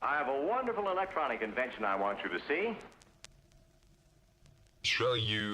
I have a wonderful electronic invention I want you to see. Show you.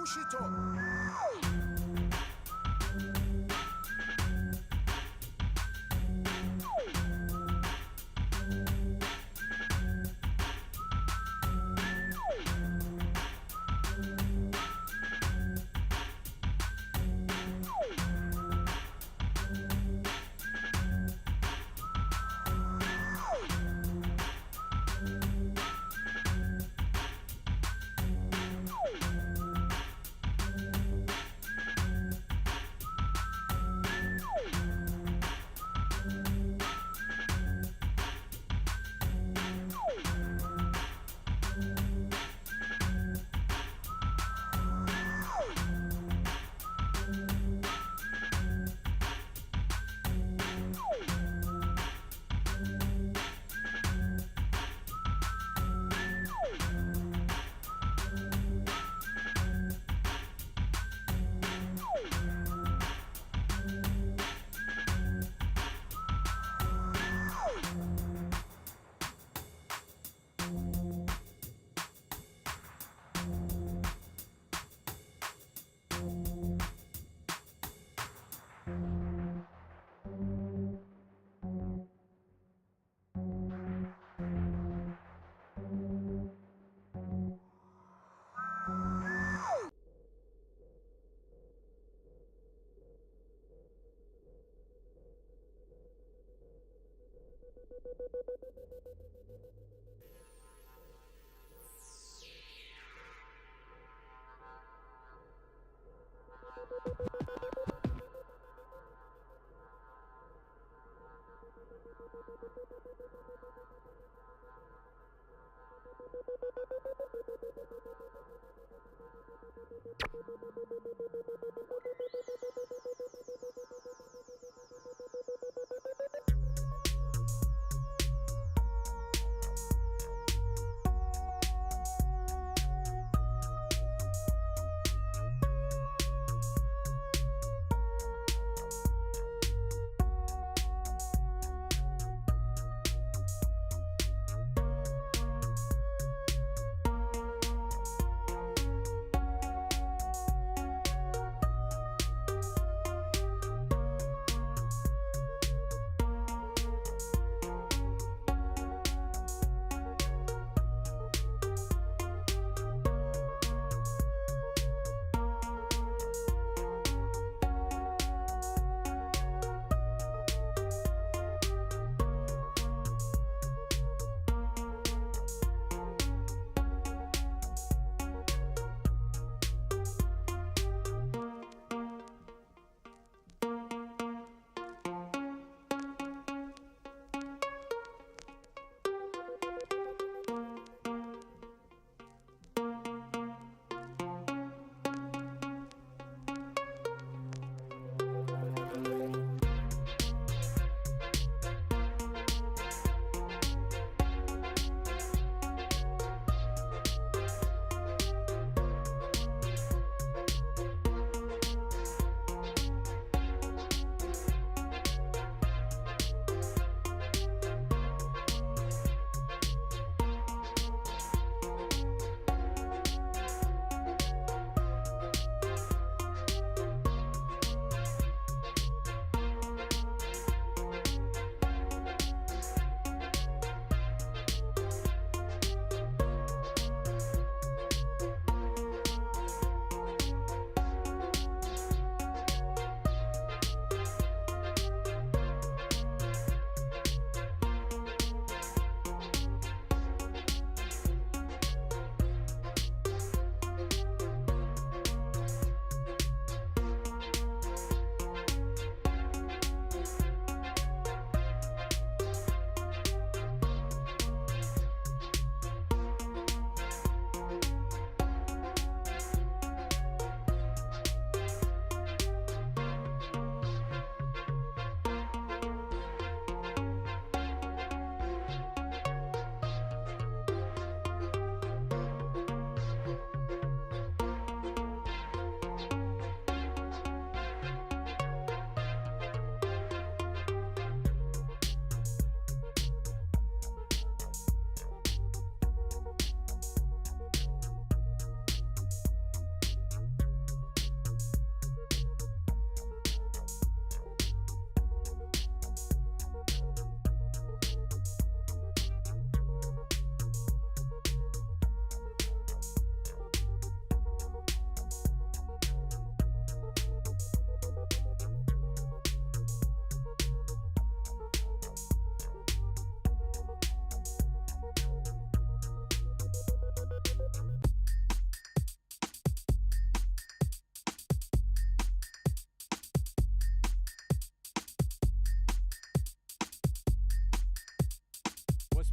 push it up.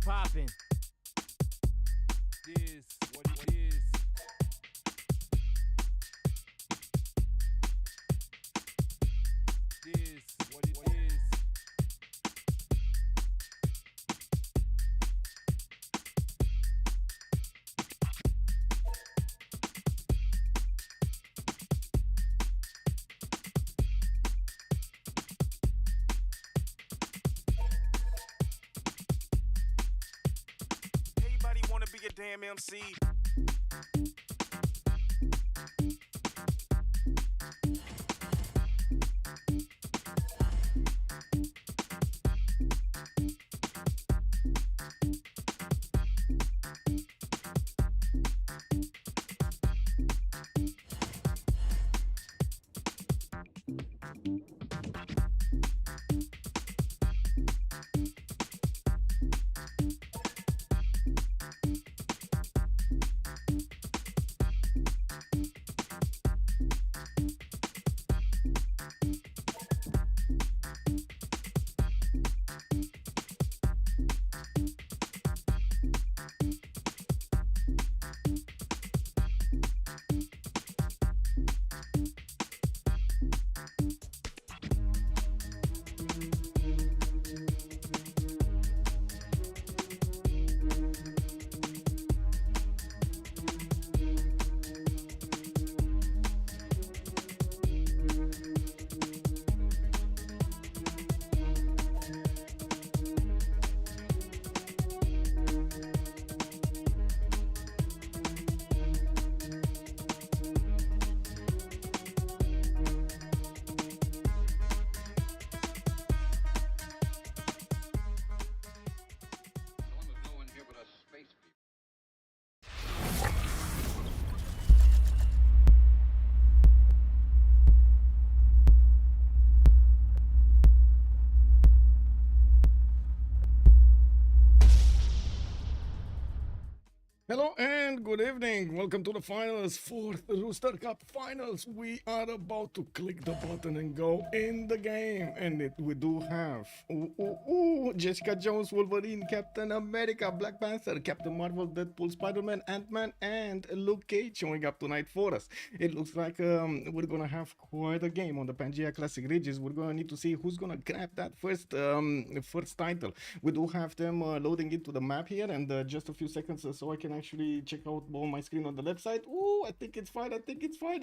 poppin'. Is what it is. Is what it is. Everybody wanna be a damn MC. Hello and good evening. Welcome to the finals, fourth Rooster Cup finals. We are about to click the button and go in the game. And we do have Jessica Jones, Wolverine, Captain America, Black Panther, Captain Marvel, Deadpool, Spider-Man, Ant-Man, and Luke Cage showing up tonight for us. It looks like we're gonna have quite a game on the Pangea Classic Ridges. We're gonna need to see who's gonna grab that first title. We do have them loading into the map here, and just a few seconds so I can actually check out on my screen on the left side. I think it's fine.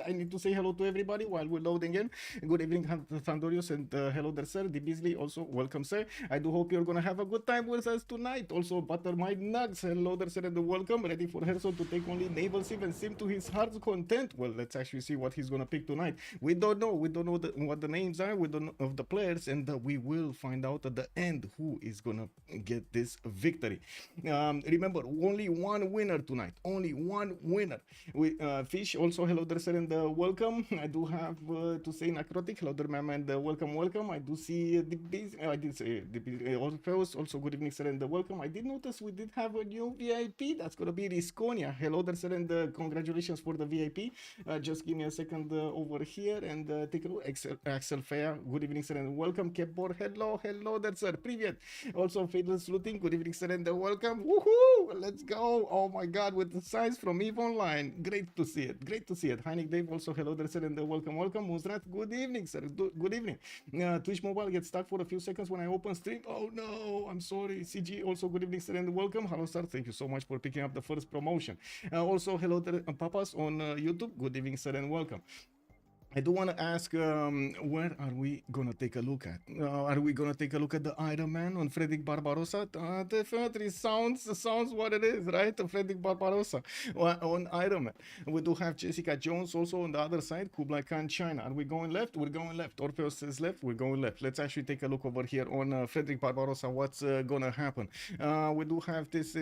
I need to say hello to everybody while we're loading in. Good evening, Thandorius, and hello there, sir. The Beasley, also welcome, sir. I do hope you're gonna have a good time with us tonight. Also, Butter My Nugs, hello there, sir, and welcome. Ready for Herzog to take only Naval Civ and sim to his heart's content. Well, let's actually see what he's gonna pick tonight. We don't know what the names are. We don't know of the players, and we will find out at the end who is gonna get this victory. Remember, only one winner tonight. Only one winner. We Fish, also hello there, sir, and welcome. I do have to say Necrotic, hello there, ma'am, and welcome. I do see the base. I did say the Orpheus, also good evening, sir, and welcome. I did notice we did have a new VIP. That's gonna be Risconia. Hello there, sir, and congratulations for the VIP. Just give me a second over here and take a look. Axel Fair, good evening, sir, and welcome. Kepor, hello there, sir. Привет. Also, Fadeless Looting, good evening, sir, and welcome. Woohoo! Let's go. Oh my god, with the signs from EVE Online. Great to see it. Heinik Dave, also hello there, sir, and welcome. Musrat, good evening, sir. Good evening. Twitch Mobile gets stuck for a few seconds when I open stream. Oh no, I'm sorry. CG, also good evening, sir, and welcome. Hello, sir. Thank you so much for picking up the first promotion. Also, hello there, Papas on YouTube. Good evening, sir, and welcome. I do want to ask, where are we gonna take a look at? Are we gonna take a look at the Ironman on Frederick Barbarossa? Definitely sounds what it is, right? Frederick Barbarossa on Ironman. We do have Jessica Jones also on the other side. Kublai Khan, China. Are we going left? We're going left. Orpheus says left. We're going left. Let's actually take a look over here on Frederick Barbarossa. What's gonna happen? We do have this.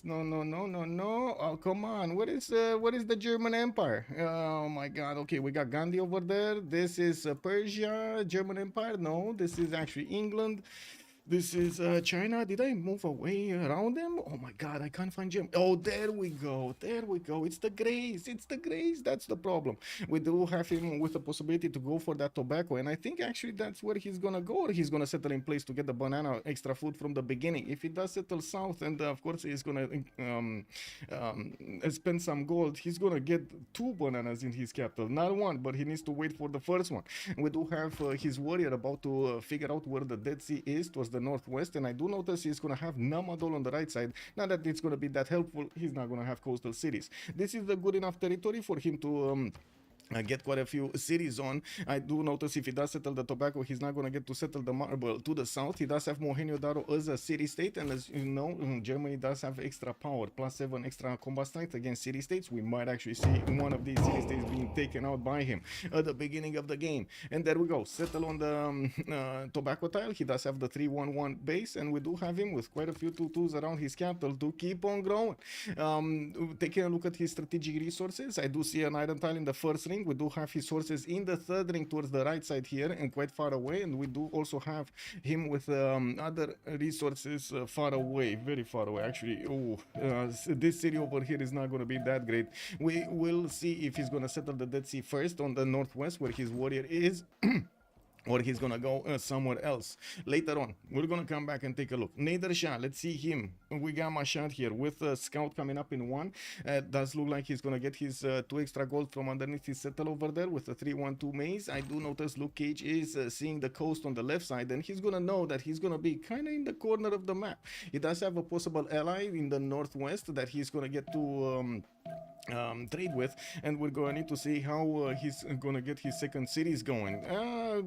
No. Oh, come on. What is the German Empire? Oh my God. Okay, we got Gandhi over there. This is Persia, German Empire. No, this is actually England. This is China. Did I move away around them? Oh my god, I can't find Jim. Oh, there we go. There we go. It's the Grays. It's the Grays. That's the problem. We do have him with the possibility to go for that tobacco, and I think actually that's where he's gonna go, or he's gonna settle in place to get the banana extra food from the beginning. If he does settle south, and of course he's gonna spend some gold, he's gonna get 2 bananas in his capital, not 1, but he needs to wait for the first one. We do have his warrior about to figure out where the Dead Sea is towards the northwest, and I do notice he's gonna have Namadol on the right side. Not that it's gonna be that helpful, he's not gonna have coastal cities. This is the good enough territory for him to get quite a few cities on. I do notice if he does settle the tobacco, he's not going to get to settle the marble to the south. He does have Mohenjo-Daro as a city-state, and as you know, Germany does have extra power, +7 extra combat strength against city-states. We might actually see one of these city-states being taken out by him at the beginning of the game. And there we go, settle on the tobacco tile. He does have the 311 base, and we do have him with quite a few 2-2s around his capital to keep on growing. Taking a look at his strategic resources, I do see an iron tile in the first ring. We do have his sources in the third ring towards the right side here and quite far away, and we do also have him with other resources far away, very far away actually. This city over here is not going to be that great. We will see if he's going to settle the Dead Sea first on the northwest where his warrior is or he's gonna go somewhere else later on. We're gonna come back and take a look. Nader Shah, let's see him. We got Mashad here with a scout coming up in 1. Does look like he's gonna get his 2 extra gold from underneath his settle over there with the 312 maze. I do notice Luke Cage is seeing the coast on the left side, and he's gonna know that he's gonna be kind of in the corner of the map. He does have a possible ally in the northwest that he's gonna get to trade with, and we're going to need to see how he's going to get his second cities going.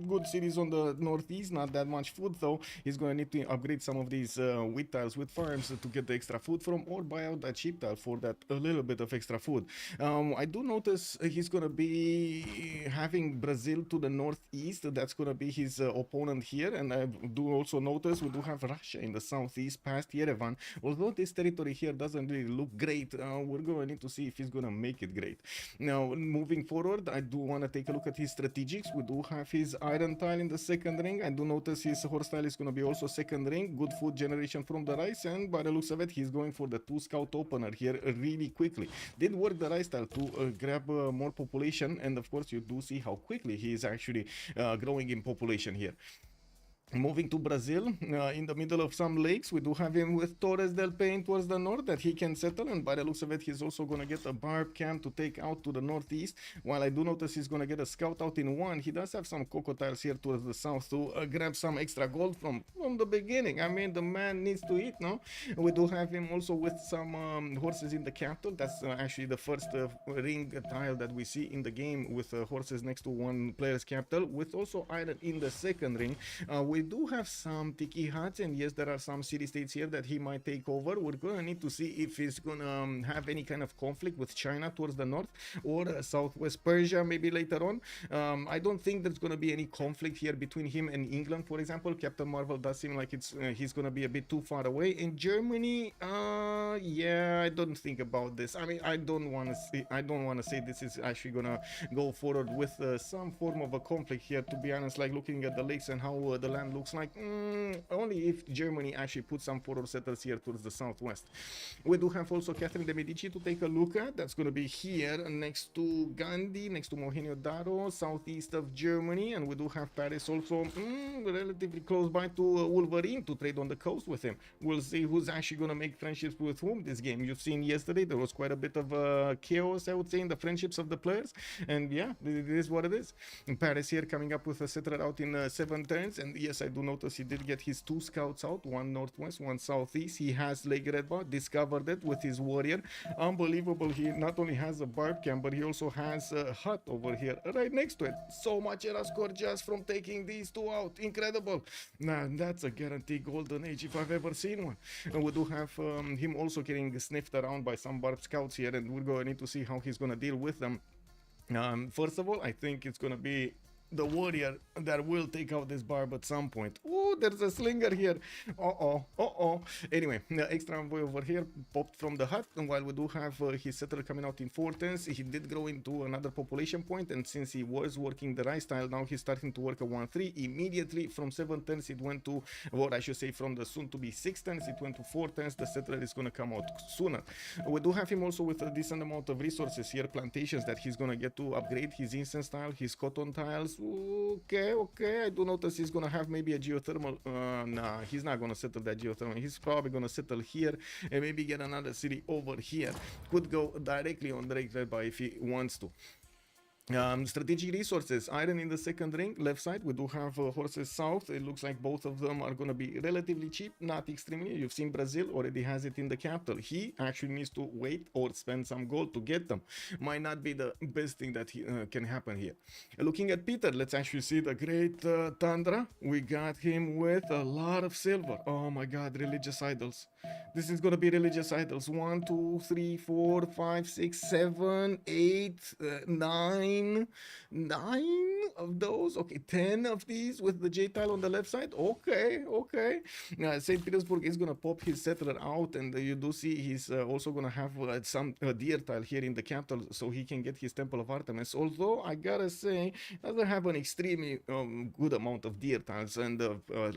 Good cities on the northeast, not that much food though. He's going to need to upgrade some of these wheat tiles with farms to get the extra food from, or buy out that sheep tile for that a little bit of extra food. I do notice he's going to be having Brazil to the northeast. That's going to be his opponent here, and I do also notice we do have Russia in the southeast past Yerevan. Although this territory here doesn't really look great, we're going to need to see if he's gonna make it great. Now, moving forward, I do want to take a look at his strategics. We do have his iron tile in the second ring. I do notice his horse tile is gonna be also second ring. Good food generation from the rice, and by the looks of it, he's going for the 2 scout opener here really quickly. Did work the rice tile to grab more population, and of course, you do see how quickly he is actually growing in population here. Moving to Brazil, in the middle of some lakes, we do have him with Torres del Paine towards the north that he can settle, and by the looks of it, he's also going to get a barb camp to take out to the northeast. While I do notice he's going to get a scout out in 1, he does have some cocotiles here towards the south to grab some extra gold from the beginning. I mean, the man needs to eat, no? We do have him also with some horses in the capital. That's actually the first ring tile that we see in the game with horses next to one player's capital, with also iron in the second ring. We do have some tiki huts, and yes, there are some city-states here that he might take over. We're gonna need to see if he's gonna have any kind of conflict with China towards the north, or southwest Persia maybe later on. I don't think there's gonna be any conflict here between him and England, for example. Captain Marvel does seem like he's gonna be a bit too far away. In Germany, yeah, I don't think about this. I mean, I don't want to say this is actually gonna go forward with some form of a conflict here, to be honest. Like looking at the lakes and how the land looks like, only if Germany actually puts some forward settlers here towards the southwest. We do have also Catherine de Medici to take a look at. That's going to be here next to Gandhi, next to Mohenjo-Daro, southeast of Germany, and we do have Paris also relatively close by to Wolverine to trade on the coast with him. We'll see who's actually going to make friendships with whom this game. You've seen yesterday there was quite a bit of chaos, I would say, in the friendships of the players, and yeah, it is what it is. And Paris here coming up with a settler out in 7 turns, and yes, I do notice he did get his 2 scouts out, one northwest, one southeast. He has Lake Redbar, discovered it with his warrior. Unbelievable, he not only has a barb camp, but he also has a hut over here right next to it. So much era score just from taking these 2 out. Incredible. Nah, that's a guaranteed golden age if I've ever seen one. And we do have him also getting sniffed around by some barb scouts here, and we're going to need to see how he's going to deal with them. First of all, I think it's going to be the warrior that will take out this barb at some point. Oh, there's a slinger here. Anyway, the extra envoy over here popped from the hut, and while we do have his settler coming out in 4 turns, he did grow into another population point, and since he was working the right style, now he's starting to work a 1-3. Immediately from 7 turns it went to, or I should say from the soon to be 6 turns, it went to 4 turns. The settler is gonna come out sooner. We do have him also with a decent amount of resources here, plantations that he's gonna get to upgrade his incense tile, his cotton tiles. Okay, I do notice he's gonna have maybe a geothermal. Nah, he's not gonna settle that geothermal. He's probably gonna settle here and maybe get another city over here. Could go directly on Drake Redby if he wants to. Strategic resources, iron in the second ring, left side. We do have horses south. It looks like both of them are going to be relatively cheap, not extremely. You've seen Brazil already has it in the capital. He actually needs to wait or spend some gold to get them. Might not be the best thing that can happen here. Looking at Peter, let's actually see the great Tundra. We got him with a lot of silver. Oh my god, religious idols. This is going to be religious idols. 1, 2, 3, 4, 5, 6, 7, 8, 9 of those. Okay, 10 of these with the J tile on the left side. Okay. St. Petersburg is gonna pop his settler out, and you do see he's also gonna have some deer tile here in the capital, so he can get his Temple of Artemis. Although I gotta say, doesn't have an extremely good amount of deer tiles and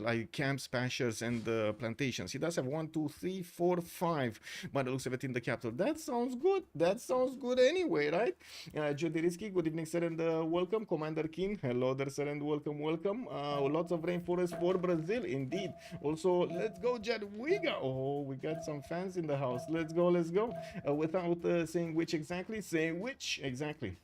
like camps, pastures, and plantations. He does have 1, 2, 3, 4, 5 by the looks of it in the capital. That sounds good. That sounds good anyway, right? Jodiriski, good evening, sir, and welcome. Commander King, hello there, sir, and welcome. Lots of rainforest for Brazil, indeed. Also, let's go, Jadwiga. Oh, we got some fans in the house. Let's go. Without saying which exactly, say which exactly.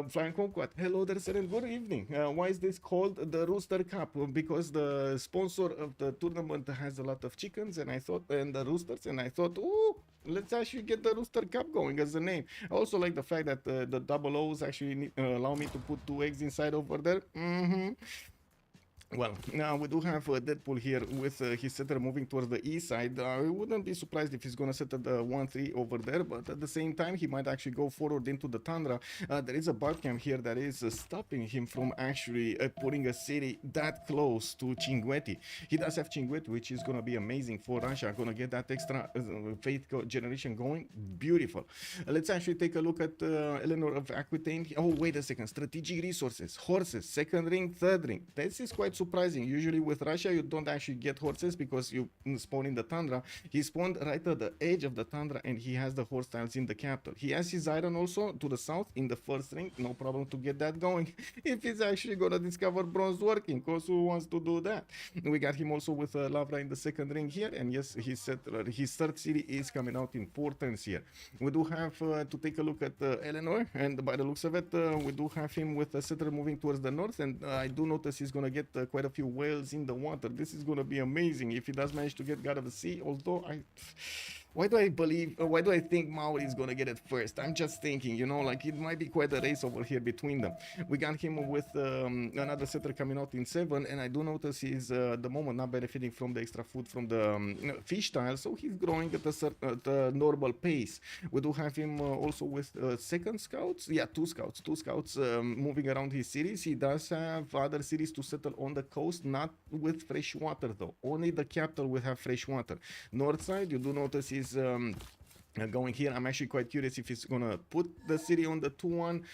Flying Conquest, hello there, sir, and good evening. Why is this called the Rooster Cup? Because the sponsor of the tournament has a lot of chickens, and the roosters, and I thought, ooh, let's actually get the Rooster Cup going as a name. I also like the fact that the double O's actually allow me to put 2 eggs inside over there. Well, now we do have Deadpool here with his setter moving towards the east side. I wouldn't be surprised if he's going to set the 1-3 over there, but at the same time, he might actually go forward into the Tundra. There is a barb camp here that is stopping him from actually putting a city that close to Cinguetti. He does have Cinguetti, which is going to be amazing for Russia. Going to get that extra faith generation going. Beautiful. Let's actually take a look at Eleanor of Aquitaine. Oh, wait a second. Strategic resources. Horses. Second ring, third ring. This is quite surprising. Usually with Russia, you don't actually get horses because you spawn in the Tundra. He spawned right at the edge of the Tundra, and he has the horse tiles in the capital. He has his iron also to the south in the first ring. No problem to get that going. If he's actually gonna discover bronze working, because who wants to do that? We got him also with Lavra in the second ring here, and yes, his third city is coming out in 4 turns here. We do have to take a look at Eleanor, and by the looks of it, we do have him with a settler moving towards the north, and I do notice he's gonna get quite a few whales in the water. This is going to be amazing if he does manage to get God of the Sea, although why do I think Maori is gonna get it first? I'm just thinking, you know, like it might be quite a race over here between them. We got him with another setter coming out in 7, and I do notice he's the moment not benefiting from the extra food from the fish tile, so he's growing at a normal pace. We do have him also with second scouts, yeah, two scouts moving around his cities. He does have other cities to settle on the coast, not with fresh water though. Only the capital will have fresh water. North side, you do notice he's going here. I'm actually quite curious if he's gonna put the city on the 2-1,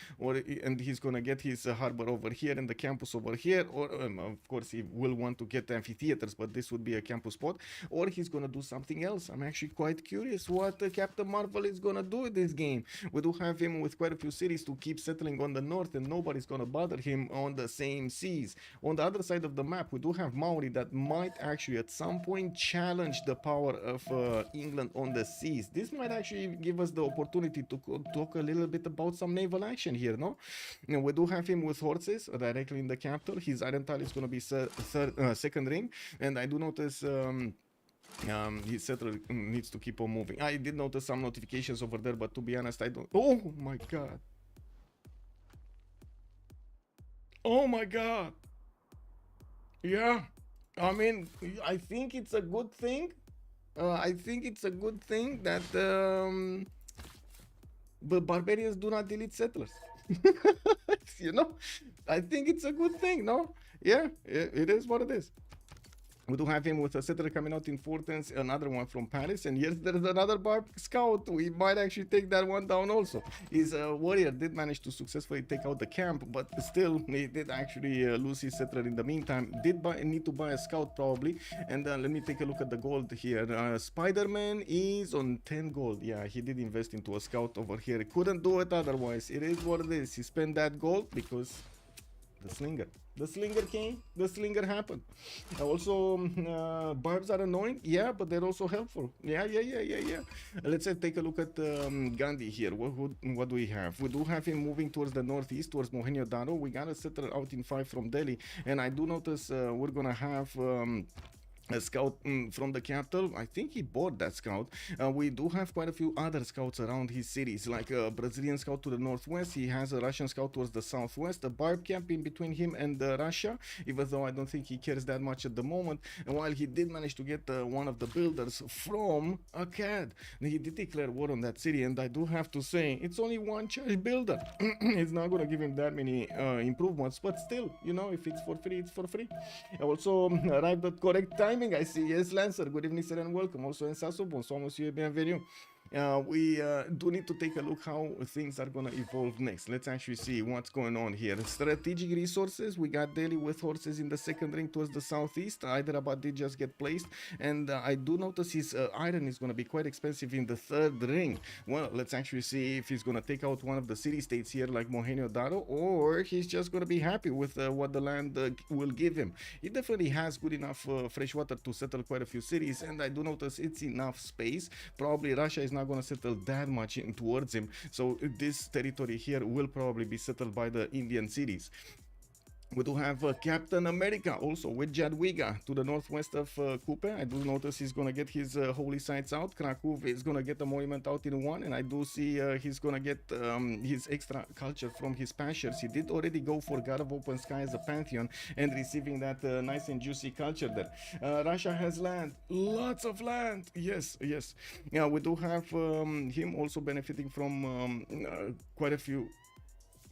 and he's gonna get his harbor over here and the campus over here, or of course he will want to get amphitheaters, but this would be a campus spot, or he's gonna do something else. I'm actually quite curious what Captain Marvel is gonna do in this game. We do have him with quite a few cities to keep settling on the north, and nobody's gonna bother him on the same seas. On the other side of the map, we do have Maori that might actually at some point challenge the power of England on the seas. This might actually give us the opportunity to talk a little bit about some naval action here, no? You know, we do have him with horses directly in the capital. His iron tile is going to be second ring, and I do notice his settler needs to keep on moving. I did notice some notifications over there, but to be honest, I don't. Oh my god! Oh my god! Yeah, I mean, I think it's a good thing. That the barbarians do not delete settlers. You know, I think it's a good thing, no? Yeah, it is what it is. We do have him with a settler coming out in Fortens, another one from Paris, and yes, there's another Barb Scout. We might actually take that one down also. His warrior did manage to successfully take out the camp, but still, he did actually lose his settler in the meantime. Did need to buy a scout probably, and let me take a look at the gold here. Spider-Man is on 10 gold. Yeah, he did invest into a scout over here. Couldn't do it otherwise. It is what it is. He spent that gold because the slinger. The slinger came, the slinger happened. Also, barbs are annoying, yeah, but they're also helpful. Yeah. Let's take a look at Gandhi here. What do we have? We do have him moving towards the northeast, towards Mohenjo-Daro. We got a settler out in 5 from Delhi, and I do notice we're gonna have a scout from the capital. I think he bought that scout. We do have quite a few other scouts around his cities, like a Brazilian scout to the northwest. He has a Russian scout towards the southwest, a barb camp in between him and Russia, even though I don't think he cares that much at the moment. And while he did manage to get one of the builders from a CAD, he did declare war on that city, and I do have to say, it's only one church builder. It's not gonna give him that many improvements, but still, you know, if it's for free, it's for free. I also arrived at correct time. I see. Yes, Lancer. Good evening, sir, and welcome. Also, Ensaso, bonsoir, monsieur, bienvenue. We do need to take a look how things are going to evolve next. Let's actually see what's going on here. Strategic resources. We got Delhi with horses in the second ring towards the southeast. Hyderabad did just get placed. And I do notice his iron is going to be quite expensive in the third ring. Well, let's actually see if he's going to take out one of the city-states here like Mohenjo-Daro, or he's just going to be happy with what the land will give him. He definitely has good enough fresh water to settle quite a few cities, and I do notice it's enough space. Probably Russia is not going to settle that much in towards him, so this territory here will probably be settled by the Indian cities. We do have Captain America also with Jadwiga to the northwest of Kupe. I do notice he's going to get his holy sites out. Krakow is going to get a monument out in 1, and I do see he's going to get his extra culture from his pastures. He did already go for God of Open Sky as a pantheon and receiving that nice and juicy culture there. Russia has land, lots of land. Yes. Yeah, we do have him also benefiting from quite a few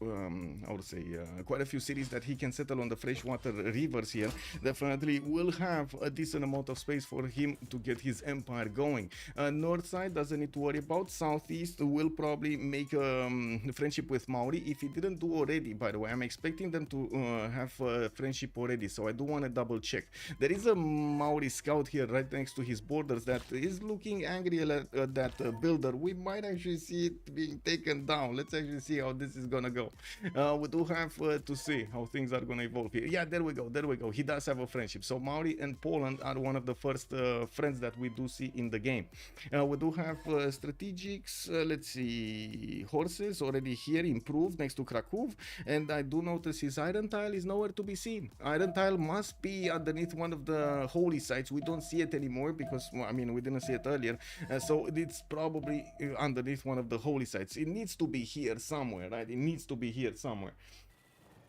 I would say quite a few cities that he can settle on the freshwater rivers here. Definitely will have a decent amount of space for him to get his empire going. North side doesn't need to worry about. Southeast will probably make a friendship with Maori if he didn't do already. By the way, I'm expecting them to have friendship already, so I do want to double check. There is a Maori scout here right next to his borders that is looking angry at that builder. We might actually see it being taken down. Let's actually see how this is gonna go. We do have to see how things are going to evolve here. Yeah, there we go. He does have a friendship. So Maori and Poland are one of the first friends that we do see in the game. We do have strategics. Let's see, horses already here improved next to Krakow, and I do notice his iron tile is nowhere to be seen. Iron tile must be underneath one of the holy sites. We don't see it anymore because, well, I mean, we didn't see it earlier, so it's probably underneath one of the holy sites. It needs to be here somewhere, right? It needs to be here somewhere.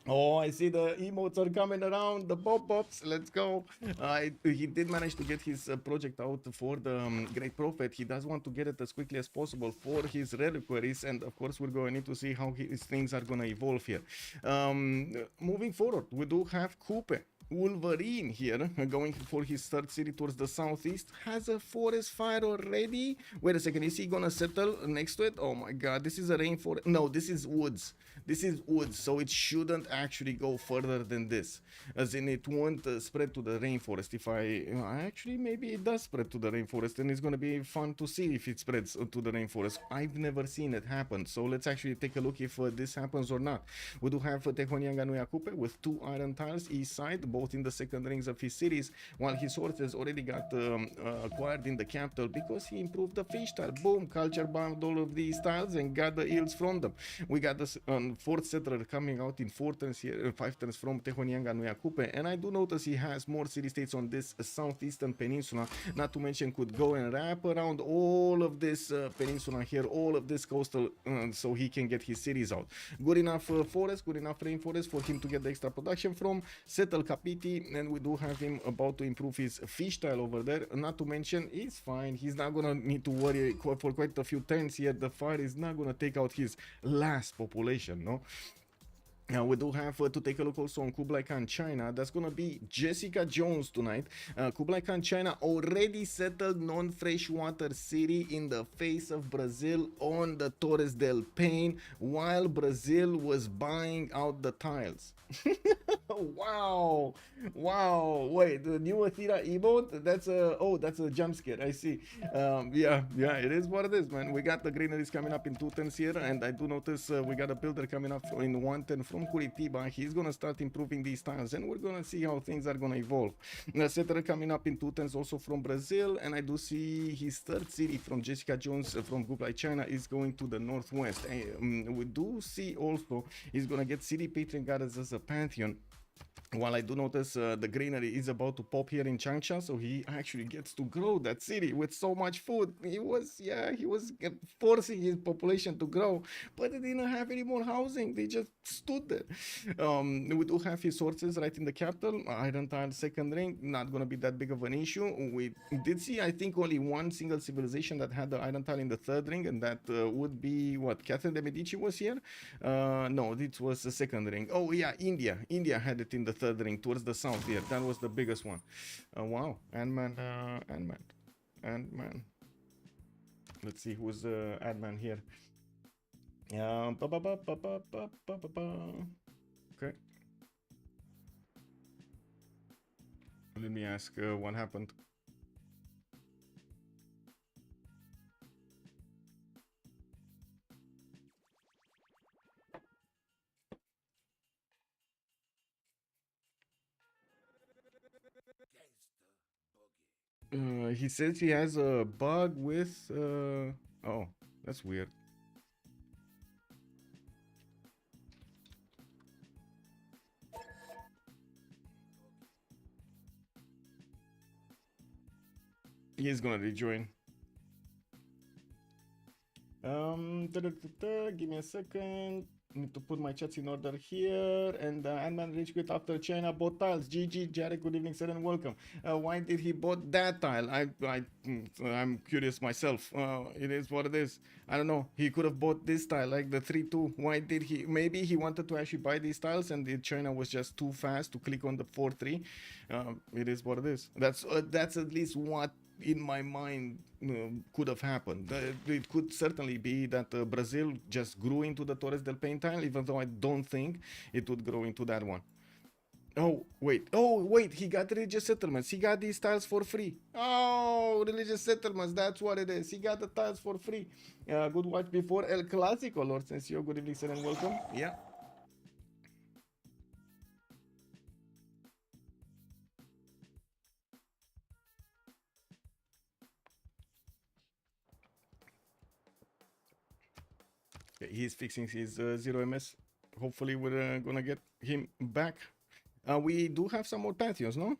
Oh, I see the emotes are coming around, the pop-ups, let's go. He did manage to get his project out for the Great Prophet. He does want to get it as quickly as possible for his reliquaries, and of course we're going to need to see how his things are going to evolve here. Moving forward, we do have Kupe. Wolverine here, going for his third city towards the southeast, has a forest fire already. Wait a second, is he gonna settle next to it? Oh my god, this is a rainforest. No, this is woods. This is woods, so it shouldn't actually go further than this, as in it won't spread to the rainforest. If actually, maybe it does spread to the rainforest, and it's gonna be fun to see if it spreads to the rainforest. I've never seen it happen, so let's actually take a look if this happens or not. We do have Tehonianga Nuya Kupe with 2 iron tiles east side, both in the second rings of his cities, while his horses already got acquired in the capital because he improved the fish tile. Boom, culture bombed all of these tiles and got the yields from them. We got the fourth settler coming out in 4 turns here, 5 turns from Tehonianga Nuya Kupe, and I do notice he has more city-states on this southeastern peninsula, not to mention could go and wrap around all of this peninsula here, all of this coastal, so he can get his cities out. Good enough forest, good enough rainforest for him to get the extra production from. Settle BT, and we do have him about to improve his fish tile over there. Not to mention, he's fine. He's not gonna need to worry for quite a few turns here. The fire is not gonna take out his last population, no? Now we do have to take a look also on Kublai Khan China. That's gonna be Jessica Jones tonight. Kublai Khan China already settled non-freshwater city in the face of Brazil on the Torres del Paine while Brazil was buying out the tiles. Wow, wow. Wait, the new Athena emote? That's a jump scare. I see. Yeah, it is what it is, man. We got the greeneries coming up in 2 turns here, and I do notice we got a builder coming up in 1 turn from Curitiba. He's gonna start improving these tiles, and we're gonna see how things are gonna evolve. The settler coming up in 2 turns also from Brazil, and I do see his 3rd city from Jessica Jones from Kublai China is going to the northwest. We do see also he's gonna get city patron goddess as a pantheon. While I do notice the greenery is about to pop here in Changsha, so he actually gets to grow that city with so much food. He was forcing his population to grow, but they didn't have any more housing. They just stood there. We do have his sources right in the capital. Iron Tile 2nd ring, not going to be that big of an issue. We did see, I think, only one single civilization that had the Iron Tile in the 3rd ring, and that would be, what, Catherine de Medici was here? No, it was the 2nd ring. Oh, yeah, India. India had it in the 3rd ring towards the south here. That was the biggest one. Wow. Ant-Man. Let's see who's Ant-Man here. Okay. Let me ask what happened. He says he has a bug with oh, that's weird. He's gonna rejoin. Give me a second. Need to put my chats in order here. And Ant-Man rage quit after China bought tiles. GG, Jared, good evening, sir, and welcome. Why did he bought that tile? I'm curious myself. It is what it is. I don't know. He could have bought this tile, like the 3-2. Why did he? Maybe he wanted to actually buy these tiles, and China was just too fast to click on the 4-3. It is what it is. That's at least what in my mind could have happened. It could certainly be that Brazil just grew into the Torres del Paine tile, even though I don't think it would grow into that one. Oh wait, he got religious settlements. He got these tiles for free. Oh, religious settlements, that's what it is. He got the tiles for free. Good watch before El Clasico, Lord Sensio. Good evening, sir, and welcome. Yeah. He's fixing his 0ms. Hopefully we're gonna get him back. We do have some more pantheons, no?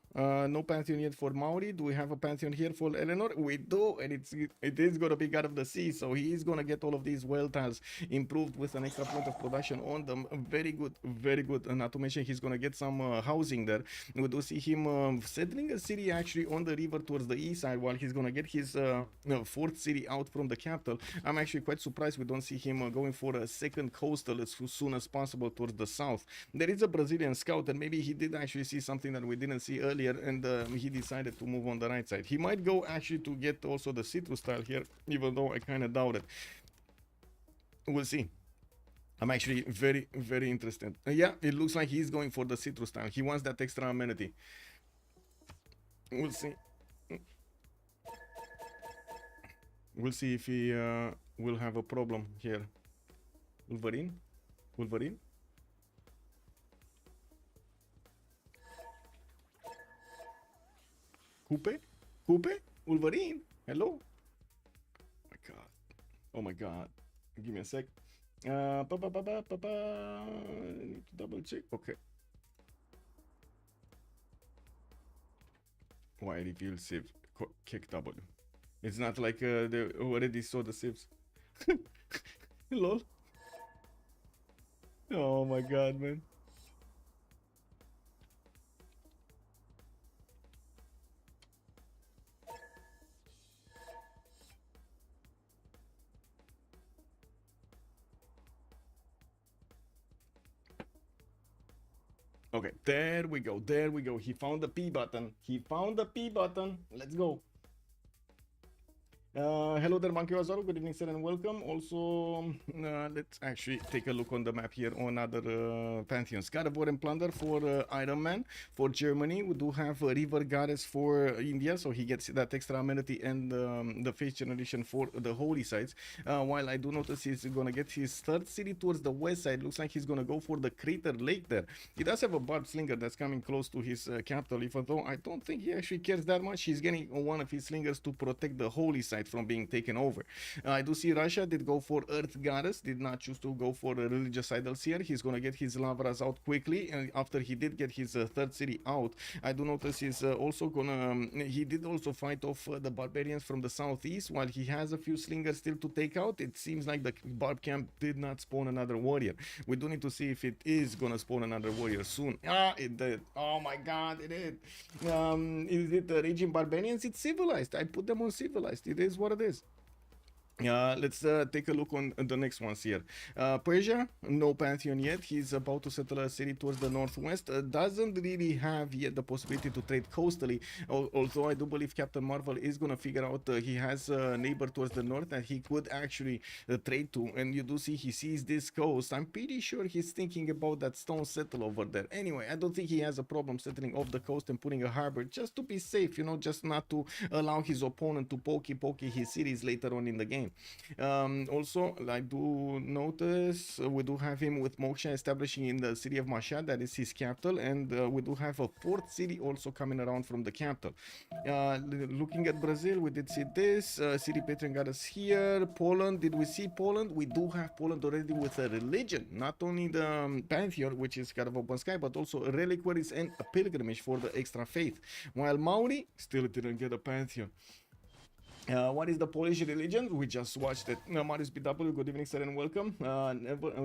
No pantheon yet for Maori. Do we have a pantheon here for Eleanor? We do, and it is gonna be God of the Sea, so he is gonna get all of these whale tiles improved with an extra point of production on them. Very good, very good. Not to mention he's gonna get some housing there. We do see him settling a city actually on the river towards the east side, while he's gonna get his 4th city out from the capital. I'm actually quite surprised we don't see him going for a 2nd coastal as soon as possible towards the south. There is a Brazilian scout, and maybe he did actually see something that we didn't see earlier, and he decided to move on the right side. He might go actually to get also the citrus tile here, even though I kind of doubt it. We'll see. I'm actually very, very interested. Yeah, it looks like he's going for the citrus tile. He wants that extra amenity. We'll see. We'll see if he will have a problem here. Wolverine? Coupe? Wolverine? Hello? Oh my god. Give me a sec. Need to double check. Okay. Why reveal Civ? Kick W. It's not like they already saw the Civs. Lol. Oh my god, man. Okay, there we go. There we go. He found the P button. He found the P button. Let's go. Hello there, Monkey Wazaru. Good evening, sir, and welcome. Also, let's actually take a look on the map here on other pantheons. God of War and Plunder for Ironman. For Germany, we do have River Goddess for India, so he gets that extra amenity and the 5th generation for the holy sites. While I do notice he's gonna get his 3rd city towards the west side. Looks like he's gonna go for the Crater Lake there. He does have a barbed slinger that's coming close to his capital, even though I don't think he actually cares that much. He's getting one of his slingers to protect the holy site from being taken over. I do see Russia did go for Earth Goddess, did not choose to go for religious idols here. He's gonna get his Lavras out quickly, and after he did get his 3rd city out, I do notice he's also gonna he did also fight off the barbarians from the southeast. While he has a few slingers still to take out, it seems like the barb camp did not spawn another warrior. We do need to see if it is gonna spawn another warrior soon. It did. Oh my god, it did. Is it raging barbarians? It's civilized. I put them on civilized. It is what it is. Let's take a look on the next ones here. Persia, no pantheon yet. He's about to settle a city towards the northwest. Doesn't really have yet the possibility to trade coastally, although I do believe Captain Marvel is gonna figure out he has a neighbor towards the north that he could actually trade to, and you do see he sees this coast. I'm pretty sure he's thinking about that stone settle over there. Anyway, I don't think he has a problem settling off the coast and putting a harbor just to be safe, you know, just not to allow his opponent to pokey his cities later on in the game. Also, I do notice we do have him with Moksha establishing in the city of Mashhad, that is his capital, and we do have a 4th city also coming around from the capital. Looking at Brazil, we did see this city patron got us here. Poland, did we see Poland? We do have Poland already with a religion, not only the pantheon, which is kind of open sky, but also reliquaries and a pilgrimage for the extra faith. While Maori still didn't get a pantheon. What is the Polish religion? We just watched it. Marius BW, good evening, sir, and welcome.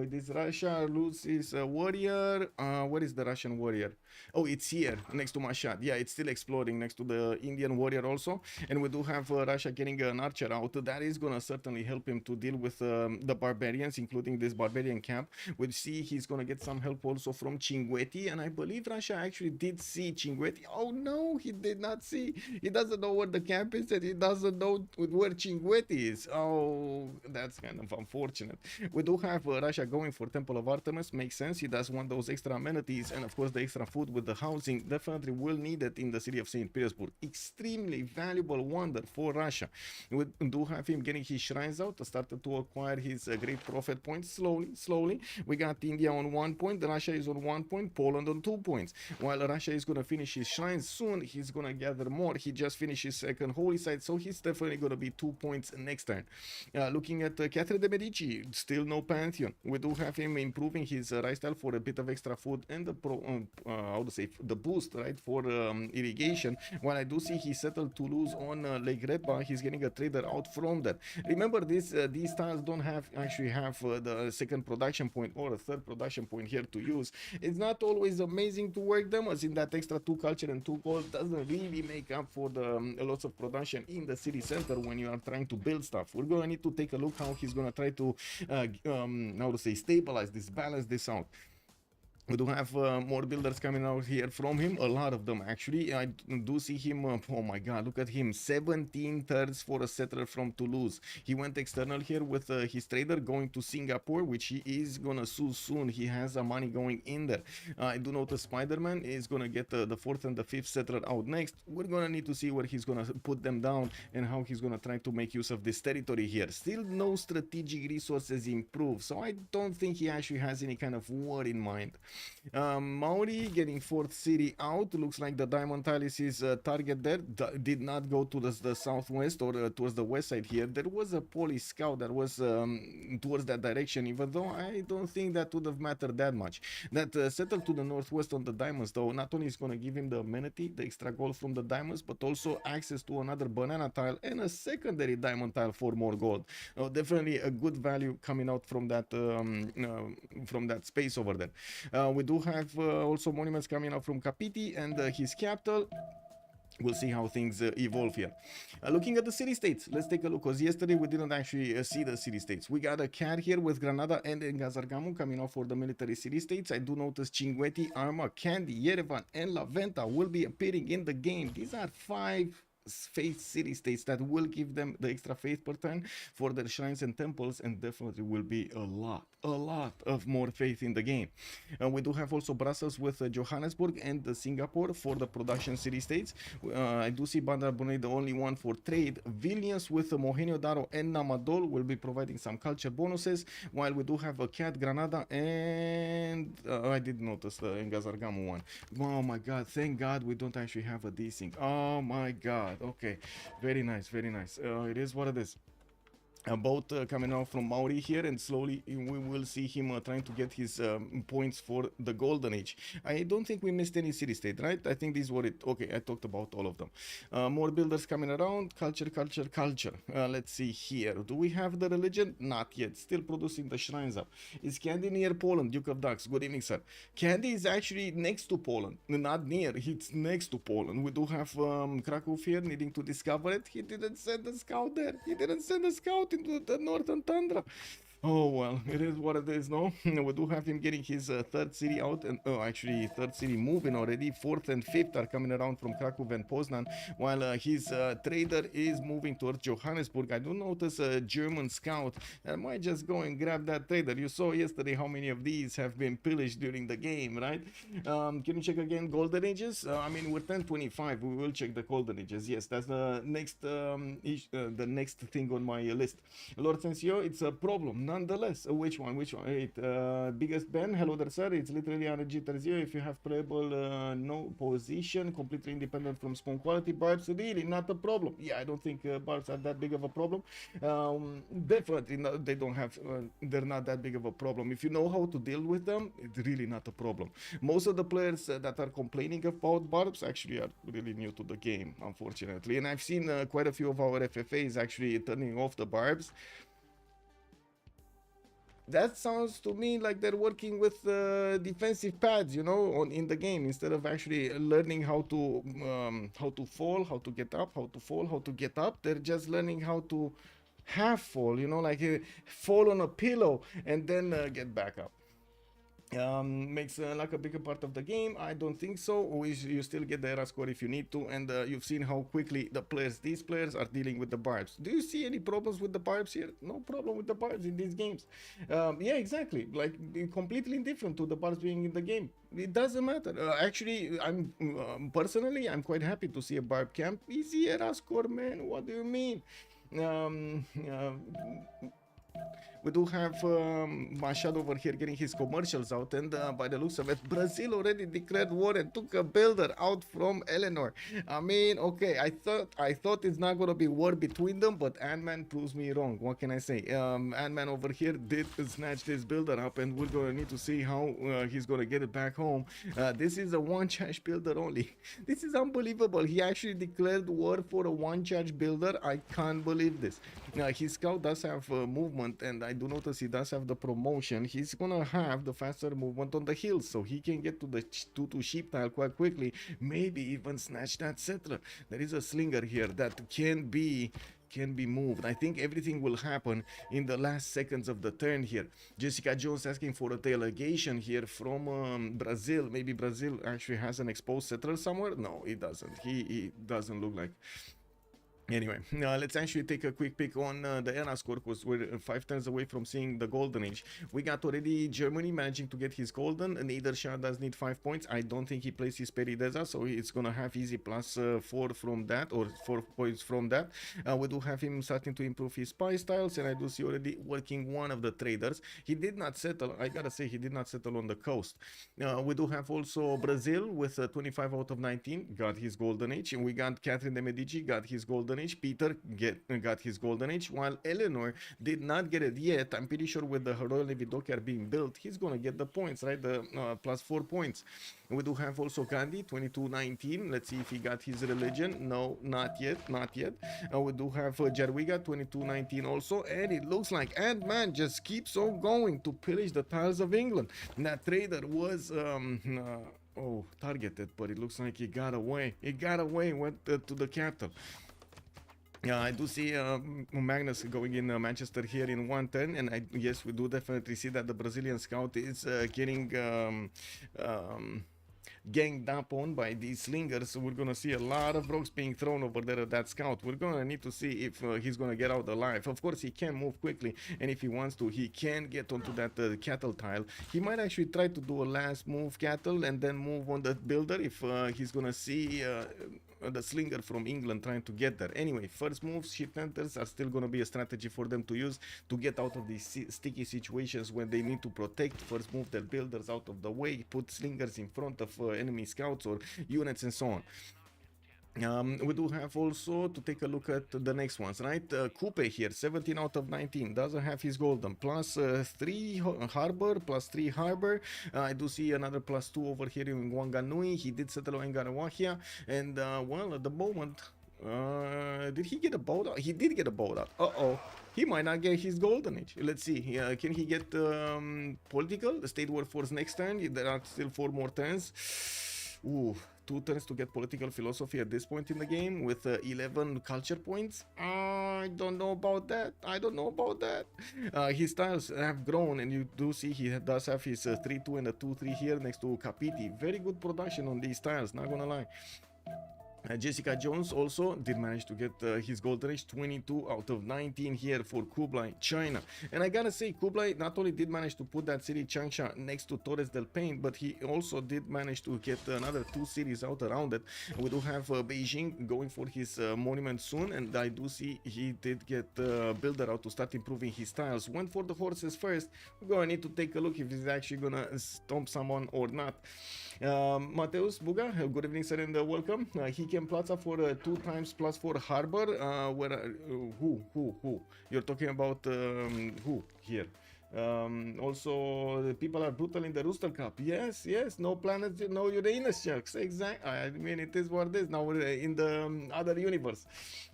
This Russia loses a warrior. Where is the Russian warrior? Oh, it's here, next to Mashhad. Yeah, it's still exploding next to the Indian warrior also. And we do have Russia getting an archer out. That is gonna certainly help him to deal with the barbarians, including this barbarian camp. We'll see he's gonna get some help also from Cinguetti. And I believe Russia actually did see Cinguetti. Oh no, he did not see. He doesn't know where the camp is, and he doesn't know where Cinguetti is. Oh, that's kind of unfortunate. We do have Russia going for Temple of Artemis. Makes sense. He does want those extra amenities, and of course the extra food with the housing definitely will need it in the city of St. Petersburg. Extremely valuable wonder for Russia. We do have him getting his shrines out, started to acquire his great prophet points slowly. We got India on 1 point, Russia is on 1 point, Poland on 2 points. While Russia is going to finish his shrines soon, he's going to gather more. He just finished his 2nd holy site, so he's definitely going to be 2 points next turn. Looking at Catherine de Medici, still no pantheon. We do have him improving his lifestyle for a bit of extra food and the boost, right, for irrigation. While I do see he settled Toulouse on Lake Redba, he's getting a trader out from that. Remember, these tiles don't actually have the 2nd production point or a 3rd production point here to use. It's not always amazing to work them, as in that extra 2 culture and 2 gold doesn't really make up for the lots of production in the city center when you are trying to build stuff. We're gonna need to take a look how he's gonna try to stabilize this, balance this out. We do have more builders coming out here from him, a lot of them actually. I do see him, oh my god, look at him, 17 thirds for a settler from Toulouse. He went external here with his trader going to Singapore, which he is gonna sue soon. He has money going in there. I do notice Spider-Man is gonna get the 4th and the 5th settler out next. We're gonna need to see where he's gonna put them down and how he's gonna try to make use of this territory here. Still no strategic resources improved, so I don't think he actually has any kind of war in mind. Maori getting 4th city out. Looks like the diamond tile is his target there. Did not go to the southwest or towards the west side here. There was a police scout that was towards that direction, even though I don't think that would have mattered that much. That settled to the northwest on the diamonds, though, not only is going to give him the amenity, the extra gold from the diamonds, but also access to another banana tile and a secondary diamond tile for more gold. Definitely a good value coming out from that space over there. We do have also monuments coming out from Kapiti and his capital. we'll see how things evolve here. Looking at the city states, let's take a look, because yesterday we didn't actually see the city states. We got a cat here with Granada and Ngazargamu coming off for the military city states. I do notice Cinguetti, Arma, Candy, Yerevan, and La Venta will be appearing in the game. These are 5 faith city states that will give them the extra faith per turn for their shrines and temples, and definitely will be a lot of more faith in the game. We do have also Brussels with Johannesburg and Singapore for the production city states. I do see Bandar Brunei the only one for trade. Vilnius with Mohenjo Daro and Namadol will be providing some culture bonuses, while we do have a Cat, Granada, and I did notice the Ngazargamu one. Oh my god, thank god we don't actually have a desync. Oh my god. Okay, very nice, very nice. It is what it is. Boat coming out from Maori here, and slowly we will see him trying to get his points for the golden age. I don't think we missed any city state, right? I think these were it. Okay, I talked about all of them. More builders coming around. Culture. Let's see here. Do we have the religion? Not yet. Still producing the shrines up. Is Candy near Poland? Duke of Ducks. Good evening, sir. Candy is actually next to Poland. Not near. It's next to Poland. We do have Krakow here needing to discover it. He didn't send a scout there. He didn't send a scout into the northern tundra. Oh well, it is what it is, no? We do have him getting his third city out, and actually third city moving already. Fourth and fifth are coming around from Krakow and Poznan, while his trader is moving towards Johannesburg. I do notice a German scout. I might just go and grab that trader. You saw yesterday how many of these have been pillaged during the game, right? Can you check again golden ages? I mean, we're 1025. We will check the golden ages. Yes, that's the next thing on my list. Lord Sensio, it's a problem. Nonetheless, which one? Wait, biggest Ben, hello there, sir. It's literally energy Terzio. If you have playable no position, completely independent from spawn quality, barbs, really not a problem. Yeah, I don't think barbs are that big of a problem. Definitely not, they don't have, they're not that big of a problem. If you know how to deal with them, it's really not a problem. Most of the players that are complaining about barbs actually are really new to the game, unfortunately. And I've seen quite a few of our FFAs actually turning off the barbs. That sounds to me like they're working with defensive pads, you know, in the game, instead of actually learning how to fall, how to get up, how to fall, how to get up. They're just learning how to half fall, you know, like fall on a pillow and then get back up. Makes like a bigger part of the game. I don't think so. You still get the era score if you need to, and you've seen how quickly these players are dealing with the barbs. Do you see any problems with the barbs here? No problem with the barbs in these games. Yeah, exactly, like completely indifferent to the barbs being in the game. It doesn't matter. Actually, I'm personally, I'm quite happy to see a barb camp. Easy era score, man. What do you mean? We do have Machado over here getting his commercials out, and by the looks of it, Brazil already declared war and took a builder out from Eleanor. I mean, okay, I thought it's not gonna be war between them, but Ant-Man proves me wrong. What can I say? Ant-Man over here did snatch this builder up, and we're gonna need to see how he's gonna get it back home. This is a one-charge builder only. This is unbelievable. He actually declared war for a one-charge builder. I can't believe this. His scout does have movement, and I do notice he does have the promotion. He's gonna have the faster movement on the hills, so he can get to the 2-2 sheep tile quite quickly, maybe even snatch that settler. There is a slinger here that can be moved. I think everything will happen in the last seconds of the turn here. Jessica Jones asking for a delegation here from Brazil. Maybe Brazil actually has an exposed settler somewhere. No, it doesn't. He doesn't look like. Anyway, let's actually take a quick pick on the era score, because we're 5 turns away from seeing the golden age. We got already Germany managing to get his golden. Niederschar does need 5 points. I don't think he plays his Perideza, so it's gonna have easy plus 4 from that, or 4 points from that. We do have him starting to improve his spy styles, and I do see already working one of the traders. He did not settle, I gotta say, he did not settle on the coast. We do have also Brazil with 25 out of 19, got his golden age, and we got Catherine de Medici, got his golden age. Peter got his golden age, while Eleanor did not get it yet. I'm pretty sure with the Royal Navy dockyard being built, he's gonna get the points, right? The plus 4 points. We do have also Gandhi 22-19. Let's see if he got his religion. No, not yet. We do have Jarwiga 22-19 also, and it looks like Ant-Man just keeps on going to pillage the tiles of England. And that trader was targeted, but it looks like he got away. He got away, went to the capital. Yeah, I do see Magnus going in Manchester here in 110, and yes, we do definitely see that the Brazilian scout is getting ganged up on by these slingers. So we're gonna see a lot of rocks being thrown over there at that scout. We're gonna need to see if he's gonna get out alive. Of course, he can move quickly, and if he wants to, he can get onto that cattle tile. He might actually try to do a last move cattle and then move on the builder if he's gonna see the slinger from England trying to get there. Anyway, first moves, ship tenters are still gonna be a strategy for them to use to get out of these sticky situations when they need to protect. First move their builders out of the way, put slingers in front of enemy scouts or units and so on. We do have also to take a look at the next ones, right? Coupe here, 17 out of 19, doesn't have his golden, plus 3 harbor, plus 3 harbor. I do see another plus 2 over here in Wanganui. He did settle in Garawahia, and well, at the moment, did he get a boat out? He did get a boat out. Uh-oh. He might not get his golden age. Let's see. Can he get political? The state workforce next turn. There are still 4 more turns. Ooh, 2 turns to get political philosophy at this point in the game with 11 culture points. I don't know about that. I don't know about that. His tiles have grown, and you do see he does have his 3-2 and a 2-3 here next to Capiti. Very good production on these tiles, not gonna lie. Jessica Jones also did manage to get his golden age, 22 out of 19 here for Kublai, China. And I gotta say, Kublai not only did manage to put that city Changsha next to Torres del Paine, but he also did manage to get another 2 cities out around it. We do have Beijing going for his monument soon, and I do see he did get Builder out to start improving his tiles. Went for the horses first. We're gonna need to take a look if he's actually gonna stomp someone or not. Mateus Buga, good evening sir, and welcome. He can plaza for 2 times plus 4 harbor. Who? You're talking about who here? Also, the people are brutal in the Rooster Cup. Yes, no planets, no Uranus sharks. Exactly. I mean, it is what it is. Now we're in the other universe.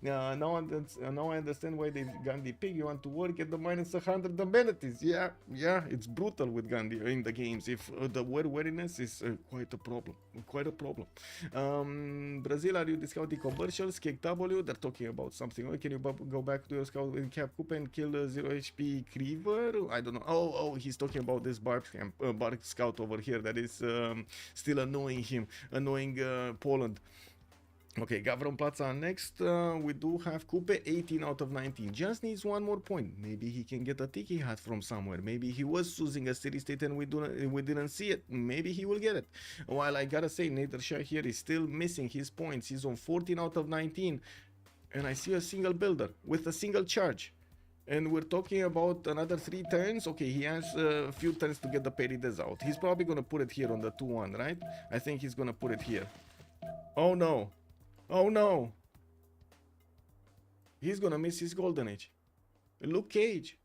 Now I understand why they Gandhi pig. You want to work at the -100 amenities. Yeah, it's brutal with Gandhi in the games. If the wariness is quite a problem. Brazil, are you discounting commercials? KW, they're talking about something. Oh, can you go back to your scout in Cap Coupe and kill 0 HP Cleaver? I don't know. Oh, he's talking about this bark scout over here that is still annoying Poland. Okay, Gavron Plaza next. We do have Coupe, 18 out of 19. Just needs 1 more point. Maybe he can get a tiki hat from somewhere. Maybe he was choosing a city state and we didn't see it. Maybe he will get it. While I gotta say, Nader here is still missing his points. He's on 14 out of 19. And I see a single builder with a single charge. And we're talking about another 3 turns. Okay, he has a few turns to get the Perides out. He's probably gonna put it here on the 2-1, right? I think he's gonna put it here. Oh no. He's gonna miss his golden age. Luke Cage.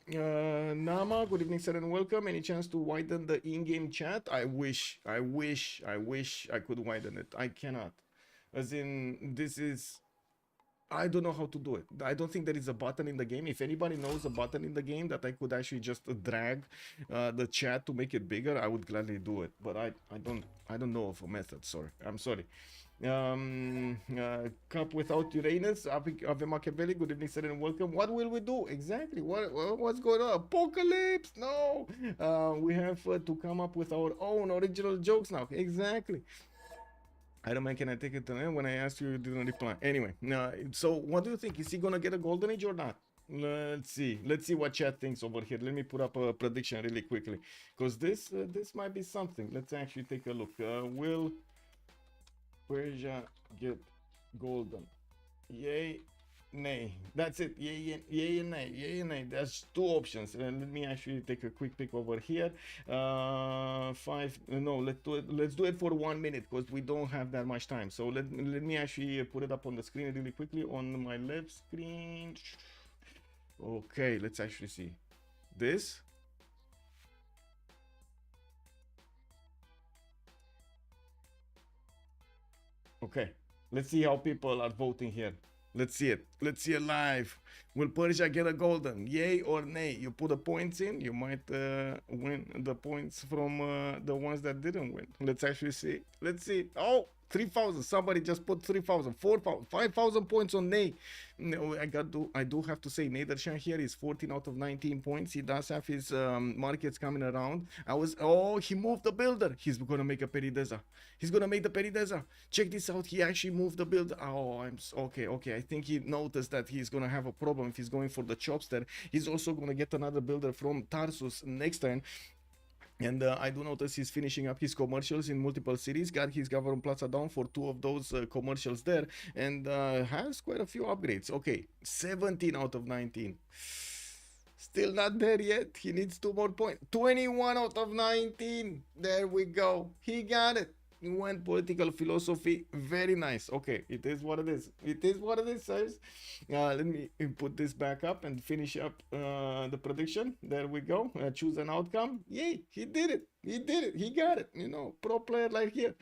Nama, good evening sir and welcome. Any chance to widen the in-game chat? I wish I could widen it. I cannot. As in, I don't know how to do it. I don't think there is a button in the game. If anybody knows a button in the game that I could actually just drag the chat to make it bigger, I would gladly do it. But I don't know of a method. I'm sorry. Cup without Uranus. Ave Machiavelli, good evening sir and welcome. What will we do exactly? What's going on? Apocalypse? No. We have to come up with our own original jokes now. Exactly. Ironman, can I take it to him? When I asked you, you didn't reply. Anyway, so what do you think? Is he gonna get a golden age or not? Let's see what chat thinks over here. Let me put up a prediction really quickly, because this might be something. Let's actually take a look. Will Persia get golden? Yay, nay. That's it. Yay and nay. There's 2 options. Let me actually take a quick pick over here. 5. No, let's do it for 1 minute because we don't have that much time. So let me actually put it up on the screen really quickly on my left screen. Okay, let's actually see this. Okay, let's see how people are voting here. Let's see it. Let's see it live. Will Persia get a golden? Yay or nay? You put the points in, you might win the points from the ones that didn't win. Let's actually see. Let's see. Oh, 3,000. Somebody just put 3,000, 4,000, 5,000 points on Nay. No, I do have to say, Nedershan here is 14 out of 19 points. He does have his markets coming around. He moved the builder. He's gonna make a Perideza. He's gonna make the Perideza. Check this out. He actually moved the builder. Oh, okay. I think he noticed that he's gonna have a problem if he's going for the chops there. He's also gonna get another builder from Tarsus next turn. And I do notice he's finishing up his commercials in multiple cities, got his government plaza down for 2 of those commercials there, and has quite a few upgrades. Okay, 17 out of 19. Still not there yet. He needs 2 more points. 21 out of 19. There we go. He got it. He went political philosophy. Very nice. Okay, it is what it is. It is what it is, sirs. Let me put this back up and finish up the prediction. There we go. Choose an outcome. Yay, he did it. He did it. He got it. You know, pro player like here.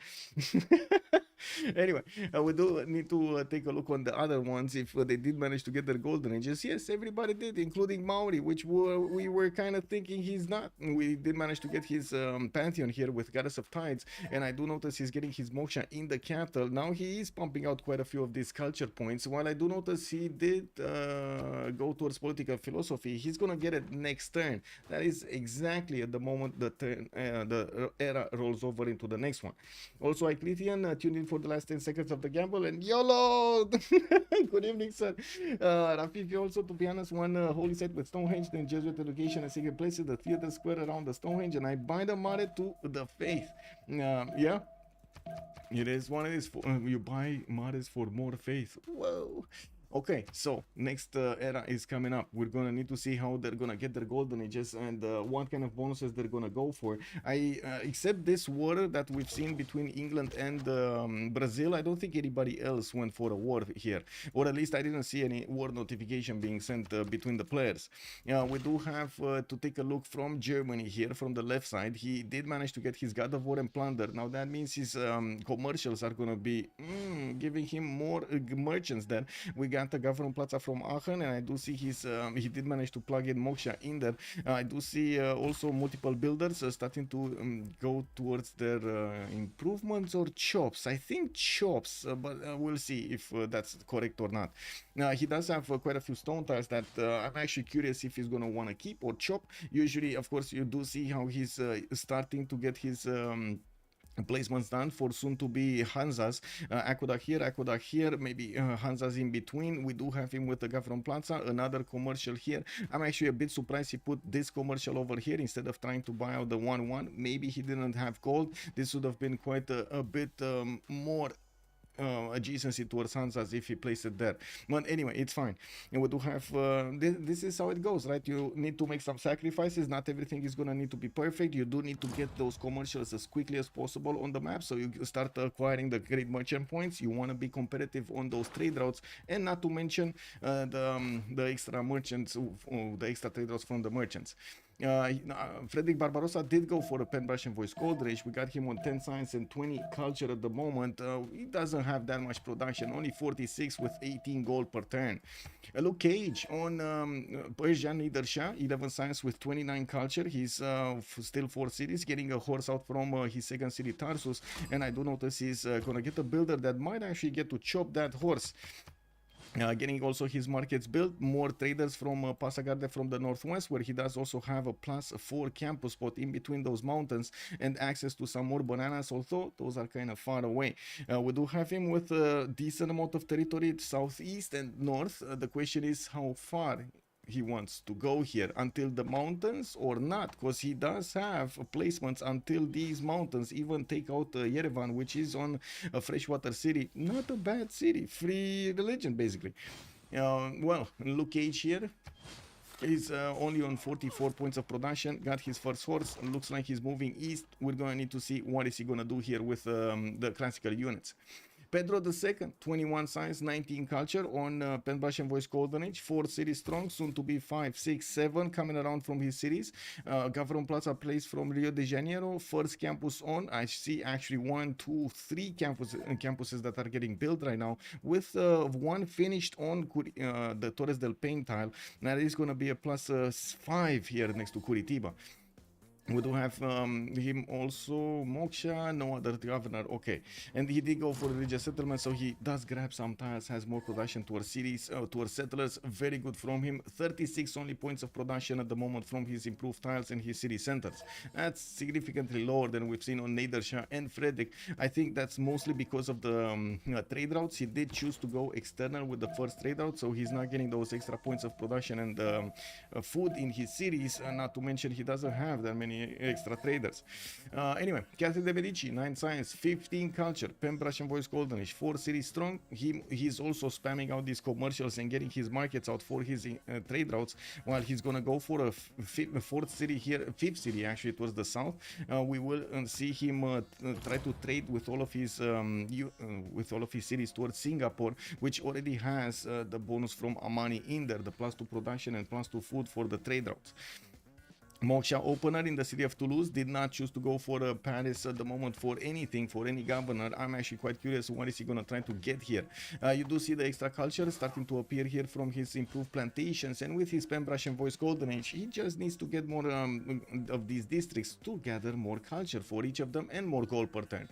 Anyway, we do need to take a look on the other ones if they did manage to get their golden ages. Yes, everybody did, including Maori, which we were kind of thinking he's not. We did manage to get his pantheon here with Goddess of Tides, and I do notice he's getting his moksha in the capital. Now he is pumping out quite a few of these culture points. While I do notice he did go towards political philosophy, he's gonna get it next turn. That is exactly at the moment the era rolls over into the next one. Also, Icletian tuned in for the last 10 seconds of the gamble, and YOLO! Good evening, sir. Rafifi also, to be honest, one holy site with Stonehenge, then Jesuit education and secret places, the theater square around the Stonehenge, and I bind the mare to the faith. Yeah. It is one of these. You buy mares for more faith. Whoa. Okay, so next era is coming up. We're gonna need to see how they're gonna get their golden ages and what kind of bonuses they're gonna go for. Except this war that we've seen between England and Brazil, I don't think anybody else went for a war here, or at least I didn't see any war notification being sent between the players. We do have to take a look from Germany here, from the left side. He did manage to get his God of War and Plunder. Now that means his commercials are gonna be giving him more merchants there. We got the government plaza from Aachen, and I do see his he did manage to plug in Moksha in there. I do see also multiple builders starting to go towards their improvements or chops. I think chops, but we'll see if that's correct or not. He does have quite a few stone tiles that I'm actually curious if he's going to want to keep or chop. Usually, of course, you do see how he's starting to get his placements done for soon to be Hanzas. Aqueduct here, maybe Hanzas in between. We do have him with the government plaza, another commercial here. I'm actually a bit surprised he put this commercial over here instead of trying to buy out the 1-1. Maybe he didn't have gold. This would have been quite a bit more adjacency towards Hansas if he placed it there. But anyway, it's fine. And we do have this is how it goes, right? You need to make some sacrifices. Not everything is gonna need to be perfect. You do need to get those commercials as quickly as possible on the map, so you start acquiring the great merchant points. You want to be competitive on those trade routes, and not to mention the extra merchants, the extra trade routes from the merchants. Frederick Barbarossa did go for a pen brush and voice gold rage. We got him on 10 science and 20 culture at the moment. He doesn't have that much production, only 46 with 18 gold per turn. Luke Cage on Persian Nidarsha, 11 science with 29 culture. He's still 4 cities, getting a horse out from his second city Tarsus, and I do notice he's gonna get a builder that might actually get to chop that horse. Getting also his markets built, more traders from Passagarde from the northwest, where he does also have a +4 campus spot in between those mountains and access to some more bananas, although those are kind of far away. We do have him with a decent amount of territory southeast and north. The question is how far he wants to go here, until the mountains or not, because he does have placements until these mountains. Even take out Yerevan, which is on a freshwater city. Not a bad city, free religion basically. Well, Luke Cage here is only on 44 points of production, got his first horse, looks like he's moving east. We're gonna need to see what is he gonna do here with the classical units. Pedro II, 21 science, 19 culture on Penbrush and Voice Golden Age, 4 cities strong, soon to be 5, 6, 7 coming around from his cities. Gavron Plaza plays from Rio de Janeiro, first campus on. I see actually 1, 2, 3 campuses that are getting built right now, with one finished on the Torres del Paine tile. That is going to be a plus 5 here next to Curitiba. We do have him also, Moksha, no other governor, okay. And he did go for religious settlement, so he does grab some tiles, has more production towards cities, towards settlers, very good from him. 36 only points of production at the moment from his improved tiles and his city centers. That's significantly lower than we've seen on Nadersha and Frederick. I think that's mostly because of the trade routes. He did choose to go external with the first trade route, so he's not getting those extra points of production and food in his cities, not to mention he doesn't have that many extra traders. Anyway, Catherine de Medici, 9 science, 15 culture, Penbrush and Voice Golden Age, 4 cities strong. He's also spamming out these commercials and getting his markets out for his trade routes, while he's gonna go for a fifth city actually towards the south. We will see him try to trade with all of his cities towards Singapore, which already has the bonus from Amani in there, the +2 production and +2 food for the trade routes. Moksha opener in the city of Toulouse did not choose to go for Paris at the moment for anything, for any governor. I'm actually quite curious what is he going to try to get here. You do see the extra culture starting to appear here from his improved plantations, and with his Penbrush and Voice Golden Age, he just needs to get more of these districts to gather more culture for each of them and more gold per turn.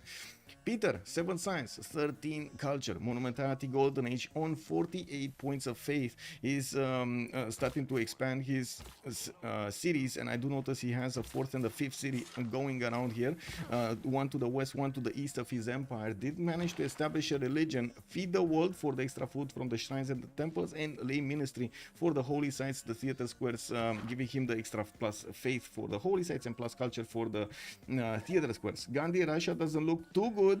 Peter, 7 science, 13 culture, Monumentality Golden Age on 48 points of faith. He's starting to expand his cities, and I do notice he has a 4th and a 5th city going around here. One to the west, one to the east of his empire. Did manage to establish a religion, feed the world for the extra food from the shrines and the temples, and lay ministry for the holy sites, the theater squares, giving him the extra plus faith for the holy sites and plus culture for the theater squares. Gandhi, Russia doesn't look too good.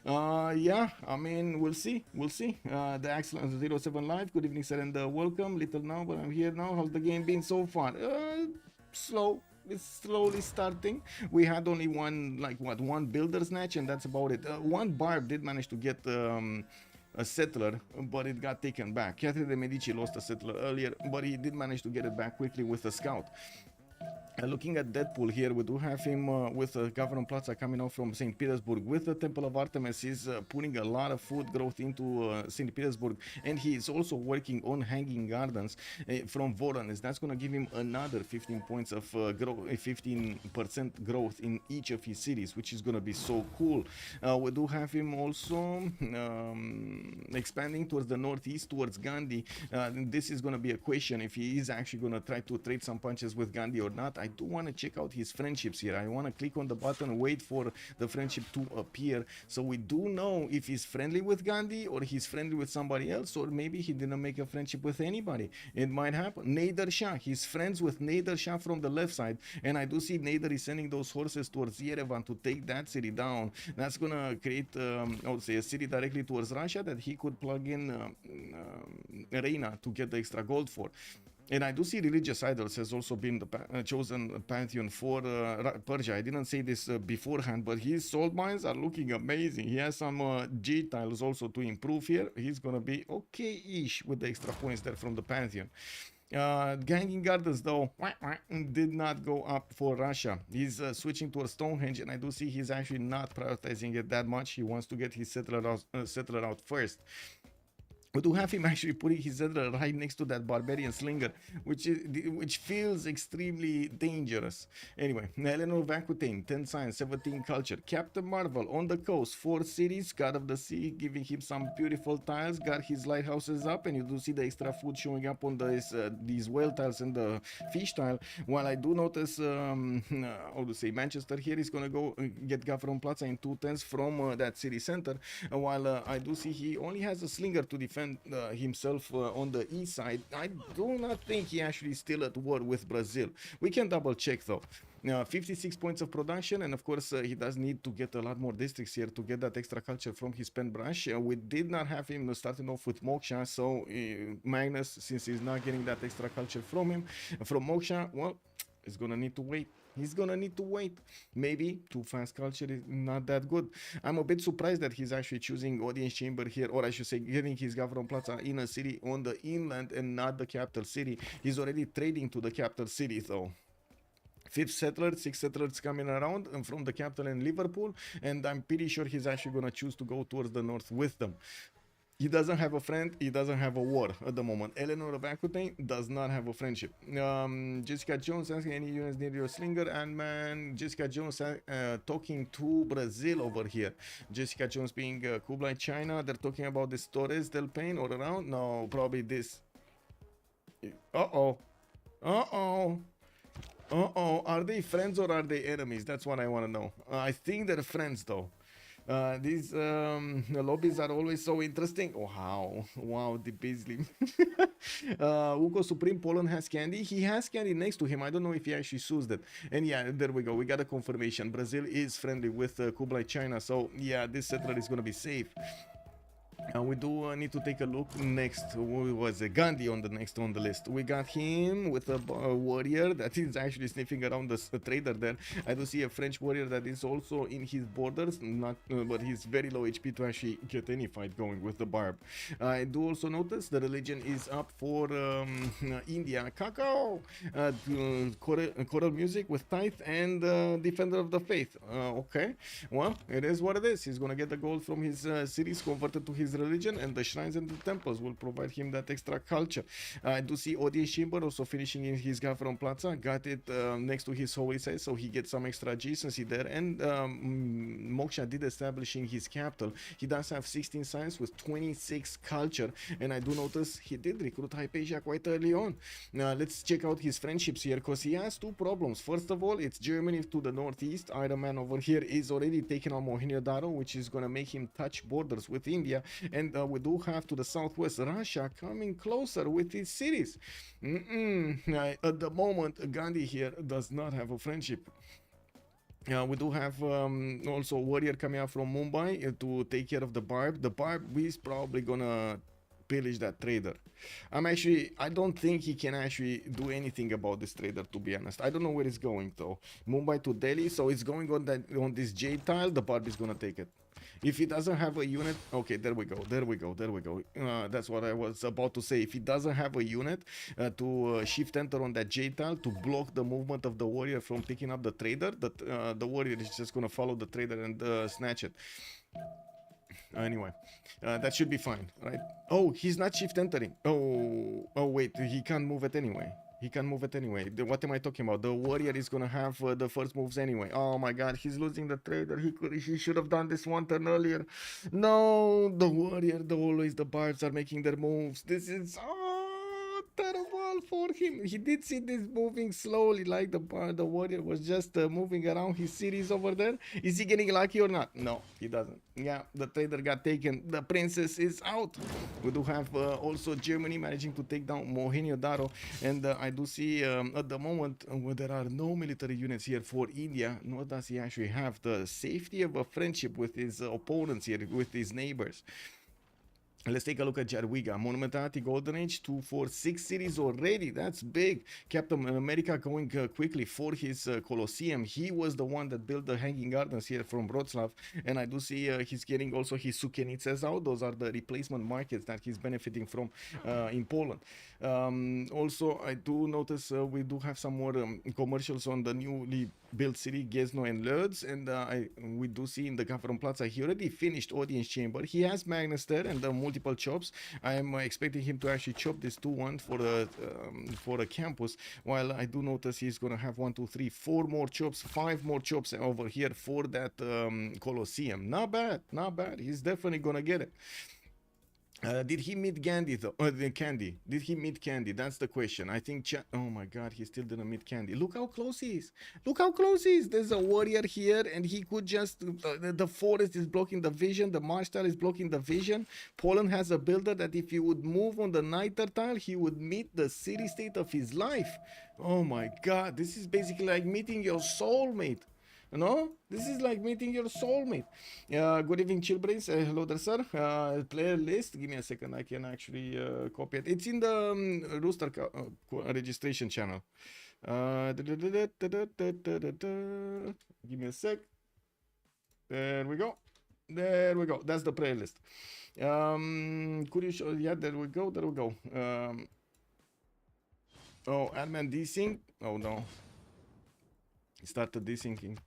Yeah, I mean, we'll see. The excellent 07 live. Good evening, sir, and welcome. Little now, but I'm here now. How's the game been so far? Slow. It's slowly starting. We had only one builder's match, and that's about it. One barb did manage to get a settler, but it got taken back. Catherine de Medici lost a settler earlier, but he did manage to get it back quickly with a scout. Looking at Deadpool here, we do have him with Gavron Plaza coming out from St. Petersburg with the Temple of Artemis. He's putting a lot of food growth into St. Petersburg, and he is also working on hanging gardens from Voronezh. That's going to give him another 15 points of growth, 15% growth in each of his cities, which is going to be so cool. We do have him also expanding towards the northeast, towards Gandhi. This is going to be a question if he is actually going to try to trade some punches with Gandhi or not. I do want to check out his friendships here. I want to click on the button, wait for the friendship to appear, so we do know if he's friendly with Gandhi or he's friendly with somebody else, or maybe he didn't make a friendship with anybody. It might happen. Nader Shah, he's friends with Nader Shah from the left side, and I do see Nader is sending those horses towards Yerevan to take that city down. That's gonna create, I would say, a city directly towards Russia that he could plug in Reina to get the extra gold for. And I do see religious idols has also been the chosen pantheon for Persia. I didn't say this beforehand, but his salt mines are looking amazing. He has some G tiles also to improve here. He's gonna be okay-ish with the extra points there from the pantheon. Hanging Gardens, though, did not go up for Russia. He's switching towards Stonehenge, and I do see he's actually not prioritizing it that much. He wants to get his settler out first. We do have him actually putting his settler right next to that barbarian slinger, which feels extremely dangerous. Anyway, Eleanor Vakutane, 10 science, 17 culture. Captain Marvel on the coast, 4 cities, God of the Sea, giving him some beautiful tiles, got his lighthouses up, and you do see the extra food showing up on these whale tiles and the fish tile. While I do notice, how to say, Manchester here is going to go get Gavron Plaza in 2 tenths from that city center, while I do see he only has a slinger to defend himself on the east side. I do not think he actually is still at war with Brazil. We can double check though. 56 points of production, and of course he does need to get a lot more districts here to get that extra culture from his Penbrush. We did not have him starting off with Moksha, so Magnus, since he's not getting that extra culture from Moksha, well, it's gonna need to wait. He's gonna need to wait. Maybe too fast culture is not that good. I'm a bit surprised that he's actually choosing audience chamber here, or I should say getting his government plaza in a city on the inland and not the capital city. He's already trading to the capital city though. Fifth settler, sixth settlers coming around and from the capital in Liverpool, and I'm pretty sure he's actually gonna choose to go towards the north with them. He doesn't have a friend, he doesn't have a war at the moment. Eleanor of Aquitaine does not have a friendship. Jessica Jones asking any units near your slinger, and man, Jessica Jones talking to Brazil over here. Jessica Jones being Kublai China, they're talking about this Torres del Paine or around? No, probably this. Uh-oh. Uh-oh. Uh-oh, are they friends or are they enemies? That's what I want to know. I think they're friends though. These lobbies are always so interesting. Oh, wow, the Beasley. Uko Supreme Poland has candy. He has candy next to him. I don't know if he actually sues that. And yeah, there we go. We got a confirmation. Brazil is friendly with Kublai China. So yeah, this settler is going to be safe. We do need to take a look next. Who was Gandhi on the list? We got him with a warrior that is actually sniffing around the trader there. I do see a French warrior that is also in his borders, not but he's very low HP to actually get any fight going with the barb. I do also notice the religion is up for India. Cacao, choral music with tithe and defender of the faith. Okay, well, it is what it is. He's gonna get the gold from his cities converted to his religion, and the shrines and the temples will provide him that extra culture. I do see audience chamber also finishing in his Gavron Plaza. Got it next to his holy site, so he gets some extra adjacency there. And Moksha did establishing his capital. He does have 16 signs with 26 culture, and I do notice he did recruit Hypatia quite early on. Let's check out his friendships here, because he has two problems. First of all, it's Germany to the northeast. Ironman over here is already taking on Mohenjo-Daro, which is going to make him touch borders with India. And we do have to the southwest Russia coming closer with its cities. At the moment, Gandhi here does not have a friendship. We do have also a warrior coming out from Mumbai to take care of the barb. The barb is probably gonna pillage that trader. I don't think he can actually do anything about this trader, to be honest. I don't know where it's going though. Mumbai to Delhi, so it's going on this jade tile. The barb is gonna take it. If he doesn't have a unit, okay, there we go. That's what I was about to say. If he doesn't have a unit to shift enter on that jade tile to block the movement of the warrior from picking up the trader, the warrior is just gonna follow the trader and snatch it. Anyway, that should be fine, right? Oh, he's not shift entering. Oh wait, he can't move it anyway. What am I talking about? The warrior is gonna have the first moves anyway. Oh my god, he's losing the trader. He should have done this one turn earlier. No, the warrior, always the barbs are making their moves. This is terrible for him. He did see this moving slowly, like the warrior was just moving around his cities over there. Is he getting lucky or not? No, he doesn't. Yeah, the trader got taken. The princess is out. We do have also Germany managing to take down Mohenjo-Daro, and I do see at the moment where there are no military units here for India, nor does he actually have the safety of a friendship with his opponents here, with his neighbors. Let's take a look at Jadwiga. Monumentality Golden Age, 246 cities already. That's big. Captain America going quickly for his Colosseum. He was the one that built the Hanging Gardens here from Wroclaw. And I do see he's getting also his Sukienices out. Those are the replacement markets that he's benefiting from in Poland. Also, I do notice we do have some more commercials on the newly built city, Gniezno and Lodz. And we do see in the Gavron Plaza, he already finished audience chamber. He has Magnus there and the multiple chops. I am expecting him to actually chop this 2-1 for a campus, while I do notice he's gonna have 1, 2, 3, 4 more chops, 5 more chops over here for that Colosseum. Not bad. He's definitely gonna get it. Did he meet Gandhi though? Candy. Did he meet Candy? That's the question. I think. Oh my God, he still didn't meet Candy. Look how close he is. There's a warrior here, and he could just. The forest is blocking the vision. The marsh tile is blocking the vision. Poland has a builder that if he would move on the niter tile, he would meet the city state of his life. Oh my God, this is basically like meeting your soulmate. No, this is like meeting your soulmate. Good evening, Chillbrains. Hello there, sir. Player list. Give me a second. I can actually copy it. It's in the Rooster registration channel. Give me a sec. There we go. There we go. That's the playlist. Could you show? Yeah, there we go. There we go. Oh, Ironman desync. Oh no. It started desyncing.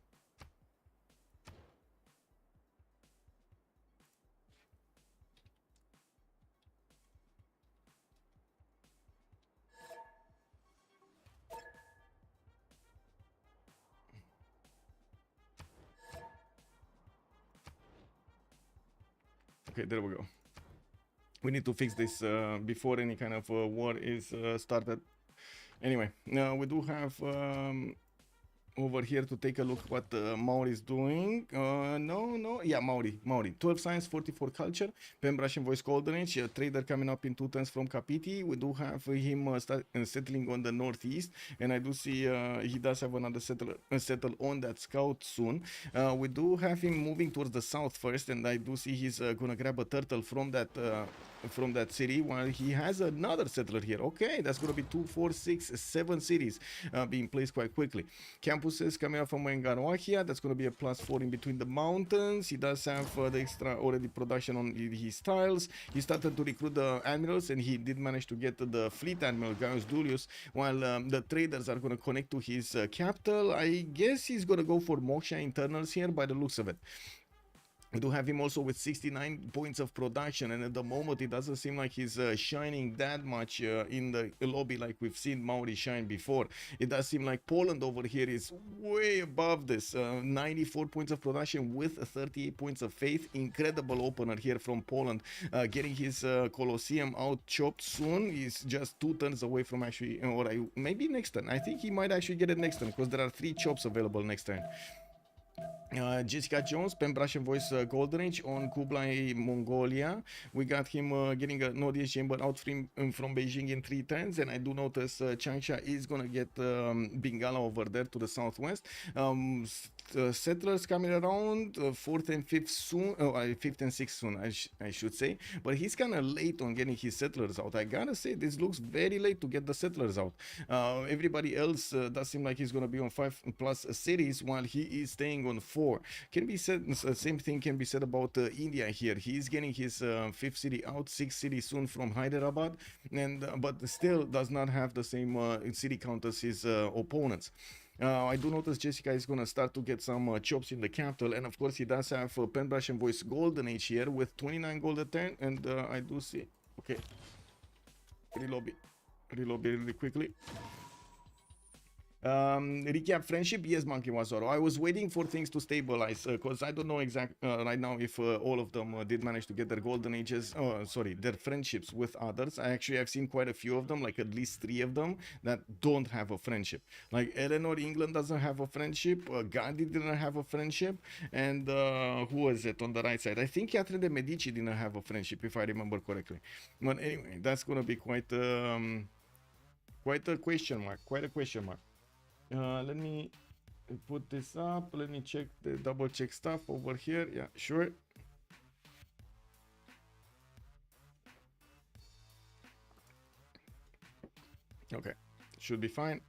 Okay, there we go. We need to fix this before any kind of war is started. Anyway, now we do have over here to take a look what Maori is doing. Yeah, Maori. 12 science, 44 culture, Pembrasian voice golden age, trader coming up in 2 turns from Kapiti. We do have him settling on the northeast, and I do see he does have another settle on that scout soon. We do have him moving towards the south first, and I do see he's gonna grab a turtle from that city, while he has another settler here. Okay, that's gonna be 2, 4, 6, 7 cities being placed quite quickly. Campuses coming up from Wengaroahia, that's going to be a +4 in between the mountains. He does have the extra already production on his tiles. He started to recruit the admirals, and he did manage to get the fleet admiral Gaius Dulius, while the traders are going to connect to his capital. I guess he's going to go for Moksha internals here by the looks of it. We do have him also with 69 points of production, and at the moment it doesn't seem like he's shining that much in the lobby like we've seen Maori shine before. It does seem like Poland over here is way above this. 94 points of production with 38 points of faith. Incredible opener here from Poland, getting his Colosseum out chopped soon. He's just 2 turns away from actually, or maybe next turn. I think he might actually get it next turn, because there are 3 chops available next turn. Jessica Jones, Pembrasian voice golden age on Kublai, Mongolia. We got him getting an audience chamber out from Beijing in 3 turns, and I do notice Changsha is gonna get Bingala over there to the southwest. Settlers coming around 4th and 5th soon, 5th and 6th soon, I should say, but he's kind of late on getting his settlers out. I gotta say, this looks very late to get the settlers out. Everybody else does seem like he's gonna be on 5+ cities, while he is staying on 4. Can be said, same thing can be said about India here. He's getting his 5th city out, 6th city soon from Hyderabad, and but still does not have the same city count as his opponents. I do notice Jessica is going to start to get some chops in the capital, and of course he does have Pembrasian voice golden age here with 29 gold a turn, and I do see, okay, reload really quickly. Recap friendship. Yes, Monkey Wazoro. I was waiting for things to stabilize, because I don't know right now if all of them did manage to get their golden ages, their friendships with others. I actually have seen quite a few of them, like at least 3 of them that don't have a friendship. Like Eleanor England doesn't have a friendship, Gandhi didn't have a friendship, and who was it on the right side? I think Catherine de Medici didn't have a friendship, if I remember correctly. But anyway, that's gonna be quite a question mark. Let me put this up. Let me check the double check stuff over here. Yeah, sure. Okay, should be fine.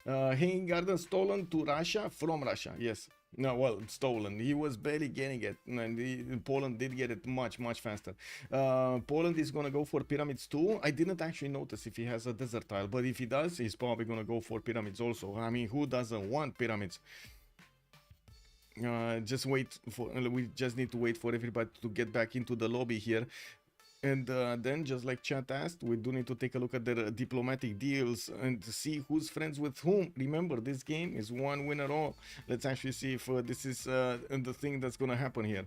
Hanging Garden stolen to Russia from Russia. Yes. No, well, stolen. He was barely getting it, and Poland did get it much faster. Poland is gonna go for pyramids too. I didn't actually notice if he has a desert tile, but if he does, he's probably gonna go for pyramids also. I mean, who doesn't want pyramids? Just wait for. We just need to wait for everybody to get back into the lobby here. And then, just like chat asked, we do need to take a look at their diplomatic deals and see who's friends with whom. Remember, this game is one winner all. Let's actually see if this is the thing that's gonna happen here.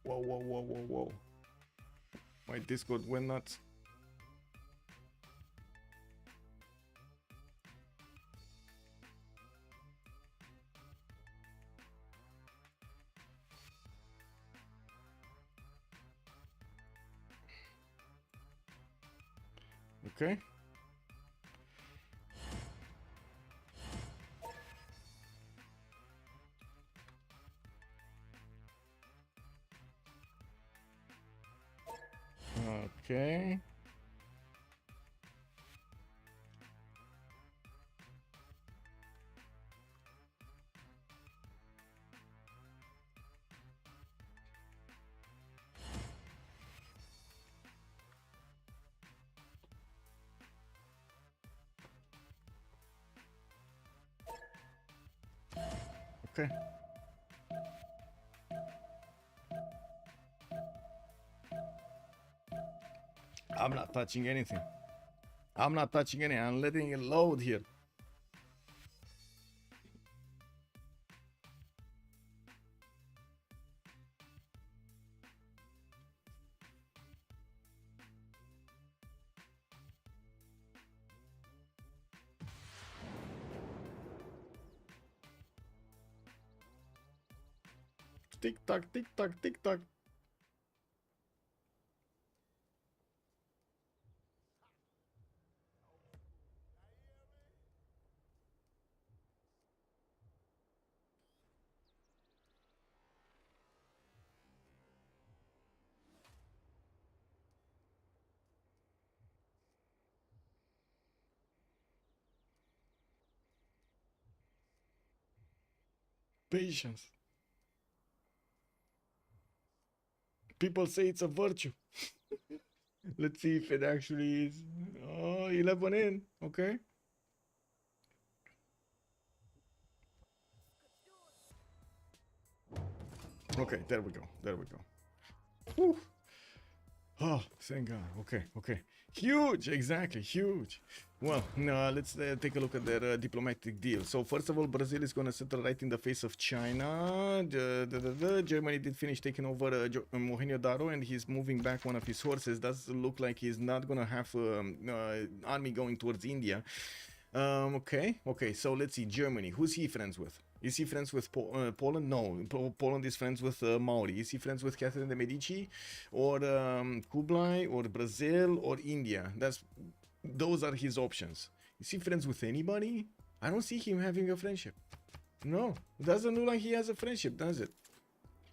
Whoa. My Discord went nuts. Okay. Okay. Okay. I'm not touching anything. I'm not touching anything. I'm letting it load here. Tick tock, tick tock, tick tock. Patience. People say it's a virtue. Let's see if it actually is. Oh, 11 in. Okay. Okay, there we go. There we go. Whew. Oh, thank God. Okay, okay. Huge, exactly, huge. Well, let's take a look at their diplomatic deal. So, first of all, Brazil is going to settle right in the face of China. Germany did finish taking over Mohenjo-Daro, and he's moving back one of his horses. Does look like he's not going to have army going towards India. Okay, so let's see. Germany, who's he friends with? Is he friends with Poland? No, Poland is friends with Maori. Is he friends with Catherine de Medici, or Kublai, or Brazil, or India? Those are his options. Is he friends with anybody? I don't see him having a friendship. No, doesn't look like he has a friendship, does it?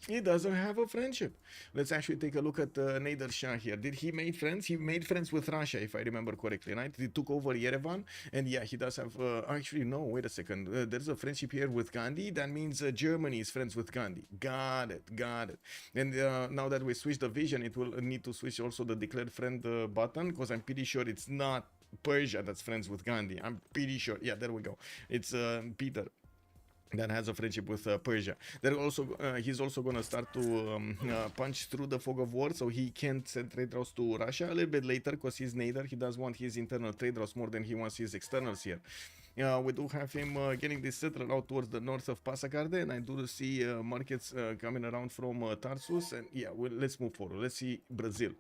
He doesn't have a friendship. Let's actually take a look at Nader Shah here. Did he make friends? He made friends with Russia, if I remember correctly, right? He took over Yerevan, and yeah, he does have... actually, no, wait a second. There's a friendship here with Gandhi. That means Germany is friends with Gandhi. Got it. And now that we switch the vision, it will need to switch also the declared friend button, because I'm pretty sure it's not Persia that's friends with Gandhi. I'm pretty sure. Yeah, there we go. It's Peter that has a friendship with Persia. He's also gonna start to punch through the fog of war, so he can't send trade routes to Russia a little bit later, because he's Nader. He does want his internal trade routes more than he wants his externals here. We do have him getting this settled out towards the north of Pasakarde, and I do see markets coming around from Tarsus. And yeah, let's move forward. Let's see Brazil.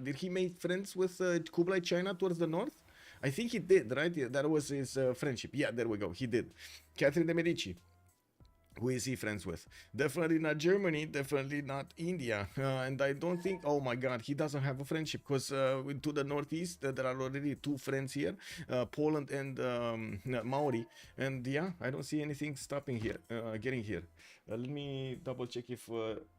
Did he make friends with Kublai China towards the north? I think he did, right? Yeah, that was his friendship. Yeah, there we go. He did. Catherine de Medici. Who is he friends with? Definitely not Germany, definitely not India. And I don't think, oh my God, he doesn't have a friendship, because to the northeast, there are already two friends here, Poland and Maori. And yeah, I don't see anything stopping here, getting here. Let me double check if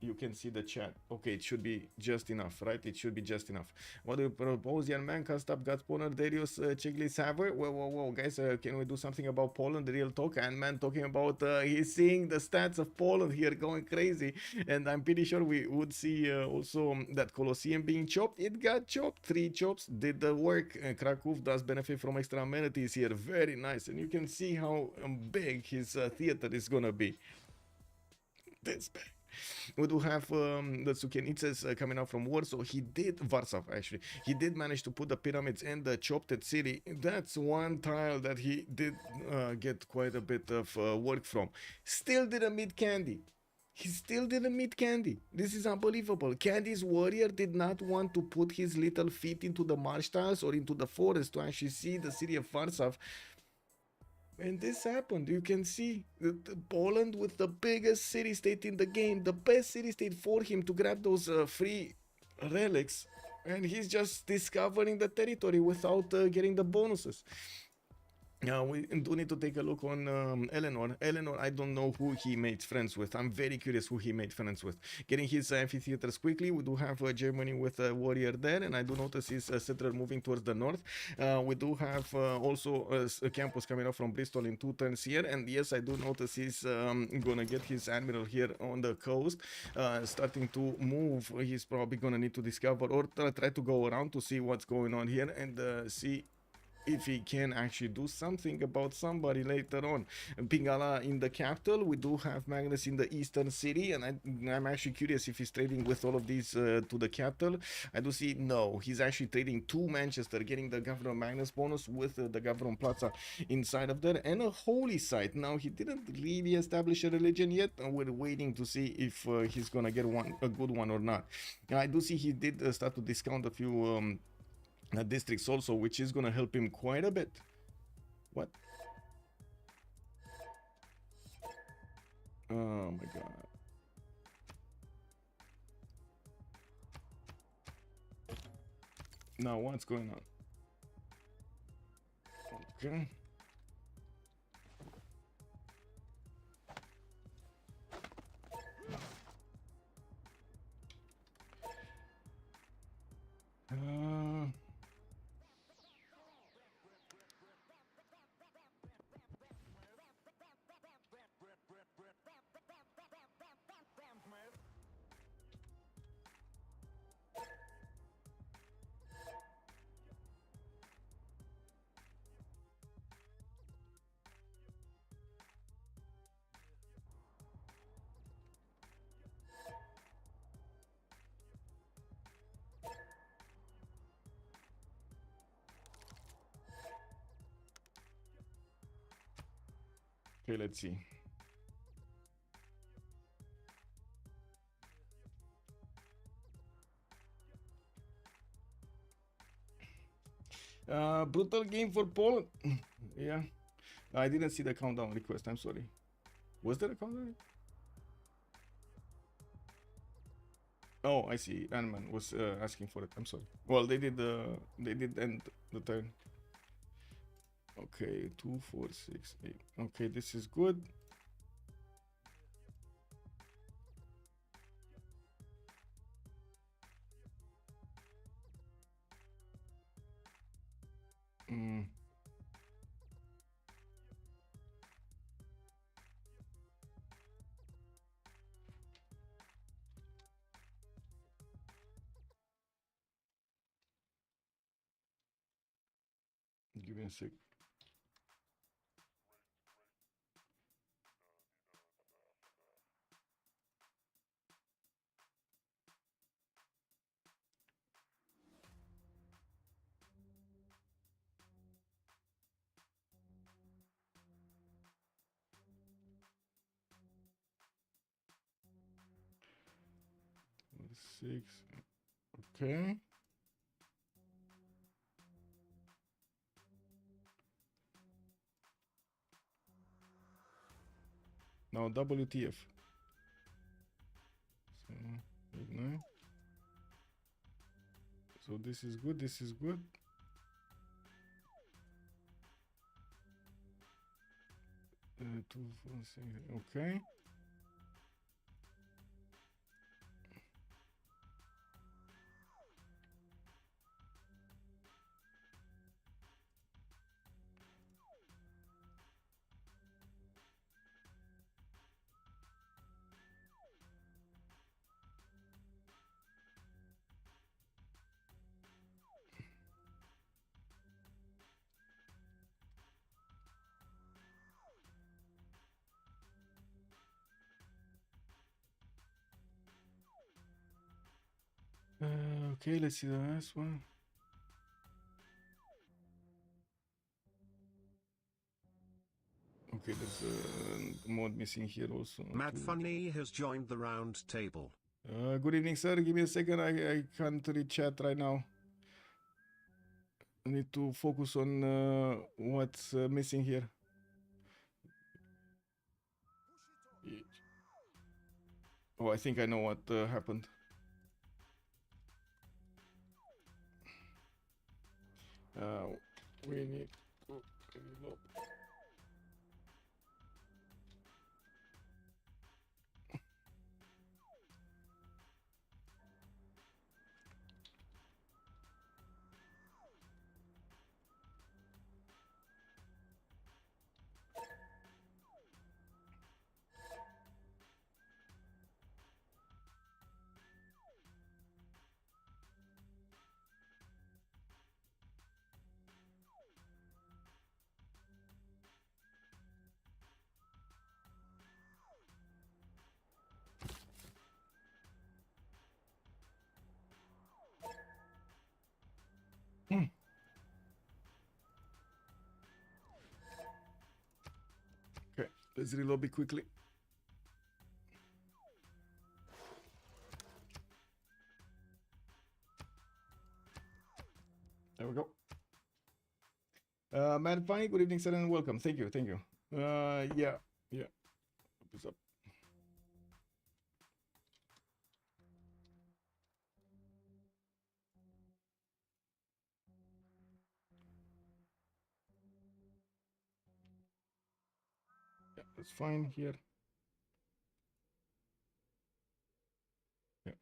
you can see the chat. Okay, it should be just enough, right? It should be just enough. What do you propose, young man? Can't stop God's Poner, Darius, Chigli, Saver? Whoa, guys, can we do something about Poland? The real talk. And man talking about, he's seeing the stats of Poland here going crazy. And I'm pretty sure we would see also that Colosseum being chopped. It got chopped. 3 chops did the work. Krakow does benefit from extra amenities here. Very nice. And you can see how big his theater is gonna be. This big. We do have the Sukenitses coming out from Warsaw. He did Warsaw, actually. He did manage to put the pyramids in the chopped city. That's one tile that he did get quite a bit of work from. Still didn't meet Candy. He still didn't meet Candy. This is unbelievable. Candy's warrior did not want to put his little feet into the marsh tiles or into the forest to actually see the city of Warsaw. And this happened. You can see Poland with the biggest city-state in the game, the best city-state for him to grab those free relics. and he's just discovering the territory without getting the bonuses. Now we do need to take a look on Eleanor. Eleanor, I don't know who he made friends with. I'm very curious who he made friends with. Getting his amphitheaters quickly. We do have Germany with a warrior there, and I do notice his settler moving towards the north. We do have also a campus coming up from Bristol in 2 turns here, and yes, I do notice he's gonna get his admiral here on the coast, starting to move. He's probably gonna need to discover or try to go around to see what's going on here and see if he can actually do something about somebody later on. Pingala in the capital. We do have Magnus in the eastern city, and I'm actually curious if he's trading with all of these to the capital. I do see no, he's actually trading to Manchester, getting the Governor Magnus bonus with the Governor Plaza inside of there, and a holy site. Now he didn't really establish a religion yet, and we're waiting to see if he's gonna get a good one or not. Now, I do see he did start to discount a few districts also, which is gonna help him quite a bit. What? Oh my god. Now what's going on? Okay. Okay, let's see. Brutal game for Poland. Yeah, I didn't see the countdown request. I'm sorry. Was there a countdown? Oh, I see. Ironman was asking for it. I'm sorry. Well, they did end the turn. Okay, 2, 4, 6, 8. Okay, this is good. Give me a sec. Six. Okay. Now WTF. 7, 8, 9. So this is good. This is good. Two, 4, 6. Okay. Okay, let's see the last one. Okay, there's a mod missing here also. Mad Funny has joined the round table. Good evening, sir. Give me a second. I can't read chat right now. I need to focus on what's missing here. Oh, I think I know what happened. We need to reload. Okay, let's reload it quickly. There we go. Man Funny, good evening, sir, and welcome. Thank you, thank you. Yeah. What's up? Yeah, it's fine here. Yeah.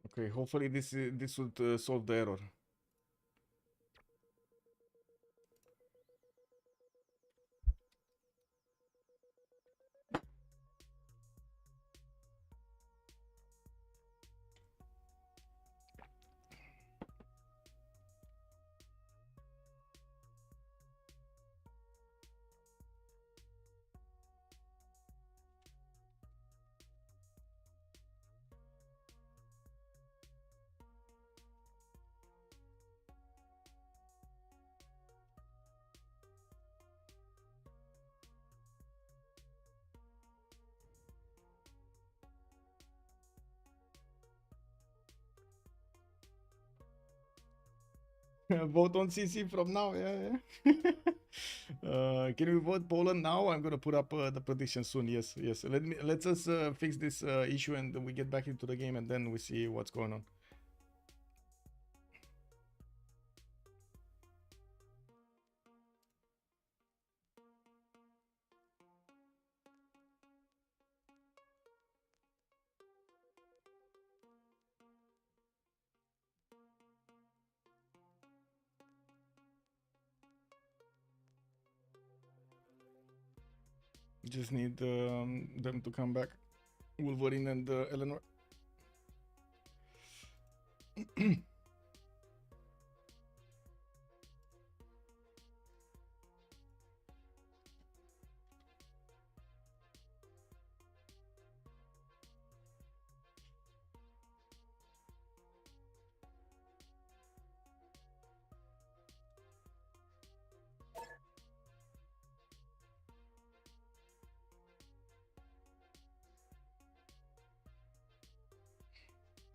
Okay, hopefully this would solve the error. Vote on CC from now. Yeah. Can we vote Poland now? I'm gonna put up the prediction soon. Yes. Let's us fix this issue and we get back into the game and then we see what's going on. Just need them to come back. Wolverine and Eleanor.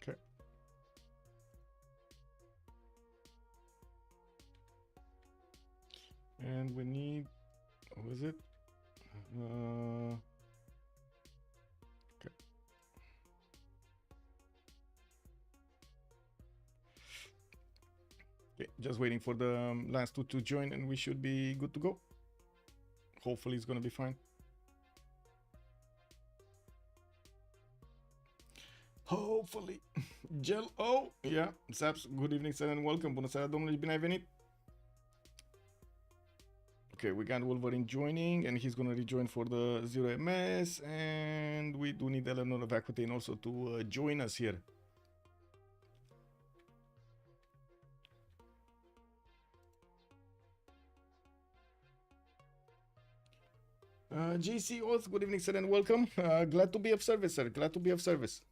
Okay. And we need, what was it? Okay. Okay, just waiting for the last two to join and we should be good to go. Hopefully it's gonna be fine. Hopefully. Gel, oh, yeah, Saps, good evening, sir, and welcome. Bună seara, domnule, bine ai venit. Okay, we got Wolverine joining, and he's gonna rejoin for the 0MS, and we do need Eleanor of Aquitaine also to join us here. JC Oath, good evening, sir, and welcome. Glad to be of service, sir. Glad to be of service.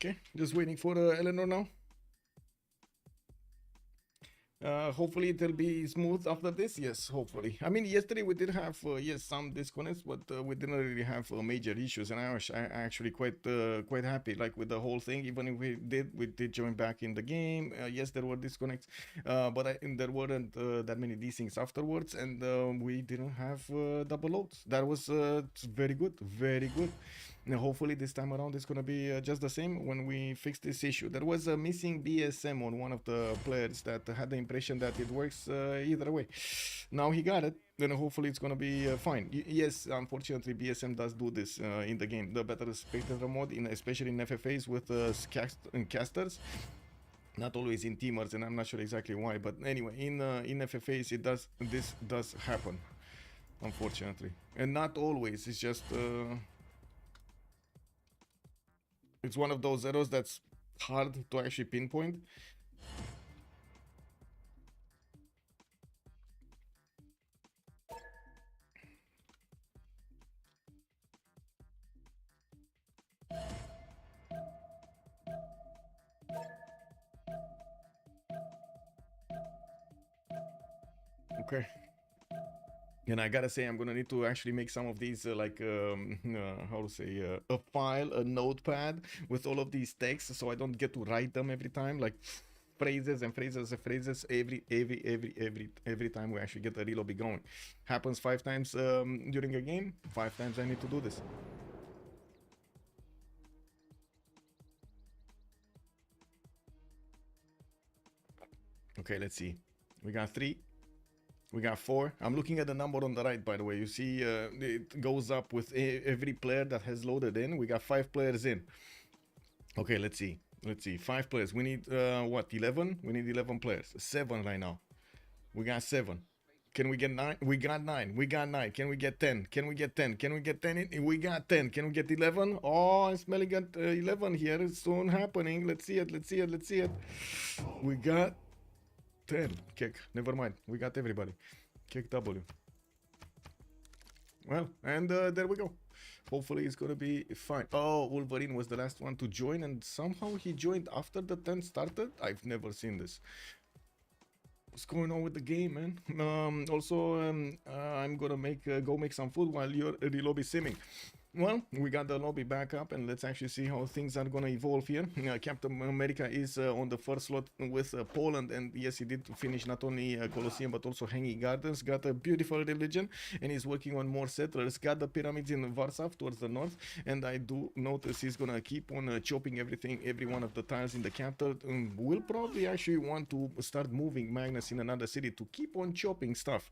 Okay, just waiting for Eleanor now. Hopefully it'll be smooth after this. Yes, hopefully. I mean, yesterday we did have yes, some disconnects, but we didn't really have major issues, and I was actually quite happy like with the whole thing. Even if we did join back in the game. Yes, there were disconnects, but there weren't that many these things afterwards, and we didn't have double loads. That was very good, very good. Now, hopefully this time around it's gonna be just the same when we fix this issue. There was a missing BSM on one of the players that had the impression that it works either way. Now he got it, then hopefully it's gonna be fine. Yes, unfortunately BSM does do this in the game. The better spectator mode, especially in FFAs with casters. Not always in teamers, and I'm not sure exactly why, but anyway, in FFAs this does happen, unfortunately, and not always. It's just it's one of those errors that's hard to actually pinpoint. Okay. And I gotta say, I'm gonna need to actually make some of these how to say, a file, a notepad with all of these texts, so I don't get to write them every time, like phrases and phrases and phrases every time we actually get the reload going. Happens 5 times during a game. 5 times I need to do this. Okay, let's see. We got 3. We got 4. I'm looking at the number on the right, by the way. You see it goes up with every player that has loaded in. We got 5 players in. Okay, let's see. Let's see. 5 players. We need, what, 11? We need 11 players. 7 right now. We got 7. Can we get 9? We got 9. We got 9. Can we get 10? Can we get 10? Can we get 10? We got 10. Can we get 11? Oh, I'm smelling at 11 here. It's soon happening. Let's see it. Let's see it. Let's see it. We got 10. Kick. Never mind. We got everybody. Kick W. Well, and there we go. Hopefully it's gonna be fine. Oh, Wolverine was the last one to join, and somehow he joined after the 10 started. I've never seen this. What's going on with the game, man? Also, I'm gonna go make some food while you're the lobby simming. Well, we got the lobby back up, and let's actually see how things are gonna evolve here. Captain America is on the first slot with Poland, and yes, he did finish not only Colosseum but also Hanging Gardens. Got a beautiful religion, and he's working on more settlers. Got the pyramids in Warsaw towards the north, and I do notice he's gonna keep on chopping every one of the tiles in the capital. We'll probably actually want to start moving Magnus in another city to keep on chopping stuff.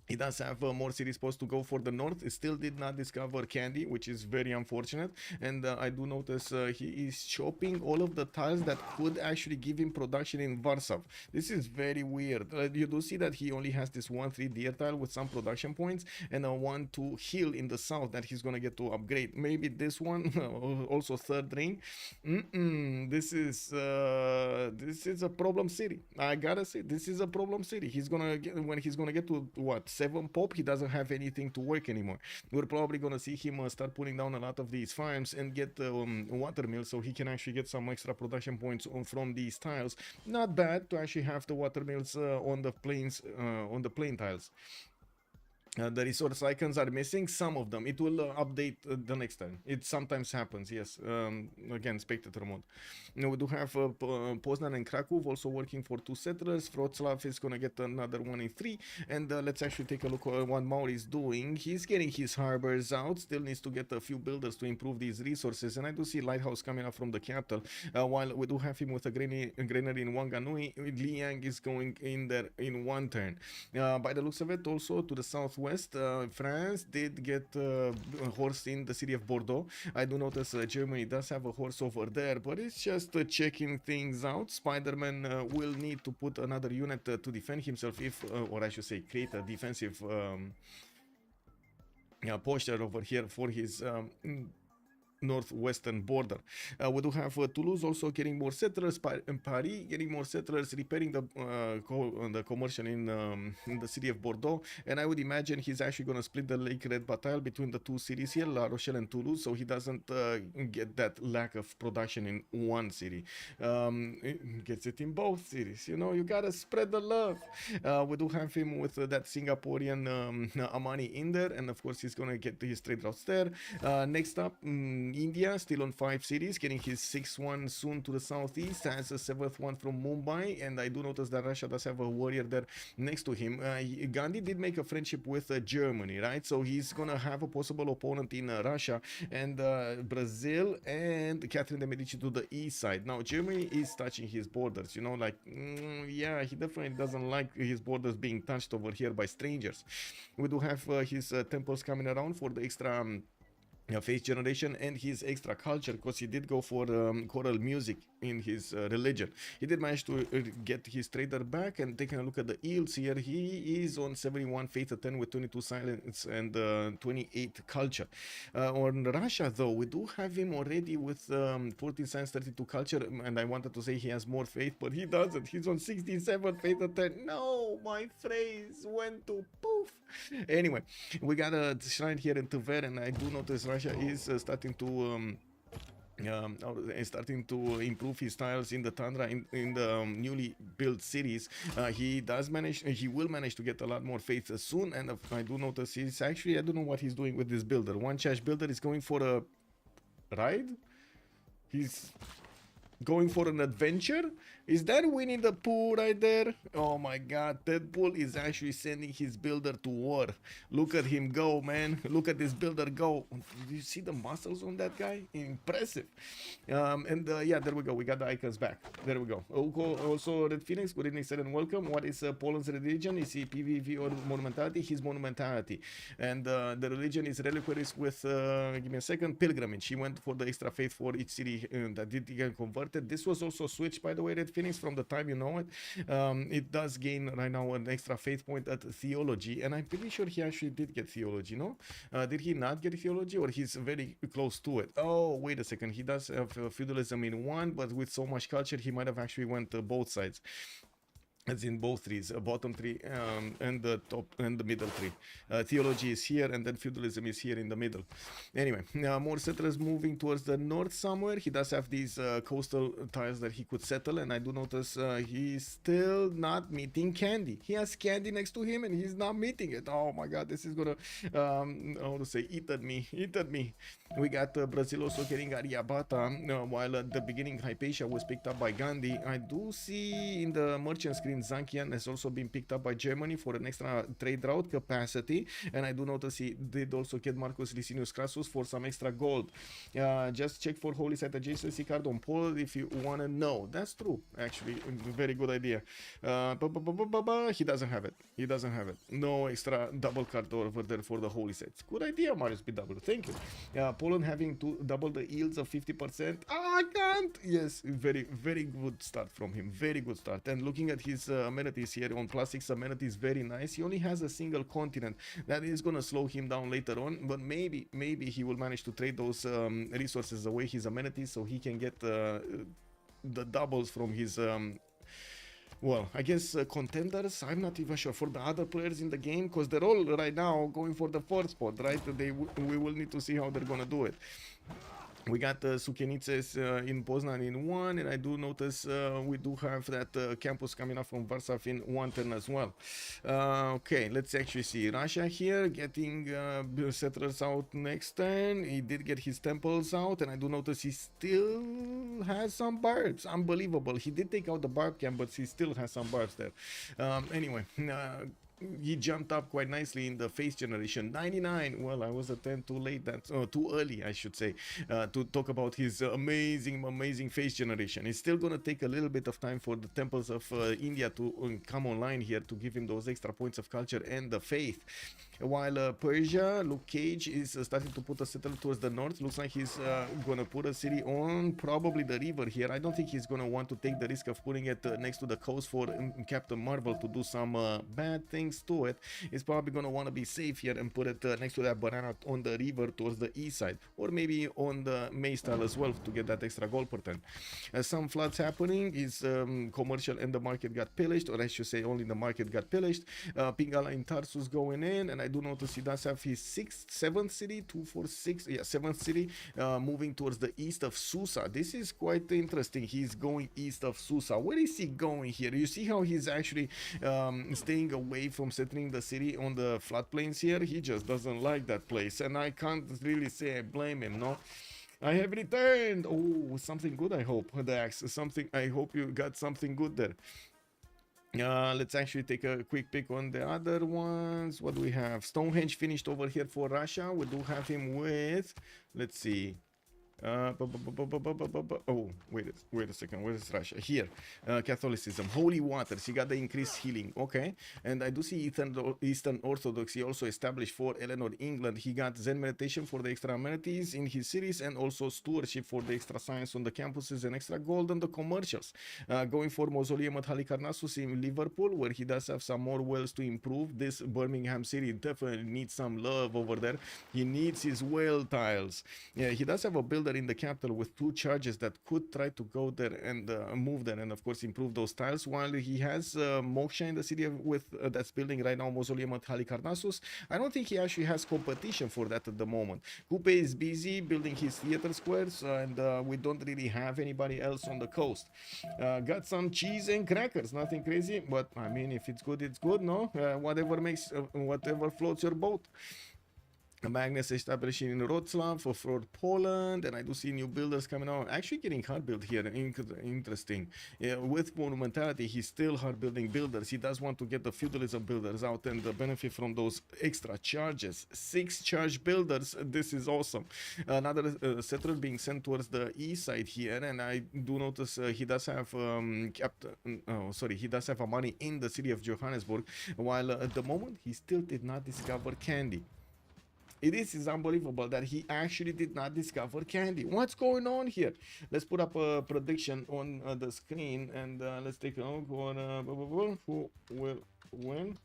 He does have more city spots to go for the north. He still did not discover Candy, which is very unfortunate. And I do notice he is chopping all of the tiles that could actually give him production in Warsaw. This is very weird. You do see that he only has this 1-3 deer tile with some production points and a 1-2 hill in the south that he's gonna get to upgrade. Maybe this one, also third ring. This is a problem city. I gotta say, this is a problem city. He's gonna get, when he's gonna get to what, 7 pop, he doesn't have anything to work anymore. We're probably gonna see him start putting down a lot of these farms and get water mills, so he can actually get some extra production points from these tiles. Not bad to actually have the water mills on the plains, on the plain tiles. The resource icons are missing, some of them. It will update the next time. It sometimes happens, yes. Again, spectator mode. Now we do have Poznan and Krakow also working for 2 settlers. Wroclaw is gonna get another 1 in 3. And let's actually take a look at what Maur is doing. He's getting his harbors out. Still needs to get a few builders to improve these resources. And I do see Lighthouse coming up from the capital. While we do have him with a granary in Wanganui, Liang is going in there in 1 turn. By the looks of it, also to the southwest, France did get a horse in the city of Bordeaux. I do notice Germany does have a horse over there, but it's just checking things out. Spider-Man will need to put another unit to defend himself, if, or I should say, create a defensive posture over here for his northwestern border. We do have Toulouse also getting more settlers, Paris getting more settlers, repairing the commercial in the city of Bordeaux, and I would imagine he's actually going to split the Lake Red Bataille between the two cities here, La Rochelle and Toulouse, so he doesn't get that lack of production in one city. Gets it in both cities, you know, you gotta spread the love. We do have him with that Singaporean Amani in there, and of course he's going to get his trade routes there. Next up, India, still on 5 cities, getting his 6th one soon to the southeast, has a 7th one from Mumbai, and I do notice that Russia does have a warrior there next to him. Gandhi did make a friendship with Germany, right? So he's gonna have a possible opponent in Russia and Brazil and Catherine de Medici to the east side. Now Germany is touching his borders, you know, like yeah, he definitely doesn't like his borders being touched over here by strangers. We do have his temples coming around for the extra face generation and his extra culture, because he did go for choral music in his religion. He did manage to get his trader back, and taking a look at the yields here, he is on 71 faith at 10 with 22 silence and 28 culture. On Russia though, we do have him already with 14 science, 32 culture, and I wanted to say he has more faith, but he doesn't. He's on 67 faith at 10. No, my phrase went to poof. Anyway, we got a shrine here in Tver, and I do notice Russia is starting to improve his styles in the tundra, in the newly built cities. He will manage to get a lot more faith soon, and I do notice he's actually, I don't know what he's doing with this builder. One Chash builder is going for a ride. He's going for an adventure. Is that Winnie the Pooh right there? Oh my god, Deadpool is actually sending his builder to war. Look at him go, man. Look at this builder go. Do you see the muscles on that guy? Impressive. Yeah, there we go. We got the icons back. There we go. Also, Red Phoenix, good evening, sir, and welcome. What is Poland's religion? Is he PvP or monumentality? His monumentality. And the religion is reliquaries with, give me a second, pilgrimage. He went for the extra faith for each city that did get converted. This was also switched, by the way, Red Phoenix, from the time you know it. It does gain right now an extra faith point at theology, and I'm pretty sure he actually did get theology, no? Did he not get theology, or he's very close to it? Oh, wait a second, he does have feudalism in one, but with so much culture, he might have actually went both sides. It's in both trees, bottom tree and the top and the middle tree. Theology is here, and then feudalism is here in the middle. Anyway, more settlers moving towards the north somewhere. He does have these coastal tiles that he could settle, and I do notice he's still not meeting Candy. He has Candy next to him, and he's not meeting it. Oh my god, this is gonna, how to say, eat at me. We got Brazil also getting Ariabata, while at the beginning Hypatia was picked up by Gandhi. I do see in the merchant screen Zankian has also been picked up by Germany for an extra trade route capacity, and I do notice he did also get Marcus Licinius Crassus for some extra gold. Just check for holy site adjacency card on Poland if you want to know. That's true, actually. Very good idea. He doesn't have it. No extra double card over there for the holy sites. Good idea, Marius BW. Thank you. Poland having to double the yields of 50%. I can't. Yes, very, very good start from him. Very good start. And looking at his amenities here on +6 amenities, very nice. He only has a single continent. That is gonna slow him down later on, but maybe he will manage to trade those resources away, his amenities, so he can get the doubles from his well, I guess contenders. I'm not even sure for the other players in the game, because they're all right now going for the 4th spot, right? We will need to see how they're gonna do it. We got Sukienices in Poznan in 1, and I do notice we do have that campus coming up from Warsaw in 1 turn as well. Okay, let's actually see. Russia here getting settlers out next turn. He did get his temples out, and I do notice he still has some barbs. Unbelievable. He did take out the barb camp, but he still has some barbs there. Anyway, he jumped up quite nicely in the face generation. 99. Well, I was a 10 too late. That's too early, I should say, to talk about his amazing face generation. It's still gonna take a little bit of time for the temples of India to come online here to give him those extra points of culture and the faith. While Persia, Luke Cage is starting to put a settle towards the north. Looks like he's gonna put a city on probably the river here. I don't think he's gonna want to take the risk of putting it next to the coast for Captain Marvel to do some bad things. things to it, he's probably going to want to be safe here and put it next to that banana on the river towards the east side, or maybe on the maize tile as well to get that extra gold per turn. Some floods happening. His commercial and the market got pillaged, or I should say only the market got pillaged. Pingala in Tarsus going in, and I do notice he does have his 7th city, 246, yeah, 7th city, moving towards the east of Susa. This is quite interesting. He's going east of Susa. Where is he going here? You see how he's actually staying away from settling the city on the floodplains here? He just doesn't like that place, and I can't really say I blame him, no? I have returned. Oh, something good, I hope. The axe, something. I hope you got something good there. Let's actually take a quick pick on the other ones. What do we have? Stonehenge finished over here for Russia. We do have him with, let's see. Oh, wait a second. Where is Russia? Here. Catholicism, holy waters. He got the increased healing. Okay. And I do see Eastern Orthodoxy also established for Eleanor, England. He got Zen meditation for the extra amenities in his cities, and also stewardship for the extra science on the campuses and extra gold on the commercials. Going for Mausoleum at Halicarnassus in Liverpool, where he does have some more wells to improve. This Birmingham city definitely needs some love over there. He needs his well tiles. Yeah, he does have a builder in the capital with 2 charges that could try to go there and move there and of course improve those tiles, while he has Moksha in the city with that's building right now Mausoleum at Halicarnassus. I don't think he actually has competition for that at the moment. Coupe is busy building his theater squares, and we don't really have anybody else on the coast. Got some cheese and crackers, nothing crazy, but I mean, if it's good, no? Whatever floats your boat. Magnus establishing in Wrocław for Poland, and I do see new builders coming out. Actually getting hard built here. Interesting. With monumentality, he's still hard building builders. He does want to get the feudalism builders out and benefit from those extra charges. 6 charge builders. This is awesome. Another settler being sent towards the east side here, and I do notice he does have he does have a money in the city of Johannesburg, while at the moment he still did not discover candy. It is unbelievable that he actually did not discover candy. What's going on here? Let's put up a prediction on the screen, and let's take a look on who will win.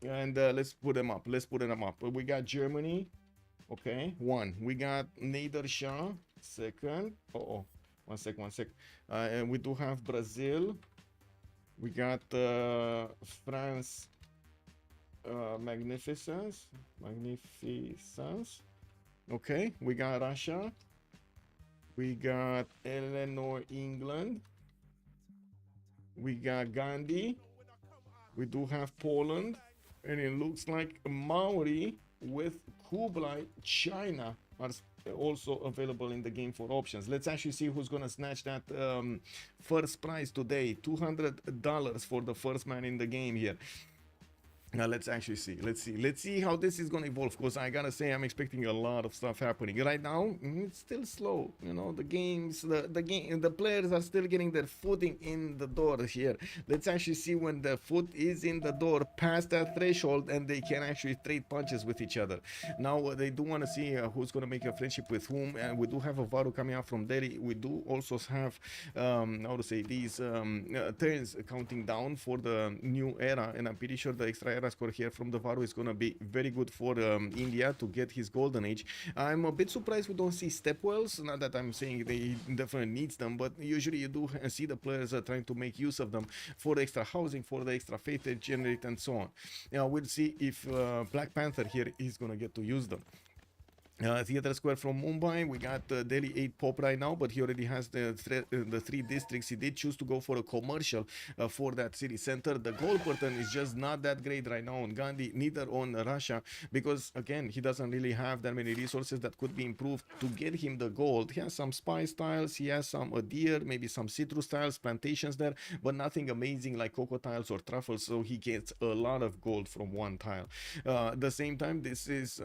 And let's put them up. We got Germany, okay, 1. We got Niedershaw, 2nd. One sec. And we do have Brazil. We got France. Magnificence. Okay, we got Russia. We got Eleanor, England. We got Gandhi. We do have Poland, and it looks like Maori with Kublai, China, are also available in the game for options. Let's actually see who's gonna snatch that first prize today. $200 for the first man in the game here. Now let's actually see. Let's see how this is gonna evolve. Because I gotta say, I'm expecting a lot of stuff happening right now. It's still slow. You know, the players are still getting their footing in the door here. Let's actually see when the foot is in the door, past that threshold, and they can actually trade punches with each other. Now they do want to see who's gonna make a friendship with whom. And we do have a Varu coming out from Delhi. We do also have how to say, these turns counting down for the new era, and I'm pretty sure the extra era score here from the Varu is going to be very good for India to get his golden age. I'm a bit surprised we don't see stepwells. Not that I'm saying they definitely needs them, but usually you do see the players trying to make use of them for the extra housing, for the extra faith they generate, and so on. Now we'll see if Black Panther here is going to get to use them. Theatre Square from Mumbai. We got Delhi 8 Pop right now, but he already has the 3 districts. He did choose to go for a commercial for that city center. The gold pattern is just not that great right now on Gandhi, neither on Russia, because again, he doesn't really have that many resources that could be improved to get him the gold. He has some spice tiles, he has some deer, maybe some citrus tiles, plantations there, but nothing amazing like cocoa tiles or truffles, so he gets a lot of gold from one tile. At the same time, this is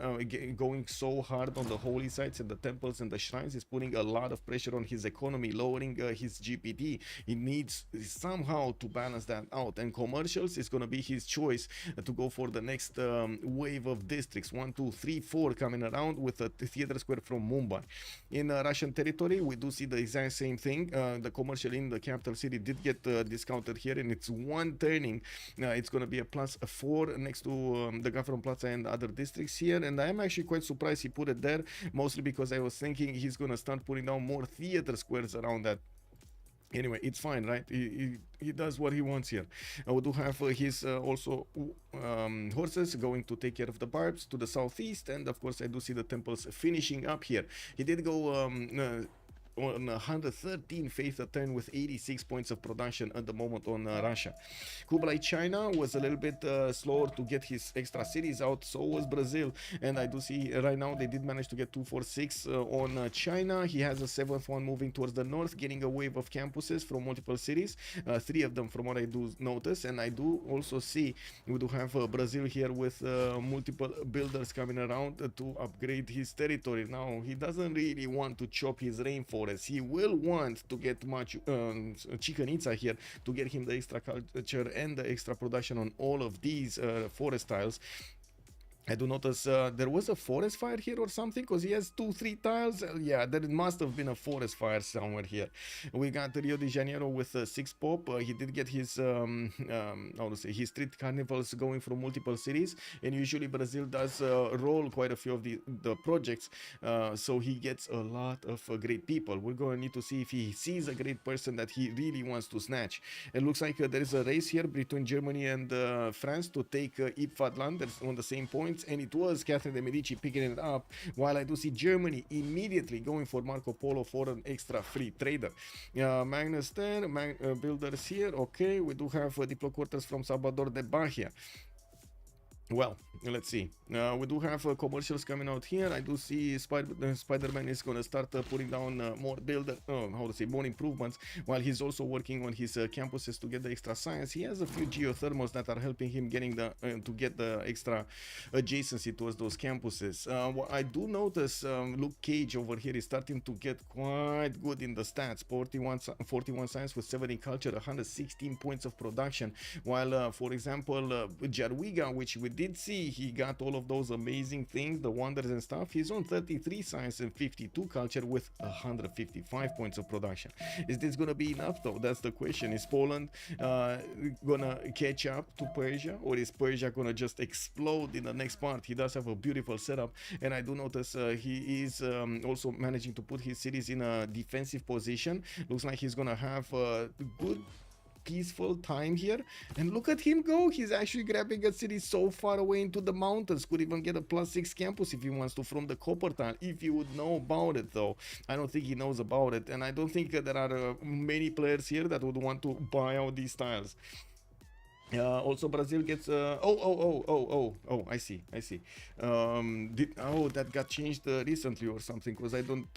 going so hard hard on the holy sites and the temples and the shrines. He's putting a lot of pressure on his economy, lowering his GPT. He needs somehow to balance that out, and commercials is going to be his choice to go for the next wave of districts. 1, 2, 3, 4 coming around with a theater square from Mumbai. In Russian territory, we do see the exact same thing. The commercial in the capital city did get discounted here, and it's one turning. It's going to be a +4 next to the Gazprom Plaza and other districts here, and I am actually quite surprised he put it there, mostly because I was thinking he's going to start putting down more theater squares around that. Anyway, it's fine, right? He does what he wants here. We do have his also horses going to take care of the barbs to the southeast, and of course I do see the temples finishing up here. He did go on 113 faith a turn with 86 points of production at the moment on Russia. Kublai China was a little bit slower to get his extra cities out, so was Brazil, and I do see right now they did manage to get 246 on China. He has a 7th one moving towards the north, getting a wave of campuses from multiple cities, 3 of them from what I do notice, and I do also see we do have Brazil here with multiple builders coming around to upgrade his territory. Now he doesn't really want to chop his rainforest. He will want to get much Chichen Itza here to get him the extra culture and the extra production on all of these forest tiles. I do notice there was a forest fire here or something, because he has 2-3 tiles. Yeah, there must have been a forest fire somewhere here. We got Rio de Janeiro with 6 pop. He did get his how to say, his street carnivals going from multiple cities, and usually Brazil does roll quite a few of the projects, so he gets a lot of great people. We're going to need to see if he sees a great person that he really wants to snatch. It looks like there is a race here between Germany and France to take Ypfadland. They're on the same point, and it was Catherine de Medici picking it up, while I do see Germany immediately going for Marco Polo for an extra free trader. Magnus there, builders here. Okay, we do have Diplo quarters from Salvador de Bahia. Well, let's see. We do have commercials coming out here. I do see Spider-Man is going to start putting down more more improvements, while he's also working on his campuses to get the extra science. He has a few geothermals that are helping him getting to get the extra adjacency towards those campuses. What I do notice, Luke Cage over here is starting to get quite good in the stats. 41 science with 70 culture, 116 points of production, while for example Jarwiga, which we did see he got all of those amazing things, the wonders and stuff, he's on 33 science and 52 culture with 155 points of production. Is this gonna be enough though? That's the question. Is Poland gonna catch up to Persia, or is Persia gonna just explode in the next part? He does have a beautiful setup, and I do notice he is also managing to put his cities in a defensive position. Looks like he's gonna have a good peaceful time here, and look at him go. He's actually grabbing a city so far away into the mountains. Could even get a +6 campus if he wants to from the copper tile, if he would know about it though. I don't think he knows about it, and I don't think there are many players here that would want to buy out these tiles. Also Brazil gets I see. That got changed recently or something, because I don't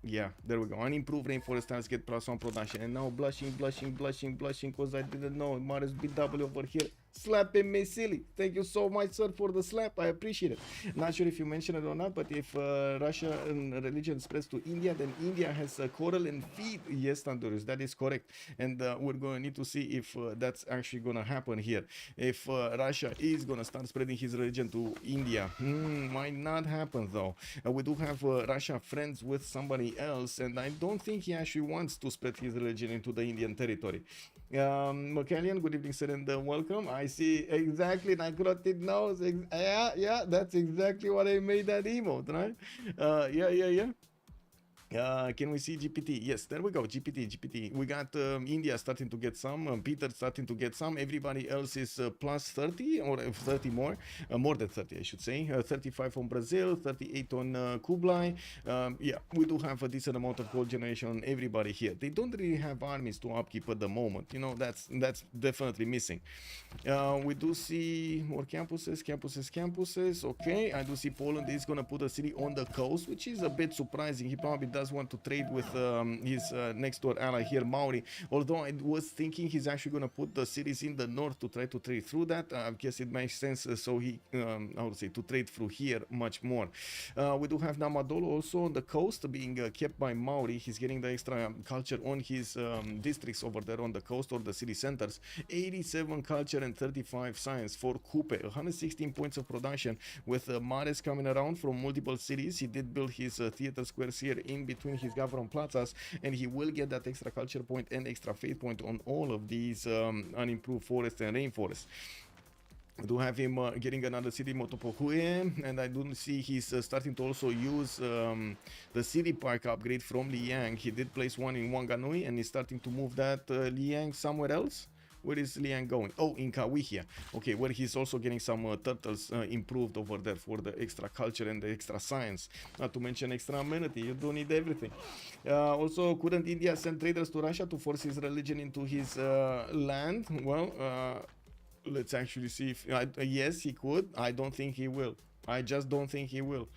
yeah, there we go. Unimproved rainforest tiles get +1 production, and now blushing because I didn't know. Marius BW over here slapping me silly. Thank you so much, sir, for the slap. I appreciate it. Not sure if you mentioned it or not, but if Russia and religion spreads to India, then India has coral and feed. Yes, Tandurus, that is correct, and we're going to need to see if that's actually going to happen here. If Russia is going to start spreading his religion to India, might not happen though. We do have Russia friends with somebody else, and I don't think he actually wants to spread his religion into the Indian territory. Macallian, good evening, sir, and welcome. I see exactly, Nicolotid knows. Yeah, that's exactly what I made that emote, right? Yeah. Can we see GPT? Yes, there we go. GPT. We got India starting to get some, Peter starting to get some. Everybody else is +30 or 30 more than 30, I should say. 35 on Brazil, 38 on Kublai. Yeah, we do have a decent amount of gold generation on everybody here. They don't really have armies to upkeep at the moment. You know, that's definitely missing. We do see more campuses. Okay, I do see Poland is gonna put a city on the coast, which is a bit surprising. He probably does does want to trade with his next door ally here, Maori. Although I was thinking he's actually going to put the cities in the north to try to trade through that. I guess it makes sense. So he, I would say, to trade through here much more. We do have Namadolo also on the coast being kept by Maori. He's getting the extra culture on his districts over there on the coast or the city centers. 87 culture and 35 science for Kupe. 116 points of production with Mares coming around from multiple cities. He did build his theater squares here in between his government plazas, and he will get that extra culture point and extra faith point on all of these unimproved forests and rainforests. I do have him getting another city, Motopohue, and I do see he's starting to also use the city park upgrade from Liang. He did place one in Wanganui, and he's starting to move that Liang somewhere else. Where is Liang going? Oh, in Kawihia. Okay, where he's also getting some turtles improved over there for the extra culture and the extra science. Not to mention extra amenity. You don't need everything. Also, couldn't India send traders to Russia to force his religion into his land? Well, let's actually see if... yes, he could. I don't think he will. I just don't think he will.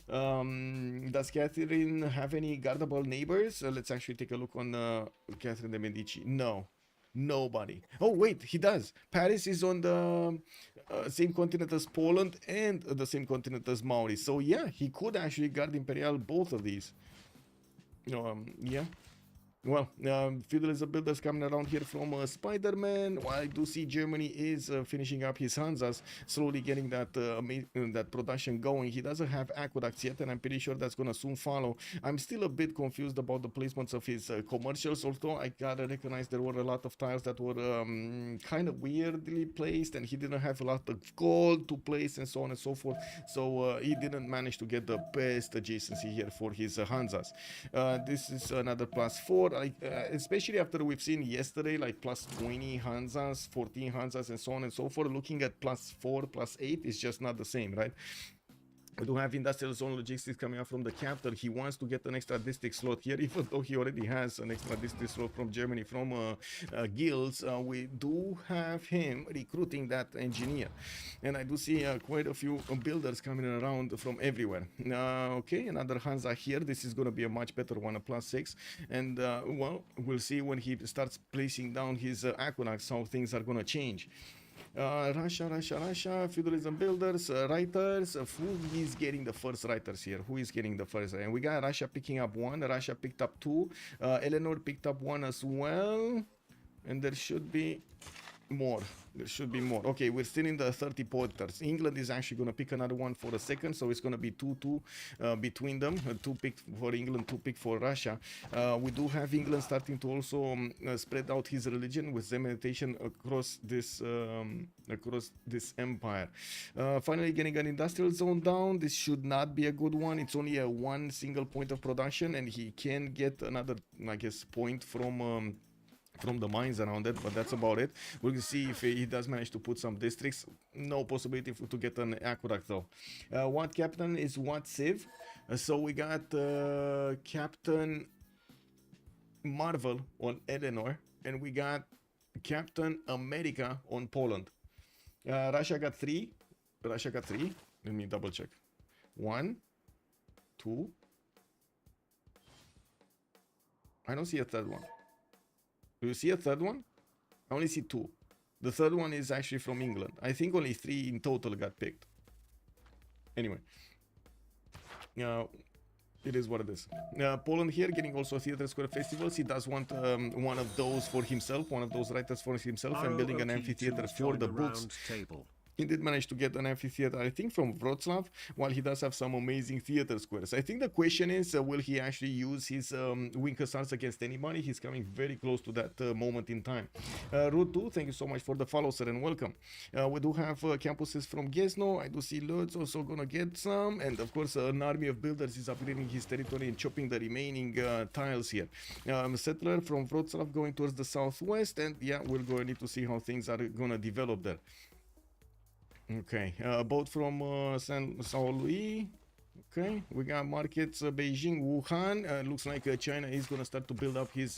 Does Catherine have any guardable neighbors? Let's actually take a look on Catherine de Medici. No. Nobody. Oh wait, he does. Paris is on the same continent as Poland and the same continent as Maori. So yeah, he could actually guard Imperial both of these. Yeah. Well, feudalism builders coming around here from Spider-Man. Well, I do see Germany is finishing up his Hanzas, slowly getting that that production going. He doesn't have aqueducts yet, and I'm pretty sure that's going to soon follow. I'm still a bit confused about the placements of his commercials, although I gotta recognize there were a lot of tiles that were kind of weirdly placed, and he didn't have a lot of gold to place and so on and so forth. So he didn't manage to get the best adjacency here for his Hanzas. This is another +4. Especially after we've seen yesterday, like +20 Hanzas, 14 Hanzas, and so on and so forth. Looking at +4, +8 is just not the same, right? We do have industrial zone logistics coming up from the capital. He wants to get an extra district slot here, even though he already has an extra district slot from Germany, from guilds. We do have him recruiting that engineer, and I do see quite a few builders coming around from everywhere. Okay, another Hansa here. This is going to be a much better one, a +6, and well, we'll see when he starts placing down his aqueducts how things are going to change. Russia, feudalism builders, writers. Who is getting the first writers here? Who is getting the first? And we got Russia picking up 1, Russia picked up 2, Eleanor picked up 1 as well, and there should be more. There should be more. Okay, we're still in the 30 pointers. England is actually going to pick another one for a second, so it's going to be 2-2 between them. 2 picked for England, 2 picked for Russia. We do have England starting to also spread out his religion with Zen meditation across this empire. Finally getting an industrial zone down. This should not be a good one. It's only a 1 single point of production, and he can get another, I guess, point from the mines around it, but that's about it. We'll see if he does manage to put some districts. No possibility to get an aqueduct though. What captain is what Civ? So we got Captain Marvel on Eleanor, and we got Captain America on Poland. Russia got 3. Let me double check. 1, 2. I don't see a third one. Do you see a third one? I only see 2. The third one is actually from England. I think only 3 in total got picked. Anyway. It is what it is. Poland here getting also theater square festivals. He does want one of those for himself, one of those writers for himself, and building an amphitheater for the books. He did manage to get an amphitheater, I think, from Wroclaw, while he does have some amazing theater squares. I think the question is, will he actually use his wing hussars against anybody? He's coming very close to that moment in time. Route 2, thank you so much for the follow, sir, and welcome. We do have campuses from Gesno. I do see Lutz also gonna get some, and of course an army of builders is upgrading his territory and chopping the remaining tiles here. Settler from Wroclaw going towards the southwest, and yeah, we're going to need to see how things are gonna develop there. Okay, boat from Saint Louis. Okay, we got markets Beijing, Wuhan. Looks like China is gonna start to build up his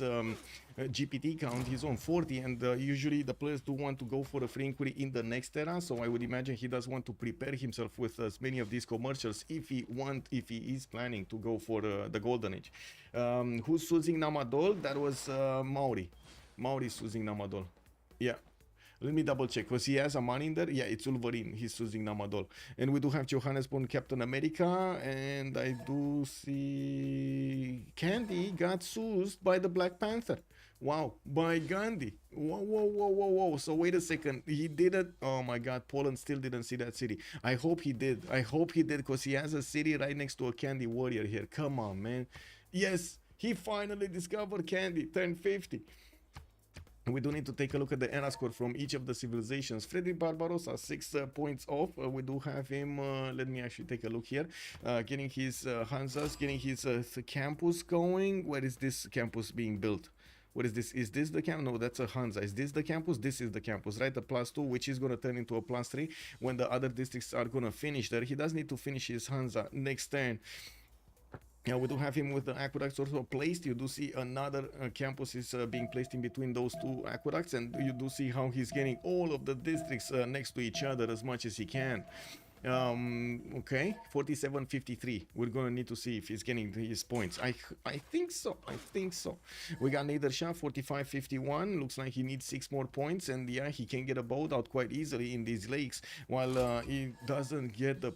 GPT count. He's on 40, and usually the players do want to go for a free inquiry in the next era. So I would imagine he does want to prepare himself with as many of these commercials if he is planning to go for the golden age. Who's choosing Namadol? That was Maori. Mauri's choosing Namadol. Yeah. Let me double check, because he has a money in there. Yeah, it's Wolverine. He's choosing Namadol. And we do have Johannesburg Captain America. And I do see Candy got chosen by the Black Panther. Wow, by Gandhi. Whoa, whoa, whoa, whoa, whoa. So wait a second. He didn't. Oh my God, Poland still didn't see that city. I hope he did. I hope he did, because he has a city right next to a Candy Warrior here. Come on, man. Yes, he finally discovered Candy. 1050. We do need to take a look at the era score from each of the civilizations. Frederick Barbarossa, 6 points off. We do have him, let me actually take a look here. Getting his Hansas, getting his campus going. Where is this campus being built? What is this? Is this the camp? No, that's a Hansa. Is this the campus? This is the campus, right? A +2, which is going to turn into a +3 when the other districts are going to finish there. He does need to finish his Hansa next turn. Yeah, we do have him with the aqueducts also placed. You do see another campus is being placed in between those two aqueducts, and you do see how he's getting all of the districts next to each other as much as he can. Okay, 47-53. We're gonna need to see if he's getting his points. I think so. I think so. We got Nadersha, 45-51. Looks like he needs 6 more points, and yeah, he can get a boat out quite easily in these lakes. While he doesn't get the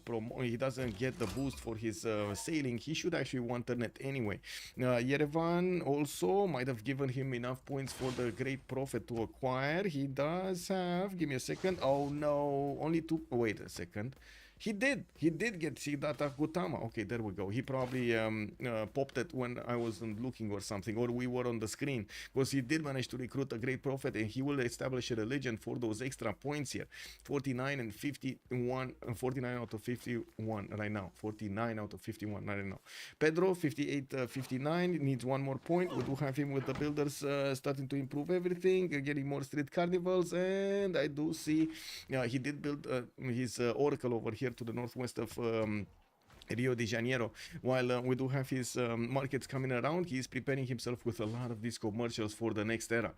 boost for his sailing. He should actually want turn it anyway. Yerevan also might have given him enough points for the Great Prophet to acquire. He does have. Give me a second. Oh no, only 2. Wait a second. He did get Siddhartha Gautama. Okay, there we go. He probably popped it when I wasn't looking or something, or we were on the screen, because he did manage to recruit a great prophet, and he will establish a religion for those extra points here. 49 and 51, 49 out of 51 right now. 49 out of 51 right now. Pedro, 58-59, needs 1 more point. We do have him with the builders starting to improve everything, getting more street carnivals, and I do see he did build his oracle over here to the northwest of Rio de Janeiro. While we do have his markets coming around, he is preparing himself with a lot of these commercials for the next era.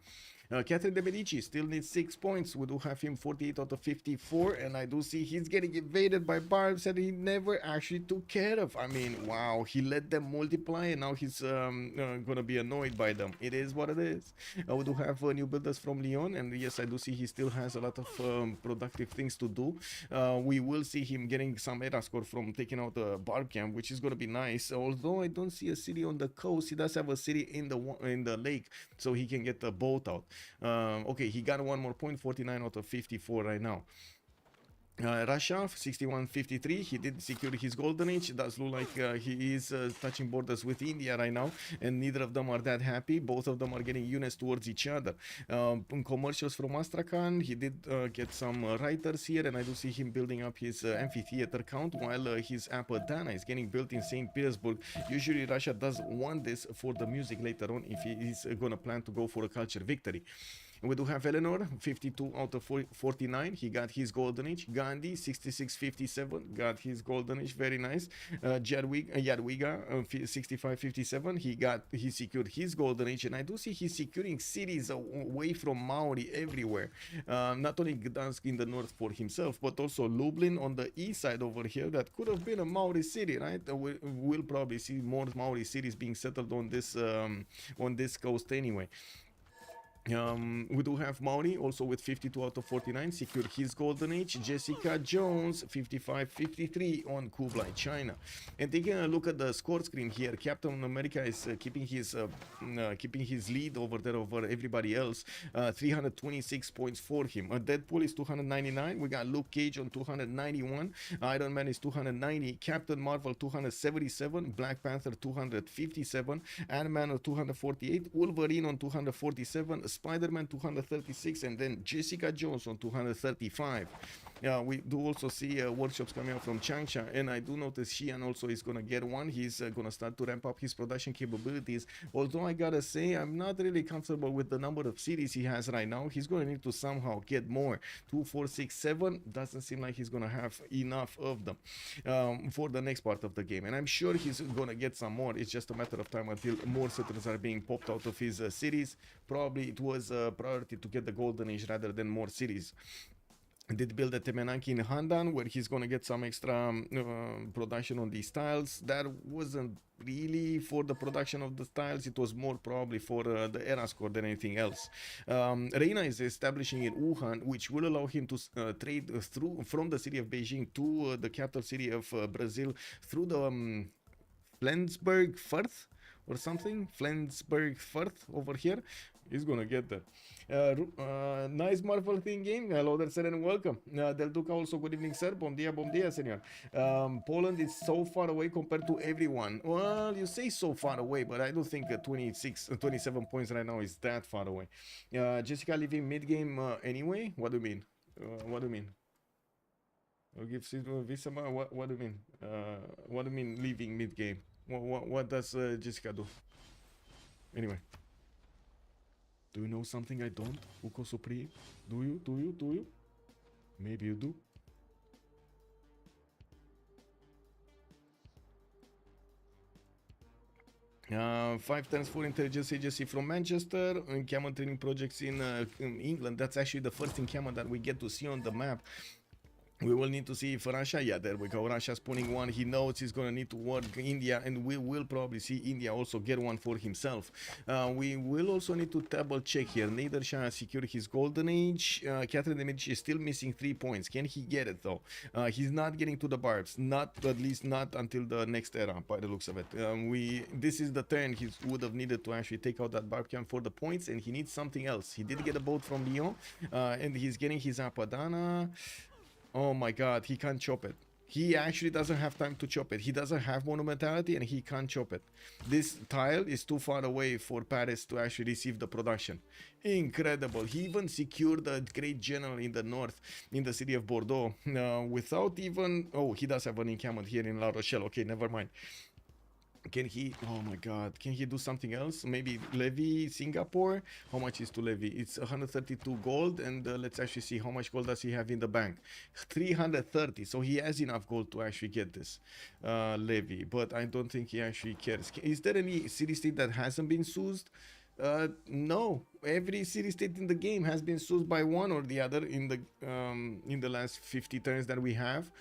Catherine de Medici still needs 6 points. We do have him 48 out of 54, and I do see he's getting invaded by barbs that he never actually took care of. I mean, wow, he let them multiply, and now he's gonna be annoyed by them. It is what it is. We do have new builders from Lyon, and yes, I do see he still has a lot of productive things to do. We will see him getting some era score from taking out the barb camp, which is gonna be nice. Although I don't see a city on the coast, he does have a city in the lake, so he can get the boat out. Okay, he got 1 more point, 49 out of 54 right now. Russia, 61-53. He did secure his golden age. It does look like he is touching borders with India right now, and neither of them are that happy. Both of them are getting units towards each other. Commercials from Astrakhan. He did get some writers here, and I do see him building up his amphitheater count, while his Apadana is getting built in St. Petersburg. Usually Russia does want this for the music later on if he is gonna plan to go for a culture victory. We do have Eleanor, 52 out of 49. He got his golden age. Gandhi, 66-57, got his golden age. Very nice. Jadwiga, 65-57. He secured his golden age, and I do see he's securing cities away from Maori everywhere. Not only Gdansk in the north for himself, but also Lublin on the east side over here. That could have been a Maori city, right? We'll probably see more Maori cities being settled on this coast anyway. We do have Maori also with 52 out of 49, secured his golden age. Jessica Jones, 55-53 on Kublai, China. And taking a look at the score screen here, Captain America is keeping his lead over there over everybody else. 326 points for him. Deadpool is 299. We got Luke Cage on 291. Iron Man is 290. Captain Marvel 277. Black Panther 257. Ant-Man on 248. Wolverine on 247. Spider-Man 236, and then Jessica Jones on 235. We do also see workshops coming out from Changsha, and I do notice Xi'an also is gonna get one. He's gonna start to ramp up his production capabilities. Although I gotta say, I'm not really comfortable with the number of cities he has right now. He's gonna need to somehow get more. 2, 4, 6, 7 doesn't seem like he's gonna have enough of them for the next part of the game, and I'm sure he's gonna get some more. It's just a matter of time until more settlers are being popped out of his cities. Probably it was a priority to get the golden age rather than more cities. Did build a Temenanki in Handan where he's gonna get some extra production on these tiles. That wasn't really for the production of the tiles, it was more probably for the era score than anything else. Reina is establishing in Wuhan, which will allow him to trade through from the city of Beijing to the capital city of Brazil through the Flensburg Firth or something. Flensburg Firth over here. He's gonna get that. Nice Marvel thing game. Hello there, sir, and welcome. Del Duca also, good evening, sir. Bom dia, senor. Poland is so far away compared to everyone. Well, you say so far away, but I don't think 27 points right now is that far away. Jessica leaving mid-game anyway? What do you mean? What do you mean? Give Visa, what do you mean? What do you mean leaving mid-game? What does Jessica do? Anyway. Do you know something I don't? Uko Supreme? Do you? Maybe you do. Five times 4 intelligence agency from Manchester. Encampment training projects in England. That's actually the first encampment that we get to see on the map. We will need to see if Russia, yeah, there we go. Russia's putting one. He knows he's going to need to work India, and we will probably see India also get one for himself. We will also need to double check here. Nader Shah has secured his golden age. Catherine de Medici is still missing 3 points. Can he get it though? He's not getting to the barbs. Not, at least not until the next era, by the looks of it. This is the turn he would have needed to actually take out that Barbican for the points, and he needs something else. He did get a boat from Lyon, and he's getting his Apadana. Oh my god, he can't chop it. He actually doesn't have time to chop it. He doesn't have monumentality and he can't chop it. This tile is too far away for Paris to actually receive the production. Incredible. He even secured a great general in the north, in the city of Bordeaux, without even... Oh, he does have an encampment here in La Rochelle. Okay, never mind. Can he, oh my god, can he do something else? Maybe levy Singapore? How much is to levy? It's 132 gold, and let's actually see how much gold does he have in the bank. 330, so he has enough gold to actually get this levy, but I don't think he actually cares. Is there any city-state that hasn't been seized? No, every city-state in the game has been seized by one or the other in the last 50 turns that we have.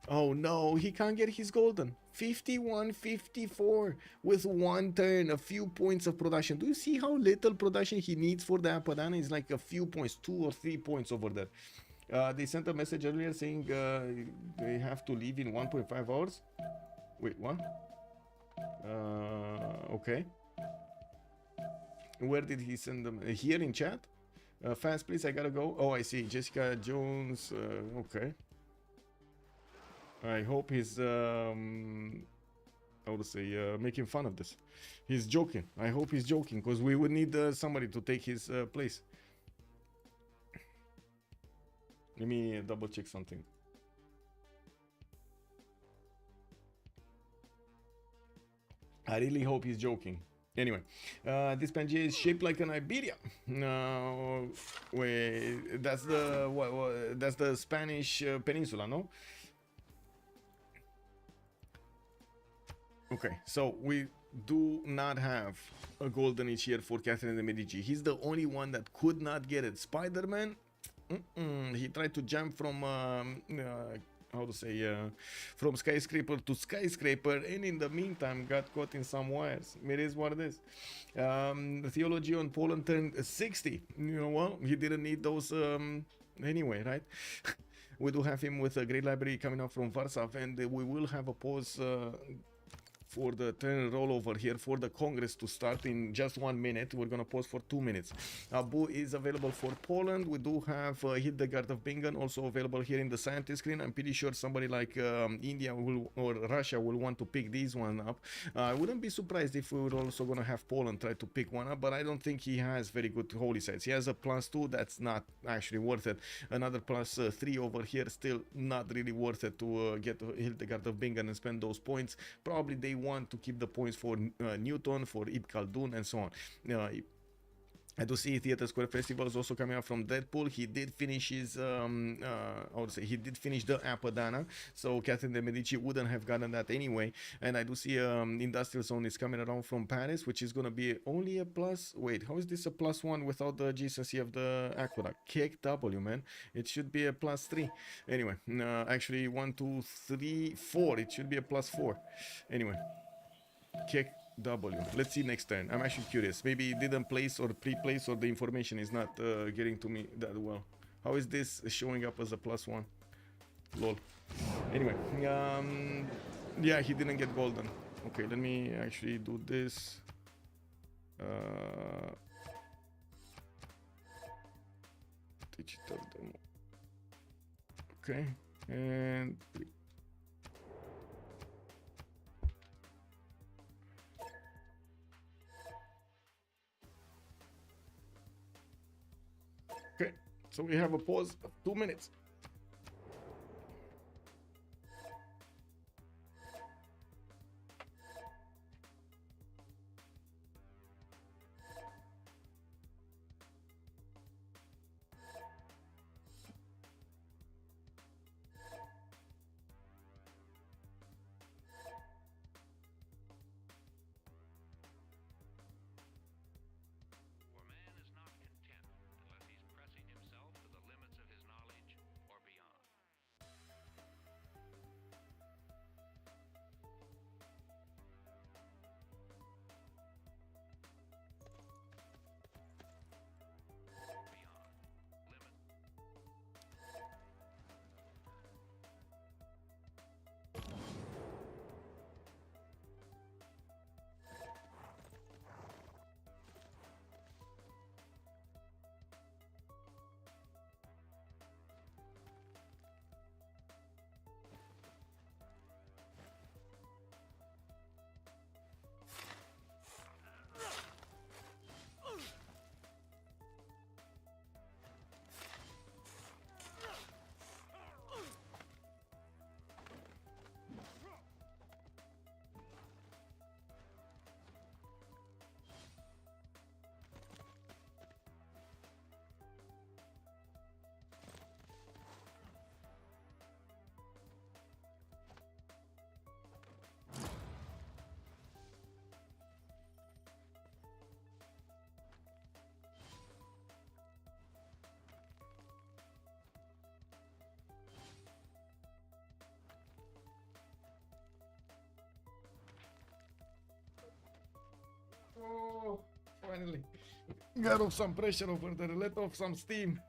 Oh no, he can't get his golden. 51, 54 with one turn, a few points of production. Do you see how little production he needs for the Apadana? It's like a few points, 2 or 3 points over there. They sent a message earlier saying they have to leave in 1.5 hours. Wait, what? Okay. Where did he send them? Here in chat? Fast please, I gotta go. Oh, I see. Jessica Jones. Okay. I hope he's, I would say, making fun of this. He's joking. I hope he's joking, because we would need somebody to take his place. Let me double check something. I really hope he's joking. Anyway, this Pangea is shaped like an Iberia. Wait, that's the that's the Spanish peninsula, no? Okay, so we do not have a golden age here for Catherine de Medici. He's the only one that could not get it. Spider-Man, he tried to jump from, how to say, from skyscraper to skyscraper, and in the meantime got caught in some wires. It is what it is. The theology on Poland turned 60. You know what? He didn't need those anyway, right? We do have him with a great library coming out from Warsaw, and we will have a pause for the turn rollover here for the Congress to start in just 1 minute. We're gonna pause for 2 minutes. Abu is available for Poland. We do have Hildegard of Bingen also available here in the scientist screen. I'm pretty sure somebody like India will, or Russia will want to pick these one up. I wouldn't be surprised if we were also gonna have Poland try to pick one up, but I don't think he has very good holy sites. He has a +2, that's not actually worth it. Another +3 over here, still not really worth it to get Hildegard of Bingen and spend those points. Probably they want to keep the points for Newton, for Ibn Khaldun, and so on. I do see Theatre Square Festival is also coming out from Deadpool. He did finish his, I would say, he did finish the Apadana, so Catherine de Medici wouldn't have gotten that anyway. And I do see Industrial Zone is coming around from Paris, which is going to be only a plus. Wait, how is this a +1 without the GCC of the Aqueduct? Kick W, man. It should be a +3. Anyway, actually 1, 2, 3, 4. It should be a +4. Anyway, kick W. Let's see next turn. I'm actually curious. Maybe it didn't place or pre-place, or the information is not getting to me that well. How is this showing up as a +1? Lol. Anyway, yeah, he didn't get golden. Okay, let me actually do this. Digital demo. Okay, and okay, so we have a pause of 2 minutes. For man is not content unless he's pressing himself to the limits of his knowledge or beyond. Beyond. Limit. Oh, finally. Got off some pressure over there, let off some steam.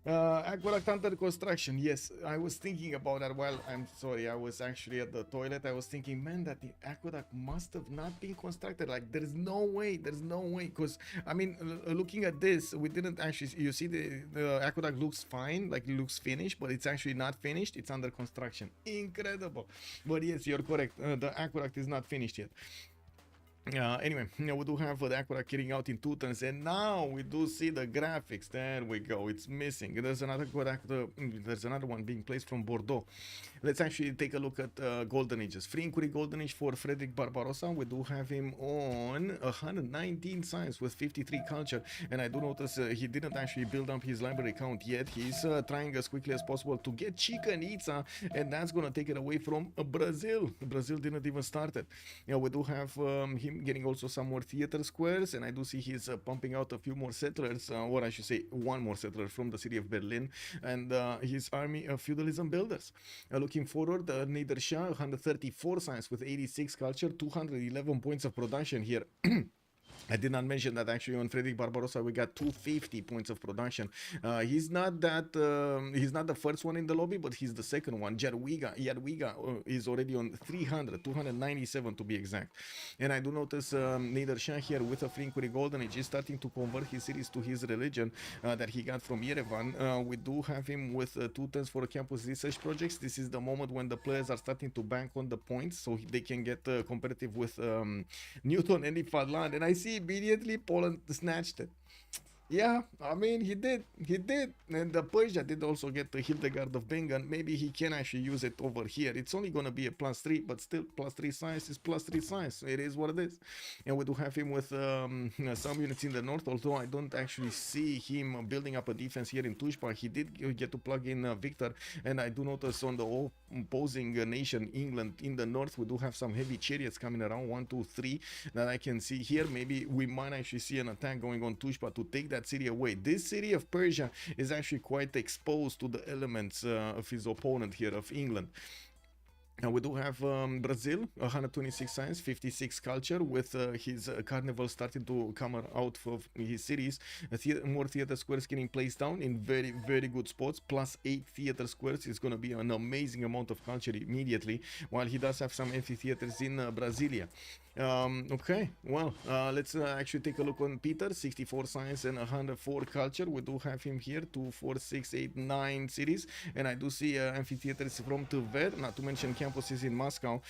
Aqueduct under construction. Yes, I was thinking about that while I'm sorry, I was actually at the toilet. I was thinking, man, that the aqueduct must have not been constructed. Like, there's no way, because I mean, looking at this, we didn't actually, you see the aqueduct looks fine, like it looks finished, but it's actually not finished. It's under construction. Incredible. But yes, you're correct. The aqueduct is not finished yet. Anyway, we do have the aqueduct carrying out in 2 turns, and now we do see the graphics. There we go. It's missing. There's another aqueduct. There's another one being placed from Bordeaux. Let's actually take a look at Golden Ages. Free inquiry Golden Age for Frederick Barbarossa. We do have him on 119 science with 53 culture, and I do notice he didn't actually build up his library count yet. He's trying as quickly as possible to get Chichen Itza, and that's gonna take it away from Brazil. Brazil didn't even start it. Yeah, we do have him getting also some more theater squares, and I do see he's pumping out a few more settlers, or I should say one more settler from the city of Berlin, and his army of feudalism builders. Looking forward, Niederschau, 134 science with 86 culture, 211 points of production here. I did not mention that actually on Frederick Barbarossa we got 250 points of production. He's not the first one in the lobby, but he's the second one. Jadwiga is already on 297 to be exact. And I do notice Nader Shah here with a Frinkuri Golden Age is starting to convert his series to his religion that he got from Yerevan. We do have him with 2 turns for campus research projects. This is the moment when the players are starting to bank on the points so they can get competitive with Newton and Ifadlan. And I see immediately Poland snatched it. Yeah, I mean, he did. And the Persia did also get the Hildegard of Bengal. Maybe he can actually use it over here. It's only going to be a +3, but still, +3 science is +3 science. It is what it is. And we do have him with some units in the north, although I don't actually see him building up a defense here in Tushpa. He did get to plug in Victor. And I do notice on the opposing nation, England, in the north, we do have some heavy chariots coming around, 1, 2, 3, that I can see here. Maybe we might actually see an attack going on Tushpa to take that city away. This city of Persia is actually quite exposed to the elements of his opponent here of England. Now we do have Brazil, 126 science, 56 culture, with his carnival starting to come out of his cities. More theater squares getting placed down in very, very good spots. +8 theater squares is going to be an amazing amount of culture immediately, while he does have some amphitheaters in Brasilia. Okay, well, let's actually take a look on Peter. 64 science and 104 culture. We do have him here, 2, 4, 6, 8, 9 cities, and I do see amphitheaters from Tver, not to mention campuses in Moscow.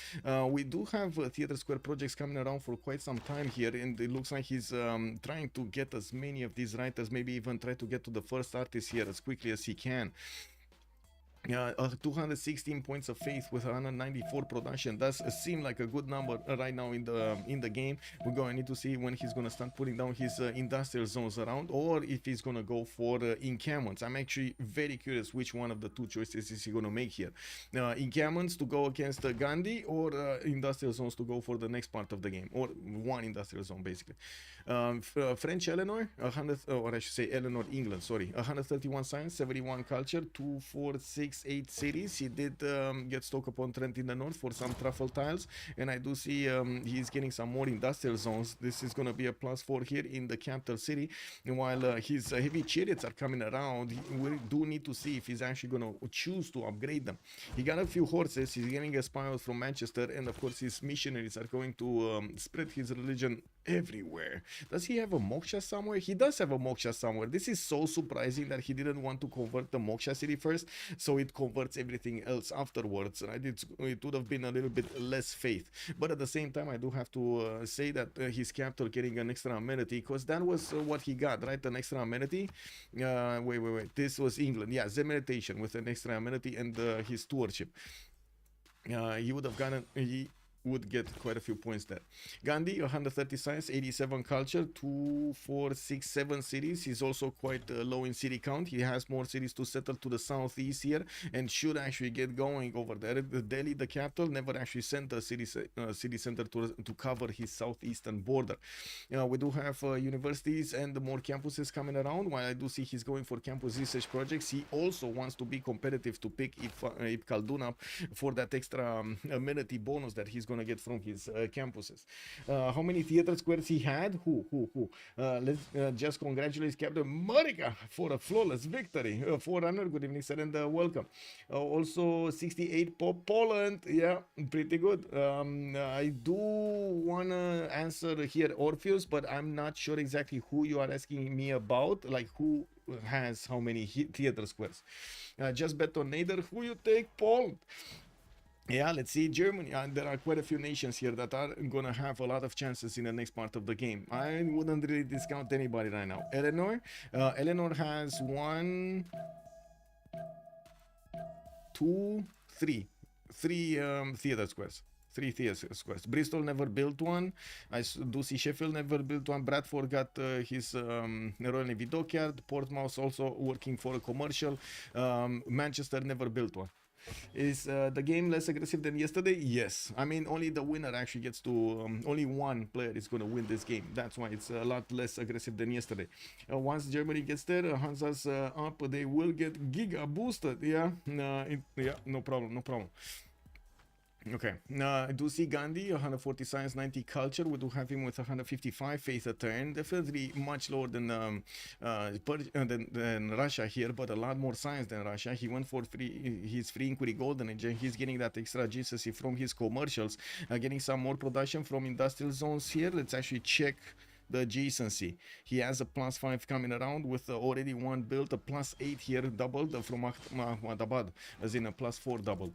We do have theater square projects coming around for quite some time here, and it looks like he's trying to get as many of these writers, maybe even try to get to the first artist here as quickly as he can. 216 points of faith with 194 production does seem like a good number right now in the game. We're going to need to see when he's going to start putting down his industrial zones around, or if he's going to go for encampments. I'm actually very curious which one of the two choices is he going to make here. Encampments to go against Gandhi, or industrial zones to go for the next part of the game, or one industrial zone basically. French Eleanor, 100, or I should say Eleanor England, sorry, 131 science, 71 culture, 2, 4, 6, 8 cities. He did get Stoke-upon-Trent in the north for some truffle tiles, and I do see he's getting some more industrial zones. This is going to be a +4 here in the capital city, and while his heavy chariots are coming around, we do need to see if he's actually going to choose to upgrade them. He got a few horses, he's getting a spies from Manchester, and of course his missionaries are going to spread his religion everywhere. Does he have a moksha somewhere? He does have a moksha somewhere. This is so surprising that he didn't want to convert the moksha city first, so it converts everything else afterwards, right? It would have been a little bit less faith, but at the same time I do have to say that his capital getting an extra amenity, because that was what he got, right? An extra amenity. Wait, this was England, yeah, Zen meditation with an extra amenity and his stewardship. He would have gotten, he would get quite a few points there. Gandhi, 130 science, 87 culture, 2, 4, 6, 7 cities. He's also quite low in city count. He has more cities to settle to the southeast here, and should actually get going over there. Delhi, the capital, never actually sent a city center to cover his southeastern border. We do have universities and more campuses coming around. While I do see he's going for campus research projects, he also wants to be competitive to pick Ip Khaldun up for that extra amenity bonus that he's going to get from his campuses. How many theater squares he had? Let's just congratulate Captain Marika for a flawless victory. 400, good evening, sir, and welcome. Also 68 Poland, yeah, pretty good. I do want to answer here Orpheus, but I'm not sure exactly who you are asking me about, like who has how many theater squares. Just bet on Nader. Who you take? Poland. Yeah, let's see, Germany. There are quite a few nations here that are gonna have a lot of chances in the next part of the game. I wouldn't really discount anybody right now. Eleanor has 1, 2, 3 theater squares. 3 theater squares. Bristol never built one. I do see Sheffield never built one. Bradford got his Royal Navy dockyard. Portsmouth also working for a commercial. Manchester never built one. Is the game less aggressive than yesterday? Yes. I mean, only the winner actually gets to, only one player is going to win this game. That's why it's a lot less aggressive than yesterday. Once Germany gets there, Hansa's up, they will get giga boosted. Yeah, yeah, no problem. Okay, I do see Gandhi, 140 science, 90 culture. We do have him with 155 faith a turn. Definitely much lower than Russia here, but a lot more science than Russia. He went for his free inquiry golden age, and he's getting that extra GCSE from his commercials, getting some more production from industrial zones here. Let's actually check the adjacency. He has a +5 coming around with already one built, a +8 here doubled from Ahmadabad, as in a +4 doubled.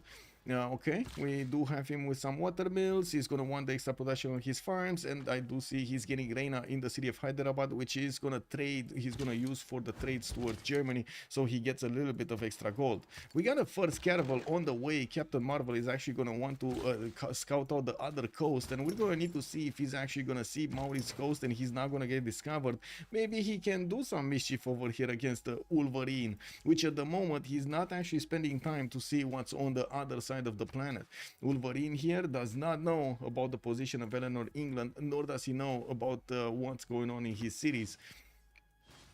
Okay, we do have him with some water mills. He's gonna want the extra production on his farms, and I do see he's getting Reina in the city of Hyderabad, which is gonna trade. He's gonna use for the trades towards Germany, so he gets a little bit of extra gold. We got a first caravel on the way. Captain Marvel is actually gonna want to scout out the other coast, and we're gonna need to see if he's actually gonna see Mauri's coast and he's not gonna get discovered. Maybe he can do some mischief over here against the Wolverine, which at the moment he's not actually spending time to see what's on the other side of the planet. Wolverine here does not know about the position of Eleanor, England, nor does he know about what's going on in his cities.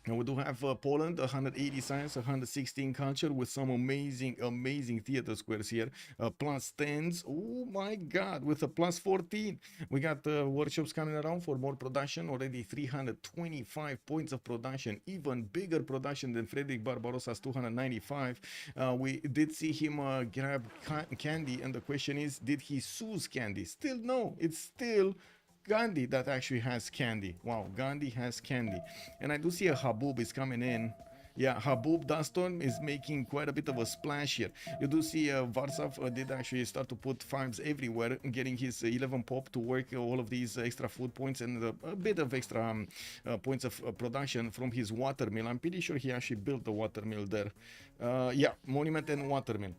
And we do have Poland, 180 science, 116 culture, with some amazing theater squares here. +10s, oh my god, with a +14. We got workshops coming around for more production, already 325 points of production, even bigger production than Frederick Barbarossa's 295. We did see him grab candy, and the question is, did he seize candy? Still no, it's still Gandhi that actually has candy. Wow, Gandhi has candy. And I do see a Habub is coming in. Yeah, Habub Duston is making quite a bit of a splash here. You do see Varsav did actually start to put farms everywhere, getting his 11 pop to work all of these extra food points and a bit of extra points of production from his watermill. I'm pretty sure he actually built the watermill there. Yeah, monument and watermill.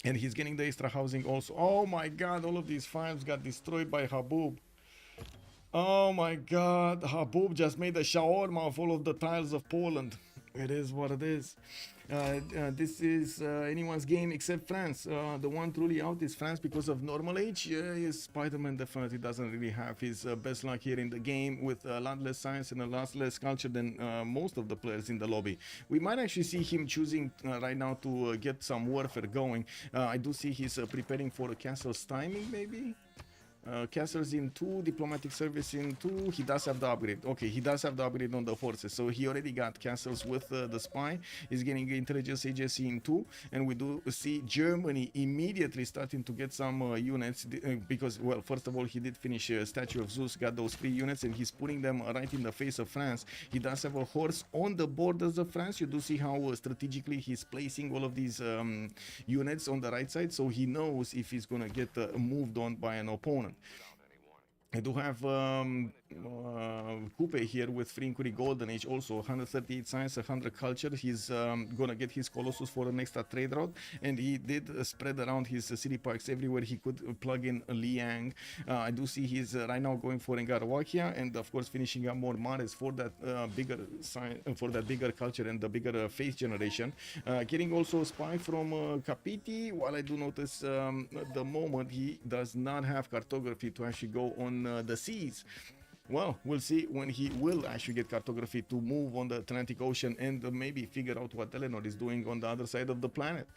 And he's getting the extra housing also. Oh my god, all of these farms got destroyed by Habub. Oh my god, Habub just made a shawarma of all of the tiles of Poland. It is what it is. This is anyone's game except France. The one truly out is France because of normal age. Spider-Man definitely doesn't really have his best luck here in the game, with a lot less science and a lot less culture than most of the players in the lobby. We might actually see him choosing right now to get some warfare going. I do see he's preparing for a castle's timing, maybe. Castles in 2, diplomatic service in 2. He does have the upgrade. Okay, he does have the upgrade on the horses, so he already got castles with the spy. He's getting intelligence agency in 2, and we do see Germany immediately starting to get some units because, well, first of all, he did finish Statue of Zeus, got those 3 units, and he's putting them right in the face of France. He does have a horse on the borders of France. You do see how strategically he's placing all of these units on the right side, so he knows if he's gonna get moved on by an opponent. I do have Coupe here with free inquiry golden age, also 138 science, 100 culture. He's gonna get his Colossus for an extra trade route, and he did spread around his city parks everywhere he could plug in Liang. I do see he's right now going for Ngarawakia, and of course finishing up more Mares for that bigger culture and the bigger faith generation. Getting also a spy from Kapiti, while I do notice at the moment he does not have cartography to actually go on the seas. Well, we'll see when he will actually get cartography to move on the Atlantic Ocean and maybe figure out what Eleanor is doing on the other side of the planet.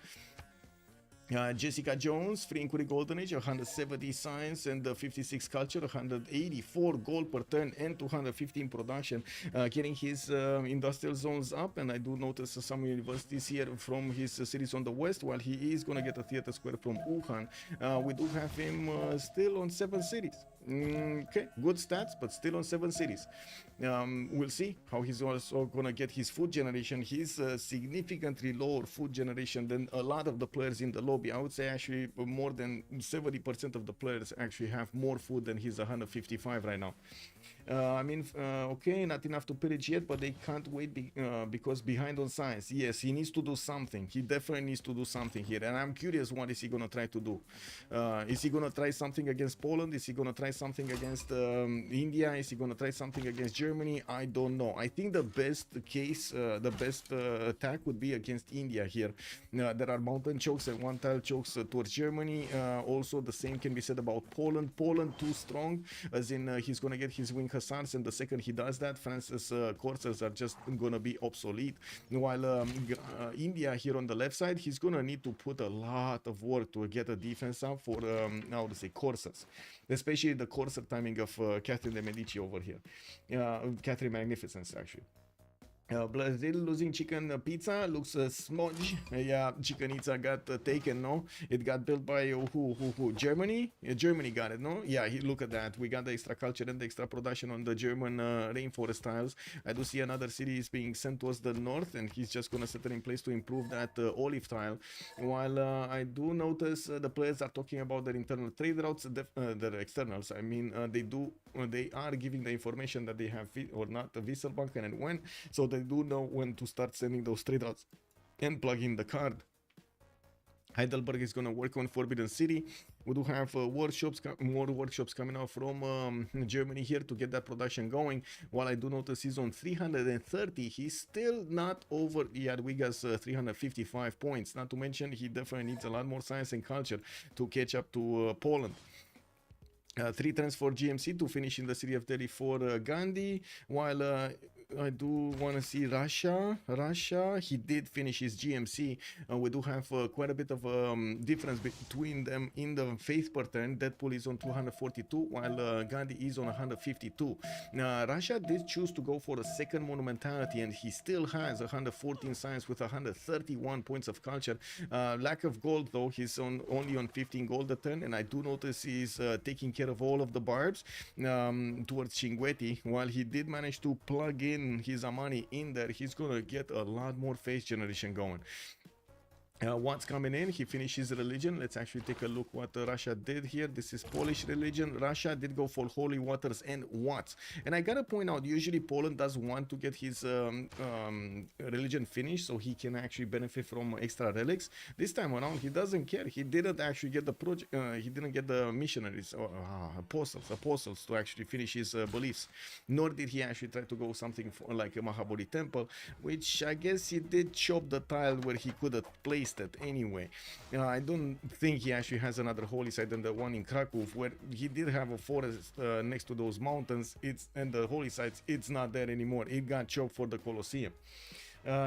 Jessica Jones, free inquiry golden age, 170 science and 56 culture, 184 gold per turn and 215 production, getting his industrial zones up. And I do notice some universities here from his cities on the west, while he is going to get a theater square from Wuhan. We do have him still on 7 cities. Okay, good stats, but still on 7 cities. We'll see how he's also gonna get his food generation. He's significantly lower food generation than a lot of the players in the lobby. I would say actually more than 70% of the players actually have more food than his 155 right now. Okay, not enough to pillage yet, but they can't wait because behind on science. Yes, he needs to do something. He definitely needs to do something here, and I'm curious what is he gonna try to do. Is he gonna try something against Poland? Is he gonna try something against India? Is he gonna try something against Germany? I don't know. I think the best case, the best attack would be against India here. There are mountain chokes and one tile chokes towards Germany. Also, the same can be said about Poland. Poland too strong, as in he's gonna get his wing hussars, and the second he does that, France's coursers are just gonna be obsolete. While India here on the left side, he's gonna need to put a lot of work to get a defense up for how to say coursers, especially the courser timing of Catherine de Medici over here, Catherine Magnificence actually. Brazil losing chicken pizza looks smudge. Yeah, chicken pizza got taken, no? It got built by who? Germany? Yeah, Germany got it, no? Yeah, look at that. We got the extra culture and the extra production on the German rainforest tiles. I do see another city is being sent towards the north, and he's just gonna set it in place to improve that olive tile. While I do notice the players are talking about their internal trade routes, their externals. I mean, they are giving the information that they have or not the Wieselbanken and when, so they do know when to start sending those trade routes and plug in the card. Heidelberg is going to work on Forbidden City. We do have workshops, more workshops coming out from Germany here to get that production going. While I do notice he's on 330, he's still not over Jadwiga's 355 points. Not to mention he definitely needs a lot more science and culture to catch up to Poland. 3 turns for GMC to finish in the city of Delhi for Gandhi, while I do want to see Russia. He did finish his GMC. We do have quite a bit of difference between them in the faith per turn. Deadpool is on 242, while Gandhi is on 152. Russia did choose to go for a second monumentality, and he still has 114 science with 131 points of culture. Lack of gold, though, he's only on 15 gold a turn, and I do notice he's taking care of all of the barbs towards Cinguetti. While he did manage to plug in his Amani in there, he's gonna get a lot more face generation going. What's coming in? He finishes religion. Let's actually take a look what Russia did here. This is Polish religion. Russia did go for holy waters and watts. And I gotta point out, usually Poland does want to get his religion finished so he can actually benefit from extra relics. This time around, he doesn't care. He didn't actually get the project. He didn't get the missionaries or apostles to actually finish his beliefs. Nor did he actually try to go something for, like a Mahabodhi temple, which I guess he did chop the tile where he could have placed it anyway. I don't think he actually has another holy site than the one in Krakow, where he did have a forest next to those mountains. And the holy sites, it's not there anymore. It got chopped for the Colosseum.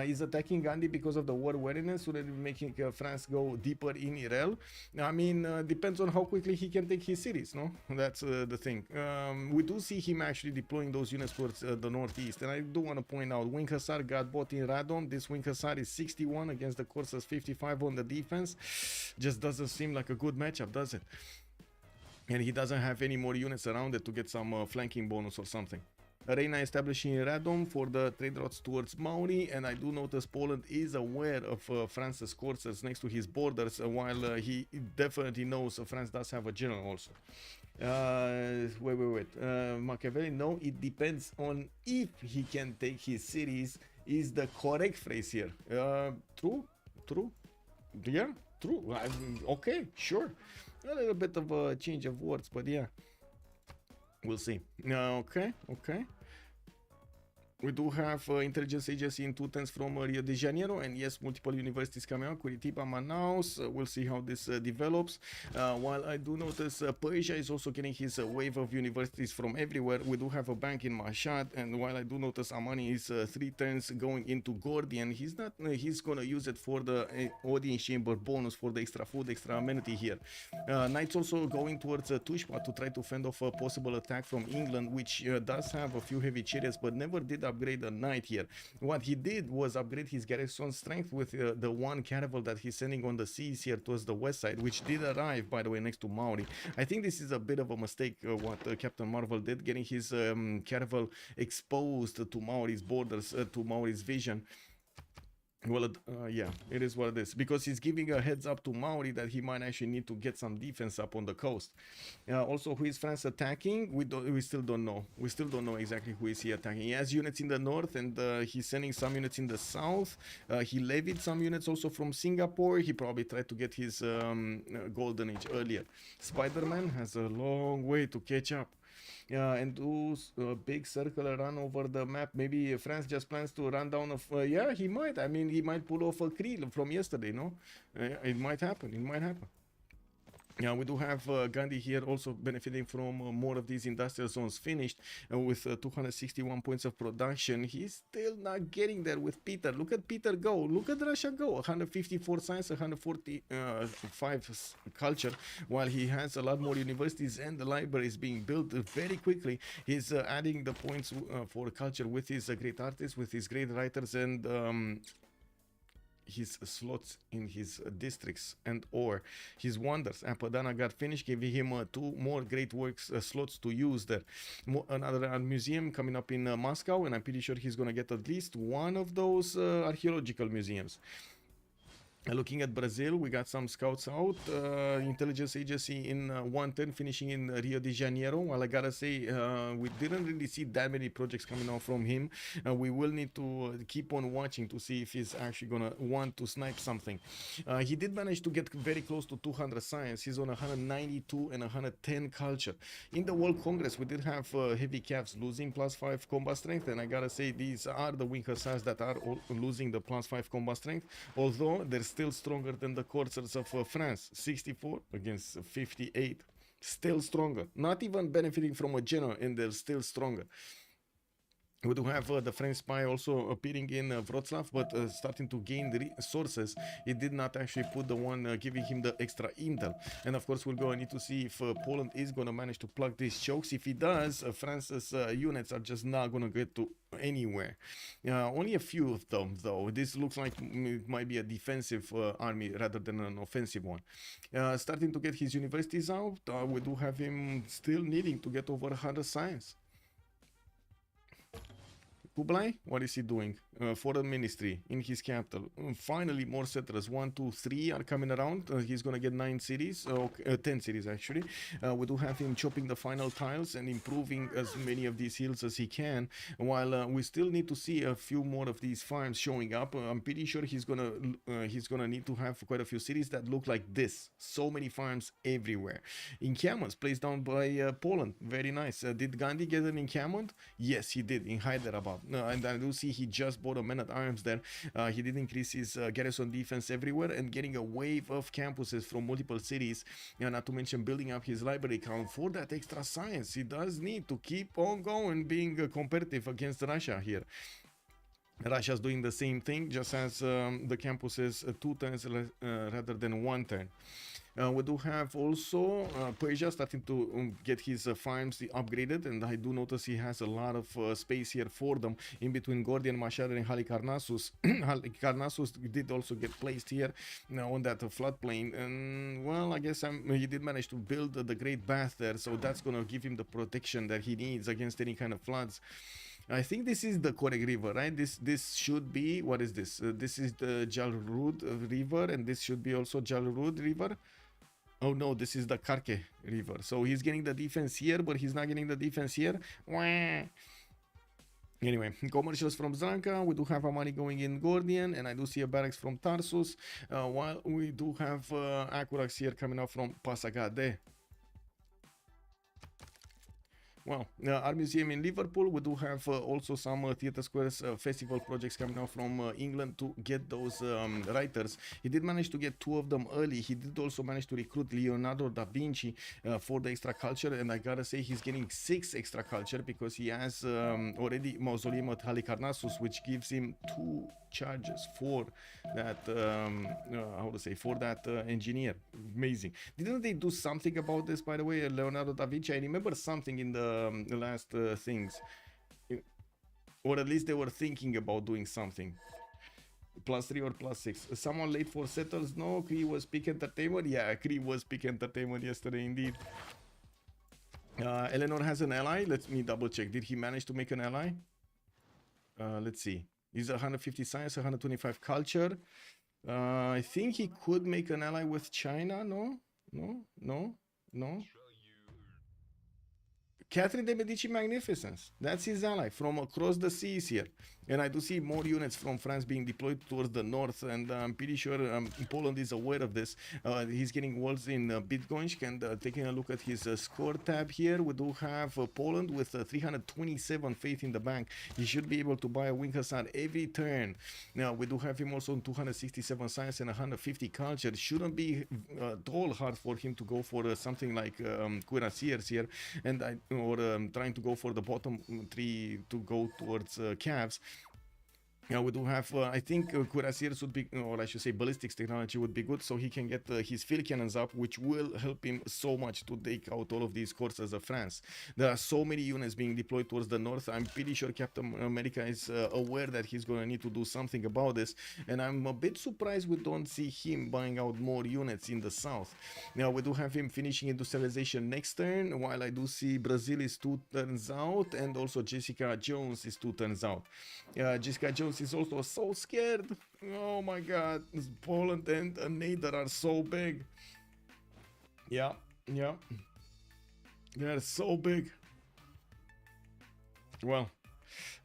Is attacking Gandhi because of the war weariness, so that making France go deeper in Irel. I mean, depends on how quickly he can take his cities, no? That's the thing. We do see him actually deploying those units towards the northeast, and I do want to point out, Wing Hussar got bought in Radom. This Wing Hussar is 61 against the Corsairs 55 on the defense. Just doesn't seem like a good matchup, does it? And he doesn't have any more units around it to get some flanking bonus or something. Reina establishing Radom for the trade routes towards Mauri, and I do notice Poland is aware of France's coursers next to his borders, while he definitely knows France does have a general also. Wait. Machiavelli, no, it depends on if he can take his cities, is the correct phrase here. True. Yeah, true. Okay, sure. A little bit of a change of words, but yeah. We'll see. Okay. We do have intelligence agency in 2 turns from Rio de Janeiro, and yes, multiple universities coming out. Curitiba, Manaus. We'll see how this develops. While I do notice Persia is also getting his wave of universities from everywhere. We do have a bank in Mashhad, and while I do notice Amani is 3 turns going into Gordian, he's gonna use it for the audience chamber bonus for the extra food, extra amenity here. Knights also going towards Tushpa to try to fend off a possible attack from England, which does have a few heavy chariots, but never did upgrade a knight here. What he did was upgrade his garrison strength with the one caravel that he's sending on the seas here towards the west side, which did arrive, by the way, next to Mauri. I think this is a bit of a mistake what Captain Marvel did, getting his caravel exposed to Mauri's borders, to Mauri's vision. Well, yeah, it is what it is. Because he's giving a heads up to Maori that he might actually need to get some defense up on the coast. Also, who is France attacking? We still don't know. We still don't know exactly who is he attacking. He has units in the north, and he's sending some units in the south. He levied some units also from Singapore. He probably tried to get his golden age earlier. Spider-Man has a long way to catch up. And do a big circular run over the map. Maybe France just plans to run down yeah, he might. I mean, he might pull off a Creel from yesterday, no? It might happen. It might happen. Yeah, we do have Gandhi here also benefiting from more of these industrial zones finished with 261 points of production. He's still not getting there with Peter. Look at Peter go. Look at Russia go. 154 science, 145 culture, while he has a lot more universities and the libraries being built very quickly. He's adding the points for culture with his great artists, with his great writers, and his slots in his districts and or his wonders. Apadana got finished, giving him 2 more great works slots to use there. Another art museum coming up in Moscow, and I'm pretty sure he's gonna get at least one of those archaeological museums. Looking at Brazil, we got some scouts out. Intelligence agency in 110, finishing in Rio de Janeiro. Well, I gotta say, we didn't really see that many projects coming out from him. We will need to keep on watching to see if he's actually gonna want to snipe something. He did manage to get very close to 200 science. He's on 192 and 110 culture. In the World Congress, we did have heavy calves losing +5 combat strength, and I gotta say, these are the wing hussars that are losing the +5 combat strength, although they're still stronger than the corsairs of France. 64 against 58, still stronger, not even benefiting from a general, and they're still stronger. We do have the French spy also appearing in Wroclaw, but starting to gain the sources. It did not actually put the one giving him the extra intel. And of course, we'll go and need to see if Poland is going to manage to plug these chokes. If he does, France's units are just not going to get to anywhere. Only a few of them, though. This looks like it might be a defensive army rather than an offensive one. Starting to get his universities out, we do have him still needing to get over 100 science. Kublai, what is he doing? Foreign ministry in his capital. Finally, more settlers. 1, 2, 3 are coming around. He's gonna get 9 cities, 10 cities actually. We do have him chopping the final tiles and improving as many of these hills as he can. While we still need to see a few more of these farms showing up. I'm pretty sure he's gonna need to have quite a few cities that look like this. So many farms everywhere. Encampments placed down by Poland. Very nice. Did Gandhi get an encampment? Yes, he did in Hyderabad. And I do see he just bought a man-at-arms there. He did increase his garrison defense everywhere and getting a wave of campuses from multiple cities. Not to mention building up his library count for that extra science. He does need to keep on going, being competitive against Russia here. Russia's doing the same thing, just as the campuses 2 turns rather than 1 turn. We do have also Persia starting to get his farms upgraded, and I do notice he has a lot of space here for them in between Gordian, Mashar, and Halikarnassus. Halikarnassus did also get placed here on that floodplain, and well, I guess he did manage to build the Great Bath there, so that's gonna give him the protection that he needs against any kind of floods. I think this is the Korek River, right? This should be, what is this? This is the Jalrud River, and this should be also Jalrud River. Oh no, this is the Karke River. So he's getting the defense here, but he's not getting the defense here. Wah. Anyway, commercials from Zanka. We do have our money going in Gordian, and I do see a barracks from Tarsus. While we do have Akurax here coming out from Pasagade. Well, our museum in Liverpool, we do have also some Theatre Squares festival projects coming out from England to get those writers. He did manage to get 2 of them early. He did also manage to recruit Leonardo da Vinci for the extra culture, and I gotta say he's getting 6 extra culture because he has already Mausoleum at Halikarnassus, which gives him 2 charges for that for that engineer. Amazing. Didn't they do something about this, by the way, Leonardo da Vinci? I remember something in the last things, or at least they were thinking about doing something. +3 or +6. Someone late for settles? No, Cree was peak entertainment. Yeah, Cree was peak entertainment yesterday indeed. Eleanor has an ally. Let me double check. Did he manage to make an ally? Let's see. He's 150 science, 125 culture. I think he could make an ally with China. No, no, no, no. Catherine de Medici Magnificence. That's his ally from across the seas here. And I do see more units from France being deployed towards the north, and I'm pretty sure Poland is aware of this. He's getting walls in Bydgoszcz, and taking a look at his score tab here, we do have Poland with 327 faith in the bank. He should be able to buy a wing hussar every turn. Now, we do have him also on 267 science and 150 culture. It shouldn't be at all hard for him to go for something like cuirassiers here, and trying to go for the bottom three to go towards calves. We do have, I think, cuirassiers would be, or I should say ballistics technology would be good, so he can get his field cannons up, which will help him so much to take out all of these horses of France. There are so many units being deployed towards the north. I'm pretty sure Captain America is aware that he's going to need to do something about this, and I'm a bit surprised we don't see him buying out more units in the south. Now, we do have him finishing industrialization next turn, while I do see Brazil is 2 turns out, and also Jessica Jones is 2 turns out. Jessica Jones is also so scared. Oh my god, Poland and Nader are so big. Yeah, they're so big. Well,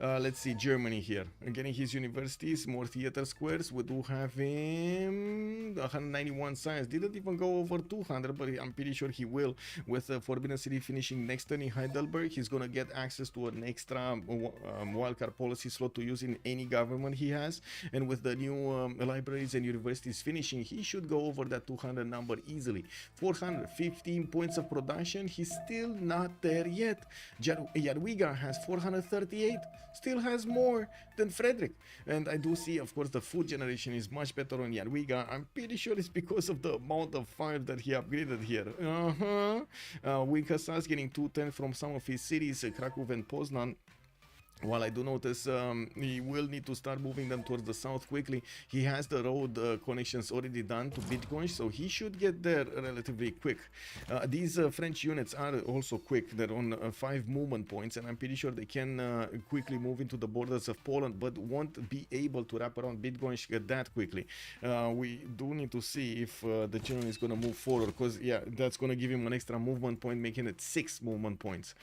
let's see Germany here. Getting his universities, more theater squares. We do have him 191 science. Didn't even go over 200, but I'm pretty sure he will. With Forbidden City finishing next turn in Heidelberg, he's gonna get access to an extra wildcard policy slot to use in any government he has. And with the new libraries and universities finishing, he should go over that 200 number easily. 415 points of production. He's still not there yet. Jadwiga has 438. Still has more than Frederick. And I do see, of course, the food generation is much better on Jadwiga. I'm pretty sure it's because of the amount of fire that he upgraded here. Wing Hussars getting 210 from some of his cities, Krakow and Poznan. While I do notice he will need to start moving them towards the south quickly. He has the road connections already done to Bydgoszcz, so he should get there relatively quick. These French units are also quick. They're on 5 movement points, and I'm pretty sure they can quickly move into the borders of Poland, but won't be able to wrap around Bydgoszcz that quickly. We do need to see if the general is going to move forward, because yeah, that's going to give him an extra movement point, making it 6 movement points.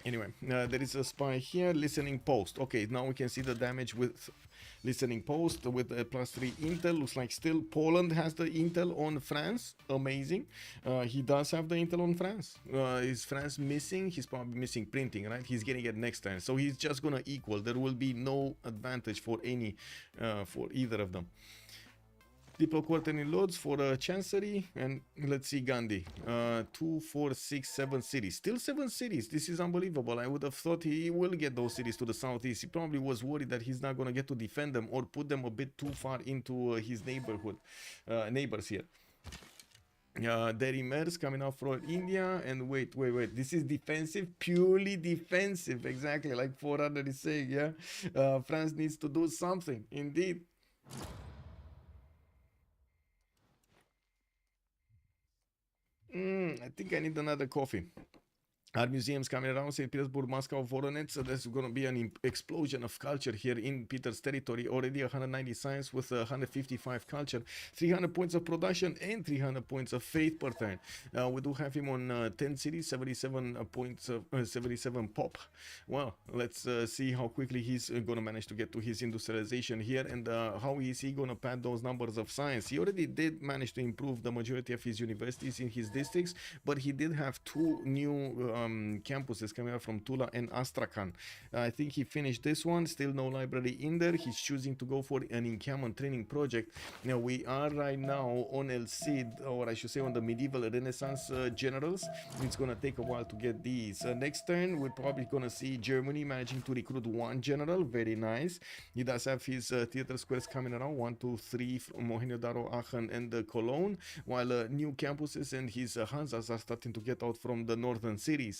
Anyway, there is a spy here, listening post. Okay, now we can see the damage with listening post with +3 intel. Looks like still Poland has the intel on France. Amazing. He does have the intel on France. Is France missing? He's probably missing printing, right? He's getting it next time, so he's just gonna equal. There will be no advantage for for either of them. Diplo quarterly loads for Chancery, and let's see Gandhi. 2, 4, 6, 7 cities. Still 7 cities. This is unbelievable. I would have thought he will get those cities to the southeast. He probably was worried that he's not going to get to defend them or put them a bit too far into his neighbors here. Derry Mers coming out from India, and wait, this is defensive, purely defensive, exactly like 400 is saying, yeah? France needs to do something, indeed. I think I need another coffee. Our museums coming around, St. Petersburg, Moscow, Voronezh. So there's going to be an explosion of culture here in Peter's territory. Already 190 science with 155 culture, 300 points of production, and 300 points of faith per turn. We do have him on 10 cities, 77 points of 77 pop. Well, let's see how quickly he's going to manage to get to his industrialization here, and how is he going to pad those numbers of science. He already did manage to improve the majority of his universities in his districts, but he did have 2 new campuses coming out from Tula and Astrakhan. I think he finished this one. Still no library in there. He's choosing to go for an encampment training project. Now we are right now on El Cid, or I should say on the medieval Renaissance generals. It's gonna take a while to get these. Next turn we're probably gonna see Germany managing to recruit 1 general. Very nice. He does have his theater squares coming around, 1, 2, 3 from Mohenjo-Daro, Aachen, and Cologne, while new campuses and his Hansas are starting to get out from the northern cities.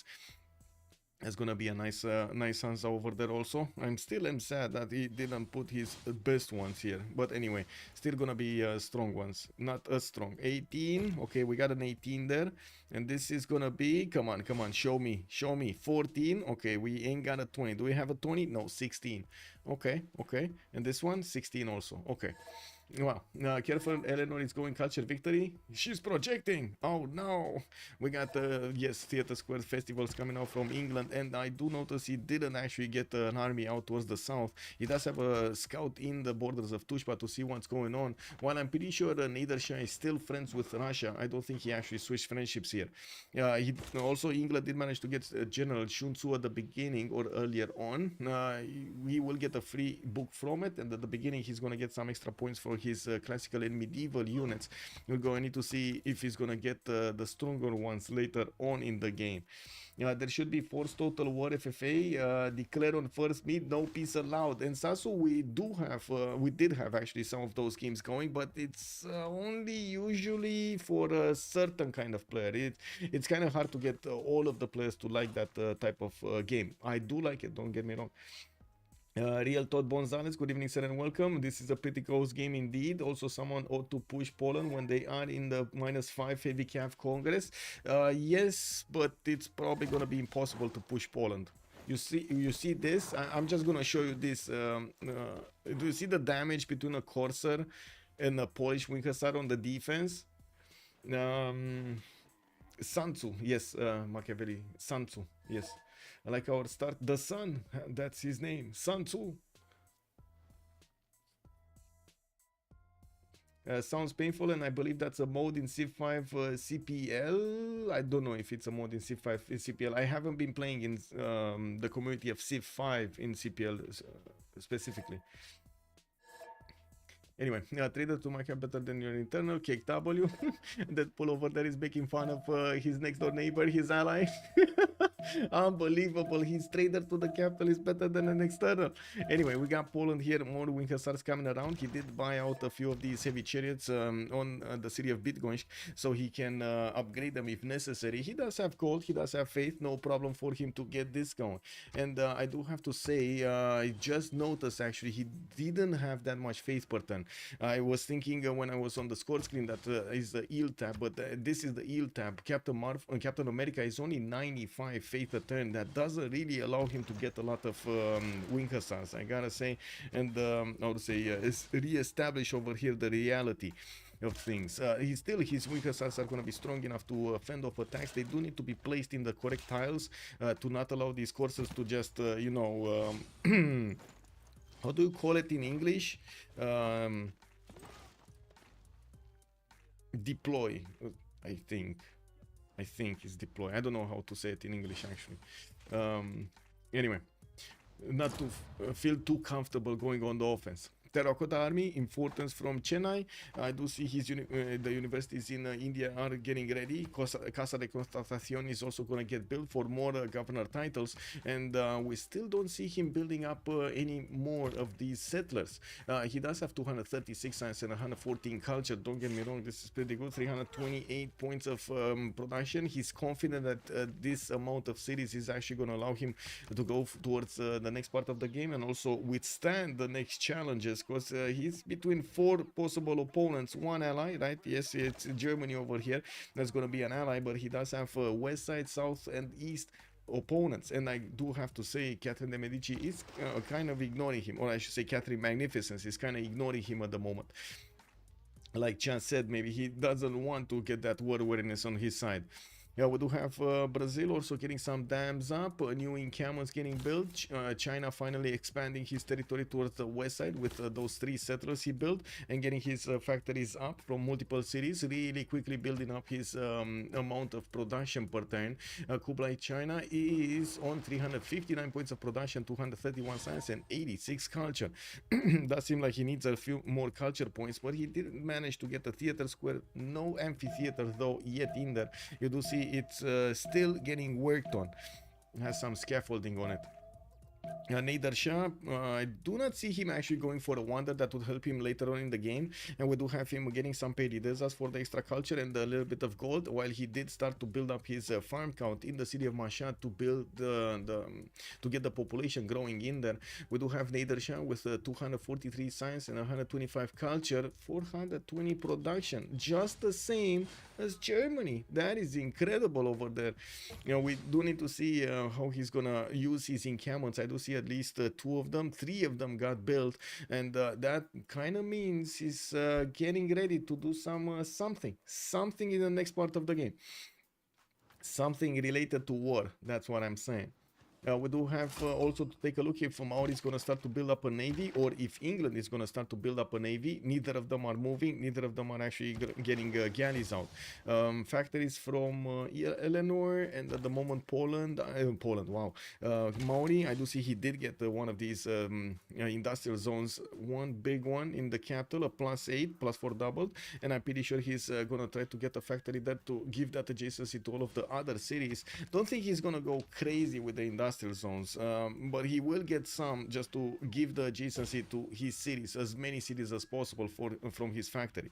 It's gonna be a nice Hansa over there also. I'm sad that he didn't put his best ones here. But anyway, still gonna be strong ones. Not as strong. 18. Okay, we got an 18 there. And this is gonna be, come on, show me. 14. Okay, we ain't got a 20. Do we have a 20? No, 16. Okay. And this one, 16 also. Okay. Wow, careful, Eleanor is going culture victory. She's projecting. Oh no. We got, yes, Theatre Square festivals coming out from England. And I do notice he didn't actually get an army out towards the south. He does have a scout in the borders of Tushpa to see what's going on. While I'm pretty sure Niedersha is still friends with Russia, I don't think he actually switched friendships here. Also, England did manage to get General Shunsu at the beginning or earlier on. He will get a free book from it. And at the beginning, he's going to get some extra points for his classical and medieval units. We're going to need to see if he's going to get the stronger ones later on in the game. There should be forced total war FFA. Declare on first meet, no peace allowed. And Sasu, we did have actually some of those games going, but it's only usually for a certain kind of player. It's kind of hard to get all of the players to like that type of game. I do like it, don't get me wrong. Real Todd Bonzales, good evening, sir, and welcome. This is a pretty close game indeed. Also, someone ought to push Poland when they are in the -5 heavy cav Congress. Yes, but it's probably going to be impossible to push Poland. You see this? I'm just going to show you this. Do you see the damage between a Corsair and a Polish Winkersar on the defense? Sansu, yes, Machiavelli, Sansu, yes. I like our start. The Sun, that's his name, Sun Tzu. Sounds painful, and I believe that's a mode in Civ5 CPL. I don't know if it's a mode in Civ5 CPL. I haven't been playing in the community of Civ5 in CPL specifically. Anyway, trader to my better than your internal, KW. That pull over there is making fun of his next door neighbor, his ally. Unbelievable. His trader to the capital is better than an external. Anyway, we got Poland here. More Winkersars coming around. He did buy out a few of these heavy chariots on the city of Bitgoinsk, so he can upgrade them if necessary. He does have gold. He does have faith. No problem for him to get this going. And I do have to say, I just noticed actually he didn't have that much faith per turn. I was thinking when I was on the score screen that is the eel tab, but this is the eel tab. Captain America is only 95 faith a turn. That doesn't really allow him to get a lot of Winkersars, I gotta say. And I would say re-establish over here the reality of things. His Winkersars are going to be strong enough to fend off attacks. They do need to be placed in the correct tiles to not allow these courses to just, how do you call it in English? Deploy, I think it's deploy. I don't know how to say it in English actually. Anyway, not to feel too comfortable going on the offense. Terracotta Army, importance from Chennai. I do see the universities in India are getting ready. Casa de Constatación is also going to get built for more governor titles, and we still don't see him building up any more of these settlers. He does have 236 science and 114 culture. Don't get me wrong, this is pretty good. 328 points of production. He's confident that this amount of cities is actually going to allow him to go towards the next part of the game and also withstand the next challenges, because he's between 4 possible opponents, 1 ally, right? Yes, it's Germany over here that's going to be an ally, but he does have west side, south and east opponents. And I do have to say Catherine de Medici is kind of ignoring him, or I should say Catherine Magnificence is kind of ignoring him at the moment. Like Chan said, maybe he doesn't want to get that war awareness on his side. Yeah, we do have Brazil also getting some dams up, new encampments getting built, China finally expanding his territory towards the west side with those 3 settlers he built and getting his factories up from multiple cities, really quickly building up his amount of production per turn. Kublai China is on 359 points of production, 231 science and 86 culture. Does seem like he needs a few more culture points, but he didn't manage to get a theater square. No amphitheater though yet in there. You do see it's still getting worked on. It has some scaffolding on it. Nader Shah, I do not see him actually going for a wonder that would help him later on in the game, and we do have him getting some pay as for the extra culture and a little bit of gold, while he did start to build up his farm count in the city of Mashhad to build to get the population growing in there. We do have Nader Shah with 243 science and 125 culture, 420 production, just the same as Germany. That is incredible over there. You know, we do need to see how he's gonna use his encampments. I do see at least 2 of them, 3 of them got built, and that kind of means he's getting ready to do something in the next part of the game, something related to war. That's what I'm saying. We do have also to take a look if Maori is going to start to build up a navy, or if England is going to start to build up a navy. Neither of them are moving. Neither of them are actually getting galleys out. Factories from Eleanor, and at the moment Poland. Wow. Maori, I do see he did get one of these industrial zones. One big one in the capital, a +8, +4 doubled. And I'm pretty sure he's going to try to get a factory there to give that adjacency to all of the other cities. Don't think he's going to go crazy with the industrial zones, but he will get some just to give the adjacency to his cities, as many cities as possible from his factory.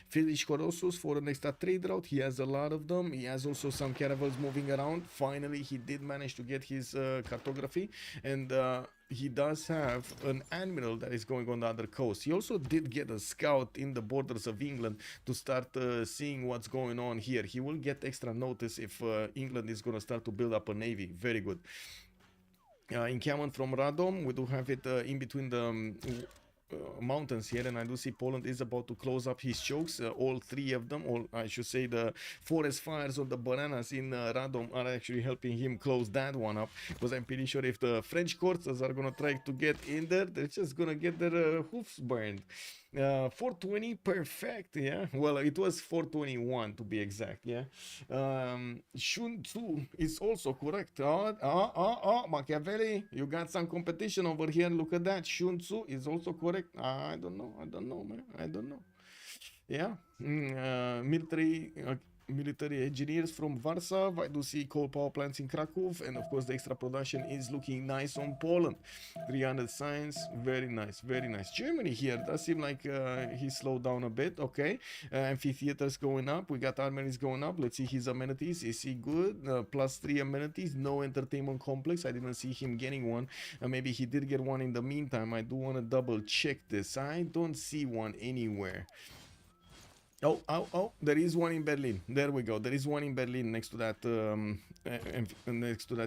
Friedrich Colossus for an extra trade route. He has a lot of them. He has also some caravels moving around. Finally, he did manage to get his cartography, and he does have an admiral that is going on the other coast. He also did get a scout in the borders of England to start seeing what's going on here. He will get extra notice if England is going to start to build up a navy. Very good. Encampment from Radom, we do have it in between the mountains here, and I do see Poland is about to close up his chokes. All 3 of them, or I should say the forest fires of the bananas in Radom, are actually helping him close that one up, because I'm pretty sure if the French coursers are gonna try to get in there, they're just gonna get their hoofs burned. 420, perfect. Yeah, well, it was 421 to be exact. Yeah. Shun Tzu is also correct. Machiavelli, you got some competition over here. Look at that. Shun Tzu is also correct. I don't know, man. I don't know. Yeah. Military engineers from Warsaw. I do see coal power plants in Krakow, and of course the extra production is looking nice on Poland. 300 science, very nice, very nice. Germany here does seem like he slowed down a bit. Okay, amphitheaters going up. We got armories going up. Let's see his amenities. Is he good? +3 amenities. No entertainment complex. I didn't see him getting one. Maybe he did get one in the meantime. I do want to double check this. I don't see one anywhere. Oh, there is one in Berlin. There we go. There is one in Berlin next to that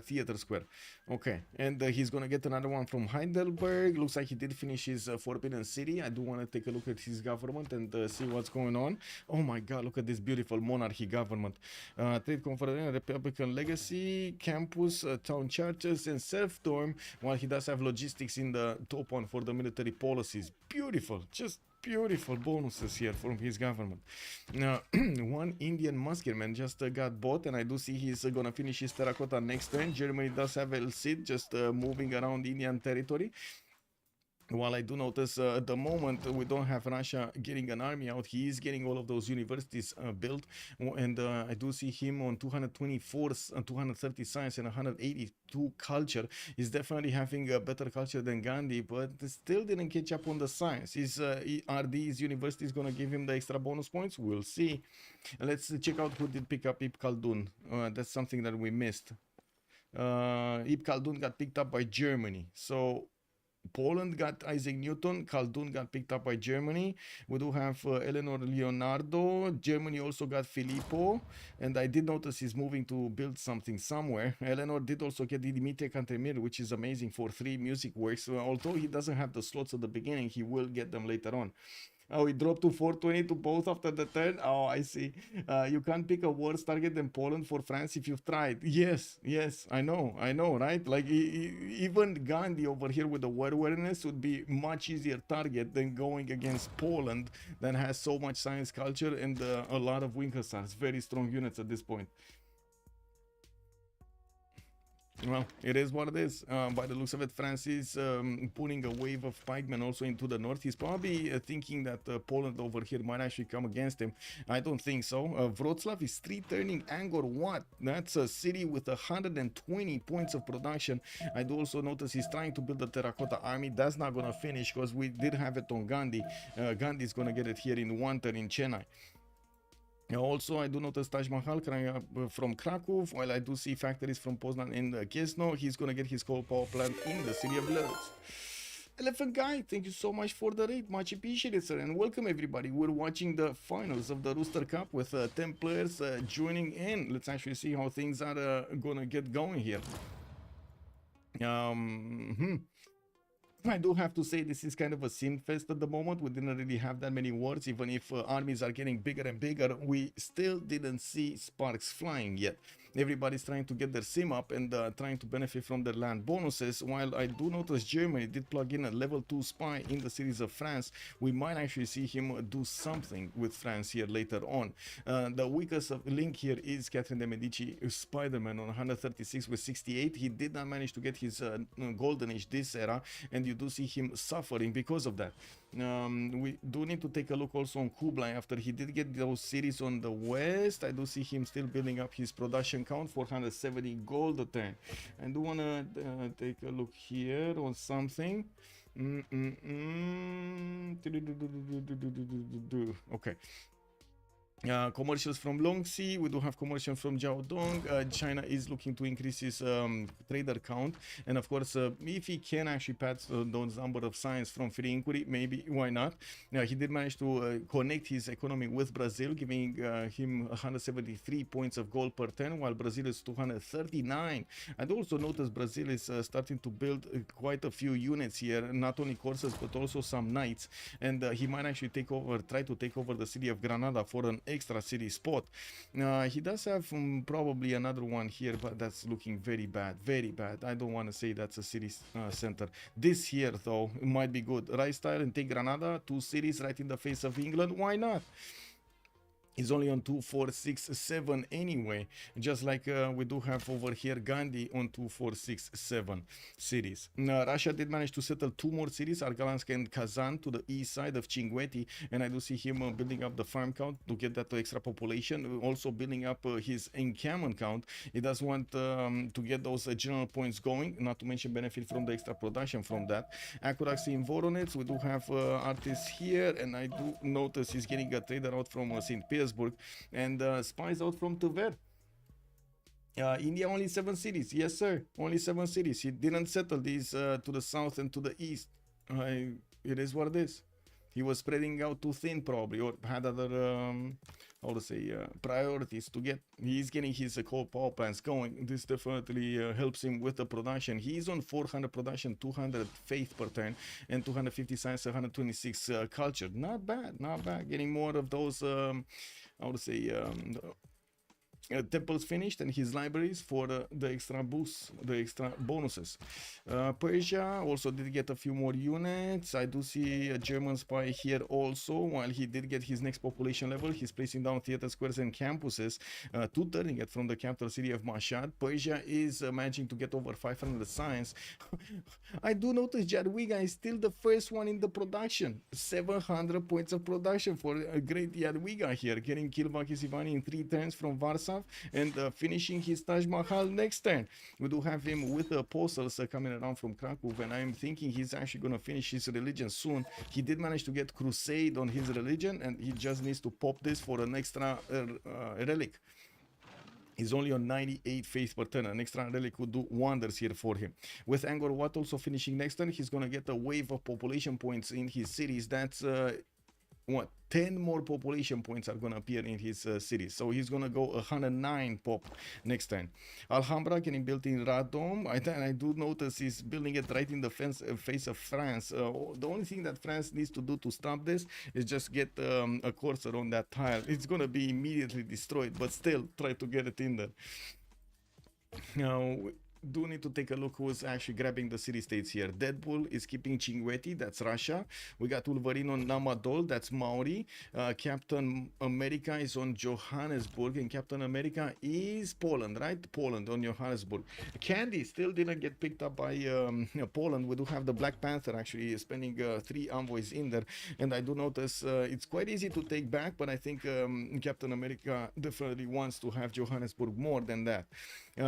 theater square. Okay, and he's gonna get another one from Heidelberg. Looks like he did finish his Forbidden City. I do want to take a look at his government and see what's going on. Oh my god, look at this beautiful monarchy government. Trade Confederation, Republican Legacy, Campus, Town Churches, and Serfdom, while he does have logistics in the top one for the military policies. Beautiful, just beautiful bonuses here from his government. Now, one Indian musketeer just got bought, and I do see he's gonna finish his terracotta next turn. Germany does have El Cid just moving around Indian territory. While I do notice at the moment we don't have Russia getting an army out, he is getting all of those universities built, and I do see him on 224, 230 science and 182 culture. He's definitely having a better culture than Gandhi, but still didn't catch up on the science. Are these universities going to give him the extra bonus points? We'll see. Let's check out who did pick up Ibn Khaldun. That's something that we missed. Ibn Khaldun got picked up by Germany. So Poland got Isaac Newton. Khaldun got picked up by Germany. We do have Eleanor Leonardo. Germany also got Filippo, and I did notice he's moving to build something somewhere. Eleanor did also get Dimitri Cantemir, which is amazing, for 3 music works. Although he doesn't have the slots at the beginning, he will get them later on. Oh, it dropped to 420 to both after the turn. Oh, I see. You can't pick a worse target than Poland for France if you've tried. Yes, I know, right? Like, even Gandhi over here with the war awareness would be much easier target than going against Poland, that has so much science culture and a lot of Winkelsars. Very strong units at this point. Well, it is what it is. By the looks of it, France is pulling a wave of pikemen also into the north. He's probably thinking that Poland over here might actually come against him. I don't think so. Wroclaw is 3 turning Angkor Wat. That's a city with 120 points of production. I do also notice he's trying to build a terracotta army. That's not going to finish because we did have it on Gandhi. Gandhi is going to get it here in one turn in Chennai. Also, I do notice Taj Mahal from Krakow, while I do see factories from Poznan and Kiesno. He's going to get his coal power plant in the city of Lodz. Elephant Guy, thank you so much for the raid. Much appreciated, sir. And welcome, everybody. We're watching the finals of the Rooster Cup with 10 players joining in. Let's actually see how things are going to get going here. I do have to say this is kind of a sim fest at the moment. We didn't really have that many wars. Even if armies are getting bigger and bigger, we still didn't see sparks flying yet. Everybody's trying to get their sim up and trying to benefit from their land bonuses. While I do notice Germany did plug in a level 2 spy in the cities of France, we might actually see him do something with France here later on. The weakest link here is Catherine de Medici, Spider-Man on 136 with 68. He did not manage to get his golden age this era, and you do see him suffering because of that. We do need to take a look also on Kublai. After he did get those cities on the west, I do see him still building up his production count, 470 gold a turn. I do want to take a look here on something. Okay. Commercials from Longxi, we do have commercial from Jiaodong. China is looking to increase his trader count, and of course if he can actually pass those number of signs from free inquiry, maybe why not. He did manage to connect his economy with Brazil, giving him 173 points of gold per turn, while Brazil is 239. And also notice Brazil is starting to build quite a few units here, not only corsairs but also some knights, and he might actually try to take over the city of Granada for an extra city spot. He does have probably another one here, but that's looking very bad, very bad. I don't want to say that's a city center. This here though might be good. Right style and take Granada, 2 cities right in the face of England. Why not? He's only on 2, 4, 6, 7 anyway, just like we do have over here Gandhi on 2, 4, 6, 7 cities. Russia did manage to settle 2 more cities, Argalansk and Kazan, to the east side of Chinguetti, and I do see him building up the farm count to get that extra population, also building up his encampment count. He does want to get those general points going, not to mention benefit from the extra production from that. Akurax in Voronezh, we do have artists here, and I do notice he's getting a trader out from St. Petersburg, and spies out from Tver. India only 7 cities. Yes, sir. Only 7 cities. He didn't settle these to the south and to the east. It is what it is. He was spreading out too thin, probably, or had other, how to say, priorities to get. He's getting his coal power plants going. This definitely helps him with the production. He's on 400 production, 200 faith per turn, and 250 science, 126 culture. Not bad, not bad. Getting more of those, how to say, temples finished, and his libraries for the extra boosts, the extra bonuses. Persia also did get a few more units. I do see a German spy here also. While he did get his next population level, he's placing down theater squares and campuses, to turning it from the capital city of Mashhad. Persia is managing to get over 500 science. I do notice Jadwiga is still the first one in the production. 700 points of production for a great Jadwiga here, getting Kilvakis Ivani in 3 turns from Warsaw, and finishing his Taj Mahal next turn. We do have him with the apostles coming around from Krakow, and I'm thinking he's actually going to finish his religion soon. He did manage to get crusade on his religion, and he just needs to pop this for an extra relic. He's only on 98 faith per turn. An extra relic would do wonders here for him. With Angkor Wat also finishing next turn, he's going to get a wave of population points in his cities. That's what, 10 more population points are going to appear in his cities. So he's going to go 109 pop next time. Alhambra getting built in Radom. I do notice he's building it right in the face of France. The only thing that France needs to do to stop this is just get a cursor on that tile. It's going to be immediately destroyed, but still try to get it in there. Now, do need to take a look who's actually grabbing the city states here. Deadpool is keeping Cinguetti, that's Russia. We got Wolverine on Namadol, that's Maori. Captain America is on Johannesburg, and Captain America is Poland, right? Poland on Johannesburg. Candy still didn't get picked up by Poland. We do have the Black Panther actually spending 3 envoys in there, and I do notice it's quite easy to take back, but I think Captain America definitely wants to have Johannesburg more than that.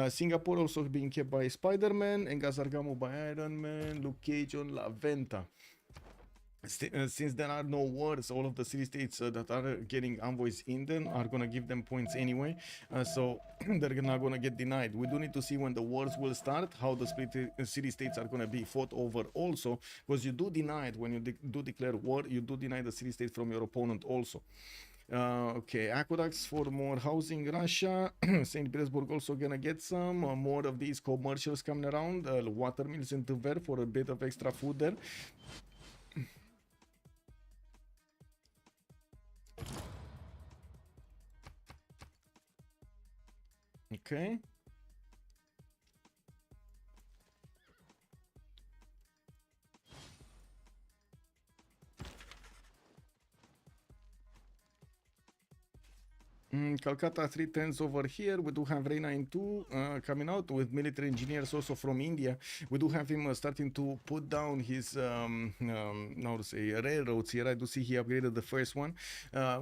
Singapore also being kept by Spider-Man, and Gazargamo by Iron Man, Luke Cage on La Venta. Since there are no wars, all of the city states that are getting envoys in them are gonna give them points anyway, so they're not gonna get denied. We do need to see when the wars will start, how the split city states are gonna be fought over also, because you do deny it when you do declare war. You do deny the city state from your opponent also. Okay, aqueducts for more housing. Russia, St. Petersburg also gonna get some more of these commercials coming around. Water mills in Tver for a bit of extra food there. Okay. Calcutta 310s over here. We do have Reina in 2 coming out with military engineers also from India. We do have him starting to put down his how to say railroads here. I do see he upgraded the first one.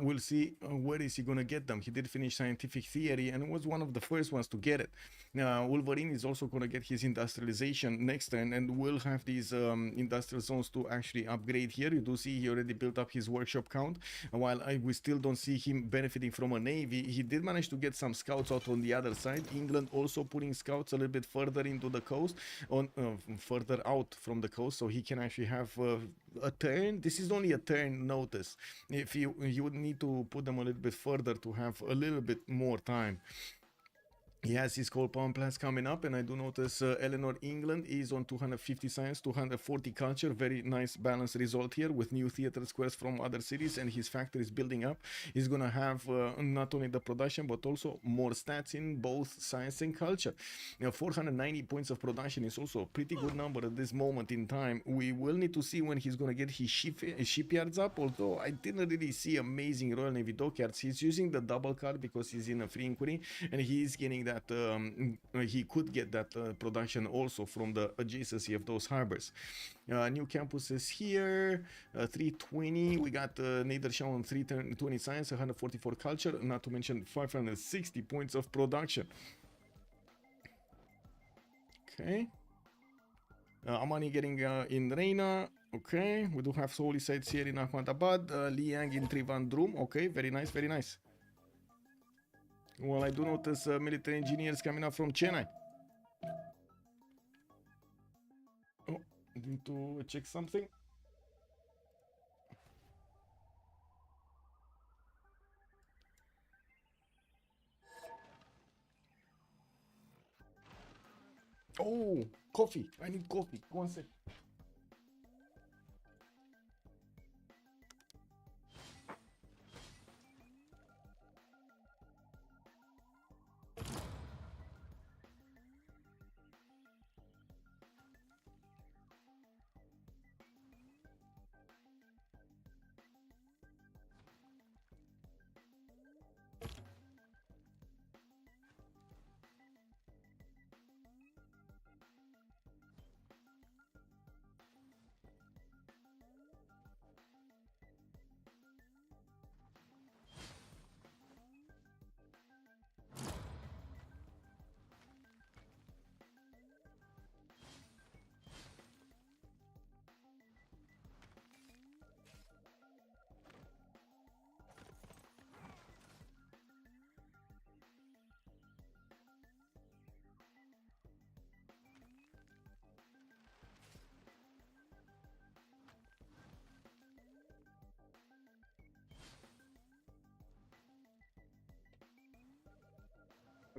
We'll see where is he gonna get them. He did finish scientific theory and was one of the first ones to get it. Wolverine is also gonna get his industrialization next turn, and we'll have these industrial zones to actually upgrade here. You do see he already built up his workshop count. While we still don't see him benefiting from a navy, he did manage to get some scouts out on the other side. England also putting scouts a little bit further into the coast, on further out from the coast, so he can actually have a turn. This is only a turn, notice. If you would need to put them a little bit further to have a little bit more time. He has his coal power plants coming up, and I do notice Eleanor England is on 250 science, 240 culture. Very nice balanced result here with new theater squares from other cities, and his factory is building up. He's gonna have not only the production but also more stats in both science and culture. 490 points of production is also a pretty good number at this moment in time. We will need to see when he's gonna get his shipyards up, although I didn't really see amazing Royal Navy dockyards. He's using the double card because he's in a free inquiry, and he is getting that he could get that production also from the adjacency of those harbors. New campuses here, 320. We got Nadershaw on 320 science, 144 culture, not to mention 560 points of production. Okay. Amani getting in Reina. Okay. We do have Soli sites here in Ahmedabad. Liang in Trivandrum. Okay. Very nice. Very nice. Well, I do notice military engineers coming up from Chennai. Oh, I need to check something. Oh, coffee. I need coffee. One sec.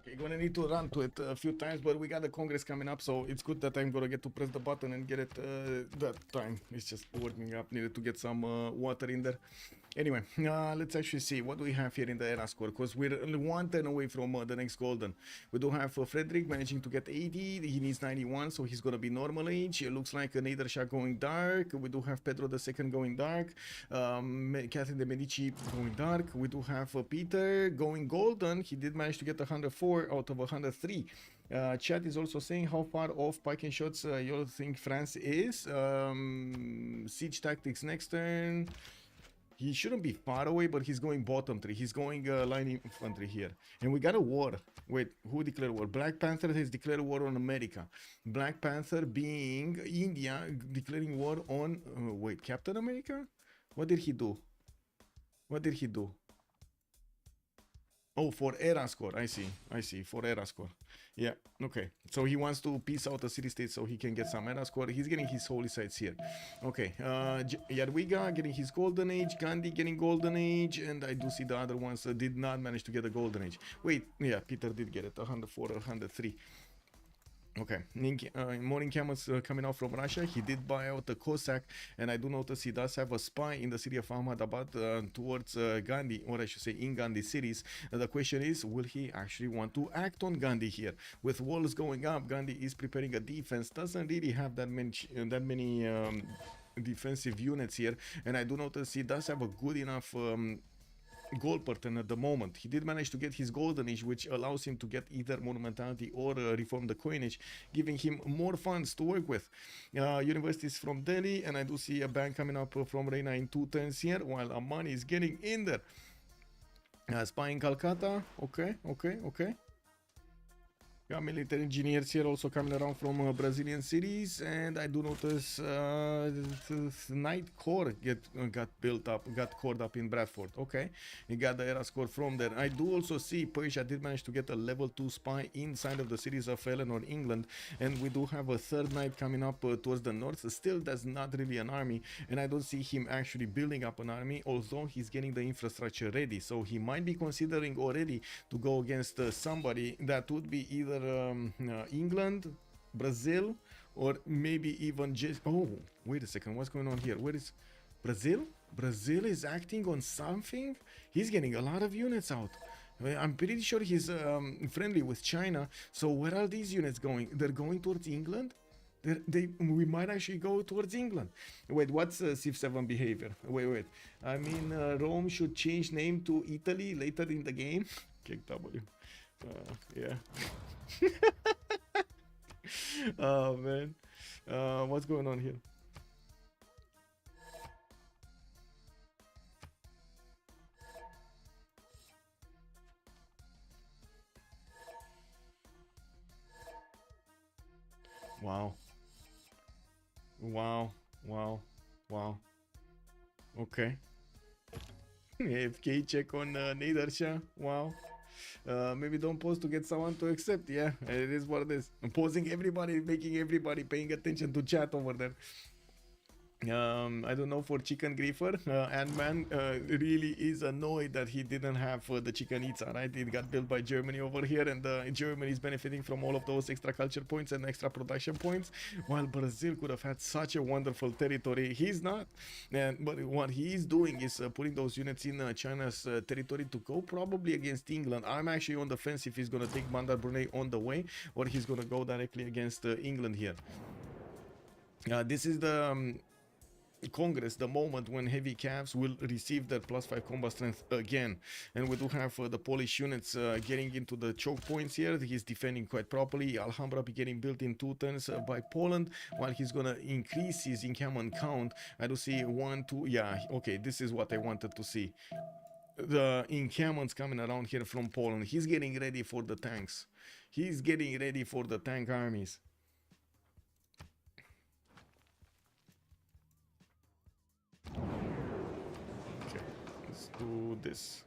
Okay, gonna need to run to it a few times, but we got the Congress coming up, so it's good that I'm gonna get to press the button and get it that time. It's just warming up. Needed to get some water in there. Anyway, let's actually see what do we have here in the era score, because we're only 1 turn away from the next golden. We do have Frederick managing to get 80. He needs 91, so he's gonna be normal age. It looks like Nader Shah going dark. We do have Pedro II going dark. Catherine de Medici going dark. We do have Peter going golden. He did manage to get 104 out of 103. Chat is also saying how far off pike and shots you think France is. Siege tactics next turn. He shouldn't be far away, but he's going bottom 3. He's going line infantry here. And we got a war. Wait, who declared war? Black Panther has declared war on America. Black Panther being India declaring war on... wait, Captain America? What did he do? What did he do? Oh, for era score. I see. For era score. Yeah, okay. So he wants to piece out the city-state so he can get some era score. He's getting his holy sites here. Okay, Yadwiga getting his golden age. Gandhi getting golden age. And I do see the other ones did not manage to get a golden age. Wait, yeah, Peter did get it. 104 or 103. Okay, morning camels coming out from Russia. He did buy out the Cossack, and I do notice he does have a spy in the city of Ahmedabad towards Gandhi, or I should say in Gandhi cities. The question is, will he actually want to act on Gandhi here? With walls going up, Gandhi is preparing a defense. Doesn't really have that many defensive units here, and I do notice he does have a good enough gold pattern at the moment. He did manage to get his golden age, which allows him to get either monumentality or reform the coinage, giving him more funds to work with. Universities from Delhi, and I do see a bank coming up from Reina in 2 turns here, while Amani is getting in there. Spy in Calcutta. Okay. Got military engineers here also coming around from Brazilian cities, and I do notice Night Corps got built up, got cored up in Bradford. Okay, he got the era score from there. I do also see Persia did manage to get a level 2 spy inside of the cities of Eleanor, England, and we do have a third knight coming up towards the north. Still, that's not really an army, and I don't see him actually building up an army, although he's getting the infrastructure ready. So he might be considering already to go against somebody that would be either England, Brazil, or maybe even just... oh, wait a second, what's going on here? Where is Brazil? Brazil is acting on something? He's getting a lot of units out. I'm pretty sure he's friendly with China. So where are these units going? They're going towards England? We might actually go towards England. Wait, what's Civ7 behavior? Wait. I mean, Rome should change name to Italy later in the game. Kick W. Yeah. Oh man, what's going on here? Wow. Okay. AFK check on Nader Shah. Wow. Maybe don't pause to get someone to accept. Yeah, it is what it is. I'm pausing everybody, making everybody paying attention to chat over there. I don't know for Chicken Griefer. Ant-Man really is annoyed that he didn't have the Chicken Itza, right? It got built by Germany over here, and Germany is benefiting from all of those extra culture points and extra production points, while Brazil could have had such a wonderful territory. He's not. But what he is doing is putting those units in China's territory to go probably against England. I'm actually on the fence if he's going to take Bandar Brunei on the way, or he's going to go directly against England here. This is the... Congress, the moment when heavy calves will receive their +5 combat strength again, and we do have the Polish units getting into the choke points here. He's defending quite properly. Alhambra be getting built in 2 turns by Poland, while he's gonna increase his encampment count. I do see 1, 2. Yeah, okay, this is what I wanted to see. The encampments coming around here from Poland. He's getting ready for the tanks. He's getting ready for the tank armies. Do this.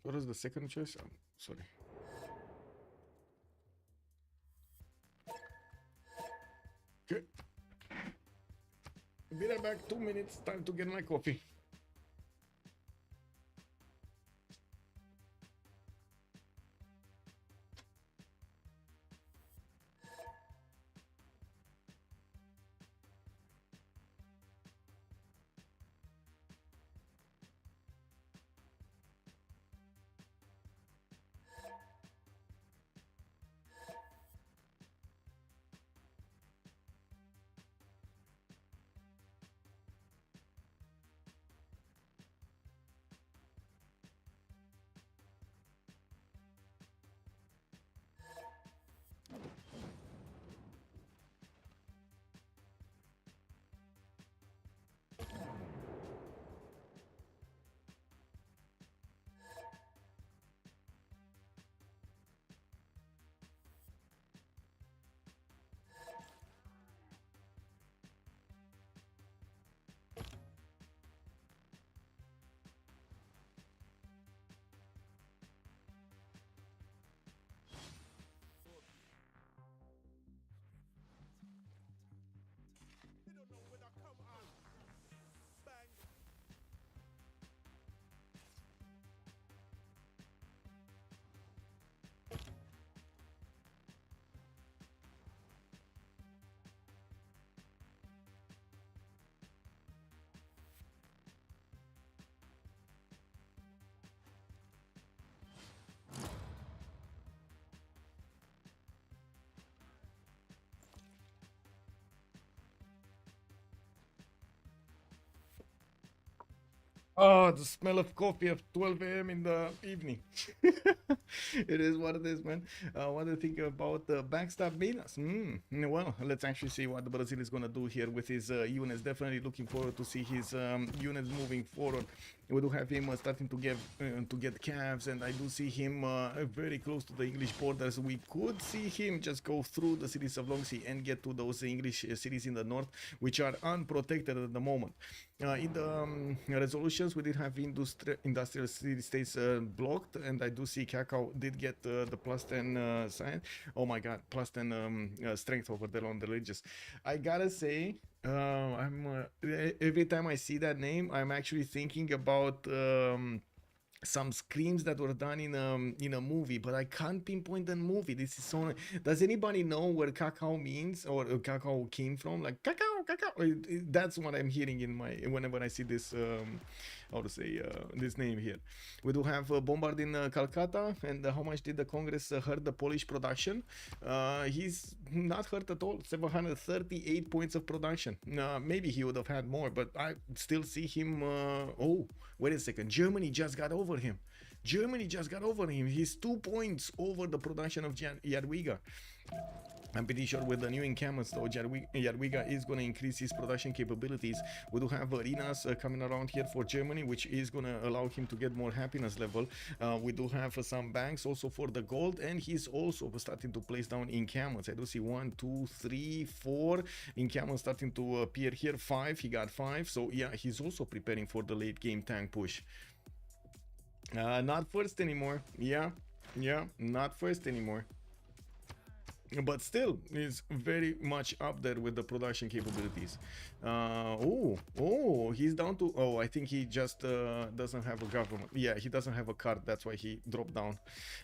What is the second choice? Sorry. Okay. Be right back. 2 minutes. Time to get my coffee. Oh, the smell of coffee at 12 a.m. in the evening. It is what it is, man. What do you think about the backstab Minas? Well, let's actually see what the Brazil is going to do here with his units. Definitely looking forward to see his units moving forward. We do have him starting to get calves, and I do see him very close to the English borders. We could see him just go through the cities of Longsea and get to those English cities in the north, which are unprotected at the moment. In the resolutions, we did have industrial city states blocked, and I do see Cacao did get the plus 10 sign. Oh my god, plus 10 strength over there on the religious. I gotta say, every time I see that name, I'm actually thinking about some screams that were done in a movie, but I can't pinpoint the movie. This is so. Does anybody know where cacao means or cacao came from? Like cacao, cacao. That's what I'm hearing in my whenever I see this. How to say this name here? We do have bombard in Calcutta, and how much did the Congress hurt the Polish production? He's not hurt at all. 738 points of production. Maybe he would have had more, but I still see him. Oh, wait a second. Germany just got over him. Germany just got over him. He's 2 points over the production of Jadwiga. I'm pretty sure with the new encampments though, Jadwiga is going to increase his production capabilities. We do have arenas coming around here for Germany, which is going to allow him to get more happiness level. We do have some banks also for the gold, and he's also starting to place down encampments. I do see 1, 2, 3, 4 encampments starting to appear here. 5, he got 5. So yeah, he's also preparing for the late game tank push. Not first anymore. Yeah, not first anymore. But still is very much up there with the production capabilities. He's down to, I think he just doesn't have a government. Yeah, he doesn't have a card, that's why he dropped down.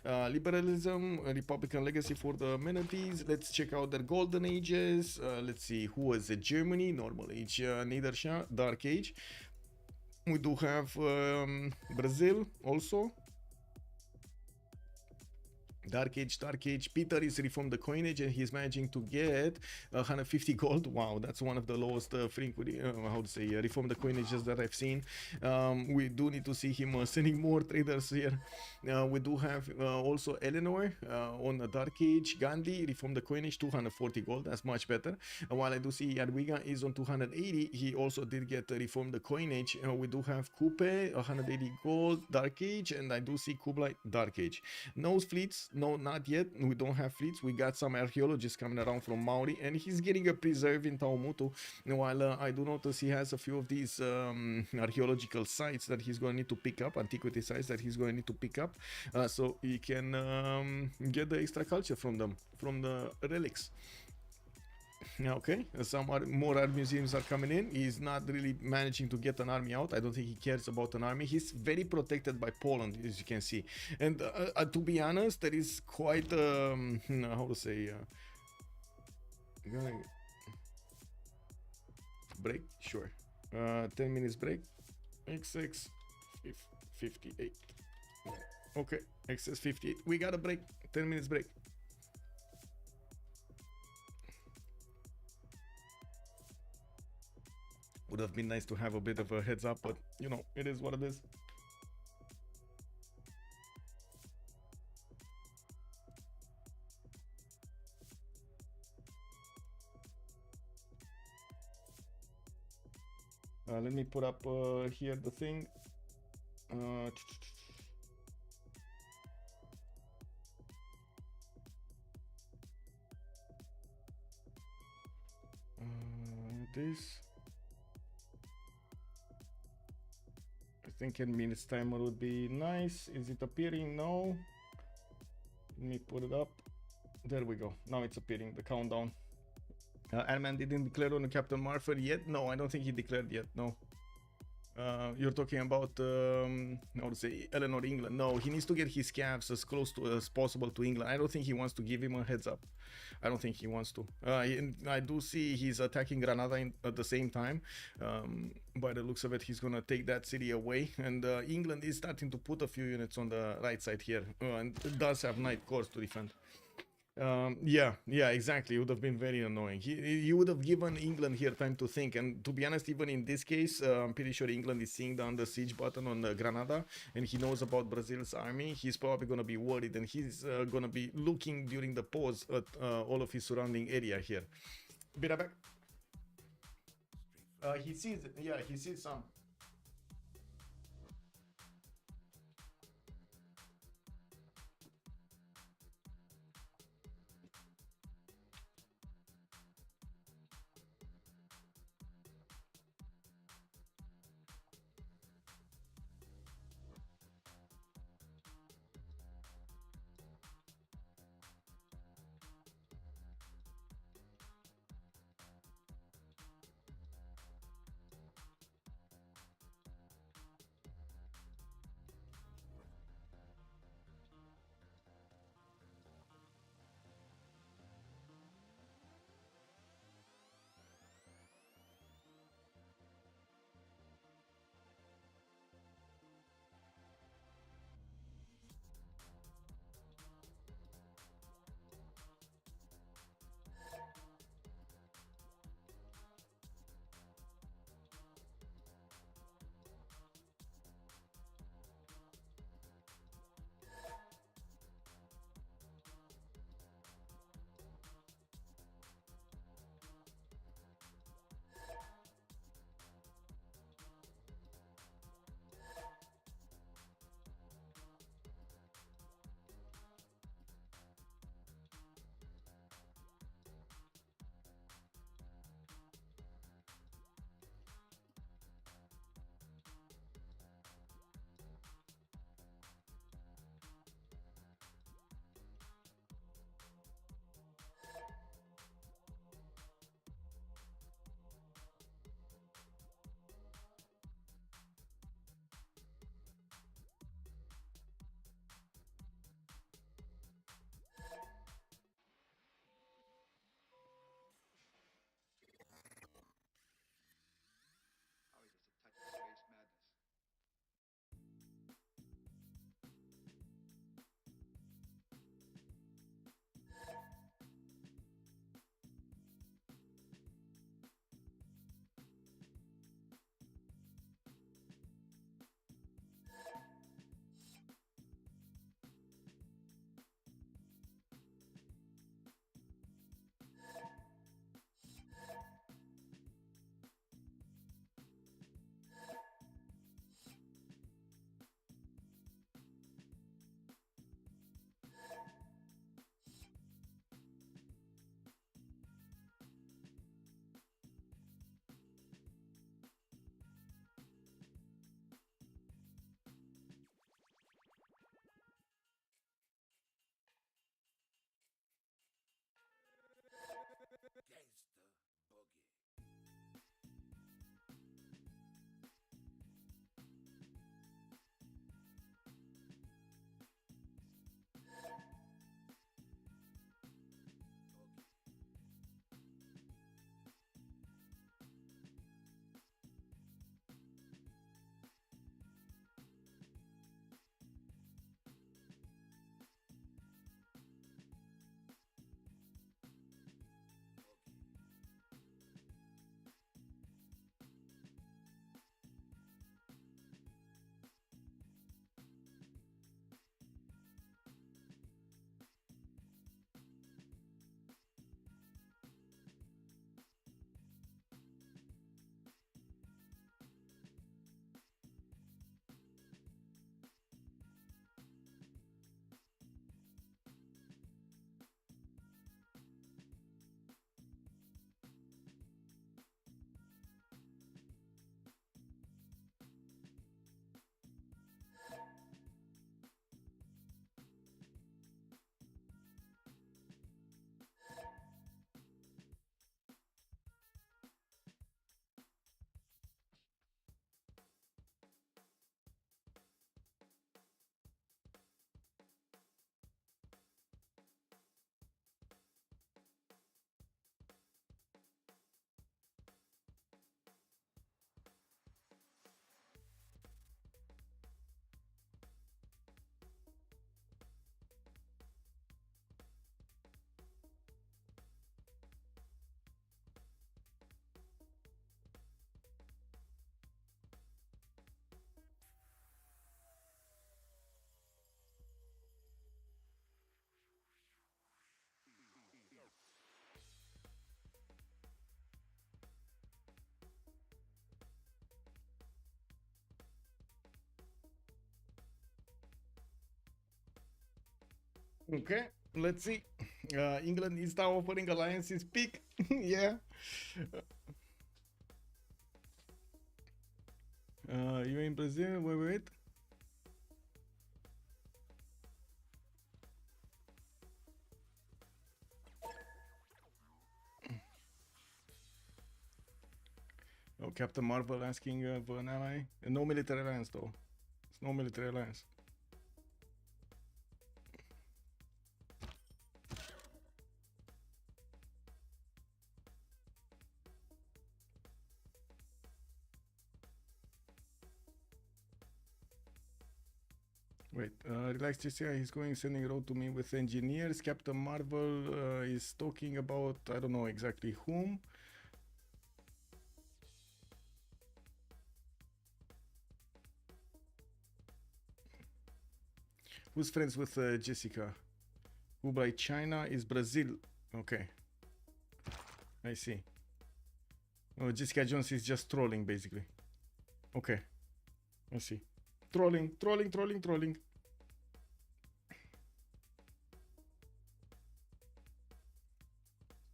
Liberalism, Republican legacy for the amenities. Let's check out their golden ages. Let's see, who was it? Germany, normal age, Niederschlag, dark age. We do have Brazil also. Dark Age. Peter is reformed the coinage, and he's managing to get 150 gold. Wow, that's one of the lowest reform the coinages that I've seen. We do need to see him sending more traders here. We do have also Eleanor on the Dark Age. Gandhi reform the coinage, 240 gold. That's much better. While I do see Jadwiga is on 280, he also did get reform the coinage. We do have Kupe, 180 gold, Dark Age, and I do see Kublai, Dark Age. No fleets. No, not yet. We don't have fleets. We got some archaeologists coming around from Maori, and he's getting a preserve in Taumutu. While I do notice he has a few of these archaeological sites that he's going to need to pick up, antiquity sites that he's going to need to pick up, so he can get the extra culture from them, from the relics. Okay, some more art museums are coming in. He's not really managing to get an army out. I don't think he cares about an army. He's very protected by Poland, as you can see. And to be honest, there is quite how to say break, sure. 10 minutes break. XX 58. Okay, XS 58. We got a break. 10 minutes break. Would have been nice to have a bit of a heads up, but you know, it is what it is. Let me put up here the thing. This. I think 10 minutes timer would be nice. Is it appearing? No. Let me put it up. There we go. Now it's appearing, the countdown. Ironman didn't declare on Captain Marfer yet? No, I don't think he declared yet. No. You're talking about how to say Eleanor, England. No, he needs to get his calves as close to as possible to England. I don't think he wants to give him a heads up. I don't think he wants to. I do see he's attacking Granada at the same time. By the looks of it, he's gonna take that city away. And England is starting to put a few units on the right side here, and it does have night corps to defend. Yeah, exactly. It would have been very annoying. He would have given England here time to think. And to be honest, even in this case, I'm pretty sure England is seeing the under siege button on Granada, and he knows about Brazil's army. He's probably gonna be worried, and he's gonna be looking during the pause at all of his surrounding area here. Be right back. He sees some. Okay, let's see. England is now offering alliances peak. Yeah. You in Brazil? Wait. Oh, Captain Marvel asking for an ally. No military alliance though. It's no military alliance. Wait, relax GCI, he's going sending road to me with engineers. Captain Marvel is talking about, I don't know exactly whom. Who's friends with Jessica? Who by China is Brazil. Okay. I see. Oh, Jessica Jones is just trolling basically. Okay. I see. Trolling.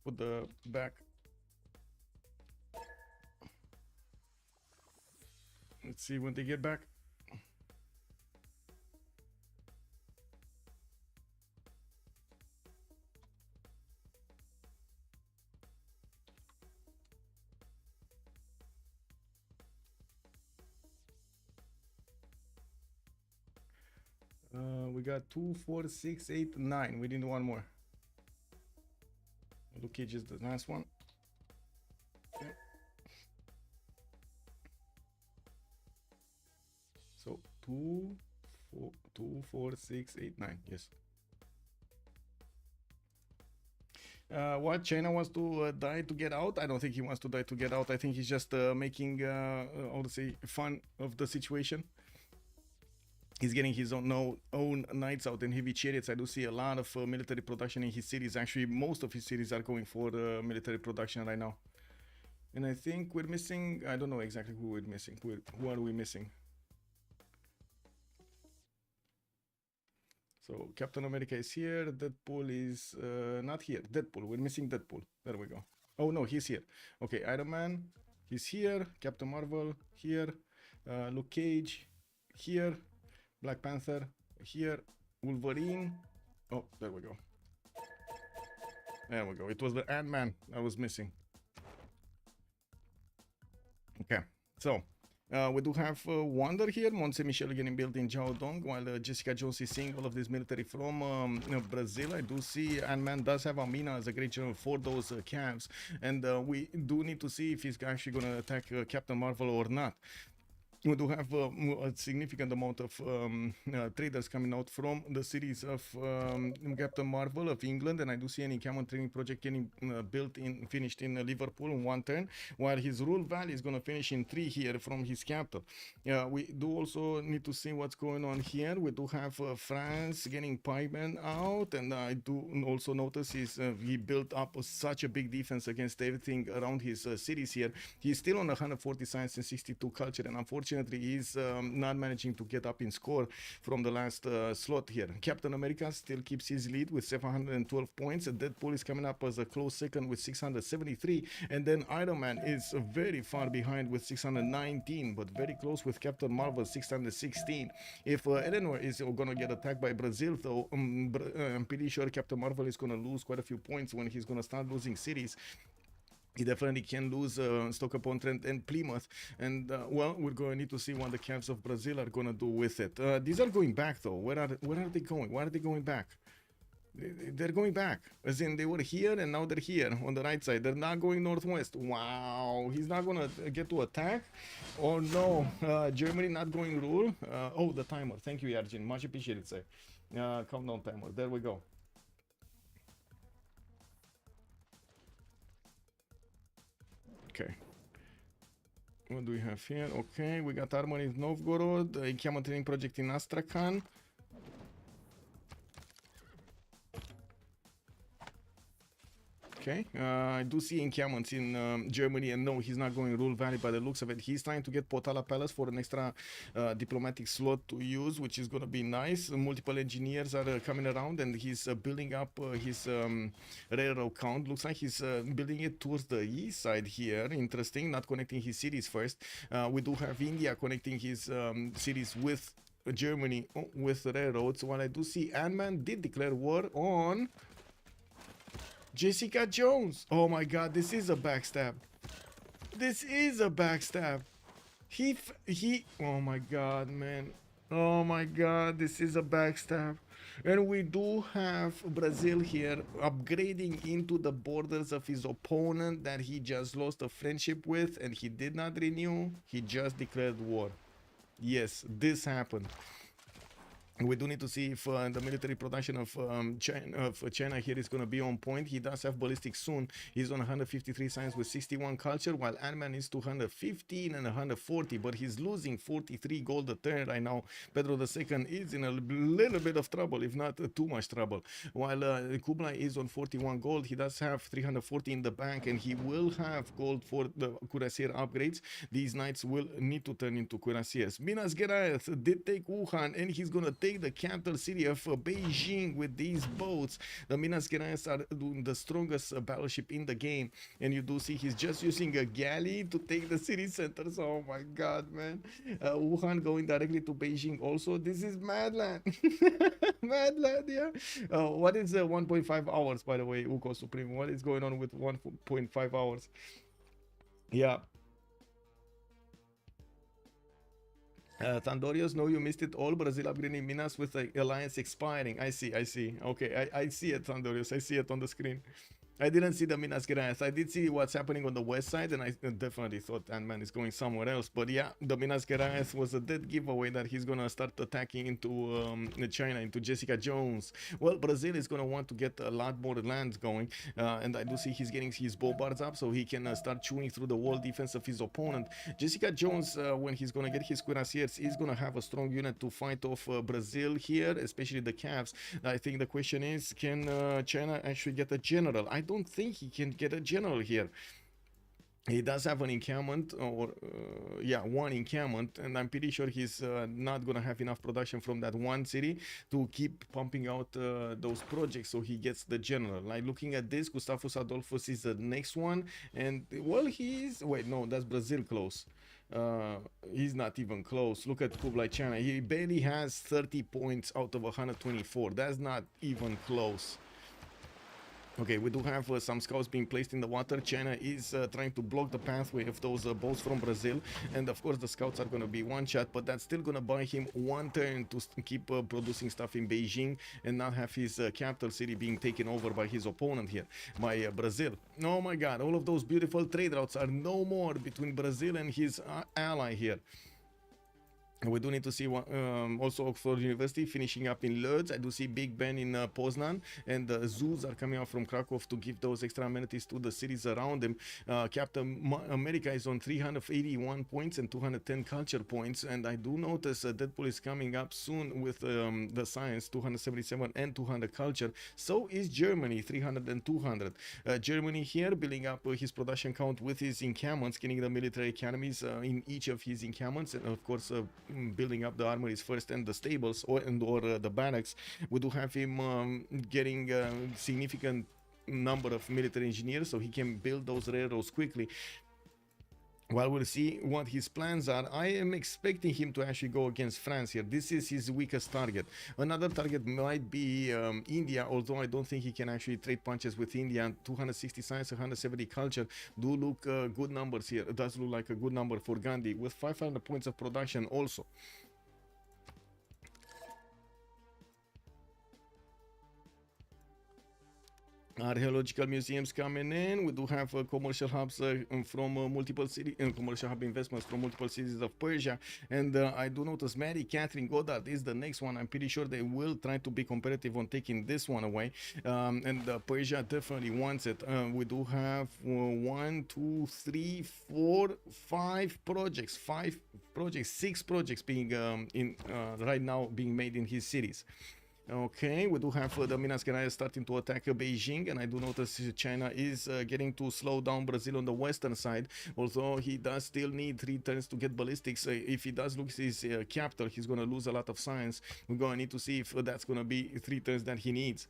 Put the back. Let's see when they get back. We got 2, 4, 6, 8, 9. We need one more. Luke Cage is the last one. Okay. So 2, 4, 6, 8, 9. Yes. What China wants to die to get out? I don't think he wants to die to get out. I think he's just making, how to say, fun of the situation. He's getting his own knights out in heavy chariots. I do see a lot of military production in his cities. Actually, most of his cities are going for military production right now. And I think we're missing, I don't know exactly who we're missing. Who are we missing? So Captain America is here. Deadpool is not here. Deadpool, we're missing Deadpool. There we go. Oh no, he's here. Okay, Iron Man, he's here. Captain Marvel, here. Luke Cage, here. Black Panther, here. Wolverine. Oh, there we go. There we go. It was the Ant-Man I was missing. Okay, so we do have Wonder here. Mont Saint Michel getting built in Jiaodong, while Jessica Jones is seeing all of this military from Brazil. I do see Ant-Man does have Amina as a great general for those camps, and we do need to see if he's actually going to attack Captain Marvel or not. We do have a significant amount of traders coming out from the cities of Captain Marvel of England, and I do see an encampment training project getting finished in Liverpool in 1 turn, while his rule valley is going to finish in 3 here from his capital. We do also need to see what's going on here. We do have France getting pikemen out, and I do also notice he built up such a big defense against everything around his cities here. He's still on 140 science and 62 culture, and unfortunately he's not managing to get up in score from the last slot here. Captain America still keeps his lead with 712 points. Deadpool is coming up as a close second with 673, and then Iron Man is very far behind with 619, but very close with Captain Marvel 616. If Eleanor is gonna get attacked by Brazil, though, I'm pretty sure Captain Marvel is gonna lose quite a few points when he's gonna start losing cities. He definitely can lose Stoke-upon-Trent and Plymouth, and well, we're going to need to see what the Cavs of Brazil are going to do with it. These are going back though. Where are they going? Why are they going back? They're going back, as in they were here and now they're here on the right side. They're not going northwest. Wow, he's not going to get to attack. Oh no, Germany not going rule. Oh, the timer. Thank you, Yarjin. Much appreciated, sir. Countdown timer. There we go. Okay. What do we have here? Okay, we got armor in Novgorod, a encampment training project in Astrakhan. Okay, I do see encampments in Germany, and no, he's not going Ruhr Valley by the looks of it. He's trying to get Potala Palace for an extra diplomatic slot to use, which is going to be nice. Multiple engineers are coming around, and he's building up his railroad count. Looks like he's building it towards the east side here. Interesting, not connecting his cities first. We do have India connecting his cities with Germany with railroads, while I do see Ironman did declare war on Jessica Jones. Oh my god, this is a backstab. This is a backstab. He oh my god, man. Oh my god, this is a backstab. And we do have Brazil here upgrading into the borders of his opponent that he just lost a friendship with, and he did not renew. He just declared war. Yes, this happened. We do need to see if the military production of China here is going to be on point. He does have ballistic soon. He's on 153 science with 61 culture, while Ironman is 215 and 140, but he's losing 43 gold a turn right now. Pedro II is in a little bit of trouble, if not too much trouble. While Kublai is on 41 gold, he does have 340 in the bank, and he will have gold for the cuirassier upgrades. These knights will need to turn into cuirassiers. Minas Gerais did take Wuhan, and he's going to take the capital city of Beijing with these boats. The Minas Gerais are the strongest battleship in the game, and you do see he's just using a galley to take the city centers. Oh my god, man. Wuhan going directly to Beijing also. This is madland. Madland, yeah. What is 1.5 hours, by the way, Uko Supreme? What is going on with 1.5 hours? Yeah. Thandorios, no, you missed it all. Brazil upgrading Minas with the alliance expiring. I see. Okay, I see it, Thandorios. I see it on the screen. I didn't see the Minas Gerais. I did see what's happening on the west side, and I definitely thought Ant-Man is going somewhere else. But yeah, the Minas Gerais was a dead giveaway that he's gonna start attacking into China, into Jessica Jones. Well, Brazil is gonna want to get a lot more land going, and I do see he's getting his bombards up so he can start chewing through the wall defense of his opponent. Jessica Jones, when he's gonna get his cuirassiers, is gonna have a strong unit to fight off Brazil here, especially the Cavs. I think the question is, can China actually get a general? I don't think he can get a general here. He does have an encampment, or yeah, one encampment, and I'm pretty sure he's not gonna have enough production from that one city to keep pumping out those projects so he gets the general. Like, looking at this, Gustavus Adolphus is the next one, and well, he's, wait, no, that's Brazil close. He's not even close. Look at Kublai China. He barely has 30 points out of 124. That's not even close. Okay, we do have some scouts being placed in the water. China is trying to block the pathway of those boats from Brazil, and of course the scouts are going to be one shot, but that's still going to buy him one turn to keep producing stuff in Beijing and not have his capital city being taken over by his opponent here, by Brazil. Oh my god, all of those beautiful trade routes are no more between Brazil and his ally here. We do need to see also Oxford University finishing up in Lodz. I do see Big Ben in Poznan, and the zoos are coming out from Krakow to give those extra amenities to the cities around them. Captain America is on 381 points and 210 culture points, and I do notice Deadpool is coming up soon with the science, 277 and 200 culture. So is Germany, 300 and 200. Germany here building up his production count with his encampments, getting the military academies in each of his encampments, and of course building up the armories first and the stables or the barracks. We do have him getting a significant number of military engineers so he can build those railroads quickly. While we'll see what his plans are, I am expecting him to actually go against France here. This is his weakest target. Another target might be India, although I don't think he can actually trade punches with India. 260 science, 170 culture do look good numbers here. It does look like a good number for Gandhi, with 500 points of production also. Archaeological museums coming in. We do have commercial hubs from multiple cities, commercial hub investments from multiple cities of Persia. And I do notice Mary Catherine Goddard is the next one. I'm pretty sure they will try to be competitive on taking this one away. And Persia definitely wants it. We do have 1, 2, 3, 4, 5 projects. 6 projects being right now being made in his cities. Okay, we do have the Minas Gerais starting to attack Beijing, and I do notice China is getting to slow down Brazil on the western side, although he does still need 3 turns to get ballistics. If he does lose his capital, he's going to lose a lot of science. We're going to need to see if that's going to be 3 turns that he needs.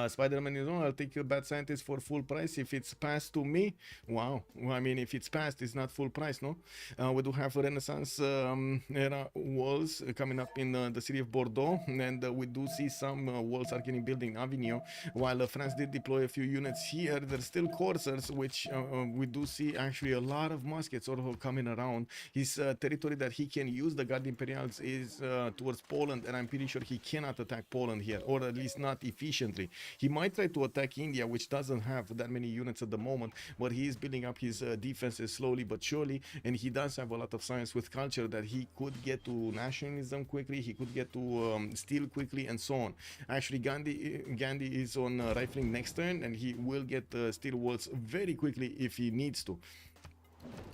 Spider-Man is on. I'll take your bad scientist for full price if it's passed to me. Wow. Well, I mean, if it's passed, it's not full price, no? We do have Renaissance era walls coming up in the city of Bordeaux, and we do see some walls are getting built in Avignon. While France did deploy a few units here, there's still coursers, which we do see actually a lot of muskets also coming around. His territory that he can use, the Guard Imperials, is towards Poland, and I'm pretty sure he cannot attack Poland here, or at least not efficiently. He might try to attack India, which doesn't have that many units at the moment, but he is building up his defenses slowly but surely, and he does have a lot of science with culture that he could get to nationalism quickly, he could get to steel quickly, and so on. Actually, Gandhi is on rifling next turn, and he will get steel walls very quickly if he needs to.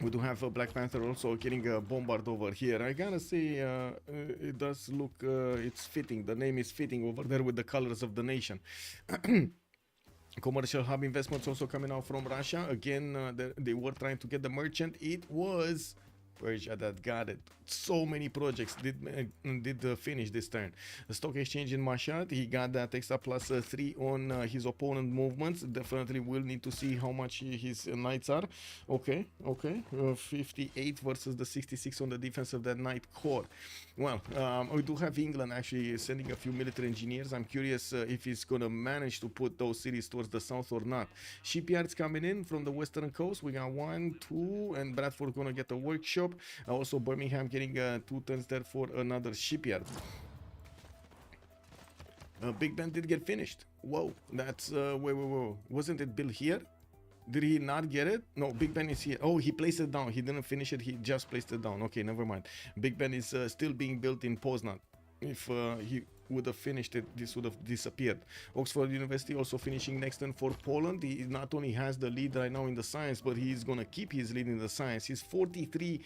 We do have Black Panther also getting a bombard over here. I gotta say, it does look, it's fitting. The name is fitting over there with the colors of the nation. Commercial hub investments also coming out from Russia. Again, they were trying to get the merchant. It was Persia that got it. So many projects did finish this turn. The stock exchange in Mashhad, he got that extra plus 3 on his opponent movements. Definitely will need to see how much his knights are. Okay, 58 versus the 66 on the defense of that knight core. Well, we do have England actually sending a few military engineers. I'm curious if he's gonna manage to put those cities towards the south or not. Shipyards coming in from the western coast. We got 1, 2, and Bradford gonna get a workshop. Also Birmingham getting 2 turns there for another shipyard. Big Ben did get finished. Whoa, that's wait, wasn't it built here? Did he not get it? No, Big Ben is here. Oh, he placed it down. He didn't finish it. He just placed it down. Okay, never mind. Big Ben is still being built in Poznan. If he would have finished it, this would have disappeared. Oxford University also finishing next turn for Poland. He not only has the lead right now in the science, but he's gonna keep his lead in the science. He's 43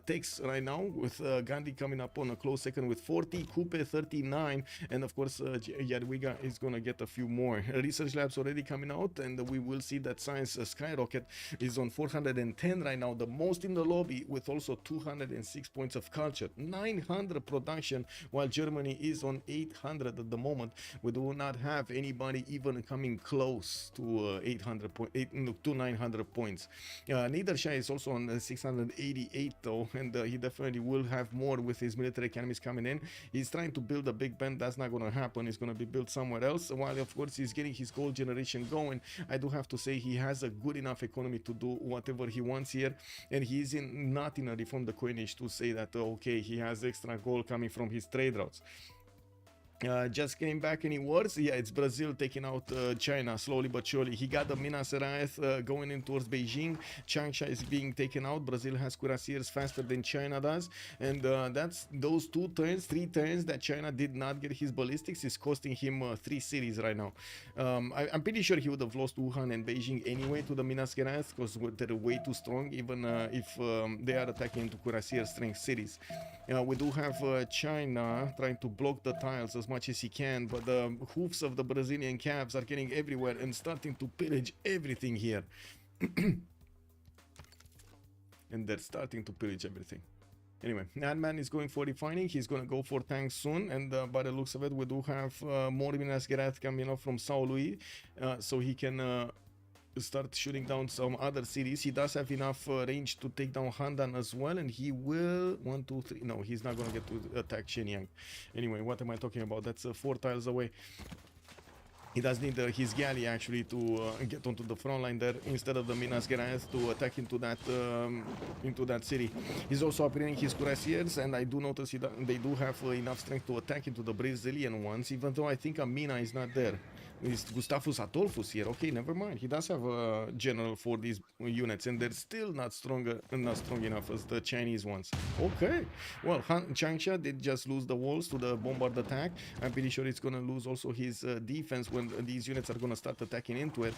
techs right now, with Gandhi coming up on a close second with 40, Coupe 39, and of course Jadwiga is gonna get a few more. Research labs already coming out, and we will see that science skyrocket is on 410 right now, the most in the lobby, with also 206 points of culture, 900 production, while Germany is on 800 at the moment. We do not have anybody even coming close to 900 points. Niedershire is also on 688 though, and he definitely will have more with his military academies coming in. He's trying to build a big band. That's not going to happen. It's going to be built somewhere else, while of course he's getting his gold generation going. I do have to say he has a good enough economy to do whatever he wants here, and he's not in a reform the coinage to say that okay, he has extra gold coming from his trade routes. Just came back any words? Yeah, it's Brazil taking out China slowly but surely. He got the Minas Gerais going in towards Beijing. Changsha is being taken out. Brazil has cuirassiers faster than China does, and that's those 3 turns that China did not get his ballistics is costing him 3 cities right now. I'm pretty sure he would have lost Wuhan and Beijing anyway to the Minas Gerais, because they're way too strong, even if they are attacking into cuirassier strength cities. We do have China trying to block the tiles as much as he can, but the hoofs of the Brazilian calves are getting everywhere and starting to pillage everything here. And they're starting to pillage everything. Anyway, Ironman is going for refining. He's going to go for tanks soon, and by the looks of it, we do have more Minas Gerais coming up from Sao Luis, so he can start shooting down some other cities. He does have enough range to take down Handan as well, and he will 1, 2, 3. No, he's not gonna get to attack Shenyang. Anyway, what am I talking about? That's 4 tiles away. He does need his galley actually to get onto the front line there, instead of the Minas Gerais to attack into that city. He's also upgrading his cuirassiers, and I do notice they do have enough strength to attack into the Brazilian ones, even though I think Amina is not there. Is Gustavus Adolphus here? Okay, never mind. He does have a general for these units, and they're still not strong enough as the Chinese ones. Okay, well, Changsha did just lose the walls to the bombard attack. I'm pretty sure it's gonna lose also his defense when these units are gonna start attacking into it.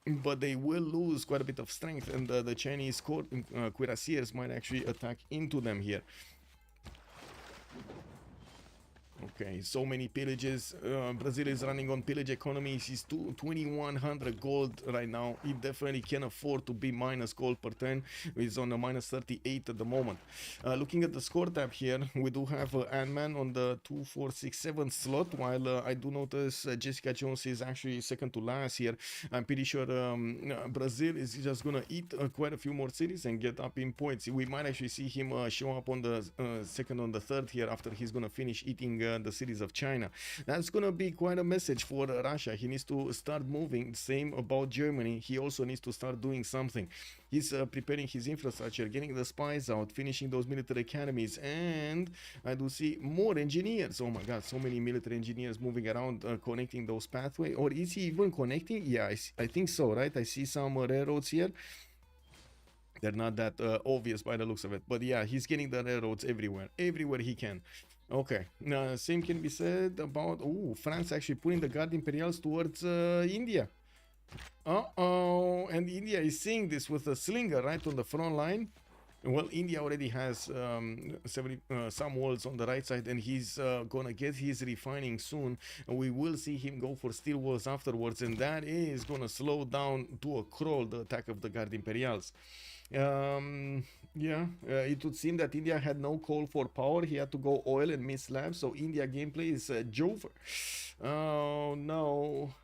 But they will lose quite a bit of strength, and the Chinese cuirassiers might actually attack into them here. Okay, so many pillages. Brazil is running on pillage economy. He's 2100 gold right now. He definitely can afford to be minus gold per turn. He's on a minus 38 at the moment. Looking at the score tab here, we do have Ant-Man on the 2467 slot, while I do notice Jessica Jones is actually second to last here. I'm pretty sure Brazil is just gonna eat quite a few more cities and get up in points. We might actually see him show up on the second, on the third here after he's gonna finish eating the cities of China. That's gonna be quite a message for Russia. He needs to start moving. Same about Germany. He also needs to start doing something. He's preparing his infrastructure, getting the spies out, finishing those military academies, and I do see more engineers. Oh my god, so many military engineers moving around, connecting those pathways. Or is he even connecting? Yeah, I think so, right? I see some railroads here. They're not that obvious by the looks of it, but yeah, he's getting the railroads everywhere he can. Okay, same can be said about France actually putting the Guard Imperials towards India. And India is seeing this with a slinger right on the front line. Well, India already has some walls on the right side, and he's gonna get his refining soon. And we will see him go for steel walls afterwards, and that is gonna slow down to a crawl the attack of the Guard Imperials. It would seem that India had no coal for power. He had to go oil and mist slab, so India gameplay is Jover. Oh no.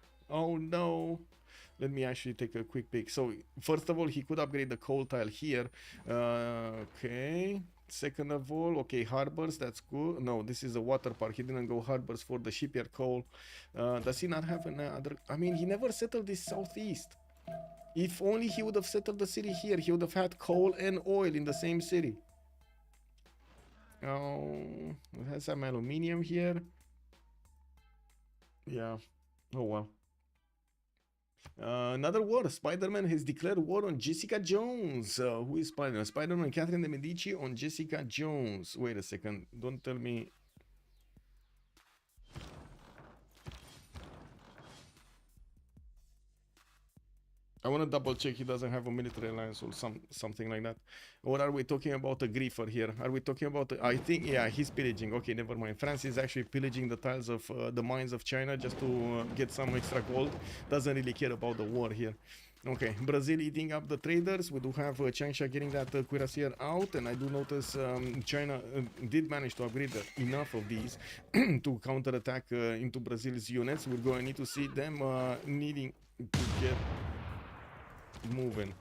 Let me actually take a quick peek. So first of all, he could upgrade the coal tile here. Okay, second of all, okay, harbors, that's good. No, this is a water park. He didn't go harbors for the shipyard coal. Does he not have another? I mean, he never settled this southeast. If only he would have settled the city here, he would have had coal and oil in the same city. Oh, it has some aluminium here. Yeah. Oh well. Another war. Spider-Man has declared war on Jessica Jones. Who is Spider-Man? Spider-Man, Catherine de Medici on Jessica Jones. Wait a second. Don't tell me. I want to double check he doesn't have a military alliance or something like that. Or are we talking about a griefer here? Are we talking about I think, yeah, he's pillaging. Okay, never mind. France is actually pillaging the tiles of the mines of China just to get some extra gold. Doesn't really care about the war here. Okay, Brazil eating up the traders. We do have Changsha getting that cuirassier out, and I do notice China did manage to upgrade enough of these to counterattack into Brazil's units. We're going to need to see them needing to get moving.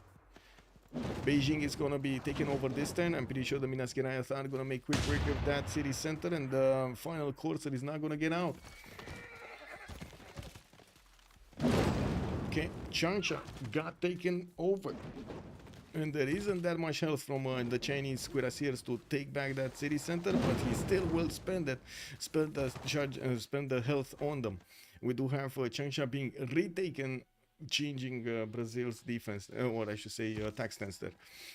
Beijing is gonna be taken over this turn. I'm pretty sure the Minas Gerais are gonna make quick work of that city center, and the final courser is not gonna get out. Okay, Changsha got taken over, and there isn't that much health from the Chinese cuirassiers to take back that city center, but he still will spend the health on them. We do have Changsha being retaken, changing Brazil's defense, or I should say attack stance there.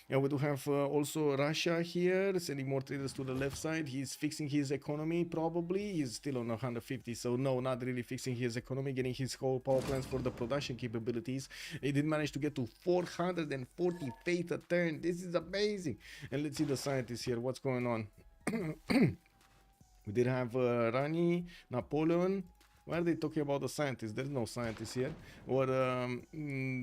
And we do have also Russia here, sending more traders to the left side. He's fixing his economy, probably. He's still on 150, so no, not really fixing his economy, getting his whole power plants for the production capabilities. He did manage to get to 440 faith a turn. This is amazing. And let's see the scientists here. What's going on? We did have Rani, Napoleon. Why are they talking about the scientists? There's no scientists here. Or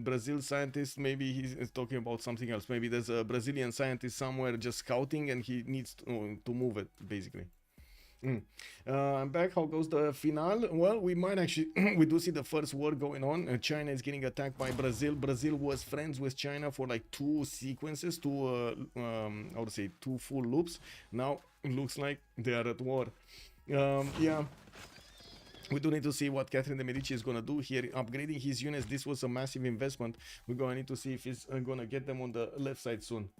Brazil scientist, maybe he's talking about something else. Maybe there's a Brazilian scientist somewhere just scouting and he needs to move it, basically. I'm back. How goes the finale? Well, we might actually, we do see the first war going on. China is getting attacked by Brazil. Brazil was friends with China for like two sequences, I would say 2 full loops. Now it looks like they are at war. Yeah. We do need to see what Catherine de Medici is going to do here, upgrading his units. This was a massive investment. We're going to need to see if he's going to get them on the left side soon.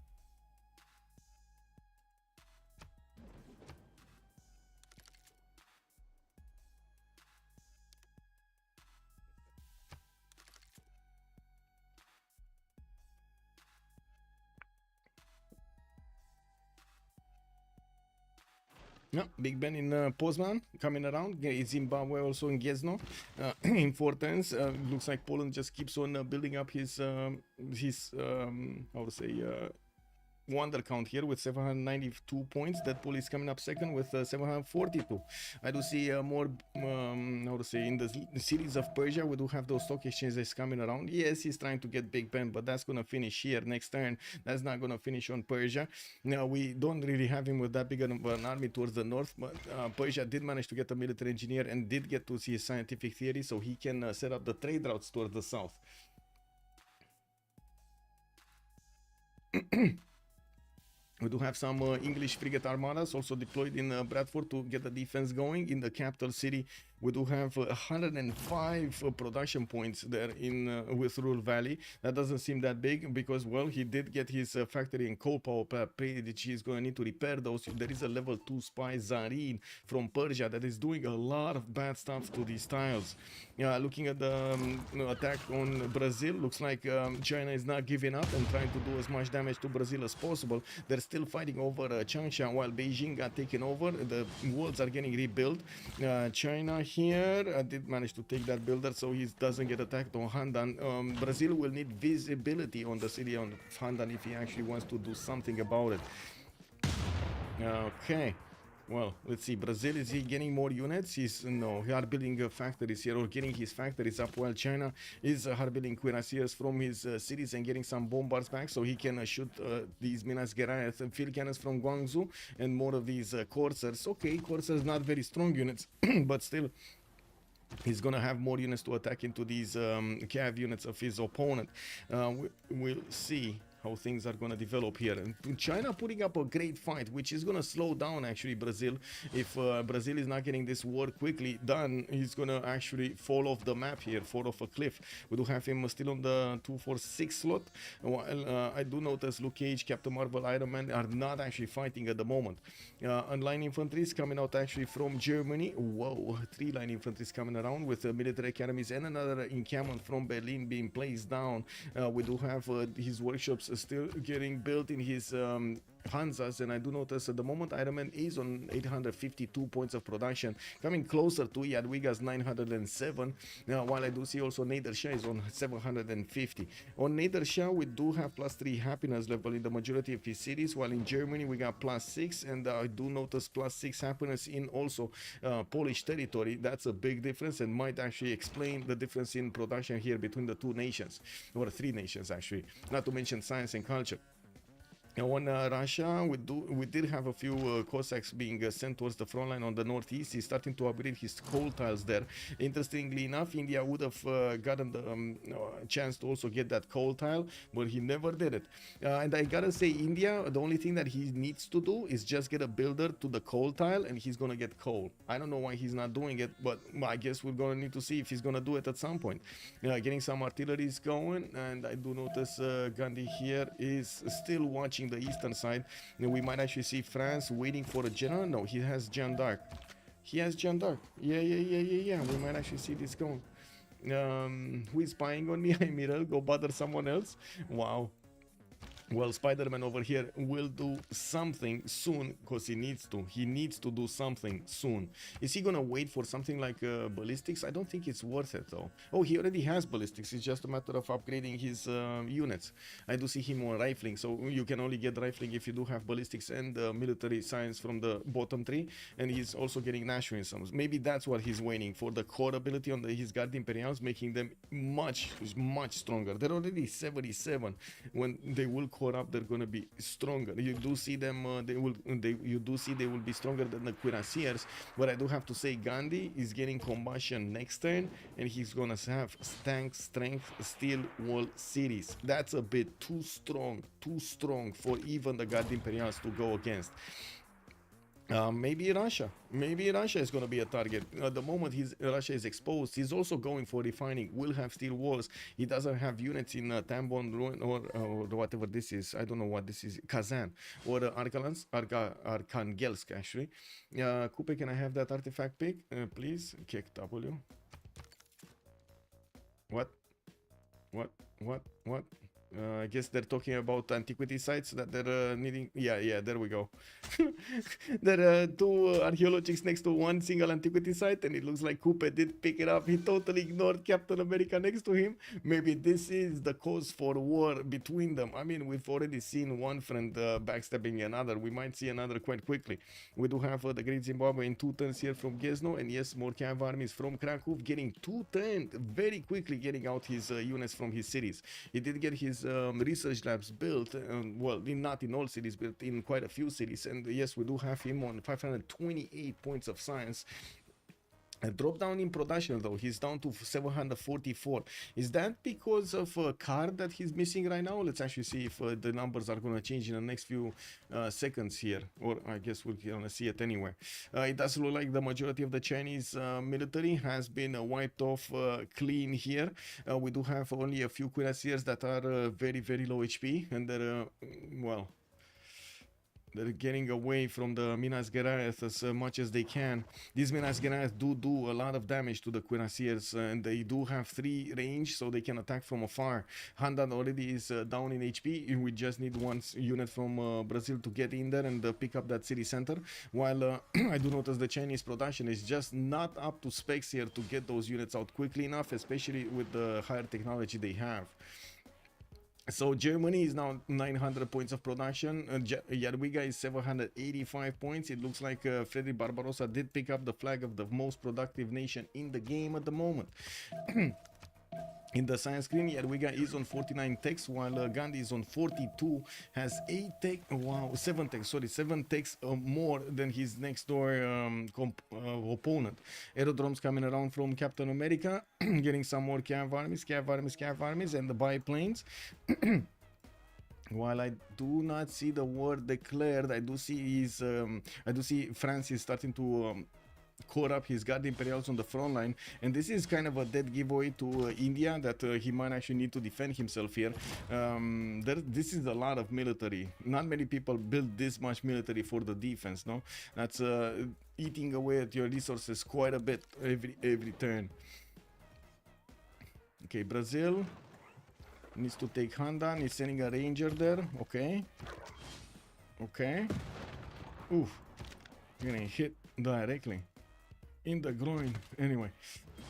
Yeah, Big Ben in Poznan coming around. Zimbabwe also in Gniezno, importance. Looks like Poland just keeps on building up his how to say, wonder count here with 792 points. Deadpool is coming up second with 742. I do see more, how to say, in the cities of Persia, we do have those stock exchanges coming around. Yes, he's trying to get Big Ben, but that's going to finish here next turn. That's not going to finish on Persia. Now, we don't really have him with that big of an army towards the north, but Persia did manage to get a military engineer and did get to see his scientific theory, so he can set up the trade routes towards the south. We do have some English frigate armadas also deployed in Bradford to get the defense going. In the capital city, we do have 105 production points there in with Rural Valley. That doesn't seem that big because, well, he did get his factory in coal power plant, which he's going to need to repair those. There is a level 2 spy, Zarin, from Persia, that is doing a lot of bad stuff to these tiles. Looking at the attack on Brazil, looks like China is not giving up and trying to do as much damage to Brazil as possible. They're still fighting over Changsha while Beijing got taken over. The walls are getting rebuilt. China here did manage to take that builder, so he doesn't get attacked on Handan. Brazil will need visibility on the city of Handan if he actually wants to do something about it. Okay. Well, let's see. Brazil, is he getting more units? No, he are building factories here, or getting his factories up, while China is hard building cuirassiers from his cities and getting some bombards back so he can shoot these Minas Gerais and field cannons from Guangzhou and more of these coursers. Okay, coursers not very strong units, but still he's gonna have more units to attack into these cav units of his opponent. We'll see how things are going to develop here. And China putting up a great fight, which is going to slow down actually Brazil. If Brazil is not getting this war quickly done, he's going to actually fall off the map here, fall off a cliff. We do have him still on the 246 slot. While I do notice Luke Cage, Captain Marvel, Iron Man are not actually fighting at the moment. Line infantry is coming out actually from Germany. Whoa, 3 line infantry is coming around with military academies and another encampment from Berlin being placed down. We do have his workshops still getting built in his Hanzas, and I do notice at the moment Iron Man is on 852 points of production, coming closer to Jadwiga's 907, while I do see also Nader is on 750. On Nader we do have +3 happiness level in the majority of his cities, while in Germany we got +6, and I do notice +6 happiness in also Polish territory. That's a big difference and might actually explain the difference in production here between the 2 nations, or 3 nations actually, not to mention science and culture. On Russia, we did have a few Cossacks being sent towards the front line on the northeast. He's starting to upgrade his coal tiles there. Interestingly enough, India would have gotten the chance to also get that coal tile, but he never did it. And I gotta say, India, the only thing that he needs to do is just get a builder to the coal tile, and he's gonna get coal. I don't know why he's not doing it, but I guess we're gonna need to see if he's gonna do it at some point. Getting some artillery is going, and I do notice Gandhi here is still watching the eastern side. We might actually see France waiting for a general. No, he has Jeanne d'Arc. He has Jeanne d'Arc. Yeah. We might actually see this going. Who is spying on me? Amiral, go bother someone else. Wow. Well, Spider-Man over here will do something soon because he needs to. He needs to do something soon. Is he gonna wait for something like ballistics? I don't think it's worth it though. Oh, he already has ballistics. It's just a matter of upgrading his units. I do see him on rifling, so you can only get rifling if you do have ballistics and military science from the bottom 3. And he's also getting nationalism. Maybe that's what he's waiting for, the core ability on the, his Guard Imperials, making them much stronger. They're already 77. When they will core up, they're gonna be stronger. You do see them, you do see they will be stronger than the cuirassiers. But I do have to say, Gandhi is getting combustion next turn, and he's gonna have tank strength steel wall cities. That's a bit too strong for even the Guard Imperials to go against. Maybe Russia is going to be a target. At the moment Russia is exposed. He's also going for refining, will have steel walls. He doesn't have units in Tambon or whatever this is. I don't know what this is, Kazan or Arkhangelsk actually. Kupe, can I have that artifact pick, please? Kick W. What? I guess they're talking about antiquity sites that they're needing. Yeah, there we go. There are two archaeologists next to one single antiquity site, and it looks like Coupe did pick it up. He totally ignored Captain America next to him. Maybe this is the cause for war between them. I mean, we've already seen one friend backstabbing another. We might see another quite quickly. We do have the Great Zimbabwe in 2 turns here from Gzno, and yes, more cav armies from Krakow getting 2 turned very quickly, getting out his units from his cities. He did get his research labs built, well, not in all cities, but in quite a few cities. And yes, we do have him on 528 points of science. A drop down in production though, he's down to 744. Is that because of a card that he's missing right now? Let's actually see if the numbers are going to change in the next few seconds here, or I guess we're going to see it anyway. It does look like the majority of the Chinese military has been wiped off clean here. We do have only a few cuirassiers that are very, very low HP, and they're, well, they're getting away from the Minas Gerais as much as they can. These Minas Gerais do a lot of damage to the cuirassiers, and they do have 3 range, so they can attack from afar. Handan already is down in HP. We just need one unit from Brazil to get in there and pick up that city center. While I do notice the Chinese production is just not up to specs here to get those units out quickly enough, especially with the higher technology they have. So Germany is now 900 points of production. Jadwiga is 785 points. It looks like Frederick Barbarossa did pick up the flag of the most productive nation in the game at the moment. In the science screen, Jadwiga is on 49 techs, while Gandhi is on 42, has 7 techs more than his next door opponent. Aerodromes coming around from Captain America, getting some more cav armies, and the biplanes. While I do not see the war declared, I do see France is starting to core up his Guard Imperials on the front line, and this is kind of a dead giveaway to India that he might actually need to defend himself here. This is a lot of military. Not many people build this much military for the defense, no? That's eating away at your resources quite a bit every turn. Okay, Brazil needs to take Handan. He's sending a ranger there. Okay. Oof. You're gonna hit directly in the groin. Anyway,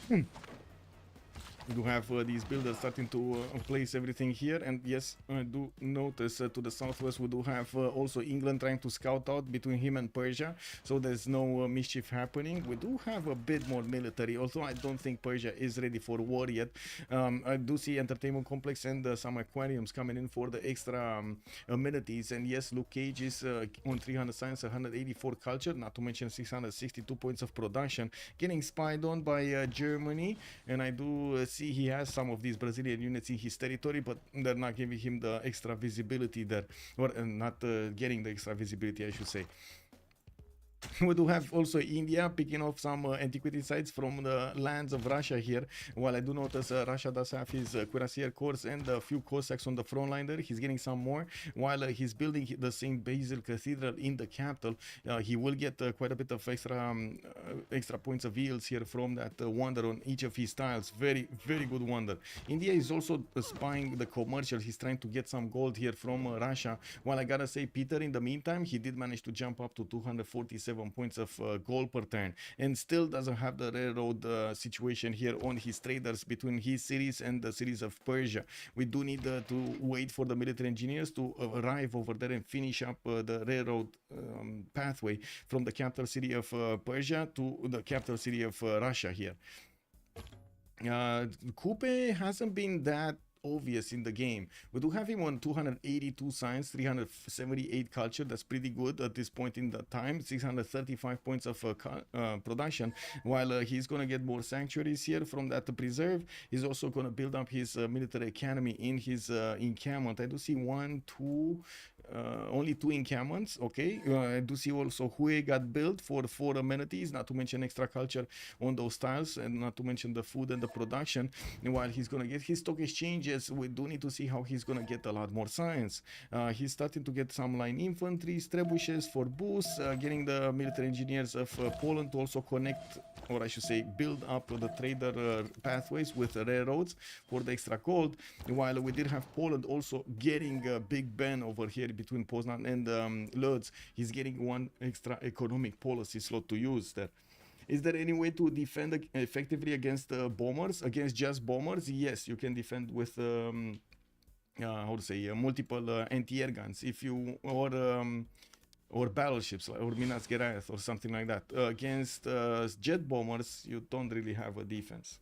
we do have these builders starting to place everything here, and yes, I do notice to the southwest we do have also England trying to scout out between him and Persia, so there's no mischief happening. We do have a bit more military, although I don't think Persia is ready for war yet. I do see entertainment complex and some aquariums coming in for the extra amenities, and yes, Luke Cage is on 300 science, 184 culture, not to mention 662 points of production, getting spied on by Germany, and I do see he has some of these Brazilian units in his territory, but they're not giving him the extra visibility there, or not getting the extra visibility, I should say. We do have also India picking off some antiquity sites from the lands of Russia here. While I do notice Russia does have his cuirassier corps and a few Cossacks on the front line there. He's getting some more. While he's building the St. Basil Cathedral in the capital, he will get quite a bit of extra points of yields here from that wonder on each of his tiles. Very, very good wonder. India is also spying the commercial. He's trying to get some gold here from Russia. While I gotta say, Peter, in the meantime, he did manage to jump up to 247 points of gold per turn, and still doesn't have the railroad situation here on his traders between his cities and the cities of Persia. We do need to wait for the military engineers to arrive over there and finish up the railroad pathway from the capital city of Persia to the capital city of Russia here. Coupe hasn't been that obvious in the game. We do have him on 282 science, 378 culture. That's pretty good at this point in the time. 635 points of production. While he's gonna get more sanctuaries here from that preserve, he's also gonna build up his military academy in his encampment. I do see only 2 encampments. Okay, I do see also Hue got built for 4 amenities, not to mention extra culture on those tiles, and not to mention the food and the production. And while he's gonna get his stock exchanges, we do need to see how he's gonna get a lot more science. He's starting to get some line infantry, trebuchets for boosts, getting the military engineers of Poland to also connect or I should say build up the trader pathways with railroads for the extra gold, while we did have Poland also getting a big ban over here between Poznan and Lodz. He's getting one extra economic policy slot to use there. Is there any way to defend effectively against bombers, against just bombers? Yes, you can defend with how to say multiple anti-air guns if you or battleships or Minas Geraeth or something like that. Against jet bombers, you don't really have a defense.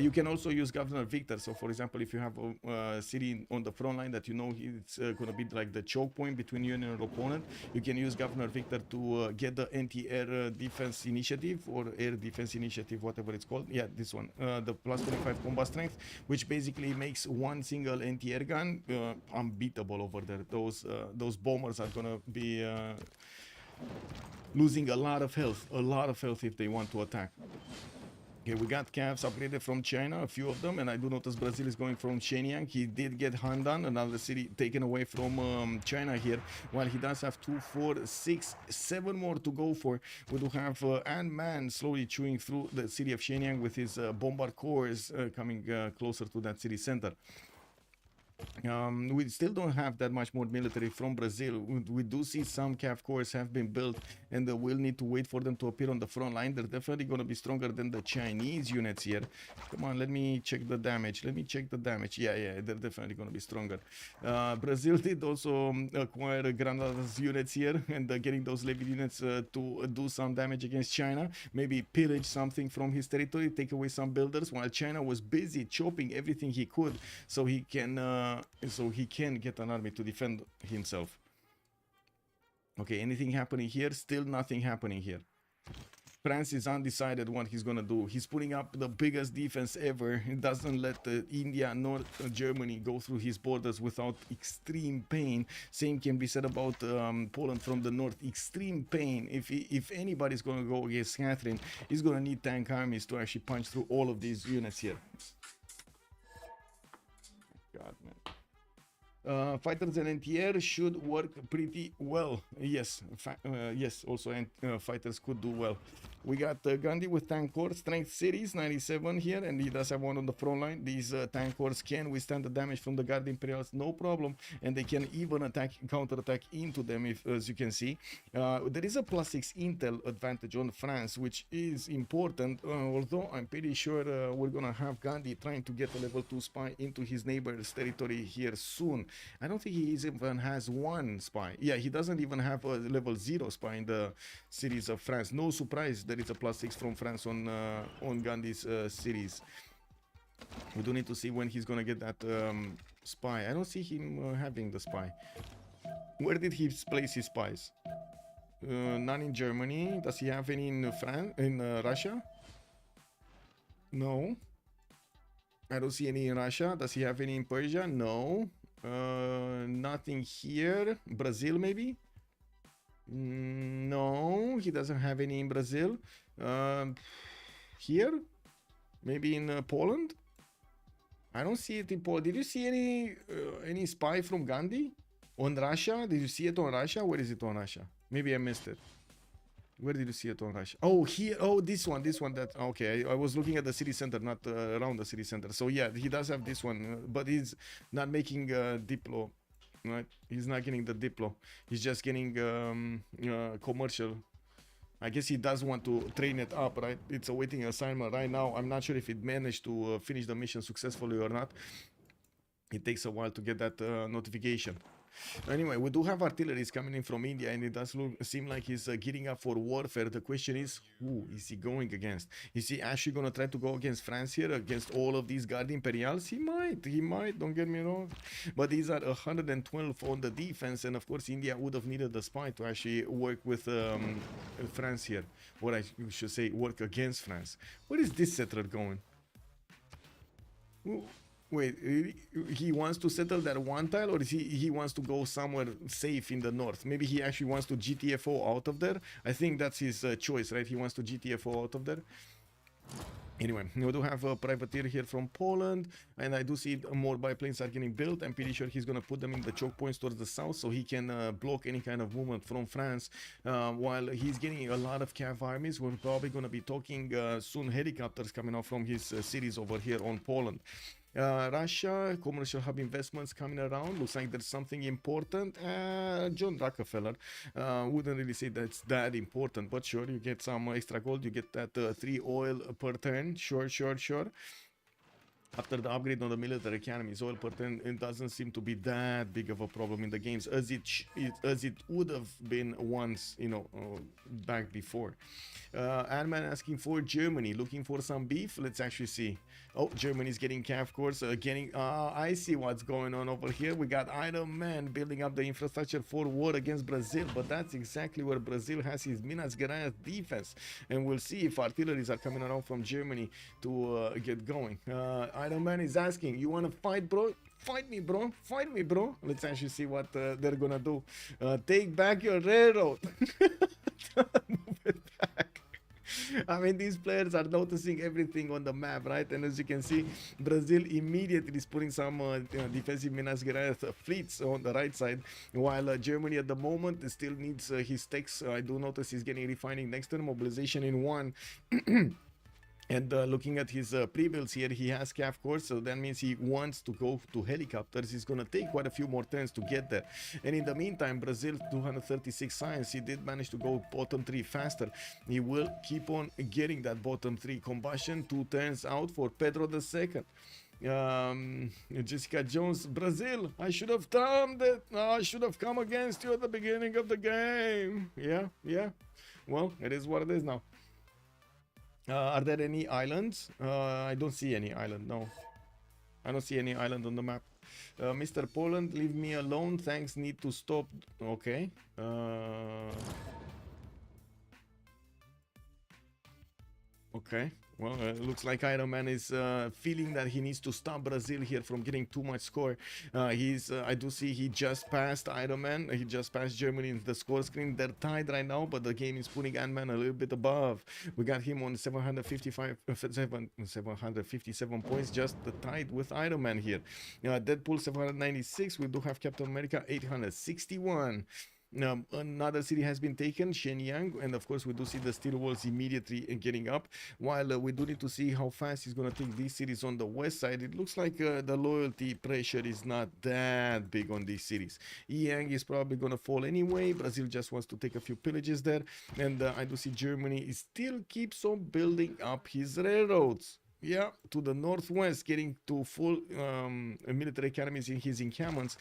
You can also use Governor Victor. So, for example, if you have a city on the front line that you know it's going to be like the choke point between you and your opponent, you can use Governor Victor to get the anti-air defense initiative or air defense initiative, whatever it's called. Yeah, this one, the plus 25 combat strength, which basically makes one single anti-air gun unbeatable over there. Those bombers are going to be losing a lot of health if they want to attack. Okay, we got calves upgraded from China, a few of them, and I do notice Brazil is going from Shenyang. He did get Handan, another city taken away from China here, while he does have 2, 4, 6, 7 more to go for. We do have Ironman slowly chewing through the city of Shenyang with his bombard cores coming closer to that city center. We still don't have that much more military from Brazil. We do see some CAF corps have been built, and we'll need to wait for them to appear on the front line. They're definitely going to be stronger than the Chinese units here. Come on, let me check the damage. Yeah, they're definitely going to be stronger. Brazil did also acquire Granada's units here, and getting those levy units to do some damage against China. Maybe pillage something from his territory, take away some builders, while China was busy chopping everything he could so he can get an army to defend himself. Okay, anything happening here? Still nothing happening here. France is undecided what he's gonna do. He's putting up the biggest defense ever. He doesn't let India nor Germany go through his borders without extreme pain. Same can be said about Poland from the north. Extreme pain. If anybody's gonna go against Catherine, he's gonna need tank armies to actually punch through all of these units here. God, man. Fighters and anti-air should work pretty well. Yes, yes, also fighters could do well. We got Gandhi with tank corps, strength series 97 here, and he does have one on the front line. These tank corps can withstand the damage from the Guard Imperials, no problem, and they can even counter-attack into them, if, as you can see. There is a +6 intel advantage on France, which is important, although I'm pretty sure we're gonna have Gandhi trying to get a level 2 spy into his neighbor's territory here soon. I don't think he even has one spy. Yeah, he doesn't even have a level 0 spy in the cities of France. No surprise there is a +6 from France on Gandhi's cities. We do need to see when he's gonna get that spy. I don't see him having the spy. Where did he place his spies? None in Germany. Does he have any in Russia? No. I don't see any in Russia. Does he have any in Persia? No. Nothing here. Brazil, maybe? No, he doesn't have any in Brazil. Here? Maybe in Poland? I don't see it in Poland. Did you see any spy from Gandhi on Russia? Did you see it on Russia? Where is it on Russia? Maybe I missed it. Where did you see it on Russia? Oh, here. Oh, this one. That. Okay, I was looking at the city center, not around the city center. So yeah, he does have this one, but he's not making Diplo, right? He's not getting the Diplo. He's just getting commercial. I guess he does want to train it up, right? It's a waiting assignment right now. I'm not sure if it managed to finish the mission successfully or not. It takes a while to get that notification. Anyway, we do have artilleries coming in from India, and it does seem like he's gearing up for warfare. The question is, who is he going against? Is he actually going to try to go against France here, against all of these Guard Imperials? He might, don't get me wrong. But these are 112 on the defense, and of course India would have needed the spy to actually work with France here. Or I should say, work against France. Where is this settler going? Wait, he wants to settle that one tile, or is he wants to go somewhere safe in the north? Maybe he actually wants to GTFO out of there. I think that's his choice, right? He wants to GTFO out of there. Anyway, we do have a privateer here from Poland, and I do see more biplanes are getting built. I'm pretty sure he's going to put them in the choke points towards the south so he can block any kind of movement from France. While he's getting a lot of cav armies, we're probably going to be talking soon helicopters coming out from his cities over here on Poland. Russia, commercial hub investments coming around. Looks like there's something important. John Rockefeller wouldn't really say that's that important, but sure, you get some extra gold. You get that 3 oil per turn. Sure. After the upgrade on the military academies, oil per turn, it doesn't seem to be that big of a problem in the games as it would have been once, you know, back before. Ironman asking for Germany, looking for some beef. Let's actually see. Oh, Germany's getting cav cores, I see what's going on over here. We got Ironman building up the infrastructure for war against Brazil, but that's exactly where Brazil has his Minas Gerais defense, and we'll see if artilleries are coming around from Germany to get going. Ironman is asking, you want to fight, bro? Fight me, bro. Fight me, bro. Let's actually see what they're gonna do. Take back your railroad. Move it back. I mean, these players are noticing everything on the map, right? And as you can see, Brazil immediately is putting some defensive Minas Gerais fleets on the right side, while Germany at the moment still needs his techs. I do notice he's getting refining next turn, mobilization in 1. And looking at his pre-builds here, he has cav cores, so that means he wants to go to helicopters. He's going to take quite a few more turns to get there. And in the meantime, Brazil 236 science, he did manage to go bottom 3 faster. He will keep on getting that bottom 3 combustion. 2 turns out for Pedro II. Jessica Jones, Brazil, I should have timed it. I should have come against you at the beginning of the game. Yeah. Well, it is what it is now. Are there any islands? I don't see any island, no. I don't see any island on the map. Mr. Poland, leave me alone. Thanks, need to stop. Okay. Okay. Well, it looks like Ironman is feeling that he needs to stop Brazil here from getting too much score. I do see he just passed Ironman. He just passed Germany in the score screen. They're tied right now, but the game is putting Ironman a little bit above. We got him on 757 points, just tied with Ironman here. Deadpool 796. We do have Captain America 861. Another city has been taken, Shenyang, and of course we do see the steel walls immediately getting up, while we do need to see how fast he's going to take these cities on the west side. It looks like the loyalty pressure is not that big on these cities. Yang is probably going to fall anyway. Brazil just wants to take a few pillages there, and I do see Germany still keeps on building up his railroads. Yeah, to the northwest, getting to full military academies in his encampments.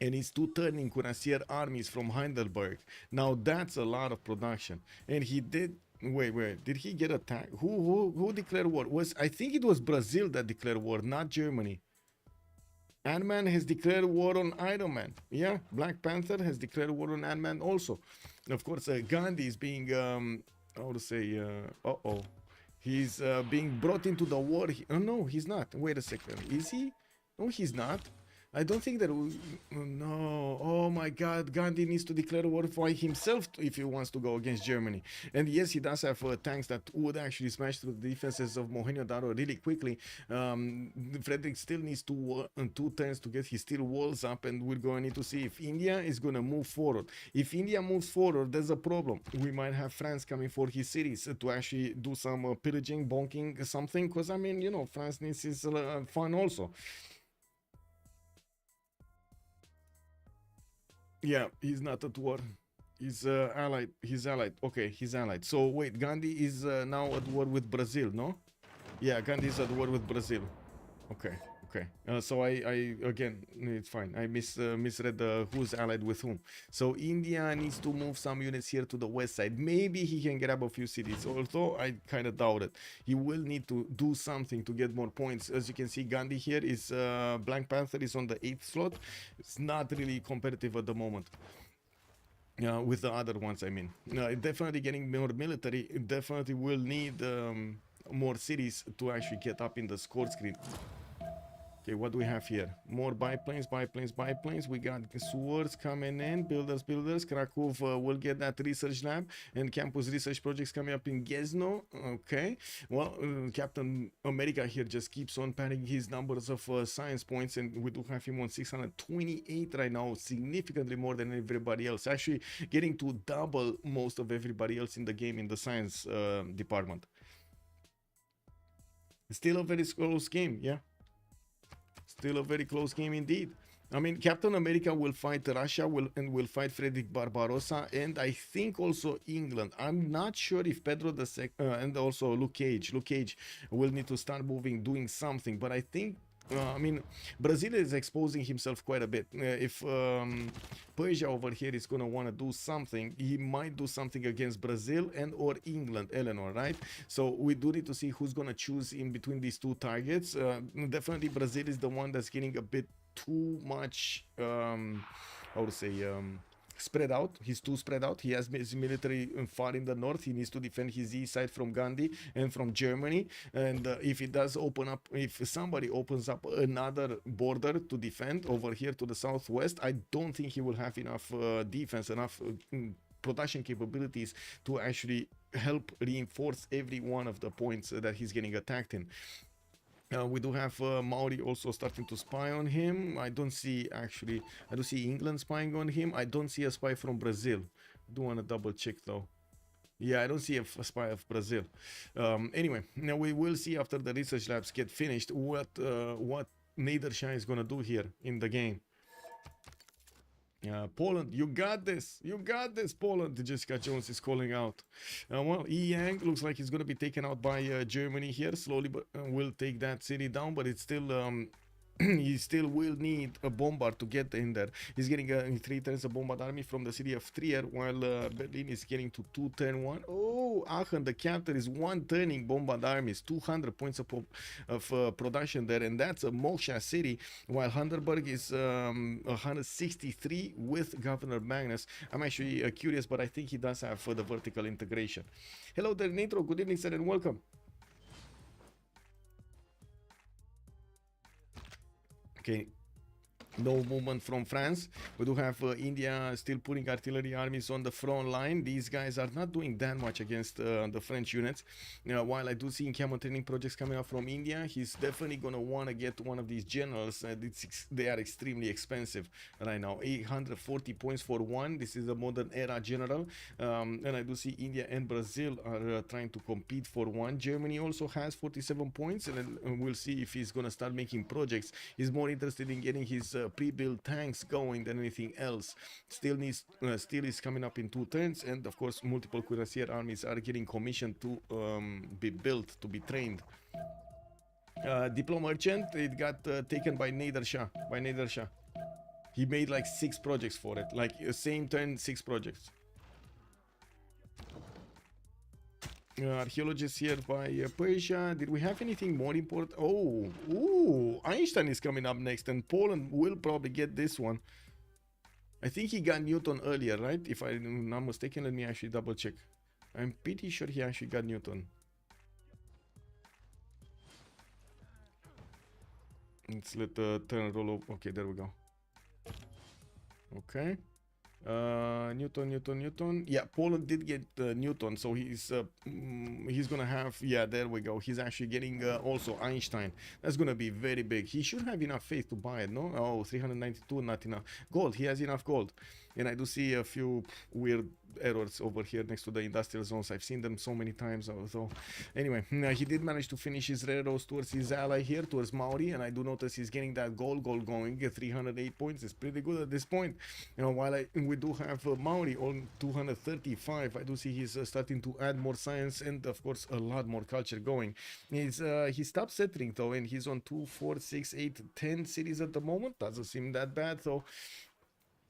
And he's 2 turning cuirassier armies from Heidelberg. Now that's a lot of production. And he did. Wait. Did he get attacked? Who declared war? I think it was Brazil that declared war, not Germany. Ant-Man has declared war on Iron Man. Yeah, Black Panther has declared war on Ant-Man also. And of course, Gandhi is being, how to say, he's being brought into the war. Oh, no, he's not. Wait a second. Is he? No, he's not. I don't think that. No. Oh my God. Gandhi needs to declare war for himself if he wants to go against Germany. And yes, he does have tanks that would actually smash through the defenses of Mohenjo-Daro really quickly. Frederick still needs 2 turns to get his steel walls up, and we're going to need to see if India is going to move forward. If India moves forward, there's a problem. We might have France coming for his cities to actually do some pillaging, bonking, something. Because I mean, you know, France needs his fun also. Yeah, he's not at war. He's allied. He's allied. Okay, he's allied. So wait, Gandhi is now at war with Brazil, no? Yeah, Gandhi is at war with Brazil. Okay. So I again, it's fine. I misread who's allied with whom. So India needs to move some units here to the west side. Maybe he can grab a few cities, although I kind of doubt it. He will need to do something to get more points. As you can see, Gandhi here is Black Panther is on the 8th slot. It's not really competitive at the moment. With the other ones, I mean. Definitely getting more military. It definitely will need more cities to actually get up in the score screen. Okay, what do we have here? More biplanes, biplanes, biplanes. We got swords coming in, builders, builders. Krakow will get that research lab and campus research projects coming up in Gzno. Okay, well, Captain America here just keeps on padding his numbers of science points, and we do have him on 628 right now, significantly more than everybody else. Actually, getting to double most of everybody else in the game in the science department. Still a very close game, yeah. Still a very close game indeed. I mean, Captain America will fight Russia will fight Frederick Barbarossa, and I think also England. I'm not sure if Pedro II and also Luke Cage will need to start moving, doing something. But I think, I mean, Brazil is exposing himself quite a bit. If Persia over here is going to want to do something, he might do something against Brazil and or England, Eleanor, right? So we do need to see who's going to choose in between these two targets. Definitely Brazil is the one that's getting a bit too much, how to say, spread out. He's too spread out. He has his military far in the north. He needs to defend his east side from Gandhi and from Germany. And if it does open up, if somebody opens up another border to defend over here to the southwest, I don't think he will have enough defense, enough production capabilities to actually help reinforce every one of the points that he's getting attacked in. We do have Maori also starting to spy on him. I don't see England spying on him. I don't see a spy from Brazil. I do want to double check though. Yeah, I don't see a spy of Brazil. Anyway, now we will see after the research labs get finished what Nedersha is gonna do here in the game. Poland, you got this, Poland. Jessica Jones is calling out. Well, Yang looks like he's going to be taken out by Germany here slowly, but will take that city down, but it's still he still will need a bombard to get in there. He's getting in 3 turns a bombard army from the city of Trier, while Berlin is getting to 2-10-1. Oh, Aachen, the capital, is 1-turning bombard armies, 200 points of production there, and that's a Moksha city, while Handelberg is 163 with Governor Magnus. I'm actually curious, but I think he does have the vertical integration. Hello there, Nitro. Good evening, sir, and welcome. Okay, no movement from France. We do have India still putting artillery armies on the front line. These guys are not doing that much against the French units. While I do see encampment training projects coming up from India, he's definitely going to want to get one of these generals. They are extremely expensive right now. 840 points for one. This is a modern era general. And I do see India and Brazil are trying to compete for one. Germany also has 47 points, and then we'll see if he's going to start making projects. He's more interested in getting his pre-built tanks going than anything else. Still is coming up in 2 turns, and of course multiple cuirassier armies are getting commissioned to be built, to be trained. Diplo Merchant, it got taken by Nedersha. He made like 6 projects for it, like same turn, 6 projects. Archaeologists here by Persia. Did we have anything more important? Oh, Einstein is coming up next, and Poland will probably get this one. I think he got Newton earlier, right? If I'm not mistaken, let me actually double check. I'm pretty sure he actually got Newton. Let's let the turn roll over. Okay, there we go. Okay. Newton. Yeah, Poland did get Newton, so he's gonna have, yeah, there we go. He's actually getting also Einstein. That's gonna be very big. He should have enough faith to buy it, no? Oh, 392, not enough. Gold, he has enough gold. And I do see a few weird errors over here next to the industrial zones. I've seen them so many times. So anyway, he did manage to finish his railroads towards his ally here, towards Maori, and I do notice he's getting that gold going. 308 points is pretty good at this point. You know, while we do have Maori on 235, I do see he's starting to add more science and of course a lot more culture going. He stopped settling though, and he's on 2, 4, 6, 8, 10 cities at the moment. Doesn't seem that bad. So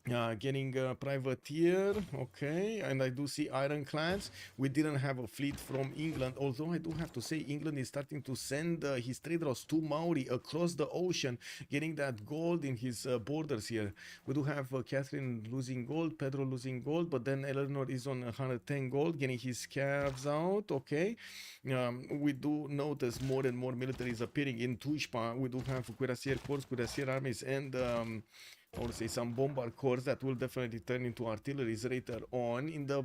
Getting a privateer, okay, and I do see ironclads. We didn't have a fleet from England, although I do have to say England is starting to send his trade routes to Maori across the ocean, getting that gold in his borders here. We do have Catherine losing gold, Pedro losing gold, but then Eleanor is on 110 gold, getting his calves out, okay. We do notice more and more militaries appearing in Tuishpa. We do have cuirassier corps, cuirassier armies, and I would say some bombard corps that will definitely turn into artilleries later on. In the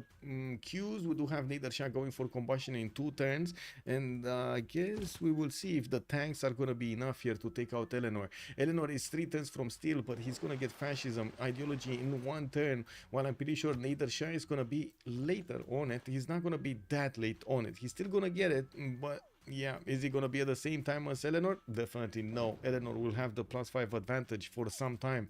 queues, we do have Niederschlag going for combustion in 2 turns, and I guess we will see if the tanks are going to be enough here to take out Eleanor. Eleanor is 3 turns from steel, but he's going to get fascism ideology in 1 turn, while I'm pretty sure Niederschlag is going to be later on it. He's not going to be that late on it. He's still going to get it, but yeah, is he going to be at the same time as Eleanor? Definitely no. Eleanor will have the +5 advantage for some time.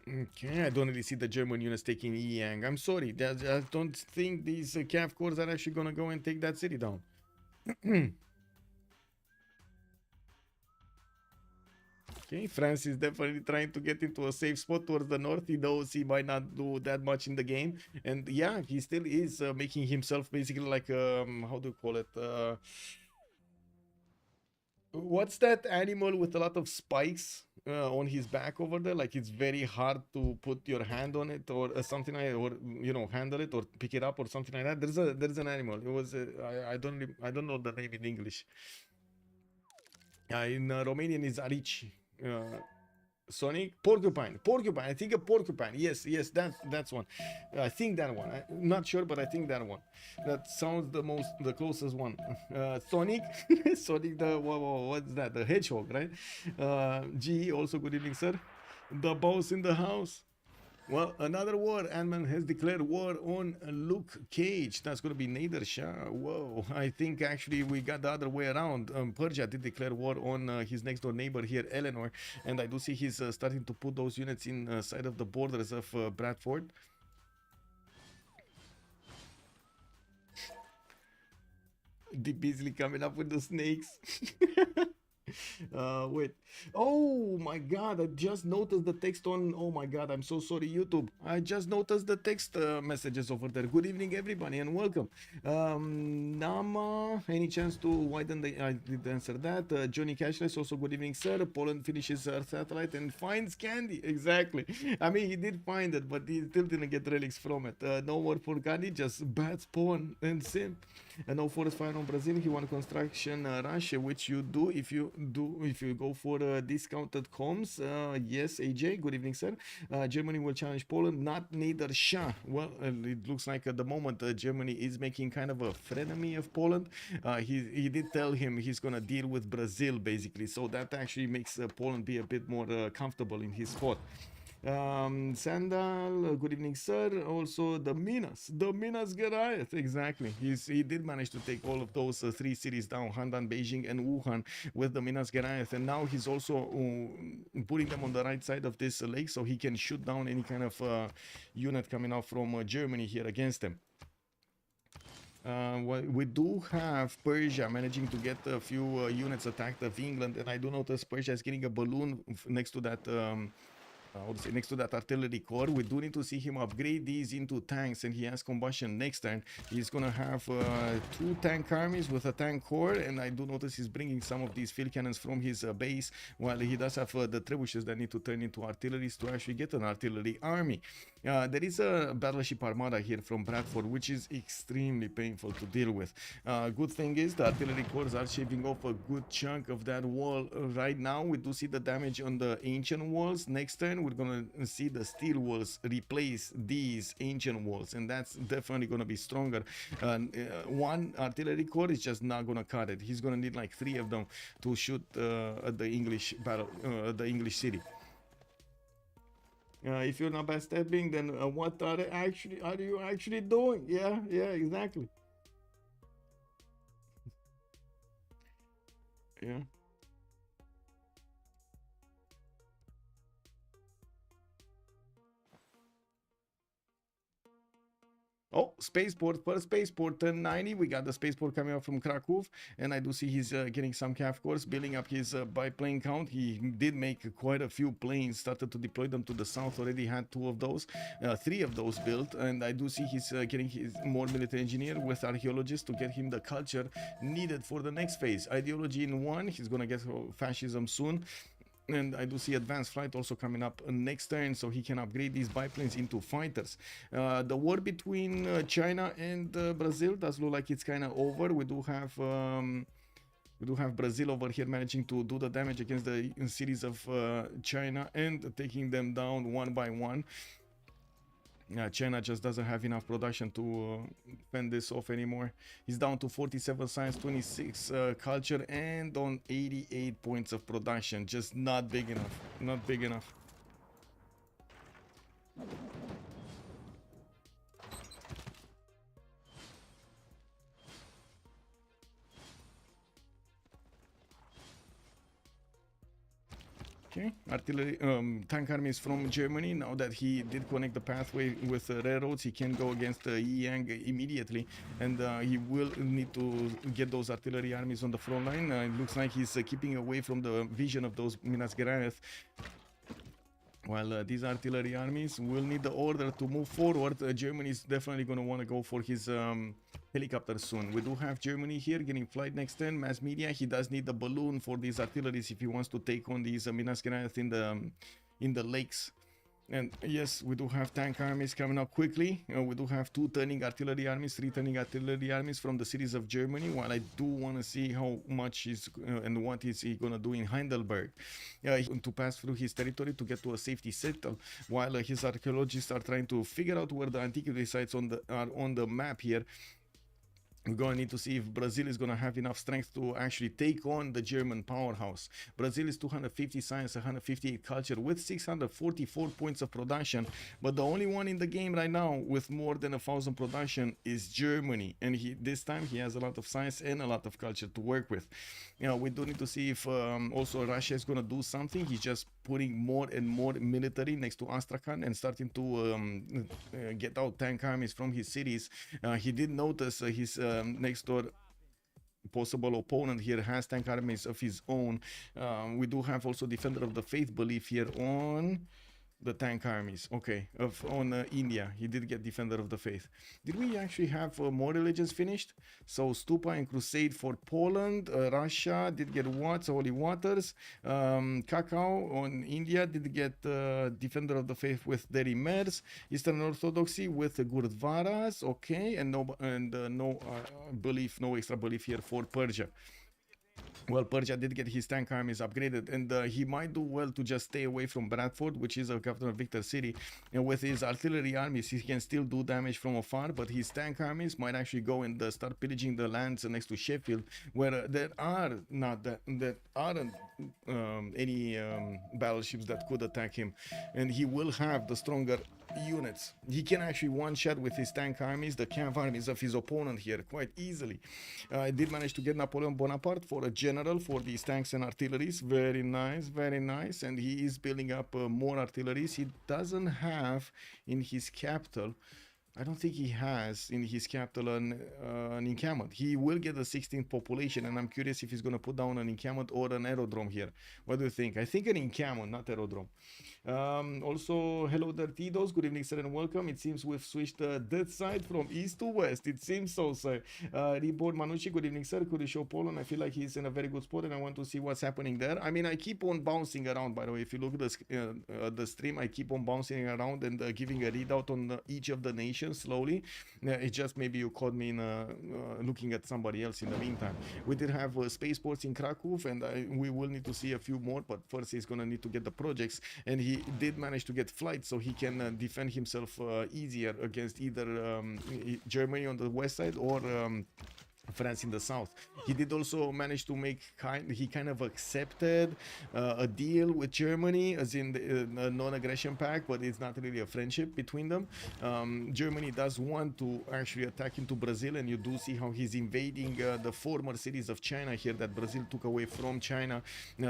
Okay, I don't really see the German units taking Yang. I'm sorry, I don't think these Cav corps are actually going to go and take that city down. Okay, France is definitely trying to get into a safe spot towards the north. He knows he might not do that much in the game. And yeah, he still is making himself basically like, how do you call it? What's that animal with a lot of spikes on his back over there? Like it's very hard to put your hand on it or something like, or you know, handle it or pick it up or something like that. There's an animal. It was I don't know the name in English. In Romanian is arici. Sonic porcupine. I think a porcupine. Yes, that's one. I think that one. I'm not sure, but I think that one. That sounds the closest one. Sonic. Sonic the what's that? The hedgehog, right? G also good evening, sir. The boss in the house. Well, another war. Ant-Man has declared war on Luke Cage. That's going to be Nader Shah. Whoa. I think actually we got the other way around. Persia did declare war on his next door neighbor here, Eleanor. And I do see he's starting to put those units inside of the borders of Bradford. Deep Beasley coming up with the snakes. Wait. Oh my god, I just noticed the text on. Oh my god, I'm so sorry, YouTube. I just noticed the text messages over there. Good evening, everybody, and welcome. Nama, any chance to widen the. I did answer that. Johnny Cashless, also good evening, sir. Poland finishes Earth satellite and finds candy. Exactly. I mean, he did find it, but he still didn't get relics from it. No more for candy, just bad spawn and simp. No forest fire on Brazil. He won construction rush, which you do if you go for discounted comms. Yes, AJ, good evening, sir. Germany will challenge Poland, not neither Shah. Well, it looks like at the moment Germany is making kind of a frenemy of Poland. He did tell him he's gonna deal with Brazil basically, so that actually makes Poland be a bit more comfortable in his spot. Sandal, good evening, sir. Also the Minas Goliath, exactly. He did manage to take all of those 3 cities down, Handan, Beijing, and Wuhan with the Minas Goliath, and now he's also putting them on the right side of this lake so he can shoot down any kind of unit coming out from Germany here against him. We do have Persia managing to get a few units attacked of England, and I do notice Persia is getting a balloon next to that next to that artillery core. We do need to see him upgrade these into tanks, and he has combustion next turn. He's gonna have 2 tank armies with a tank core, and I do notice he's bringing some of these field cannons from his base, while he does have the trebuchets that need to turn into artilleries to actually get an artillery army. There is a battleship armada here from Bradford, which is extremely painful to deal with. Good thing is the artillery cores are shaving off a good chunk of that wall right now. We do see the damage on the ancient walls. Next turn we're gonna see the steel walls replace these ancient walls, and that's definitely gonna be stronger. One artillery core is just not gonna cut it. He's gonna need like 3 of them to shoot at the English the English city. If you're not backstabbing, then what are you actually doing? Yeah, exactly. Yeah. Oh, spaceport, first spaceport, turn 90. We got the spaceport coming up from Krakow, and I do see he's getting some calf course, building up his biplane count. He did make quite a few planes, started to deploy them to the south, already had 2 of those, 3 of those built, and I do see he's getting his more military engineer with archaeologists to get him the culture needed for the next phase. Ideology in 1, he's gonna get fascism soon. And I do see advanced flight also coming up next turn, so he can upgrade these biplanes into fighters. The war between China and Brazil does look like it's kind of over. We do have Brazil over here managing to do the damage against the cities of China and taking them down one by one. China just doesn't have enough production to fend this off anymore. He's down to 47 science, 26 culture, and on 88 points of production. Just not big enough. Not big enough. Okay, artillery, tank armies from Germany. Now that he did connect the pathway with railroads, he can go against Yang immediately, and he will need to get those artillery armies on the front line. It looks like he's keeping away from the vision of those Minas Gerais. While these artillery armies will need the order to move forward, Germany is definitely going to want to go for his helicopter soon. We do have Germany here getting flight next turn. Mass media, he does need the balloon for these artilleries if he wants to take on these Minas Gerais in the lakes. And yes, we do have tank armies coming up quickly. We do have 2 turning artillery armies, 3 turning artillery armies from the cities of Germany. While I do want to see how much is and what is he going to do in Heidelberg to pass through his territory to get to a safety settle. While his archaeologists are trying to figure out where the antiquity sites are on the map here. We're going to need to see if Brazil is going to have enough strength to actually take on the German powerhouse. Brazil is 250 science, 158 culture with 644 points of production. But the only one in the game right now with more than 1,000 production is Germany. And this time he has a lot of science and a lot of culture to work with. You know, we do need to see if also Russia is going to do something. He's just putting more and more military next to Astrakhan and starting to get out tank armies from his cities. He did notice his next door possible opponent here has tank armies of his own. We do have also Defender of the Faith belief here on the tank armies. Okay, on India, he did get Defender of the Faith. Did we actually have more religions finished? So Stupa and Crusade for Poland. Russia did get Watts, Holy Waters. Cacao on India did get Defender of the Faith with Derimers. Eastern Orthodoxy with Gurdwaras. Okay, and no belief, no extra belief here for Persia. Well, Persia did get his tank armies upgraded, and he might do well to just stay away from Bradford, which is a Governor Victor city. And with his artillery armies, he can still do damage from afar, but his tank armies might actually go and start pillaging the lands next to Sheffield, where there aren't any battleships that could attack him, and he will have the stronger units. He can actually one-shot with his tank armies the camp armies of his opponent here quite easily. I did manage to get Napoleon Bonaparte for a general for these tanks and artilleries. Very nice, very nice. And he is building up more artilleries. He doesn't have in his capital, I don't think he has in his capital an encampment. He will get the 16th population, and I'm curious if he's going to put down an encampment or an aerodrome here. What do you think? I think an encampment, not aerodrome. Also, hello Dirtidos, good evening sir and welcome. It seems we've switched the death side from east to west. It seems so, sir. Reborn Manucci, good evening sir. Could you show Poland? I feel like he's in a very good spot and I want to see what's happening there. I mean, I keep on bouncing around, by the way. If you look at the stream, I keep on bouncing around and giving a readout on each of the nations slowly. It's just maybe you caught me in looking at somebody else in the meantime. We did have spaceports in Krakow, and we will need to see a few more, but first he's going to need to get the projects, and he did manage to get flights so he can defend himself easier against either Germany on the west side or France in the south. He did also manage to make he kind of accepted a deal with Germany, as in the non-aggression pact, but it's not really a friendship between them. Germany does want to actually attack into Brazil, and you do see how he's invading the former cities of China here that Brazil took away from China,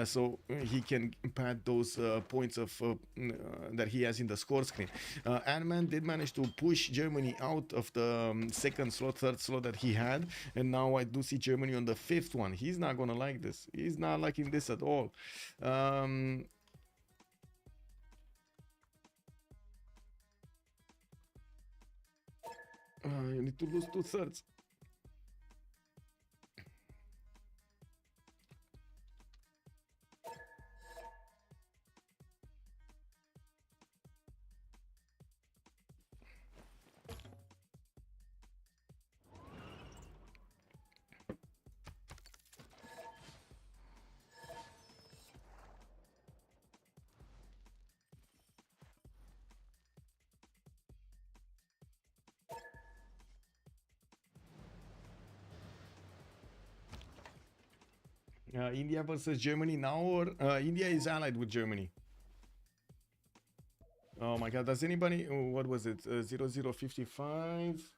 so he can pad those points of that he has in the score screen. Ironman did manage to push Germany out of the second slot, third slot that he had, and now I do see Germany on the fifth one. He's not gonna like this. He's not liking this at all. You need to lose 2/3. India versus Germany now, or India is allied with Germany. Oh my god, does anybody, what was it, 0055?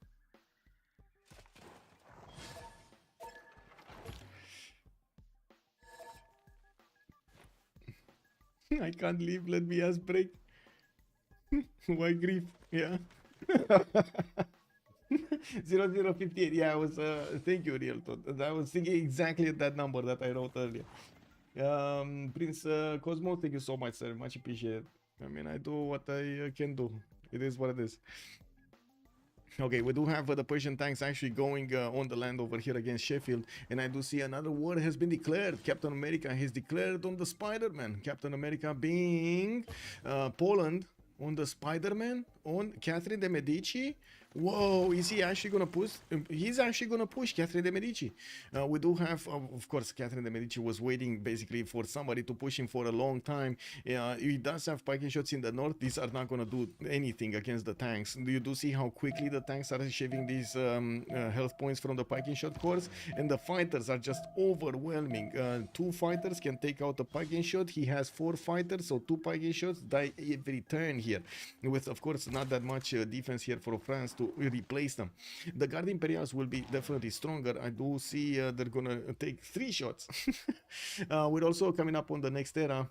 I can't leave, let me ask break. Why grief? Yeah. 0058, yeah, I was, thank you, Real Tot. I was thinking exactly that number that I wrote earlier. Prince Cosmo, thank you so much, sir, much appreciated. I mean, I do what I can do. It is what it is. Okay, we do have the Persian tanks actually going on the land over here against Sheffield, and I do see another war has been declared. Captain America has declared on the Spider-Man. Captain America being Poland on the Spider-Man on Catherine de Medici. Whoa, is he actually gonna push? He's actually gonna push Catherine de Medici. We do have, of course, Catherine de Medici was waiting basically for somebody to push him for a long time. He does have piking shots in the north. These are not gonna do anything against the tanks. You do see how quickly the tanks are shaving these health points from the piking shot cores, and the fighters are just overwhelming. 2 fighters can take out a piking shot. He has 4 fighters, so 2 piking shots die every turn here, with of course not that much defense here for France to replace them. The Guard Imperials will be definitely stronger. I do see they're gonna take 3 shots. We're also coming up on the next era,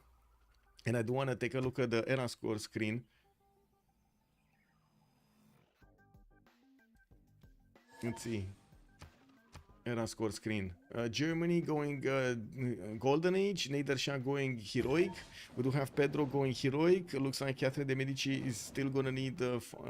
and I do want to take a look at the era score screen. Let's see. Era score screen. Germany going Golden Age, Niederschlag going Heroic. We do have Pedro going Heroic. Looks like Catherine de Medici is still gonna need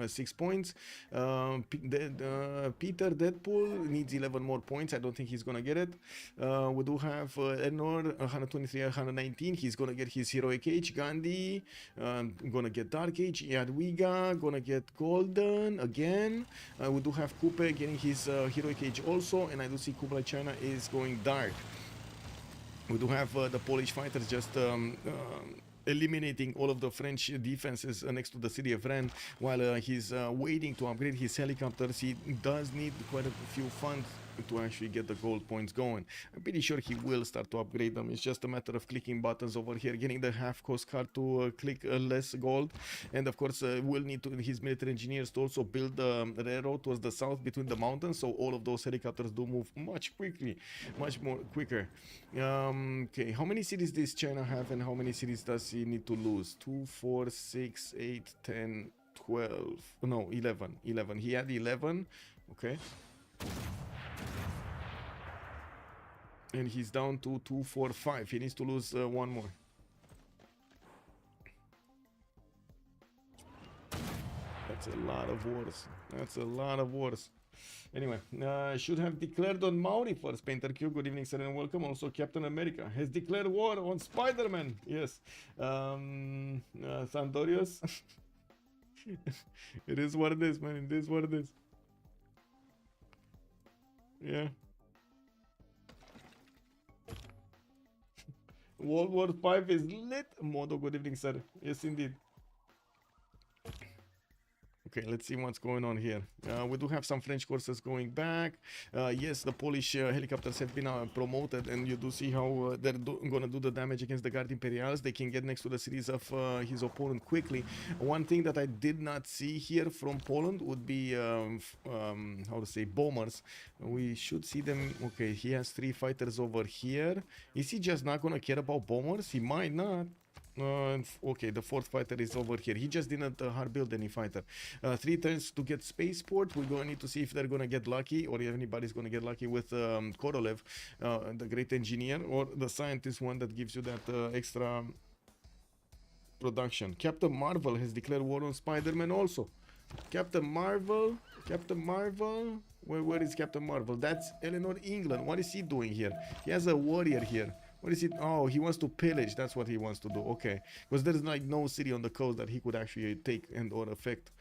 6 points. Peter Deadpool needs 11 more points. I don't think he's gonna get it. We do have Enor 123, 119. He's gonna get his Heroic Age. Gandhi gonna get Dark Age. Jadwiga gonna get Golden again. We do have Coupe getting his Heroic Age also, and I do see Kublai China is going Dark. We do have the Polish fighters just eliminating all of the French defenses next to the city of Rennes, while he's waiting to upgrade his helicopters. He does need quite a few funds to actually get the gold points going. I'm pretty sure he will start to upgrade them. It's just a matter of clicking buttons over here, getting the half coast card to click less gold, and of course will need to his military engineers to also build the railroad towards the south between the mountains, so all of those helicopters do move much more quicker. Okay, how many cities does China have, and how many cities does he need to lose? 2, 4, 6, 8, 10, 12, no, 11. He had 11. Okay, and he's down to 2, 4, 5. He needs to lose 1 more. That's a lot of wars. That's a lot of wars. Anyway, should have declared on Maori first. Painter Q, good evening, sir, and welcome. Also, Captain America has declared war on Spider-Man. Yes. Sandorius. It is what it is, man. It is what it is. Yeah. World War 5 is lit. Modo, good evening, sir. Yes, indeed. Okay, let's see what's going on here. We do have some French courses going back. Yes, the Polish helicopters have been promoted, and you do see how they're gonna do the damage against the Guard Imperials. They can get next to the cities of his opponent quickly. One thing that I did not see here from Poland would be how to say, bombers. We should see them. Okay, he has 3 fighters over here. Is he just not gonna care about bombers? He might not. Okay, the 4th fighter is over here. He just didn't hard build any fighter. 3 turns to get spaceport. We're gonna need to see if they're gonna get lucky, or if anybody's gonna get lucky with Korolev, the great engineer, or the scientist one that gives you that extra production. Captain Marvel has declared war on Spider-Man also. Captain Marvel, where is Captain Marvel? That's Eleanor, England. What is he doing here? He has a warrior here. What is it? Oh, he wants to pillage. That's what he wants to do. Okay, because there's like no city on the coast that he could actually take and or affect.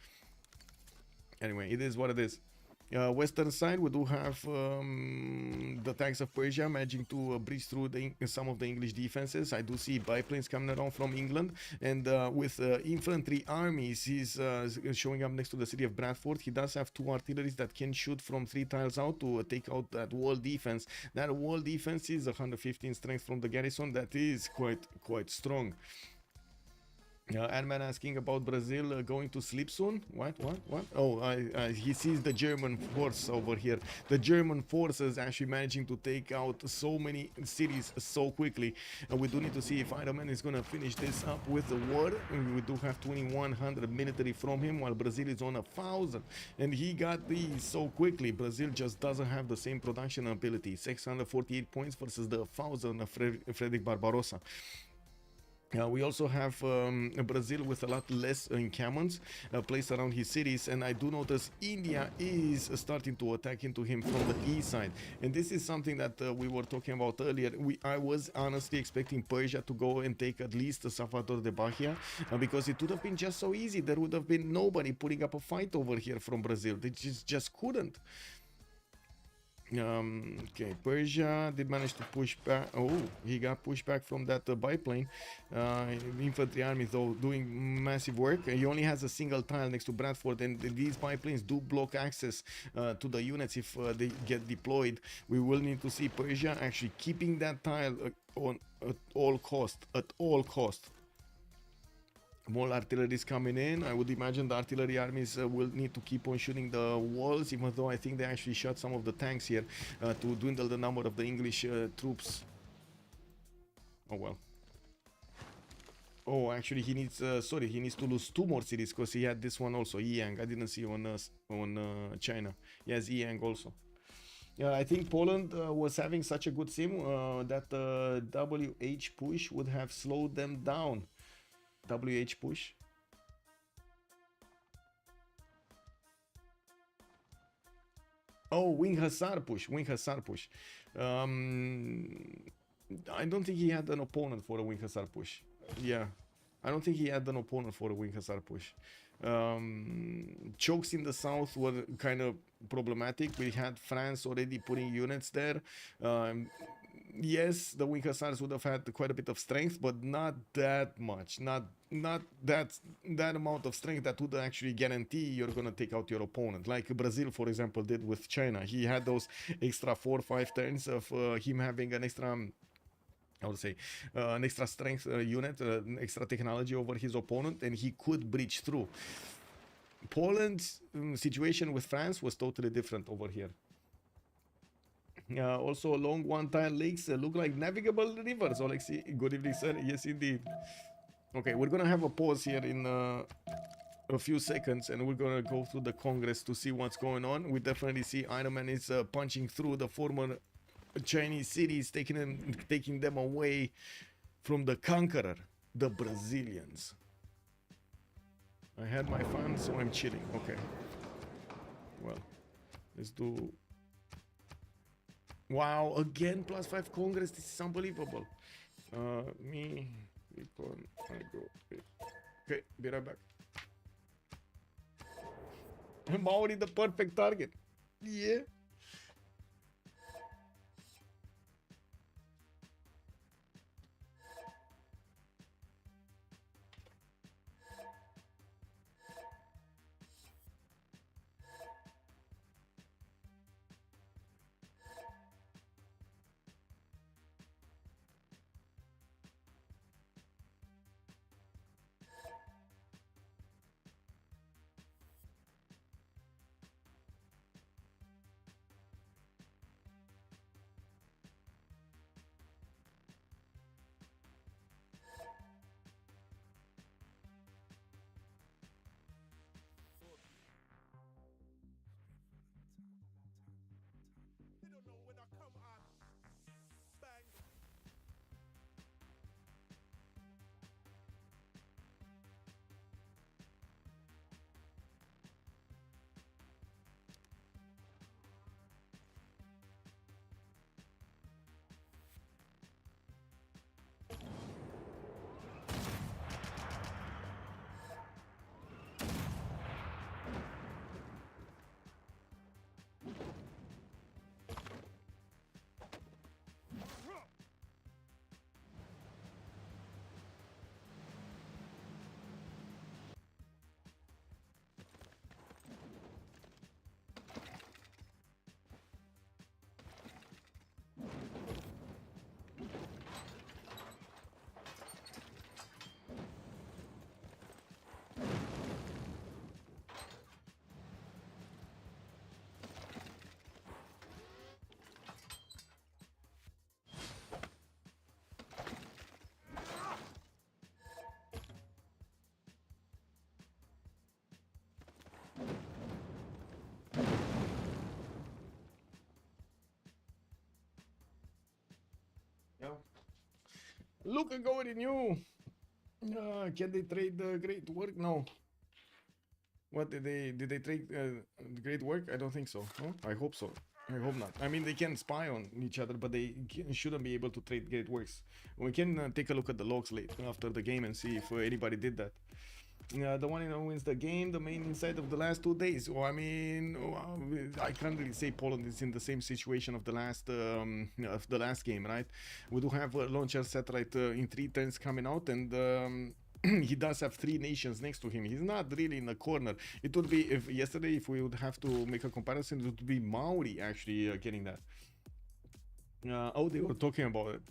Anyway, it is what it is. Western side, we do have the tanks of Persia managing to breach through some of the English defenses. I do see biplanes coming around from England, and with infantry armies, he's showing up next to the city of Bradford. He does have 2 artilleries that can shoot from 3 tiles out to take out that wall defense. That wall defense is 115 strength from the garrison. That is quite strong. Ironman asking about Brazil going to sleep soon. What? Oh, he sees the German force over here. The German forces actually managing to take out so many cities so quickly. We do need to see if Ironman is going to finish this up with the war. We do have 2100 military from him, while Brazil is on 1000. And he got these so quickly. Brazil just doesn't have the same production ability. 648 points versus the 1000 of Frederick Barbarossa. We also have Brazil with a lot less encampments placed around his cities, and I do notice India is starting to attack into him from the east side, and this is something that we were talking about earlier. I was honestly expecting Persia to go and take at least Salvador de Bahia, because it would have been just so easy. There would have been nobody putting up a fight over here from Brazil. They just couldn't. Okay, Persia did manage to push back. Oh, he got pushed back from that biplane. Infantry army, though, doing massive work. He only has a single tile next to Bradford, and these biplanes do block access to the units if they get deployed. We will need to see Persia actually keeping that tile on at all cost. More artillery is coming in. I would imagine the artillery armies will need to keep on shooting the walls, even though I think they actually shot some of the tanks here to dwindle the number of the English troops. Oh well. Oh, actually he needs, he needs to lose 2 more cities, because he had this one also, Yang. I didn't see on China. He has Yang also. I think Poland was having such a good sim that the WH push would have slowed them down. WH push. Oh, Wing Hussar push. I don't think he had an opponent for a Wing Hussar push. Yeah, I don't think he had an opponent for a Wing Hussar push. Chokes in the south were kind of problematic. We had France already putting units there. Yes, the Wing Hussars would have had quite a bit of strength, but not that much. Not that amount of strength that would actually guarantee you're gonna take out your opponent, like Brazil, for example, did with China. He had those extra 4 or 5 turns of him having an extra, I would say, an extra strength unit, extra technology over his opponent, and he could breach through. Poland's situation with France was totally different over here. Also, along one-tile lakes look like navigable rivers. Alexei, good evening, sir. Yes, indeed. Okay, we're gonna have a pause here in a few seconds, and we're gonna go through the Congress to see what's going on. We definitely see Ironman is punching through the former Chinese cities, taking them away from the conqueror, the Brazilians. I had my fun, so I'm chilling. Okay. Well, let's do. Wow, again +5 Congress. This is unbelievable. Me, people, I go. Okay, be right back. I'm already the perfect target. Yeah. Look at going new. Can they trade great work? No. What did they trade great work? I don't think so. No? I hope so. I hope not. I mean, they can spy on each other, but they shouldn't be able to trade great works. We can take a look at the logs late after the game and see if anybody did that. The one who wins the game, the main insight of the last 2 days. Oh, I mean, I can't really say Poland is in the same situation of the last game, right? We do have a launcher satellite in 3 turns coming out, and he does have 3 nations next to him. He's not really in the corner. It would be, if yesterday, if we would have to make a comparison, it would be Maori actually getting that. Oh, they were talking about it.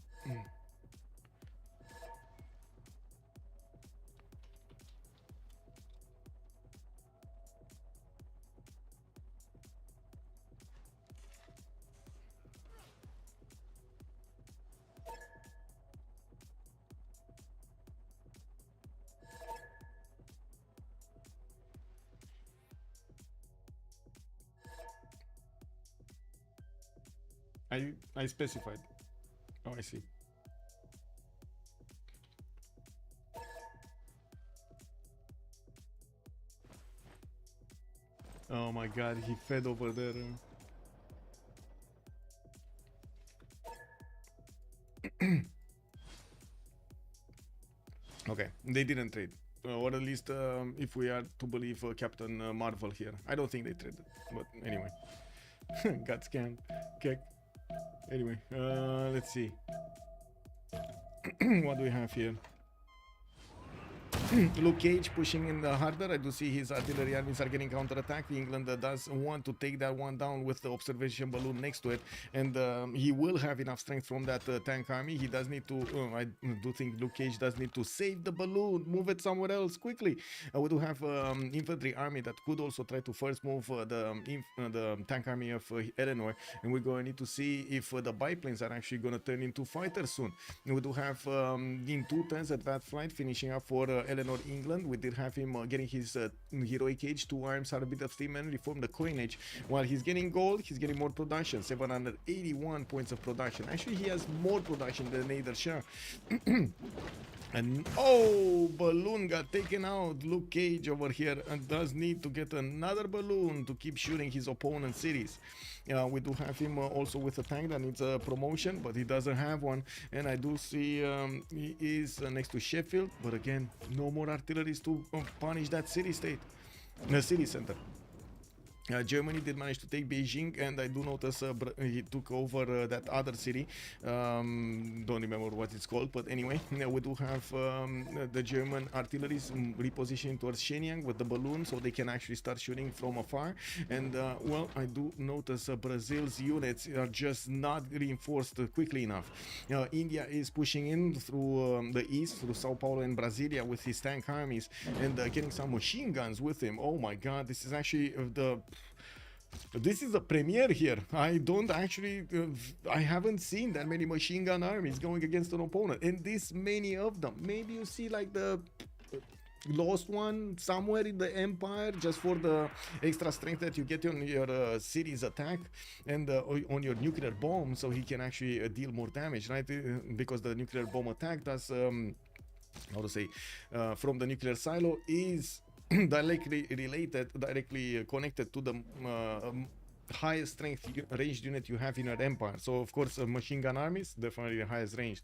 I specified. Oh, I see. Oh my god, he fed over there. Okay, they didn't trade. Or at least if we are to believe Captain Marvel here. I don't think they traded, but anyway. Got scammed. Okay. Anyway, let's see. What do we have here? Luke Cage pushing in the harder. I do see his artillery armies are getting counterattacked. England does want to take that one down with the observation balloon next to it, and he will have enough strength from that tank army. He does need to, I do think Luke Cage does need to save the balloon, move it somewhere else quickly. We do have infantry army that could also try to first move the tank army of Eleanor, and we're going to need to see if the biplanes are actually going to turn into fighters soon. And we do have in 2 turns advanced flight finishing up for Eleanor England. We did have him getting his heroic age, 2 arms, had a bit of steam and reform the coinage. While he's getting gold, he's getting more production, 781 points of production. Actually, he has more production than Nader Shah. And oh, balloon got taken out. Luke Cage over here and does need to get another balloon to keep shooting his opponent's cities. We do have him also with a tank that needs a promotion, but he doesn't have one. And I do see he is next to Sheffield, but again, no more artilleries to punish that city state, the city center. Germany did manage to take Beijing, and I do notice he took over that other city. Don't remember what it's called, but anyway, we do have the German artillery repositioning towards Shenyang with the balloon, so they can actually start shooting from afar. And well, I do notice Brazil's units are just not reinforced quickly enough. India is pushing in through the east, through Sao Paulo and Brasilia with his tank armies, and getting some machine guns with him. Oh my god, this is actually this is a premiere here. I don't actually, I haven't seen that many machine gun armies going against an opponent, and this many of them. Maybe you see like the lost one somewhere in the empire just for the extra strength that you get on your city's attack and on your nuclear bomb, so he can actually deal more damage, right? Because the nuclear bomb attack does, how to say, from the nuclear silo is directly connected to the highest strength ranged unit you have in your empire. So of course machine gun armies definitely the highest ranged.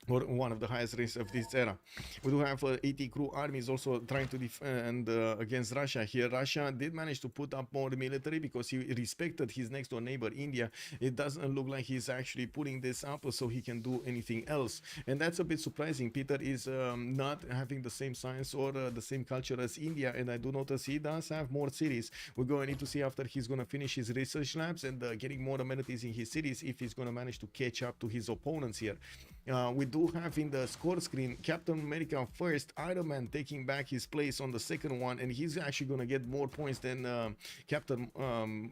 Or one of the highest rates of this era. We do have 80 crew armies also trying to defend against Russia here. Russia did manage to put up more military because he respected his next door neighbor India. It doesn't look like he's actually putting this up so he can do anything else, and that's a bit surprising. Peter is not having the same science or the same culture as India, and I do notice he does have more cities. We're going to need to see after he's going to finish his research labs and getting more amenities in his cities if he's going to manage to catch up to his opponents here. We do have in the score screen Captain America first, Ironman taking back his place on the second one, and he's actually going to get more points than Captain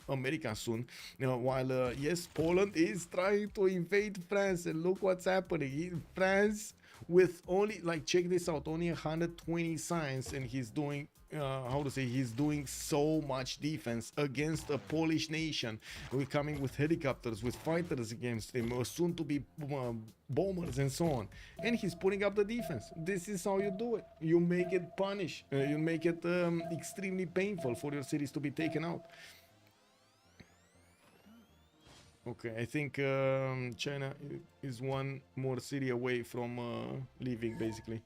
America soon. While yes, Poland is trying to invade France, and look what's happening. France with only, like, check this out, only 120 science, and he's doing how to say, he's doing so much defense against a Polish nation. We're coming with helicopters, with fighters against him, or soon to be bombers and so on. And he's putting up the defense. This is how you do it. You make it punish. You make it extremely painful for your cities to be taken out. Okay, I think China is one more city away from leaving, basically.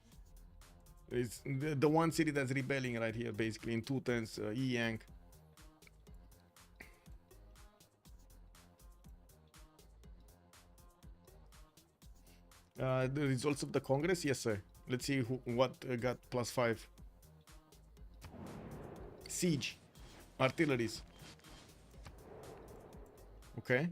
It's the one city that's rebelling right here, basically, in 2 turns, Yang. The results of the Congress? Yes, sir. Let's see what got +5. Siege. Artilleries. Okay.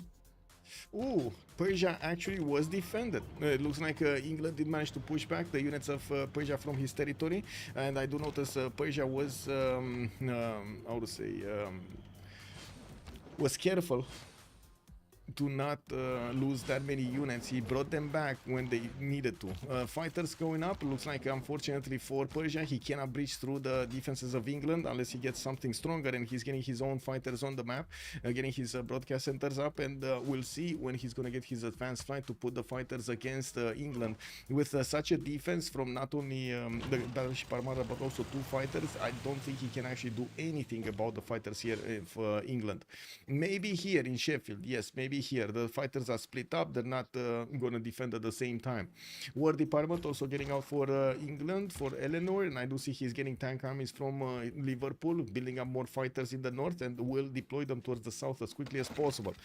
Ooh, Persia actually was defended. It looks like England did manage to push back the units of Persia from his territory, and I do notice Persia was, how to say, was careful to not lose that many units. He brought them back when they needed to. Fighters going up. Looks like, unfortunately for Persia, he cannot breach through the defenses of England unless he gets something stronger, and he's getting his own fighters on the map, getting his broadcast centers up, and we'll see when he's going to get his advanced flight to put the fighters against England. With such a defense from not only the Battleship Armada but also 2 fighters, I don't think he can actually do anything about the fighters here for England. Maybe here in Sheffield, yes, maybe here the fighters are split up. They're not gonna defend at the same time. War Department also getting out for England, for Eleanor, and I do see he's getting tank armies from Liverpool, building up more fighters in the north, and will deploy them towards the south as quickly as possible.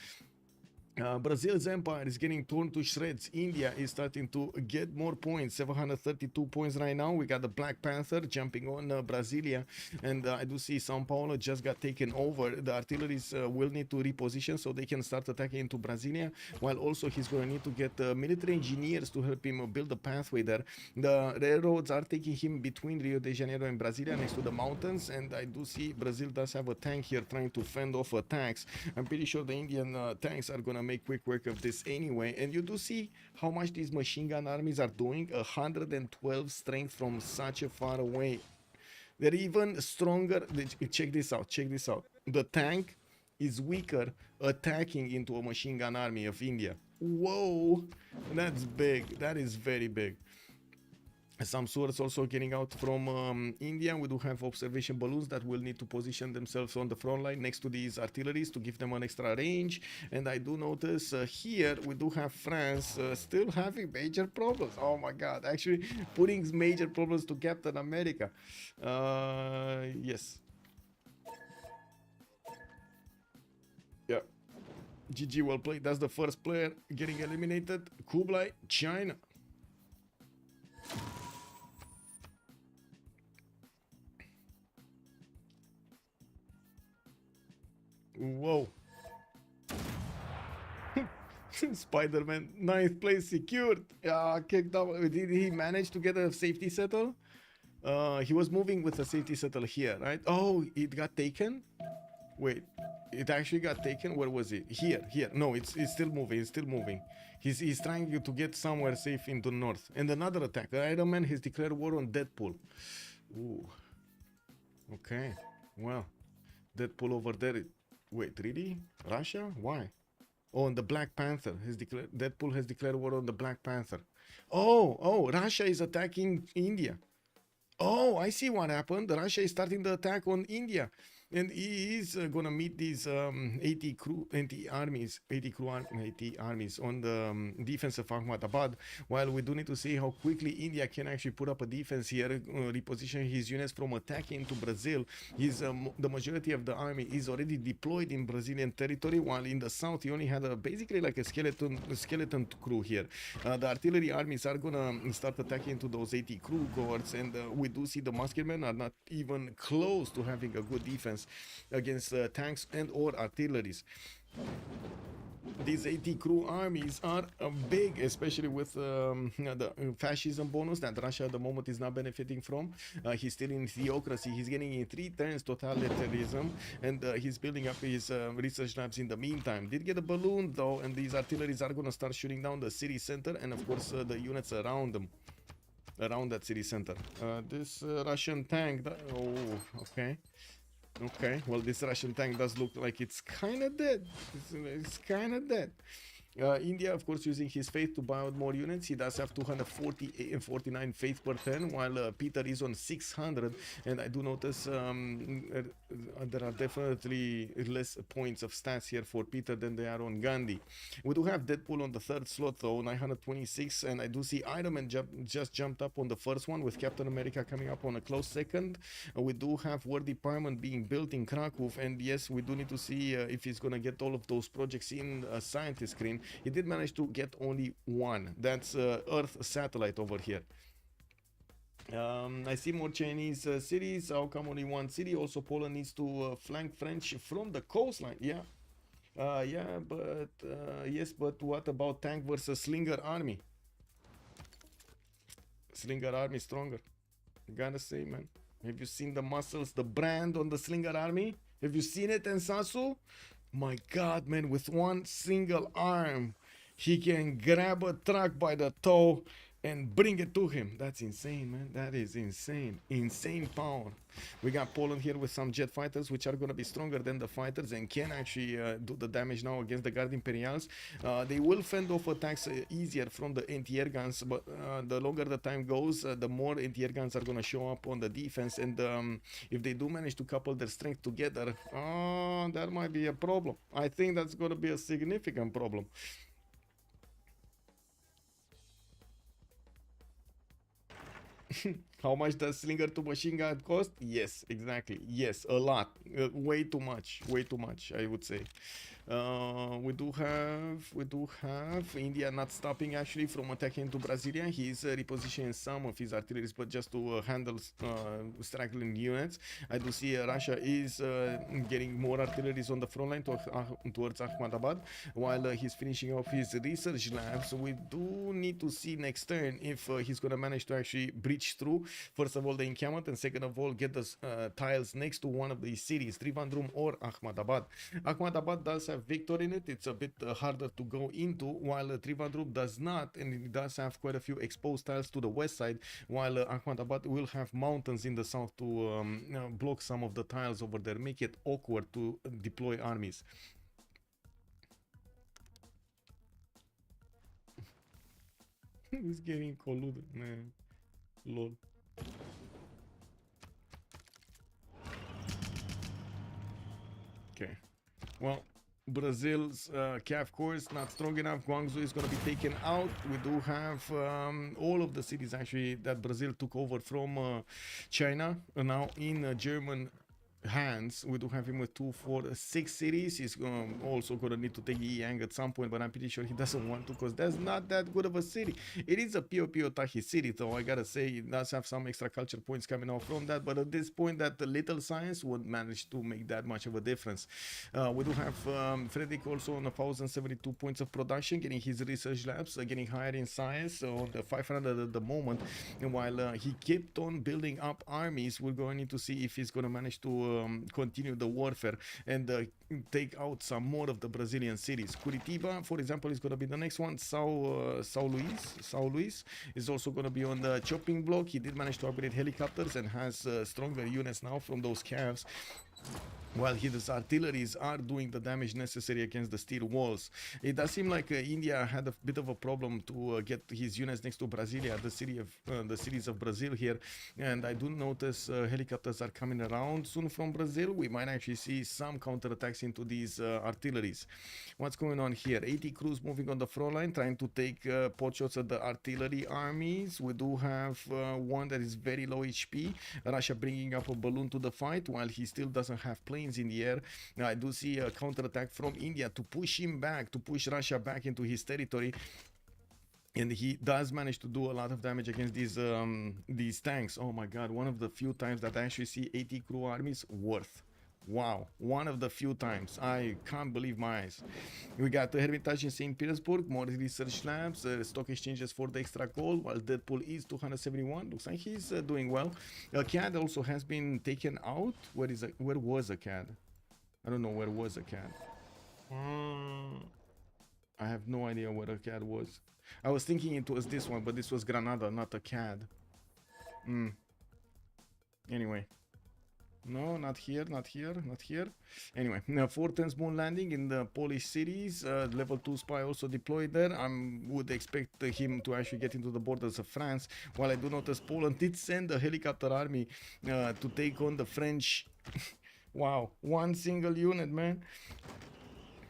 Brazil's empire is getting torn to shreds. India is starting to get more points, 732 points right now. We got the Black Panther jumping on Brasilia, and I do see Sao Paulo just got taken over. The artilleries will need to reposition so they can start attacking into Brasilia, while also he's going to need to get military engineers to help him build a pathway there. The railroads are taking him between Rio de Janeiro and Brasilia next to the mountains, and I do see Brazil does have a tank here trying to fend off attacks. I'm pretty sure the Indian tanks are going to make quick work of this anyway, and you do see how much these machine gun armies are doing. 112 strength from such a far away. They're even stronger. Check this out, check this out. The tank is weaker attacking into a machine gun army of India. Whoa, that's big. That is very big. Some swords also getting out from India. We do have observation balloons that will need to position themselves on the front line next to these artilleries to give them an extra range. And I do notice here we do have France still having major problems. Oh my god, actually putting major problems to Captain America. Yes. Yeah. GG, well played. That's the first player getting eliminated. Kublai, China. Whoa. Spider-Man, 9th place secured. Kicked out. Did he manage to get a safety settle? He was moving with a safety settle here, right? Oh, it got taken? Wait, it actually got taken? Where was it? Here. No, it's still moving. It's still moving. He's trying to get somewhere safe into the north. And another attack. The Ironman has declared war on Deadpool. Ooh. Okay. Well, Deadpool over there. Wait, really? Russia? Why? Oh, and the Black Panther has declared. Deadpool has declared war on the Black Panther. Oh, Russia is attacking India. Oh, I see what happened. Russia is starting the attack on India. And he is gonna meet these 80 armies on the defense of Ahmedabad. While we do need to see how quickly India can actually put up a defense here, reposition his units from attacking into Brazil. The majority of the army is already deployed in Brazilian territory, while in the south he only had basically like a skeleton crew here. The artillery armies are gonna start attacking into those 80 crew cohorts, and we do see the musketmen are not even close to having a good defense against tanks and or artilleries. These 80 crew armies are big, especially with the fascism bonus that Russia at the moment is not benefiting from. He's still in theocracy. He's getting in 3 turns totalitarianism, and he's building up his research labs in the meantime. Did get a balloon though, and these artilleries are going to start shooting down the city center and of course the units around them. around that city center. This Russian tank, oh, okay. Okay, well, this Russian tank does look like it's kind of dead. It's kind of dead. India, of course, using his faith to buy out more units. He does have 248 and 49 faith per turn, while Peter is on 600. And I do notice there are definitely less points of stats here for Peter than they are on Gandhi. We do have Deadpool on the third slot, though, 926. And I do see Ironman just jumped up on the first one, with Captain America coming up on a close second. We do have War Department being built in Krakow. And yes, we do need to see if he's going to get all of those projects in a scientist screen. He did manage to get only one. That's Earth satellite over here. I see more Chinese cities. How come only one city? Also, Poland needs to flank French from the coastline. Yeah. Yeah, but yes, but what about tank versus slinger army? Slinger army stronger. Gotta say, man. Have you seen the muscles, the brand on the slinger army? Have you seen it, Ensasu? My God, man, with one single arm, he can grab a truck by the toe and bring it to him. That's insane, man. That is insane. Insane power. We got Poland here with some jet fighters, which are going to be stronger than the fighters and can actually do the damage now against the Guard Imperials. They will fend off attacks easier from the anti-air guns, but the longer the time goes, the more anti-air guns are going to show up on the defense. And if they do manage to couple their strength together, that might be a problem. I think that's going to be a significant problem. How much does slinger to machine gun cost? Yes, exactly. Yes, a lot. Way too much. Way too much, I would say. We do have India not stopping actually from attacking into Brasilia. He's repositioning some of his artilleries, but just to handle straggling units. I do see Russia is getting more artilleries on the front line towards Ahmedabad, while he's finishing off his research labs. We do need to see next turn if he's going to manage to actually breach through. First of all, the encampment, and second of all, get the tiles next to one of these cities, Trivandrum or Ahmedabad. Ahmedabad does have victor in it. It's a bit harder to go into, while Trivandrum does not, and it does have quite a few exposed tiles to the west side, while Ahmedabad will have mountains in the south to block some of the tiles over there, make it awkward to deploy armies. Who's getting colluded, man? Lol. Okay. Well, Brazil's CAF course not strong enough. Guangzhou is going to be taken out. We do have all of the cities actually that Brazil took over from China now in German hands. We do have him with 2, 4, 6 cities. He's also going to need to take Yang at some point, but I'm pretty sure he doesn't want to, because that's not that good of a city. It is a Pio Tahi city, though. I gotta say, it does have some extra culture points coming out from that, but at this point, that little science won't manage to make that much of a difference. We do have Frederick also on 1,072 points of production, getting his research labs, getting higher in science, so on the 500 at the moment. And while he kept on building up armies, we're going to need to see if he's going to manage to continue the warfare and take out some more of the Brazilian cities. Curitiba, for example, is going to be the next one. São Luís is also going to be on the chopping block. He did manage to upgrade helicopters and has stronger units now from those calves, while his artilleries are doing the damage necessary against the steel walls. It does seem like India had a bit of a problem to get his units next to Brasilia, the cities of Brazil here, and I do notice helicopters are coming around soon from Brazil. We might actually see some counterattacks into these artilleries. What's going on here? 80 crews moving on the front line, trying to take pot shots at the artillery armies. We do have one that is very low HP. Russia bringing up a balloon to the fight, while he still doesn't have planes in the air. I do see a counterattack from India to push him back, to push Russia back into his territory. And he does manage to do a lot of damage against these tanks. Oh my God, one of the few times that I actually see 80 crew armies worth. Wow, one of the few times. I can't believe my eyes. We got the Hermitage in St. Petersburg, more research labs, stock exchanges for the extra gold, while Deadpool is 271. Looks like he's doing well. CAD also has been taken out. Where was a CAD? I don't know where was a CAD. I have no idea where a CAD was. I was thinking it was this one, but this was Granada, not a CAD. Anyway. No, not here, not here, not here. Anyway, 4 turns moon landing in the Polish cities. Level 2 spy also deployed there. I would expect him to actually get into the borders of France. While I do notice Poland did send a helicopter army to take on the French. Wow, one single unit, man.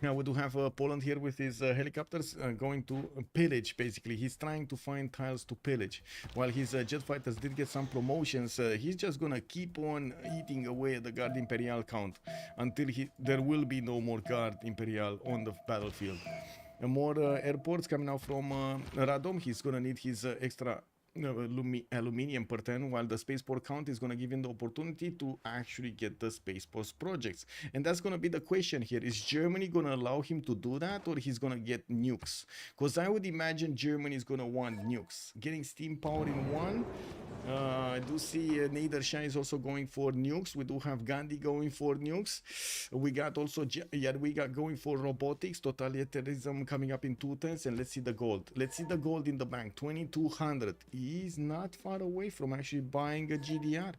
Now we do have Poland here with his helicopters going to pillage, basically. He's trying to find tiles to pillage. While his jet fighters did get some promotions, he's just gonna keep on eating away at the Guard Imperial count until there will be no more Guard Imperial on the battlefield. More airports coming out from Radom. He's gonna need his extra aluminium per turn, while the spaceport count is going to give him the opportunity to actually get the spaceport projects. And that's going to be the question here. Is Germany going to allow him to do that, or he's going to get nukes? Because I would imagine Germany is going to want nukes. Getting steam power in one. I do see Niederschei is also going for nukes. We do have Gandhi going for nukes. We got also Jadwiga going for robotics, totalitarianism coming up in 2 turns. And let's see the gold. Let's see the gold in the bank. 2200. He's not far away from actually buying a GDR.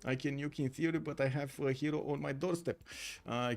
I can nuke in theory, but I have a hero on my doorstep.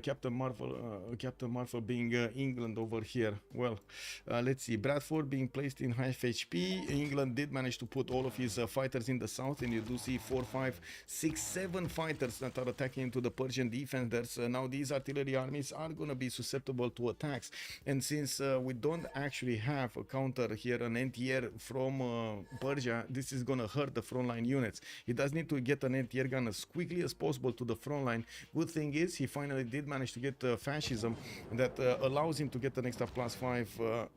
Captain Marvel being England over here. Well, let's see. Bradford being placed in high HP. England did manage to put all of his fighters in the south, and you do see 4, 5, 6, 7 fighters that are attacking into the Persian defenders. Now these artillery armies are going to be susceptible to attacks, and since we don't actually have a counter here, an anti-air from Persia, this is going to hurt the frontline units. He does need to get an anti-air gun as quickly as possible to the front line. Good thing is he finally did manage to get fascism that allows him to get an extra +5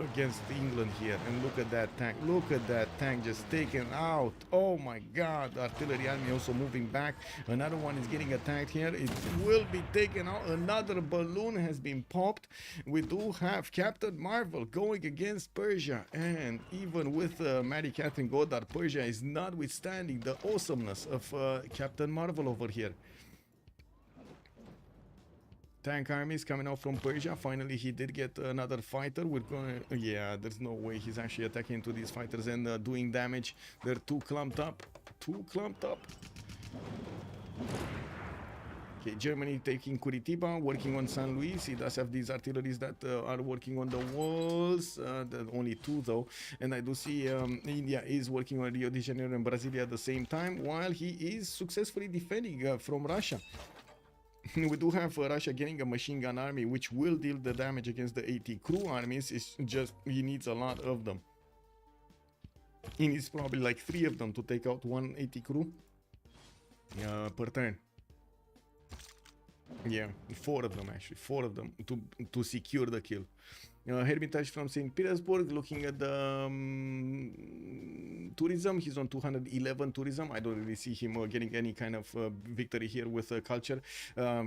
against England here. And look at that tank. Look at that tank just taken out. Oh my god. Artillery army also moving back. Another one is getting attacked here. It will be taken out. Another balloon has been popped. We do have Captain Marvel going against Persia. And even with Mary Catherine Goddard, Persia is notwithstanding the awesomeness of Captain Marvel over here. Tank armies coming out from Persia. Finally, he did get another fighter. We're gonna... Yeah, there's no way he's actually attacking into these fighters and doing damage. They're too clumped up. Too clumped up. Okay, Germany taking Curitiba, working on San Luis. He does have these artilleries that are working on the walls. Only 2 though. And I do see India is working on Rio de Janeiro and Brasilia at the same time, while he is successfully defending from Russia. We do have Russia getting a machine gun army, which will deal the damage against the AT crew armies. It's just he needs a lot of them. He needs probably like 3 of them to take out one AT crew per turn. Yeah, 4 of them actually, 4 of them to secure the kill. Hermitage from St. Petersburg, looking at the tourism. He's on 211 tourism. I don't really see him getting any kind of victory here with culture.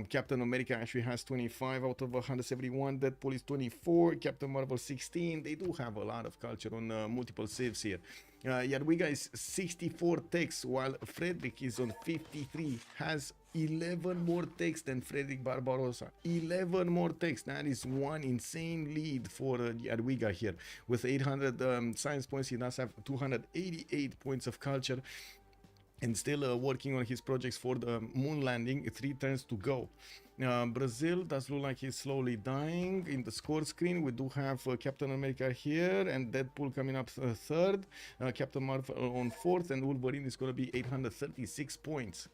Captain America actually has 25 out of 171. Deadpool is 24. Captain Marvel 16. They do have a lot of culture on multiple saves here. Jadwiga is 64 techs, while Frederick is on 53, has 11 more techs than Frederick Barbarossa. 11 more techs. That is one insane lead for Jadwiga here. With 800 science points, he does have 288 points of culture. And still working on his projects for the moon landing. 3 turns to go. Brazil does look like he's slowly dying. In the score screen, we do have Captain America here and Deadpool coming up 3rd. Captain Marvel on 4th, and Wolverine is going to be 836 points.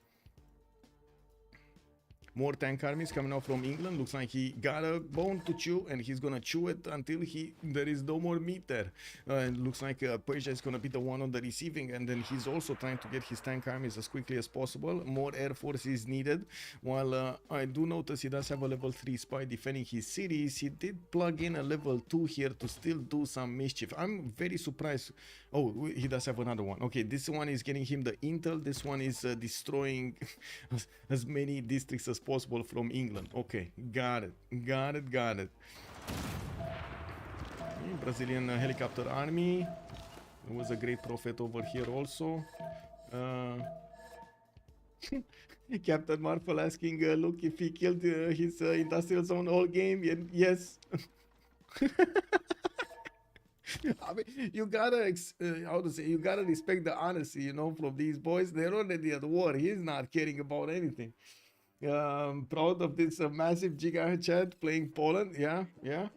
More tank armies coming out from England. Looks like he got a bone to chew, and he's gonna chew it until there is no more meat there. Looks like Persia is gonna be the one on the receiving, and then he's also trying to get his tank armies as quickly as possible. More air force is needed. While I do notice he does have a level 3 spy defending his cities, he did plug in a level 2 here to still do some mischief. I'm very surprised. Oh, he does have another one. Okay, this one is getting him the intel. This one is destroying as many districts as possible from England. Okay, got it. Brazilian helicopter army. There was a great prophet over here also. Captain Marvel asking Luke if he killed his industrial zone all game. Yes. I mean, you gotta, how to say, you gotta respect the honesty, you know, from these boys. They're already at war. He's not caring about anything. Proud of this massive giga chat playing Poland. Yeah, yeah.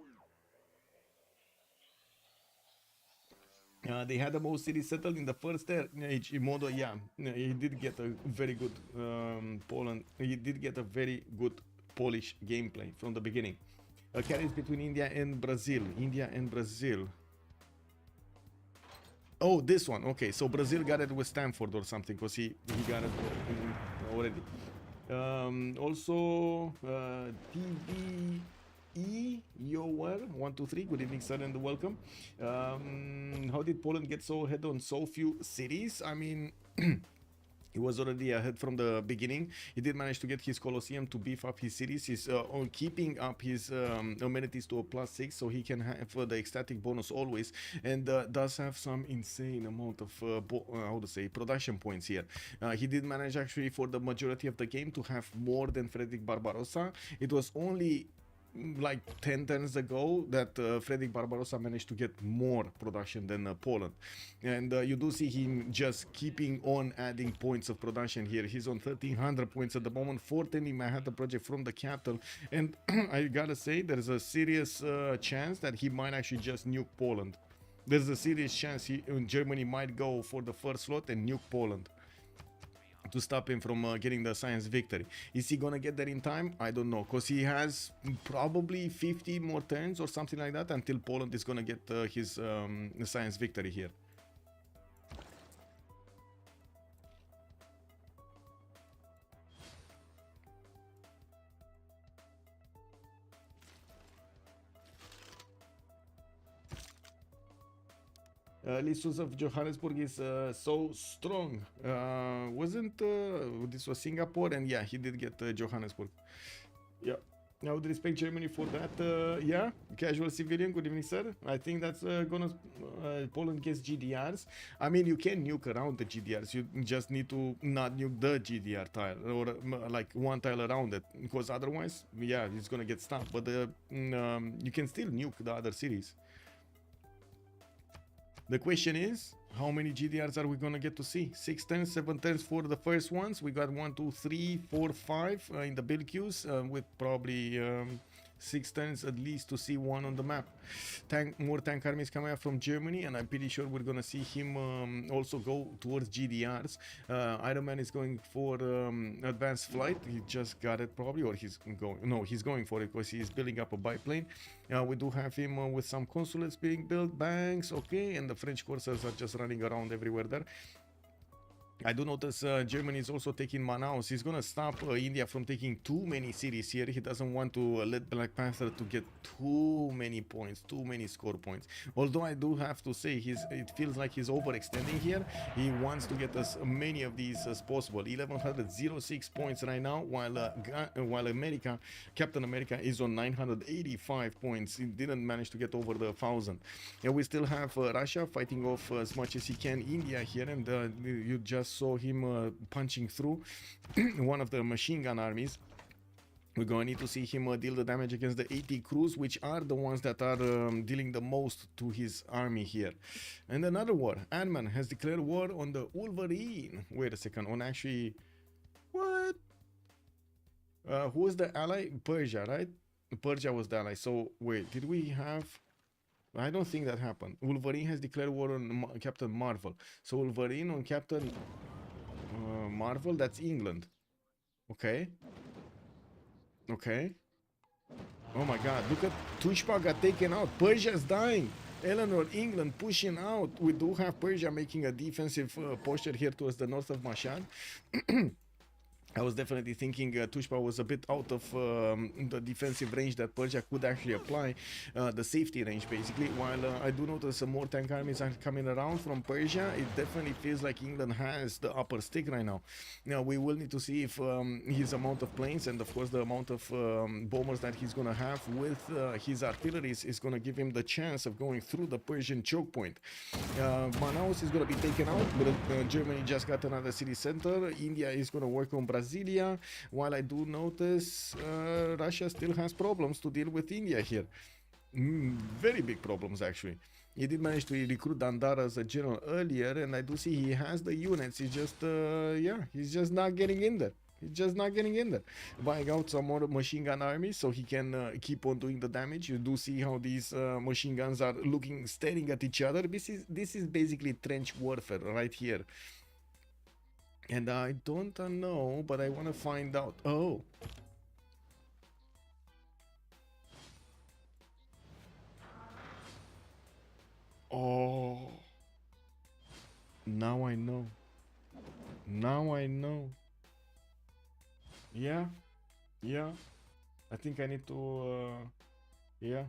They had the most cities settled in the first age in Modo. Yeah, he did get a very good Poland. He did get a very good Polish gameplay from the beginning. Carries between India and Brazil. India and Brazil. Oh, this one. Okay, so Brazil got it with Stanford or something, because he got it already. Also, TVE, yo, well, 123. Good evening, sir, and welcome. How did Poland get so ahead on so few cities? I mean, he was already ahead from the beginning. He did manage to get his Colosseum to beef up his cities. He's on keeping up his amenities to a +6, so he can have the ecstatic bonus always, and does have some insane amount of how to say, production points here. He did manage actually for the majority of the game to have more than Frederick Barbarossa. It was only like 10 turns ago that Frederick Barbarossa managed to get more production than Poland, and you do see him just keeping on adding points of production here. He's on 1300 points at the moment, 410 Manhattan project from the capital, and I gotta say there's a serious chance that he might actually just nuke Poland. There's a serious chance Germany might go for the first slot and nuke Poland to stop him from getting the science victory. Is he gonna get there in time? I don't know, because he has probably 50 more turns or something like that until Poland is gonna get his science victory here. Listus of Johannesburg is so strong. Wasn't this was Singapore, and yeah, he did get Johannesburg. Yeah. I would respect Germany for that. Yeah, casual civilian. Good evening, sir. I think that's gonna Poland gets GDRs. I mean, you can nuke around the GDRs. You just need to not nuke the GDR tile or like one tile around it, because otherwise, yeah, it's gonna get stopped. But you can still nuke the other cities. The question is, how many GDRs are we gonna get to see? 6 turns, 7 turns for the first ones. We got 1, 2, 3, 4, 5 in the build queues, with probably 6 turns at least to see one on the map. More tank armies coming up from Germany, and I'm pretty sure we're gonna see him also go towards GDRs. Ironman is going for advanced flight. He just got it probably, or he's going for it because he's building up a biplane. We do have him with some consulates being built, banks, okay, and the French corsairs are just running around everywhere there. I do notice Germany is also taking Manaus. He's gonna stop India from taking too many cities here. He doesn't want to let Black Panther to get too many points, too many score points. Although I do have to say, it feels like he's overextending here. He wants to get as many of these as possible. 1106 points right now, while America, Captain America, is on 985 points. He didn't manage to get over the 1,000. And we still have Russia fighting off as much as he can India here, and you just saw him punching through one of the machine gun armies. We're going to need to see him deal the damage against the 80 crews, which are the ones that are dealing the most to his army here. And another war. Ant-Man has declared war on the Wolverine. Wait a second. On actually... What? Who was the ally? Persia, right? Persia was the ally. So, wait. Did we have... I don't think that happened. Wolverine has declared war on Captain Marvel. So Wolverine on Captain Marvel, that's England. Okay. Okay. Oh my god, look at Tushpa got taken out. Persia's dying. Eleanor, England pushing out. We do have Persia making a defensive posture here towards the north of Mashhad. I was definitely thinking Tushpa was a bit out of the defensive range that Persia could actually apply, the safety range basically, while I do notice more tank armies are coming around from Persia. It definitely feels like England has the upper stick right now. Now we will need to see if his amount of planes and of course the amount of bombers that he's going to have with his artillery is going to give him the chance of going through the Persian choke point. Manaus is going to be taken out, but Germany just got another city center. India is going to work on Brasilia, while I do notice Russia still has problems to deal with India here. Very big problems actually. He did manage to recruit Dandara as a general earlier, and I do see he has the units. He's just, yeah, he's just not getting in there. He's just not getting in there. Buying out some more machine gun armies so he can keep on doing the damage. You do see how these machine guns are looking, staring at each other. This is basically trench warfare right here. And I don't know, but I want to find out. Oh. Oh. Now I know. Now I know. Yeah. Yeah. I think I need to, yeah.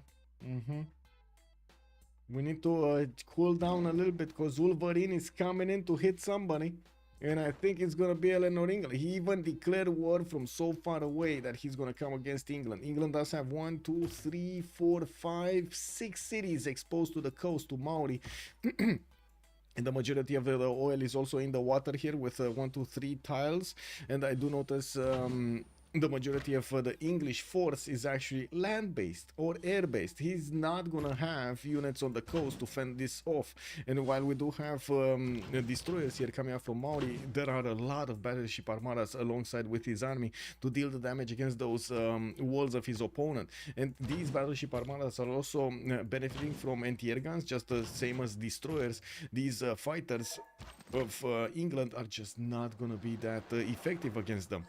We need to cool down a little bit because Wolverine is coming in to hit somebody. And I think it's going to be Eleanor England. He even declared war from so far away that he's going to come against England. England does have 1, 2, 3, 4, 5, 6 cities exposed to the coast, to Maori. And the majority of the oil is also in the water here with 1, 2, 3 tiles. And I do notice the majority of the English force is actually land-based or air-based. He's not gonna have units on the coast to fend this off. And while we do have destroyers here coming out from Maori, there are a lot of battleship armadas alongside with his army to deal the damage against those walls of his opponent. And these battleship armadas are also benefiting from anti-air guns, just the same as destroyers. These fighters of England are just not gonna be that effective against them.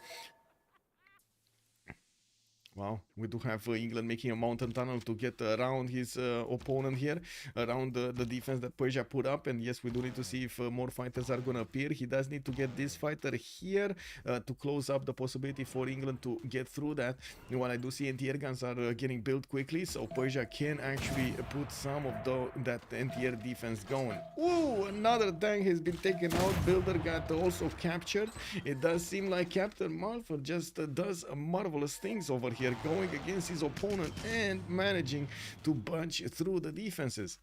Wow, we do have England making a mountain tunnel to get around his opponent here, around the defense that Persia put up. And yes, we do need to see if more fighters are going to appear. He does need to get this fighter here to close up the possibility for England to get through that. And while I do see anti-air guns are getting built quickly, so Persia can actually put some of that anti-air defense going. Ooh, another tank has been taken out. Builder got also captured. It does seem like Captain Malfoy just does marvelous things over here, going against his opponent and managing to punch through the defenses.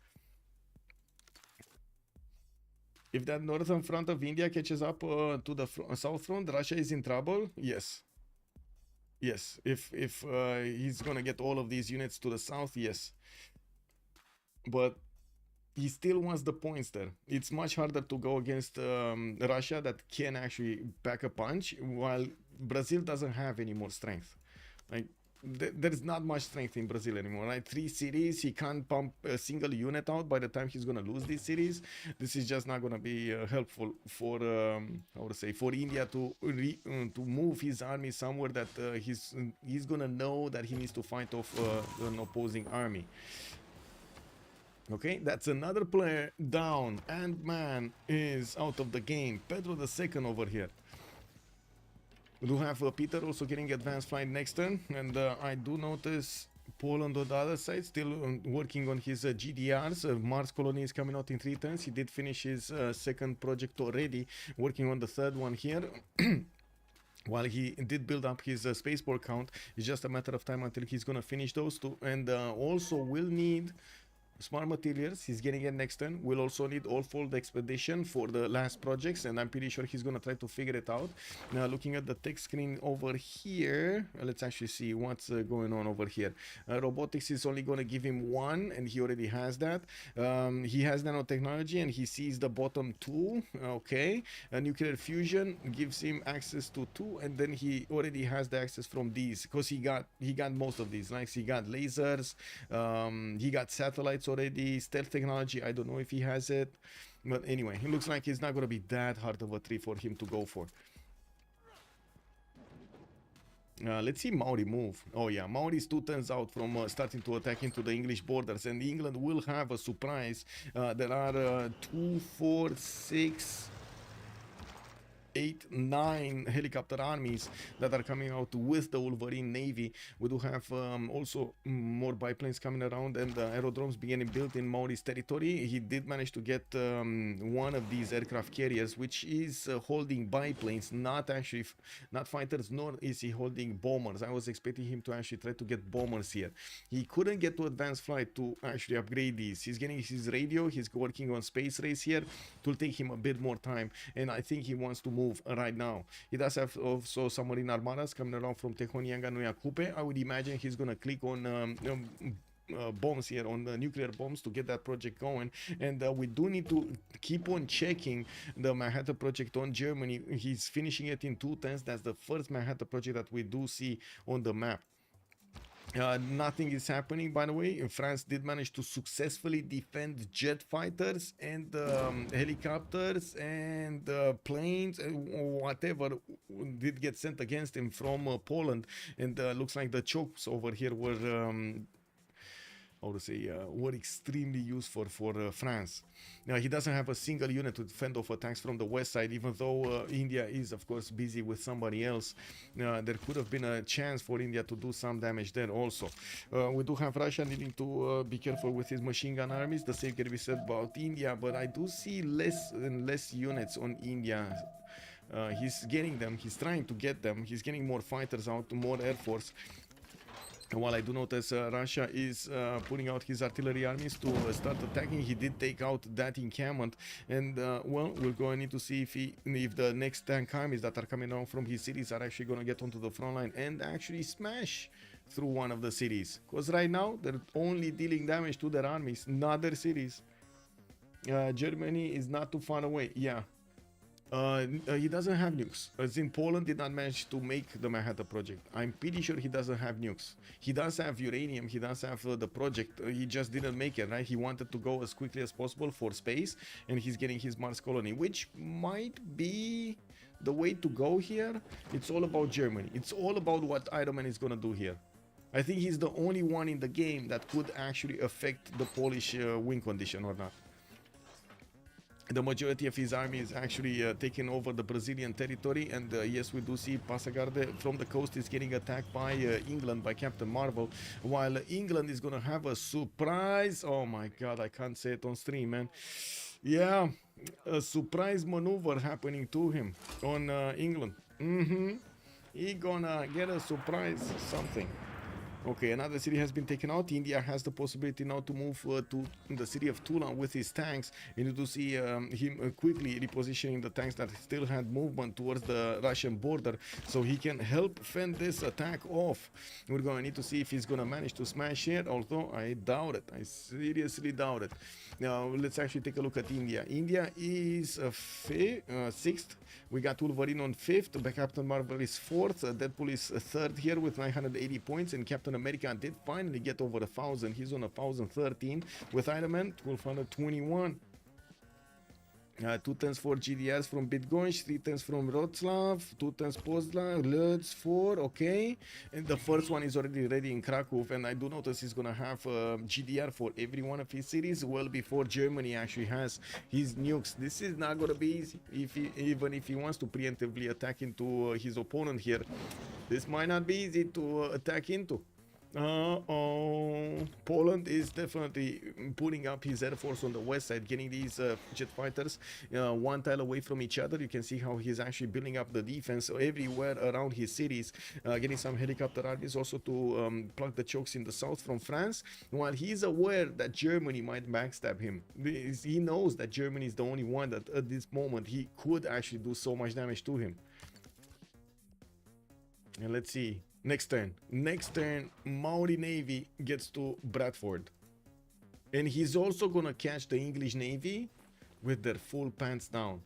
If that northern front of India catches up to the south front, Russia is in trouble. Yes. Yes. If he's gonna get all of these units to the south, yes. But he still wants the points there. It's much harder to go against Russia that can actually pack a punch, while Brazil doesn't have any more strength. Like, there's not much strength in Brazil anymore, right? 3 cities, he can't pump a single unit out by the time he's gonna lose these cities. This is just not gonna be helpful for how to say, for India to move his army somewhere that he's gonna know that he needs to fight off an opposing army. Okay, that's another player down. Ant-Man is out of the game. Pedro II over here. We do have Peter also getting advanced flight next turn, and I do notice Poland on the other side still working on his GDRs. Mars colony is coming out in 3 turns. He did finish his second project already, working on the third one here. While he did build up his spaceport count, it's just a matter of time until he's gonna finish those 2, and also will need smart materials. He's getting it next turn. We'll also need all-fold expedition for the last projects, and I'm pretty sure he's gonna try to figure it out. Now, looking at the tech screen over here, let's actually see what's going on over here. Robotics is only gonna give him 1, and he already has that. He has nanotechnology, and he sees the bottom 2. Okay, nuclear fusion gives him access to 2, and then he already has the access from these because he got most of these. Like, he got lasers, he got satellites already, stealth technology. I don't know if he has it, but anyway, it looks like it's not going to be that hard of a tree for him to go for. Let's see Maori move. Oh yeah, Maori's 2 turns out from starting to attack into the English borders, and England will have a surprise. There are 2, 4, 6, 8, 9 helicopter armies that are coming out with the Wolverine Navy. We do have also more biplanes coming around, and aerodromes beginning built in Maori's territory. He did manage to get one of these aircraft carriers, which is holding biplanes, not fighters, nor is he holding bombers. I was expecting him to actually try to get bombers here. He couldn't get to advanced flight to actually upgrade these. He's getting his radio, he's working on space race here. It will take him a bit more time, and I think he wants to move right now. He does have also submarine armadas coming around from Tehonianga Nuyakupe. I would imagine he's gonna click on bombs here, on the nuclear bombs, to get that project going. And we do need to keep on checking the Manhattan project on Germany. He's finishing it in 2 tenths. That's the first Manhattan project that we do see on the map. Nothing is happening, by the way. France did manage to successfully defend jet fighters and helicopters and planes and whatever did get sent against him from Poland. And looks like the chokes over here were how to say, were extremely useful for France. Now, he doesn't have a single unit to defend off attacks from the west side, even though India is, of course, busy with somebody else. There could have been a chance for India to do some damage there also. We do have Russia needing to be careful with his machine gun armies. The same can be said about India, but I do see less and less units on India. He's getting them, he's trying to get them, he's getting more fighters out, more air force. While I do notice Russia is putting out his artillery armies to start attacking. He did take out that encampment, and well, we're going to need to see if the next tank armies that are coming down from his cities are actually going to get onto the front line and actually smash through one of the cities. Because right now they're only dealing damage to their armies, not their cities. Germany is not too far away. Yeah. He doesn't have nukes. As in, Poland did not manage to make the Manhattan project. I'm pretty sure he doesn't have nukes. He does have uranium, he does have the project, he just didn't make it, right? He wanted to go as quickly as possible for space, and he's getting his Mars colony, which might be the way to go here. It's all about Germany. It's all about what Ironman is gonna do here. I think he's the only one in the game that could actually affect the Polish win condition or not. The majority of his army is actually taking over the Brazilian territory, and yes, we do see Passagarde from the coast is getting attacked by England, by Captain Marvel, while England is gonna have a surprise. Oh my god, I can't say it on stream, man. Yeah, a surprise maneuver happening to him on England. He gonna get a surprise something. Okay, another city has been taken out. India has the possibility now to move to the city of Tula with his tanks. You need to see him quickly repositioning the tanks that still had movement towards the Russian border, so he can help fend this attack off. We're going to need to see if he's going to manage to smash it, although I doubt it. I seriously doubt it. Now, let's actually take a look at India. India is 6th. We got Wolverine on 5th. Captain Marvel is 4th. Deadpool is 3rd here with 980 points. And Captain America did finally get over 1,000. He's on 1,013. With Iron Man, 1,221. 2 tens for GDRs from Bydgoszcz, 3 tens from Wrocław, 2 tens Poznan, Lodz 4, okay. And the first one is already ready in Krakow, and I do notice he's gonna have GDR for every one of his cities, well before Germany actually has his nukes. This is not gonna be easy, even if he wants to preemptively attack into his opponent here. This might not be easy to attack into. Poland is definitely putting up his air force on the west side, getting these jet fighters one tile away from each other. You can see how he's actually building up the defense everywhere around his cities, getting some helicopter armies also to plug the chokes in the south from France, while he's aware that Germany might backstab him. He knows that Germany is the only one that at this moment he could actually do so much damage to him. And let's see. Next turn, Maori Navy gets to Bradford. And he's also gonna catch the English Navy with their full pants down.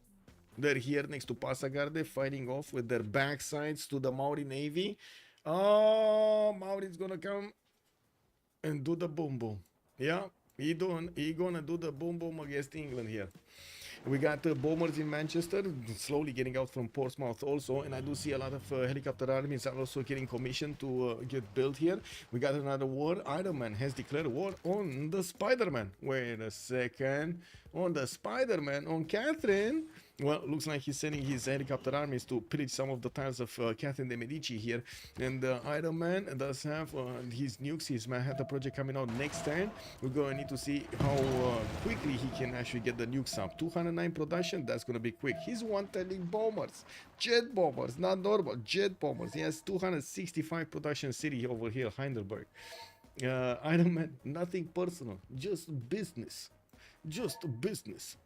They're here next to Passagarde, fighting off with their backsides to the Maori Navy. Oh, Maori's gonna come and do the boom boom. Yeah, he gonna do the boom boom against England here. We got bombers in Manchester, slowly getting out from Portsmouth also, and I do see a lot of helicopter armies are also getting commissioned to get built here. We got another war. Ironman has declared war on the Spider-Man. Wait a second. On the Spider-Man, on Catherine? Well, looks like he's sending his helicopter armies to pillage some of the tiles of Catherine de Medici here. And Iron Man does have his nukes, his Manhattan project coming out next turn. We're going to need to see how quickly he can actually get the nukes up. 209 production, that's going to be quick. He's wanting bombers, jet bombers, not normal, jet bombers. He has 265 production city over here, Heidelberg. Iron Man, nothing personal, just business. Just business.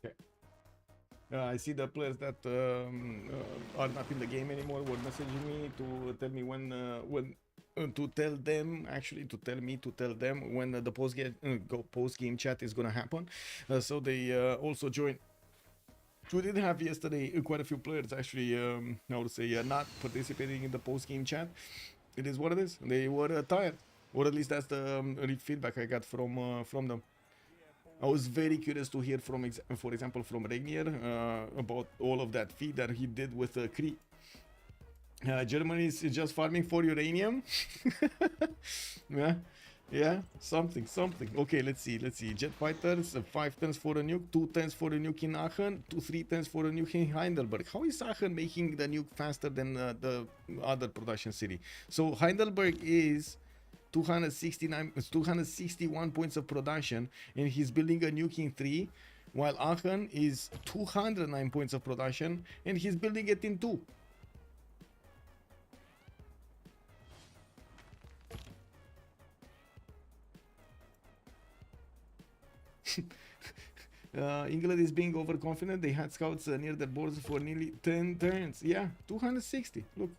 Okay. I see the players that are not in the game anymore were messaging me to tell me when to tell them actually to tell me to tell them when the post game chat is gonna happen. So they also joined. We did have yesterday quite a few players actually, how to say, not participating in the post game chat. It is what it is. They were tired, or at least that's the feedback I got from them. I was very curious to hear from, for example, from Regnier about all of that feed that he did with Cree. Germany is just farming for uranium. yeah, something. Okay, let's see. Jet fighters, 5 tons for a nuke, 2 tons for a nuke in Aachen, 3 tons for a nuke in Heidelberg. How is Aachen making the nuke faster than the other production city? So Heidelberg is 261 points of production, and he's building a nuke in 3, while Aachen is 209 points of production, and he's building it in 2. England is being overconfident. They had scouts near their borders for nearly 10 turns. Yeah, 260. Look,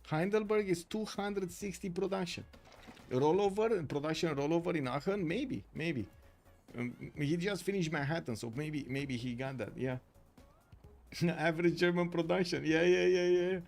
Heidelberg is 260 production. Production rollover in Aachen? Maybe. He just finished Manhattan, so maybe he got that. Yeah. Average German production. Yeah.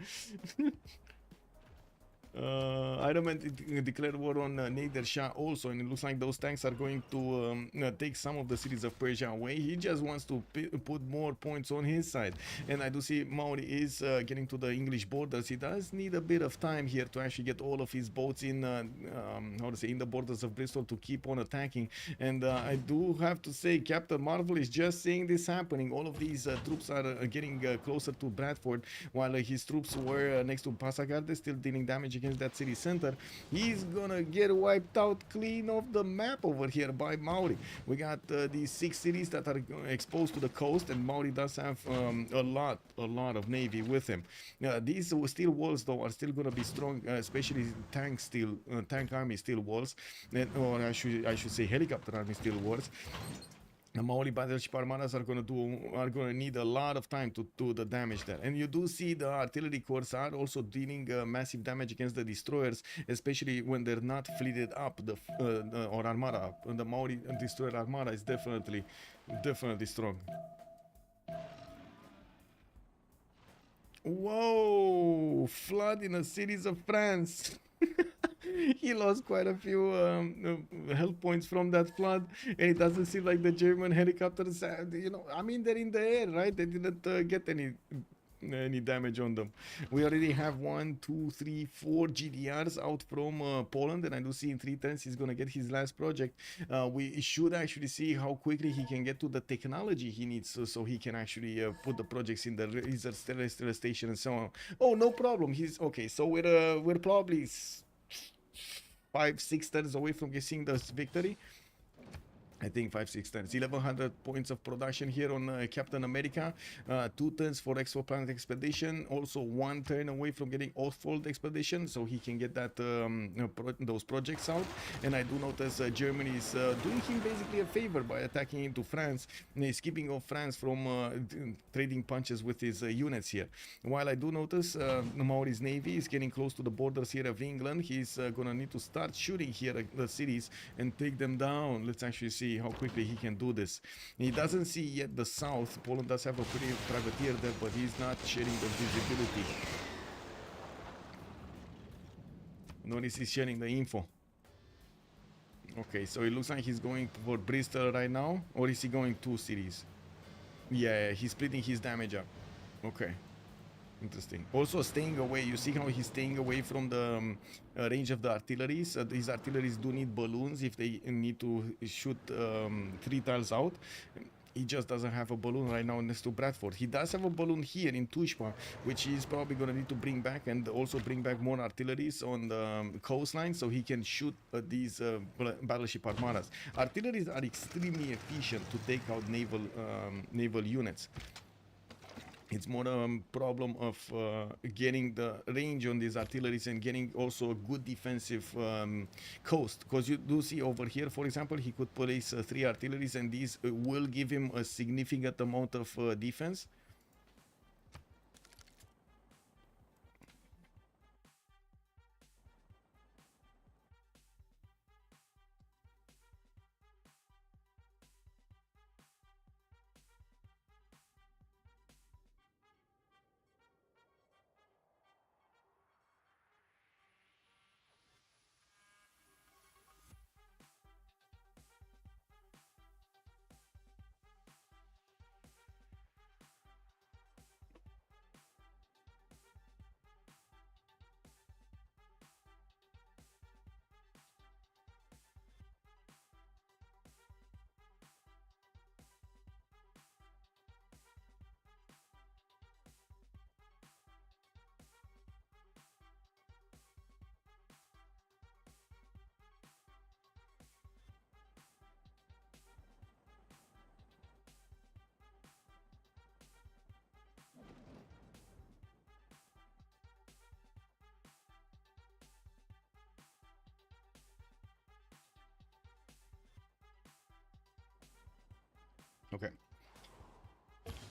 Ironman declared war on Nader Shah also, and it looks like those tanks are going to take some of the cities of Persia away. He just wants to put more points on his side, and I do see Maori is getting to the English borders. He does need a bit of time here to actually get all of his boats in in the borders of Bristol to keep on attacking. And I do have to say, Captain Marvel is just seeing this happening. All of these troops are getting closer to Bradford, while his troops were next to Passagarde, still dealing damage against that city center. He's gonna get wiped out clean off the map over here by Maori. We got these 6 cities that are exposed to the coast, and Maori does have a lot of navy with him. These steel walls though are still gonna be strong, especially tank army steel walls, or I should say helicopter army steel walls. The Maori battleship armadas are gonna need a lot of time to do the damage there, and you do see the artillery corps are also dealing massive damage against the destroyers, especially when they're not fleeted up or armada up. And the Maori destroyer armada is definitely strong. Whoa! Flood in the cities of France. He lost quite a few health points from that flood, and it doesn't seem like the German helicopters, I mean, they're in the air, right? They didn't get any damage on them. We already have 1, 2, 3, 4 GDRs out from Poland, and I do see in 3 turns he's gonna get his last project. We should actually see how quickly he can get to the technology he needs, so he can actually put the projects in the research terrestrial station and so on. Oh, no problem. He's okay. So we're probably 5-6 turns away from getting this victory. I think 5-6 turns. 1100 points of production here on Captain America. 2 turns for Exoplanet Expedition. Also 1 turn away from getting Oathfold Expedition, so he can get that those projects out. And I do notice Germany is doing him basically a favor by attacking into France. And he's keeping off France from trading punches with his units here. While I do notice Maori's navy is getting close to the borders here of England, he's gonna need to start shooting here at the cities and take them down. Let's actually see how quickly he can do this. He doesn't see yet the south. Poland does have a pretty privateer there, but he's not sharing the visibility. Notice he's sharing the info. Okay, so it looks like he's going for Bristol right now, or is he going 2 cities? Yeah, he's splitting his damage up. Okay. Interesting. Also staying away, you see how he's staying away from the range of the artilleries. These artilleries do need balloons if they need to shoot 3 tiles out. He just doesn't have a balloon right now next to Bradford. He does have a balloon here in Tushpa, which he's probably going to need to bring back, and also bring back more artilleries on the coastline so he can shoot these battleship armadas. Artilleries are extremely efficient to take out naval units. It's more a problem of getting the range on these artilleries and getting also a good defensive coast. Because you do see over here, for example, he could place 3 artilleries, and these will give him a significant amount of defense. Okay.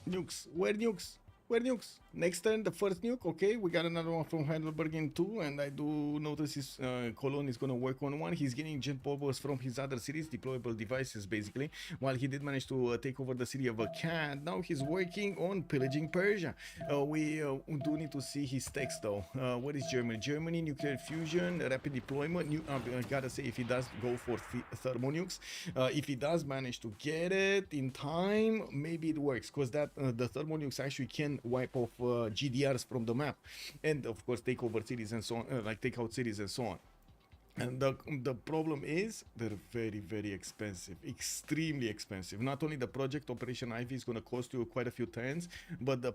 Nukes. Where nukes? Where nukes? Next turn, the first nuke. Okay, we got another one from Heidelberg in 2, and I do notice his Cologne is going to work on 1. He's getting jet bombers from his other cities, deployable devices, basically. While he did manage to take over the city of Akkad, now he's working on pillaging Persia. We do need to see his text, though. What is Germany? Germany, nuclear fusion, rapid deployment. I gotta say, if he does go for thermonukes, if he does manage to get it in time, maybe it works, because that the thermonukes actually can wipe off GDRs from the map, and of course take over cities and so on, like take out cities and so on. And the problem is they're very, very expensive, extremely expensive. Not only the project Operation Ivy is going to cost you quite a few turns, but the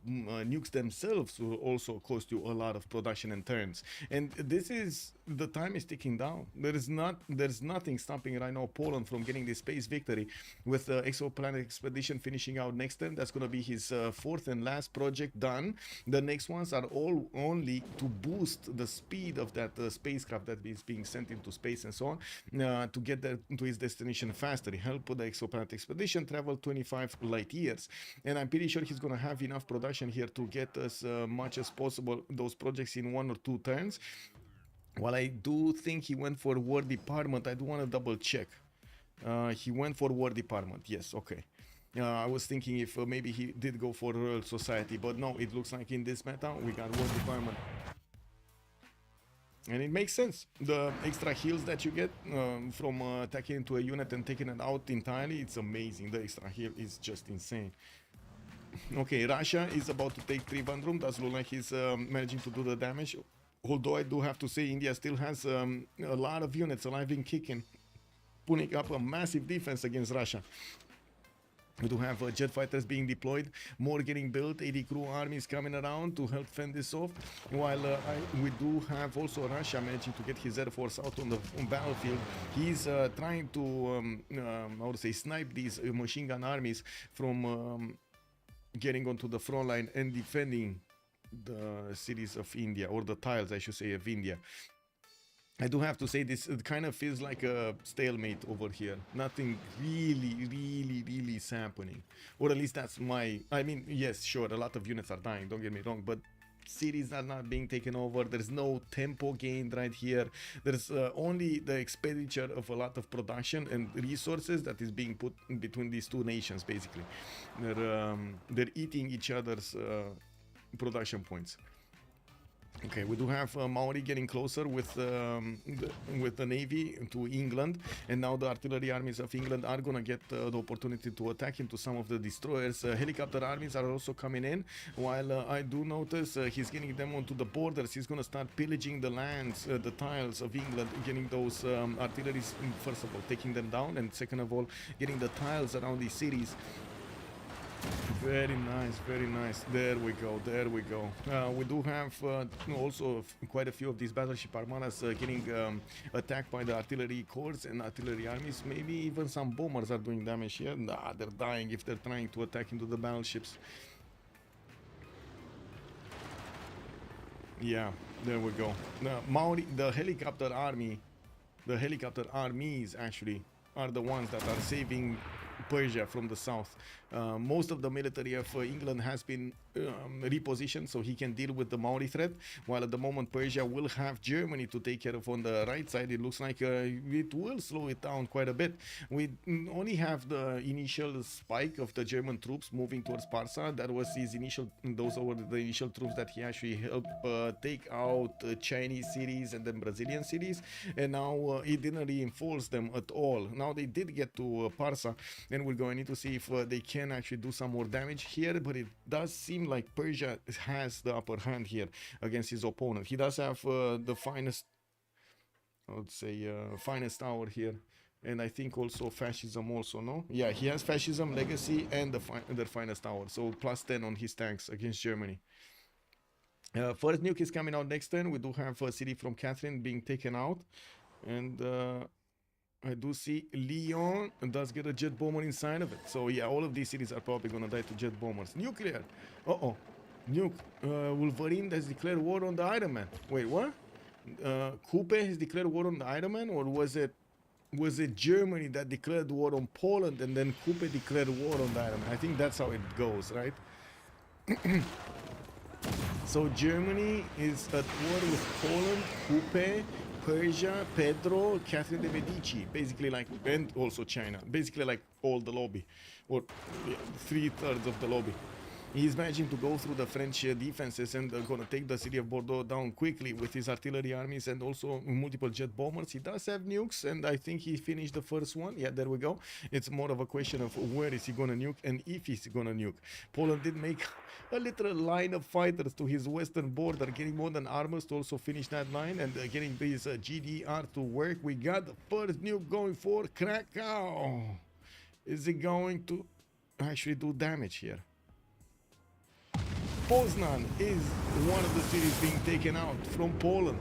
nukes themselves will also cost you a lot of production and turns. And this is, the time is ticking down. There's nothing stopping right now Poland from getting this space victory, with Exoplanet Expedition finishing out next turn. That's going to be his 4th and last project done. The next ones are all only to boost the speed of that spacecraft that is being sent into space and so on, to get there to his destination faster. He helped the Exoplanet Expedition travel 25 light years, and I'm pretty sure he's gonna have enough production here to get as much as possible those projects in 1 or 2 turns. While I do think he went for War Department, I do want to double check. He went for War Department, yes, okay. I was thinking if maybe he did go for Royal Society, but no, it looks like in this meta we got War Department. And it makes sense. The extra heals that you get from attacking into a unit and taking it out entirely, it's amazing. The extra heal is just insane. Okay, Russia is about to take Trivandrum. Does look like he's managing to do the damage. Although I do have to say India still has a lot of units alive and kicking, putting up a massive defense against Russia. We do have jet fighters being deployed, more getting built, 80 crew armies coming around to help fend this off, while we do have also Russia managing to get his air force out on the battlefield. He's trying to, how to say, snipe these machine gun armies from getting onto the front line and defending the cities of India, or the tiles, I should say, of India. I do have to say this, it kind of feels like a stalemate over here. Nothing really is happening. Or at least that's my... I mean, yes, sure, a lot of units are dying, don't get me wrong, but cities are not being taken over. There's no tempo gained right here. There's only the expenditure of a lot of production and resources that is being put in between these two nations, basically. They're eating each other's production points. Okay, we do have Maori getting closer with the navy to England, and now the artillery armies of England are gonna get the opportunity to attack into some of the destroyers. Helicopter armies are also coming in, while I do notice he's getting them onto the borders. He's gonna start pillaging the lands, the tiles of England, getting those artilleries, first of all, taking them down, and second of all, getting the tiles around these cities. Very nice, very nice. There we go, there we go. We do have also quite a few of these battleship armadas getting attacked by the artillery corps and artillery armies. Maybe even some bombers are doing damage here. Nah, they're dying if they're trying to attack into the battleships. Yeah, there we go. The helicopter army, the helicopter armies actually are the ones that are saving Persia from the south. Most of the military of England has been repositioned so he can deal with the Maori threat, while at the moment Persia will have Germany to take care of on the right side. It looks like it will slow it down quite a bit. We only have the initial spike of the German troops moving towards Parsa. That was his initial, those were the initial troops that he actually helped take out Chinese cities and then Brazilian cities, and now he didn't reinforce them at all. Now they did get to Parsa, and we're going to see if they can actually do some more damage here, but it does seem like Persia has the upper hand here against his opponent. He does have the finest, I would say, finest tower here, and I think also fascism also, no? Yeah, he has fascism, legacy, and the finest tower, so plus 10 on his tanks against Germany. First nuke is coming out next turn. We do have a city from Catherine being taken out, and I do see Lyon does get a jet bomber inside of it. So yeah, all of these cities are probably gonna die to jet bombers. Nuclear. Uh-oh. Nuke. Wolverine has declared war on the Ironman. Wait, what? Coupe has declared war on the Ironman, or was it Germany that declared war on Poland and then Coupe declared war on the Ironman? I think that's how it goes, right? So Germany is at war with Poland, Coupe, Persia, Pedro, Catherine de Medici, basically like, and also China, basically like all the lobby, or 3/3 of the lobby. He's managing to go through the French defenses and gonna take the city of Bordeaux down quickly with his artillery armies and also multiple jet bombers. He does have nukes, and I think he finished the first one. Yeah, there we go. It's more of a question of where is he gonna nuke and if he's gonna nuke. Poland did make a little line of fighters to his western border, getting modern armors to also finish that line and getting these GDR to work. We got the first nuke going for Krakow. Is it going to actually do damage here? Poznan is one of the cities being taken out from Poland.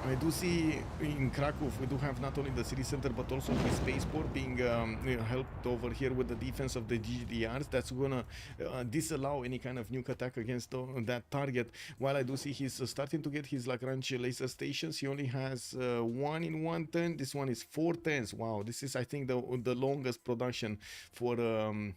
I do see in Krakow we do have not only the city center but also the spaceport being helped over here with the defense of the GDRs. That's gonna disallow any kind of nuke attack against that target. While I do see he's starting to get his Lagrange laser stations. He only has 1 in 1 turn. This one is 4 turns. Wow, this is I think the longest production for a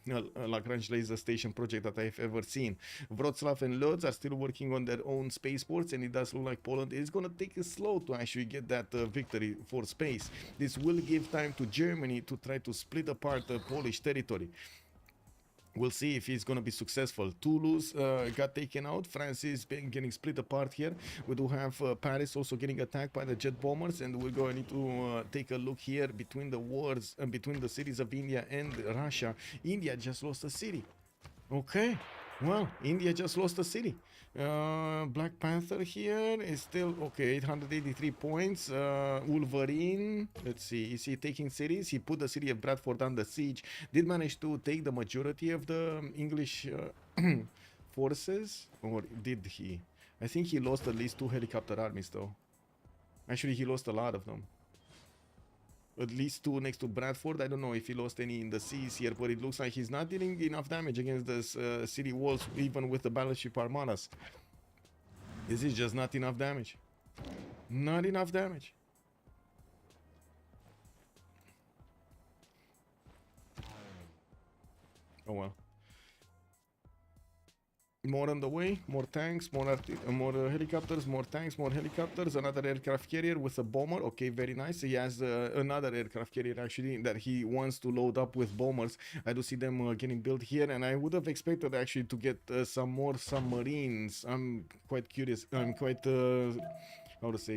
Lagrange laser station project that I've ever seen. Wrocław and Lodz are still working on their own spaceports, and it does look like Poland is gonna take it slow to actually get that victory for space. This will give time to Germany to try to split apart the Polish territory. We'll see if he's going to be successful. Toulouse got taken out. France is getting split apart here. We do have Paris also getting attacked by the jet bombers, and we're going to take a look here between the wars and between the cities of India and Russia. India just lost a city. Okay. Well, India just lost a city. Black Panther here is still okay, 883 points. Wolverine, let's see, is he taking cities? He put the city of Bradford under siege. Did manage to take the majority of the English forces, or did he? I think he lost at least 2 helicopter armies though. Actually, he lost a lot of them. At least 2 next to Bradford. I don't know if he lost any in the seas here, but it looks like he's not dealing enough damage against the city walls, even with the battleship armadas. This is just not enough damage. Not enough damage. Oh well. More on the way, more tanks, more helicopters, more tanks, more helicopters, another aircraft carrier with a bomber. Okay, very nice. He has another aircraft carrier actually that he wants to load up with bombers. I do see them getting built here, and I would have expected actually to get some more submarines. I'm quite curious. I'm quite, how to say,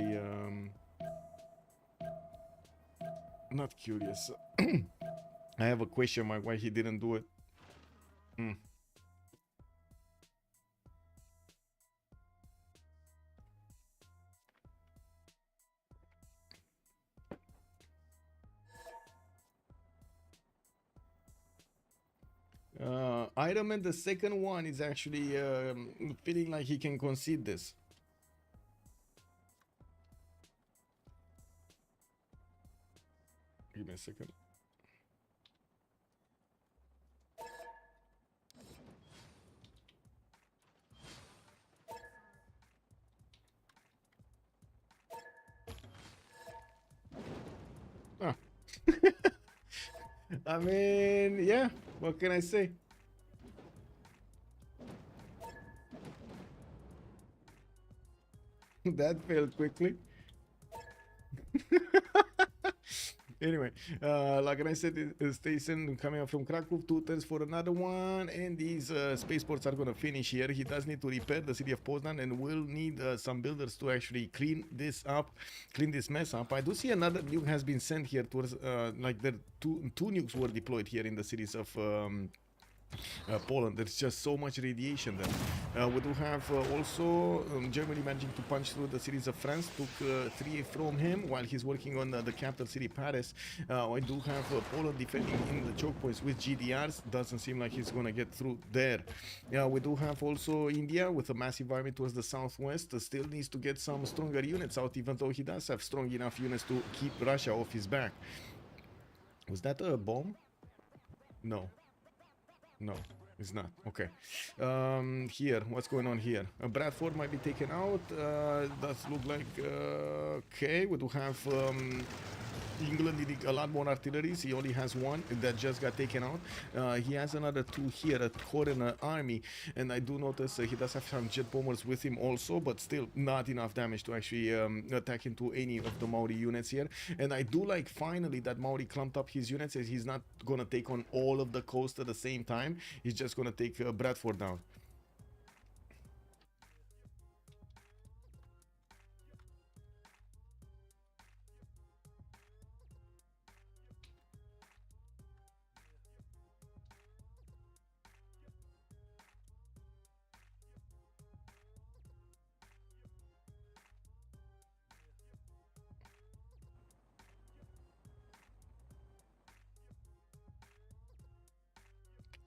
not curious. I have a question mark why he didn't do it. Ironman, the second one, is actually feeling like he can concede this. Give me a second. I mean, yeah, what can I say? That failed quickly. Anyway, like I said, Station coming up from Krakow, 2 turns for another one, and these spaceports are gonna finish here. He does need to repair the city of Poznan, and will need some builders to actually clean this up, clean this mess up. I do see another nuke has been sent here towards, like the two nukes were deployed here in the cities of Poland. There's just so much radiation there. We do have also Germany managing to punch through the cities of France, took 3 from him while he's working on the capital city Paris. I do have Poland defending in the choke points with GDRs. Doesn't seem like he's gonna get through there. We do have also India with a massive army towards the southwest. Still needs to get some stronger units out, even though he does have strong enough units to keep Russia off his back. Was that a bomb? No. No, it's not. Okay. Here, what's going on here? Bradford might be taken out. Does look like... okay, we do have... England needing a lot more artilleries. He only has 1 that just got taken out. He has another 2 here, a core and an army. And I do notice he does have some jet bombers with him also, but still not enough damage to actually attack into any of the Maori units here. And I do like finally that Maori clumped up his units, as he's not gonna take on all of the coast at the same time. He's just gonna take Bradford down.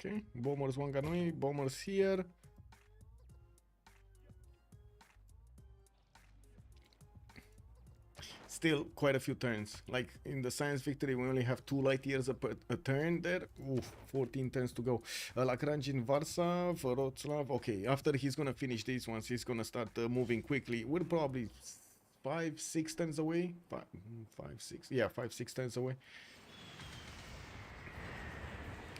Okay, bombers Wanganui, bombers here. Still quite a few turns. Like in the science victory, we only have 2 light years a turn there. Oof, 14 turns to go. Lagrangian, Warsaw, Wroclaw. Okay, after he's gonna finish these ones, he's gonna start moving quickly. We're probably 5-6 turns away. 5-6, yeah, 5-6 turns away.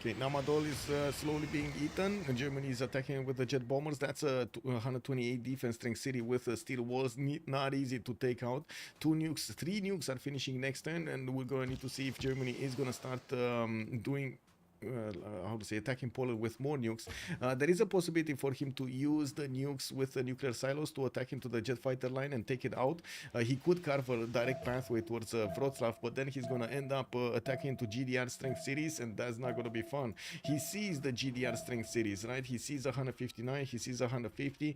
Okay, Namadol is slowly being eaten. Germany is attacking with the jet bombers. That's a 128 defense strength city with steel walls. Not easy to take out. 2 nukes, 3 nukes are finishing next turn, and we're going to need to see if Germany is going to start doing... how to say, attacking Poland with more nukes. There is a possibility for him to use the nukes with the nuclear silos to attack into the jet fighter line and take it out. He could carve a direct pathway towards Wroclaw, but then he's going to end up attacking into GDR strength cities, and that's not going to be fun. He sees the GDR strength cities, right? He sees 159, he sees 150.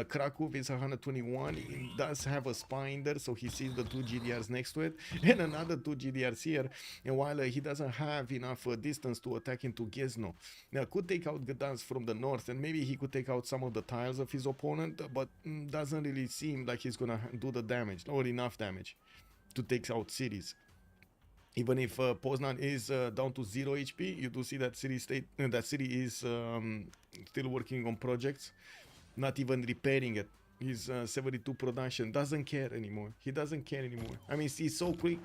Krakow is 121. He does have a spine there, so he sees the 2 GDRs next to it, and another 2 GDRs here. And while he doesn't have enough distance to attack into Gniezno. Now, could take out Gdansk from the north, and maybe he could take out some of the tiles of his opponent, but doesn't really seem like he's gonna do the damage, or enough damage to take out cities. Even if Poznan is down to 0 HP, you do see that city is still working on projects, not even repairing it. He's 72 production, doesn't care anymore. He doesn't care anymore. I mean, he's so quick.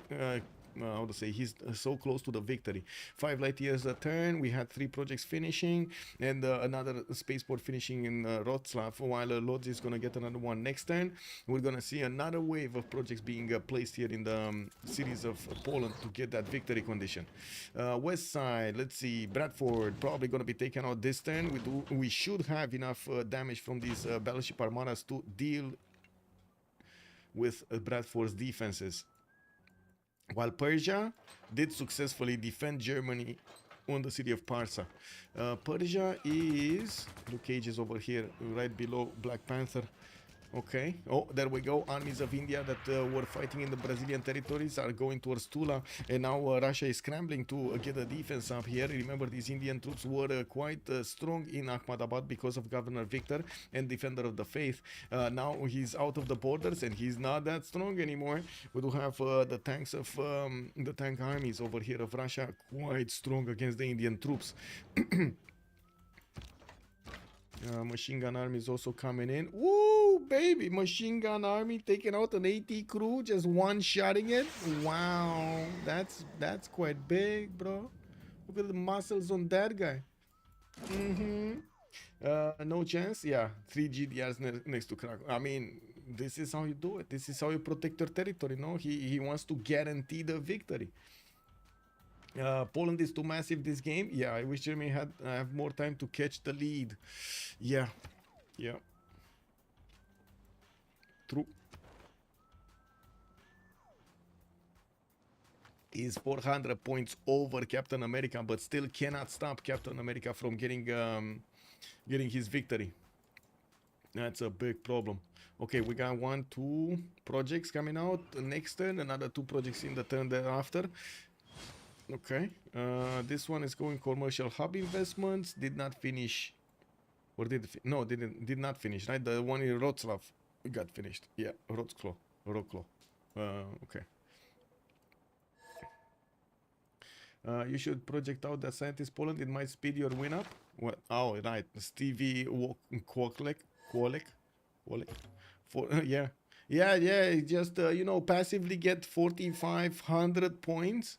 How to say, he's so close to the victory. 5 light years a turn. We had 3 projects finishing, and another spaceport finishing in Wroclaw, while Lodz is gonna get another one next turn. We're gonna see another wave of projects being placed here in the cities of Poland to get that victory condition. West side, let's see, Bradford probably gonna be taken out this turn. We should have enough damage from these battleship armadas to deal with Bradford's defenses. While Persia did successfully defend Germany on the city of Parsa. Persia is... Blue Cages over here, right below Black Panther. Okay. Oh, there we go. Armies of India that were fighting in the Brazilian territories are going towards Tula, and now Russia is scrambling to get a defense up here. Remember, these Indian troops were quite strong in Ahmadabad because of Governor Victor and Defender of the Faith. Now he's out of the borders and he's not that strong anymore. We do have the tanks of the tank armies over here of Russia quite strong against the Indian troops. Machine gun army is also coming in. Woo, baby! Machine gun army taking out an AT crew, just one-shotting it. Wow, that's quite big, bro. Look at the muscles on that guy. No chance. Yeah, 3 GDRs next to crack. I mean, this is how you do it. This is how you protect your territory. No, he wants to guarantee the victory. Poland is too massive this game. Yeah, I wish Germany had have more time to catch the lead. Yeah, yeah. True. Is 400 points over Captain America, but still cannot stop Captain America from getting his victory. That's a big problem. Okay, we got 2 projects coming out next turn, another 2 projects in the turn thereafter. Okay, this one is going commercial hub investments. Did not finish, or did not finish. Right, the one in Wrocław got finished. Yeah, Wrocław. Okay. You should project out that scientist Poland. It might speed your win up. What? Oh, right. Stevie Kwolek. Yeah. Just you know, passively get 4,500 points.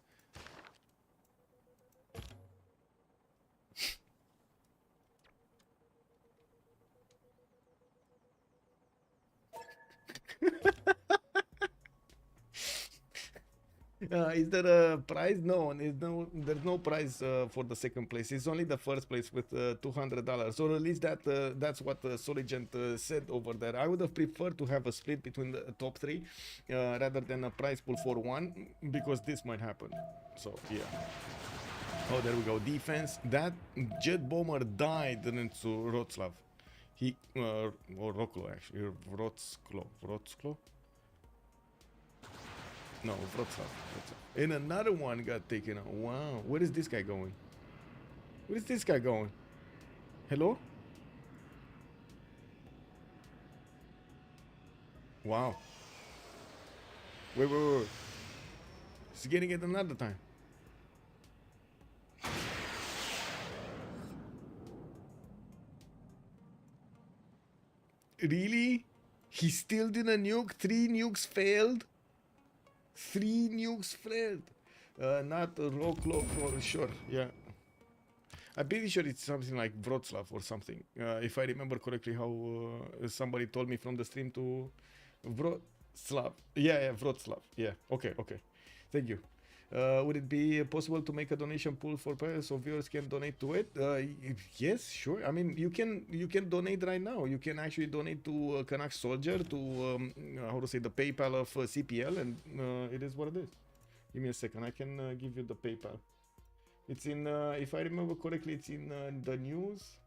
Is there a prize? No, there's no prize for the second place. It's only the first place with $200, or at least that's what Soligent said over there. I would have preferred to have a split between the top 3 rather than a prize pool for 1, because this might happen. So yeah. Oh, there we go. Defense. That jet bomber died into Wrocław. He or Wrocław actually. Wrocław. No, Wrocław. And another one got taken out. Wow. Where is this guy going? Where is this guy going? Hello? Wow. Wait. He's getting it another time. Really? He still didn't nuke? 3 nukes failed? 3 nukes failed. Not Wrocław for sure. Yeah. I'm pretty sure it's something like Wrocław or something. If I remember correctly, how somebody told me from the stream to Wrocław. Yeah, Wrocław. Yeah. Okay. Thank you. Would it be possible to make a donation pool for players so viewers can donate to it? Yes, sure. I mean, you can donate right now. You can actually donate to Canuck Soldier, to how to say, the PayPal of CPL, and it is what it is. Give me a second. I can give you the PayPal. It's in, if I remember correctly, it's in the news.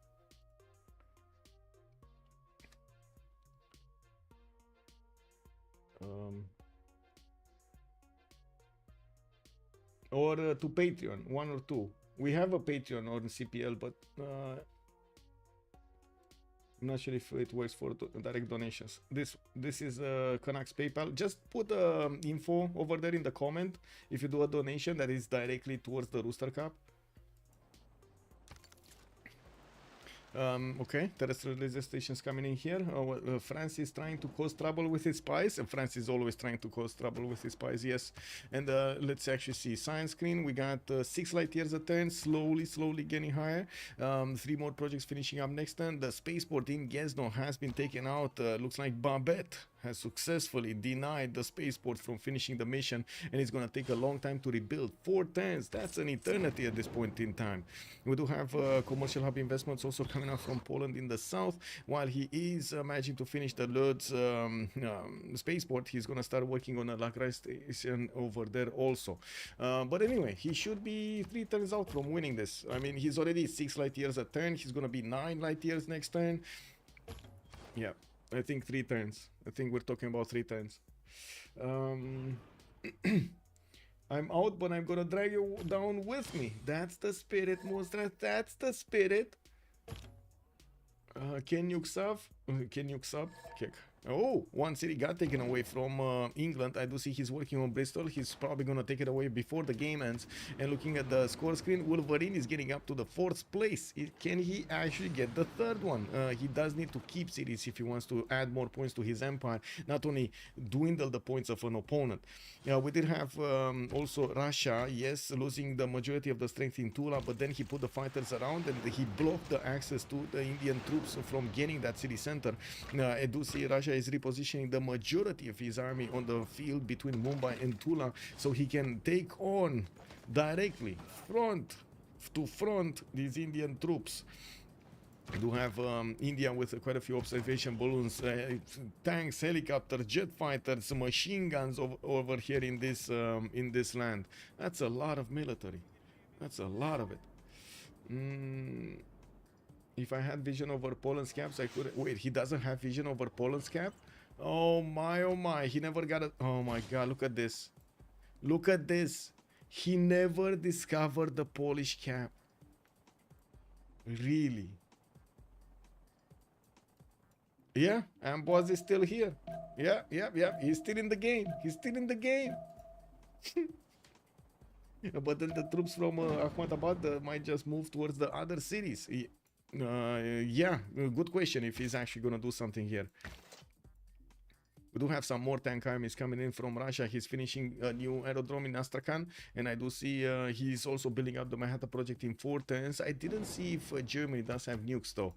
Or to Patreon, 1 or 2. We have a Patreon on CPL, but I'm not sure if it works for direct donations. This is Canucks PayPal. Just put info over there in the comment if you do a donation that is directly towards the Rooster Cup. Okay, Territorial is coming in here. France is trying to cause trouble with his spies. France is always trying to cause trouble with his spies, yes. And let's actually see. Science screen, we got 6 light years a turn, slowly getting higher. 3 more projects finishing up next turn. The spaceport in Gniezno has been taken out. Looks like Babette has successfully denied the spaceport from finishing the mission, and it's gonna take a long time to rebuild. 4 turns, that's an eternity at this point in time. We do have commercial hub investments also coming out from Poland in the south. While he is managing to finish the Lodz spaceport, he's gonna start working on a Lagrange station over there also. But anyway, he should be 3 turns out from winning this. I mean, he's already 6 light years a turn. He's gonna be 9 light years next turn. Yeah, I think 3 turns. I think we're talking about 3 turns. I'm out, but I'm gonna drag you down with me. That's the spirit, Mostra. That's the spirit. Can you sub? Kick. Oh, one city got taken away from England. I do see he's working on Bristol. He's probably going to take it away before the game ends. And looking at the score screen, Wolverine is getting up to the 4th place. Can he actually get the 3rd one? He does need to keep cities if he wants to add more points to his empire, not only dwindle the points of an opponent. We did have also Russia, yes, losing the majority of the strength in Tula, but then he put the fighters around and he blocked the access to the Indian troops from getting that city center. I do see Russia is repositioning the majority of his army on the field between Mumbai and Tula, so he can take on directly front to front these Indian troops. We do have India with quite a few observation balloons, tanks, helicopters, jet fighters, machine guns over here in this land. That's a lot of military. That's a lot of it. If I had vision over Poland's caps, I could... Wait, he doesn't have vision over Poland's cap? Oh my, he never got it. Oh my god, look at this. Look at this. He never discovered the Polish cap. Really? Yeah, Amboise is still here. Yeah, he's still in the game. He's still in the game. But then the troops from Ahmedabad might just move towards the other cities. Yeah, good question if he's actually gonna do something here. We do have some more tank armies coming in from Russia. He's finishing a new aerodrome in Astrakhan, and I do see he's also building up the Manhattan project in Fortens. I didn't see if Germany does have nukes though.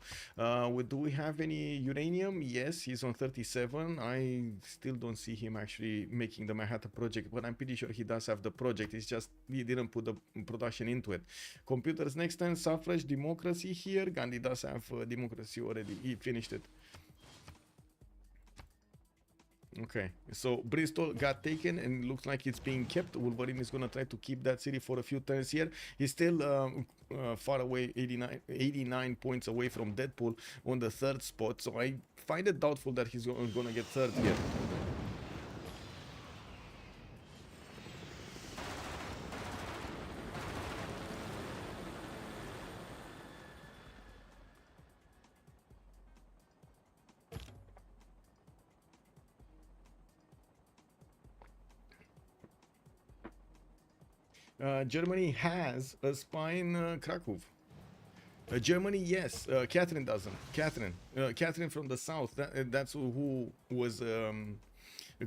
Do we have any uranium? Yes, he's on 37. I still don't see him actually making the Manhattan project, but I'm pretty sure he does have the project. It's just he didn't put the production into it. Computers next time, suffrage, democracy here. Gandhi does have democracy already. He finished it. Okay, so Bristol got taken and looks like it's being kept. Wolverine is gonna try to keep that city for a few turns here. He's still far away, 89 points away from Deadpool on the 3rd spot, so I find it doubtful that he's gonna get 3rd here. Germany has a spy in Krakow. Germany, yes. Catherine doesn't. Catherine from the south. That's who was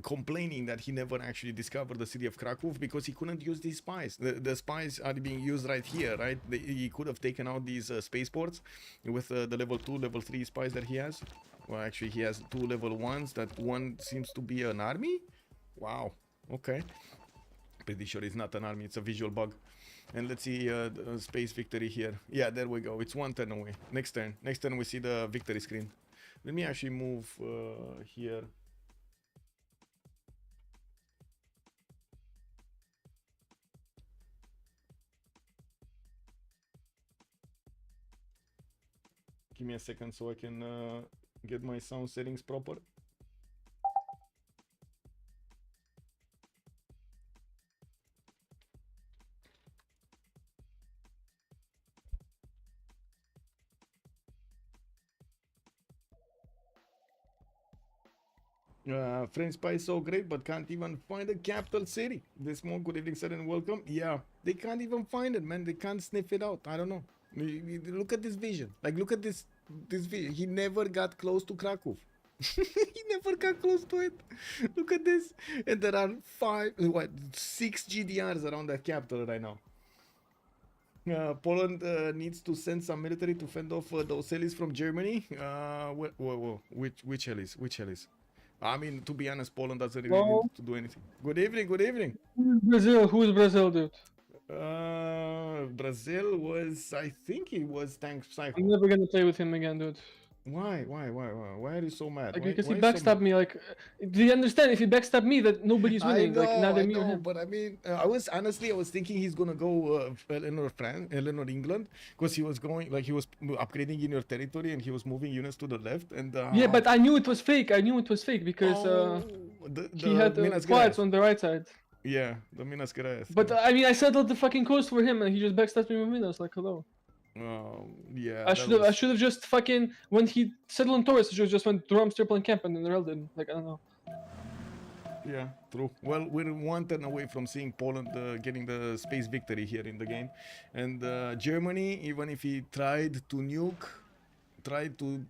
complaining that he never actually discovered the city of Krakow because he couldn't use these spies. The spies are being used right here, right? He could have taken out these spaceports with the level 2, level 3 spies that he has. Well, actually, he has 2 level 1s. That one seems to be an army? Wow. Okay. Pretty sure it's not an army, it's a visual bug. And let's see space victory here. Yeah, there we go. It's 1 turn away. Next turn we see the victory screen. Let me actually move here. Give me a second so I can get my sound settings proper. French spy is so great, but can't even find a capital city. This more good evening, sir, and welcome. Yeah, they can't even find it, man. They can't sniff it out. I don't know. Look at this vision. Like, look at this vision. He never got close to Krakow. He never got close to it. Look at this. And there are 6 GDRs around that capital right now. Poland needs to send some military to fend off those helis from Germany. Whoa. Which helis? I mean, to be honest, Poland doesn't really need to do anything. Good evening. Who's Brazil, dude? Brazil was, I think he was Tank Psycho. I'm never gonna play with him again, dude. Why? Why are you so mad? Like, because he backstabbed me. Like, do you understand? If he backstabbed me, that nobody's winning. I know, like, neither me or him. But I mean, I was thinking he's gonna go Eleanor England, because he was going, like, he was upgrading in your territory and he was moving units to the left. And yeah, but I knew it was fake. Because he had squads on the right side. Yeah, the Minas Gerais. But I mean, I settled the fucking coast for him, and he just backstabbed me with Minas. Like, hello. Yeah. I should have just fucking when he settled on Taurus, I should have just went Durham, Triple and Camp and then Rel did. Like I don't know. Yeah, true. Well, we're 1 turn away from seeing Poland getting the space victory here in the game, and Germany, even if he tried to nuke, tried to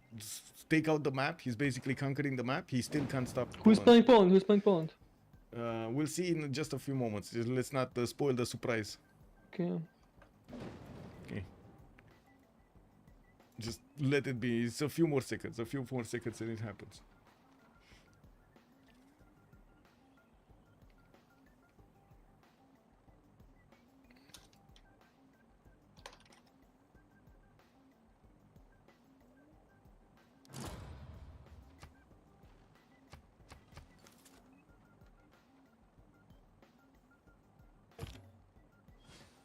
take out the map, he's basically conquering the map. He still can't stop. Who's playing Poland? Who's playing Poland? We'll see in just a few moments. Let's not spoil the surprise. Okay. Okay. Just let it be. It's a few more seconds. A few more seconds and it happens.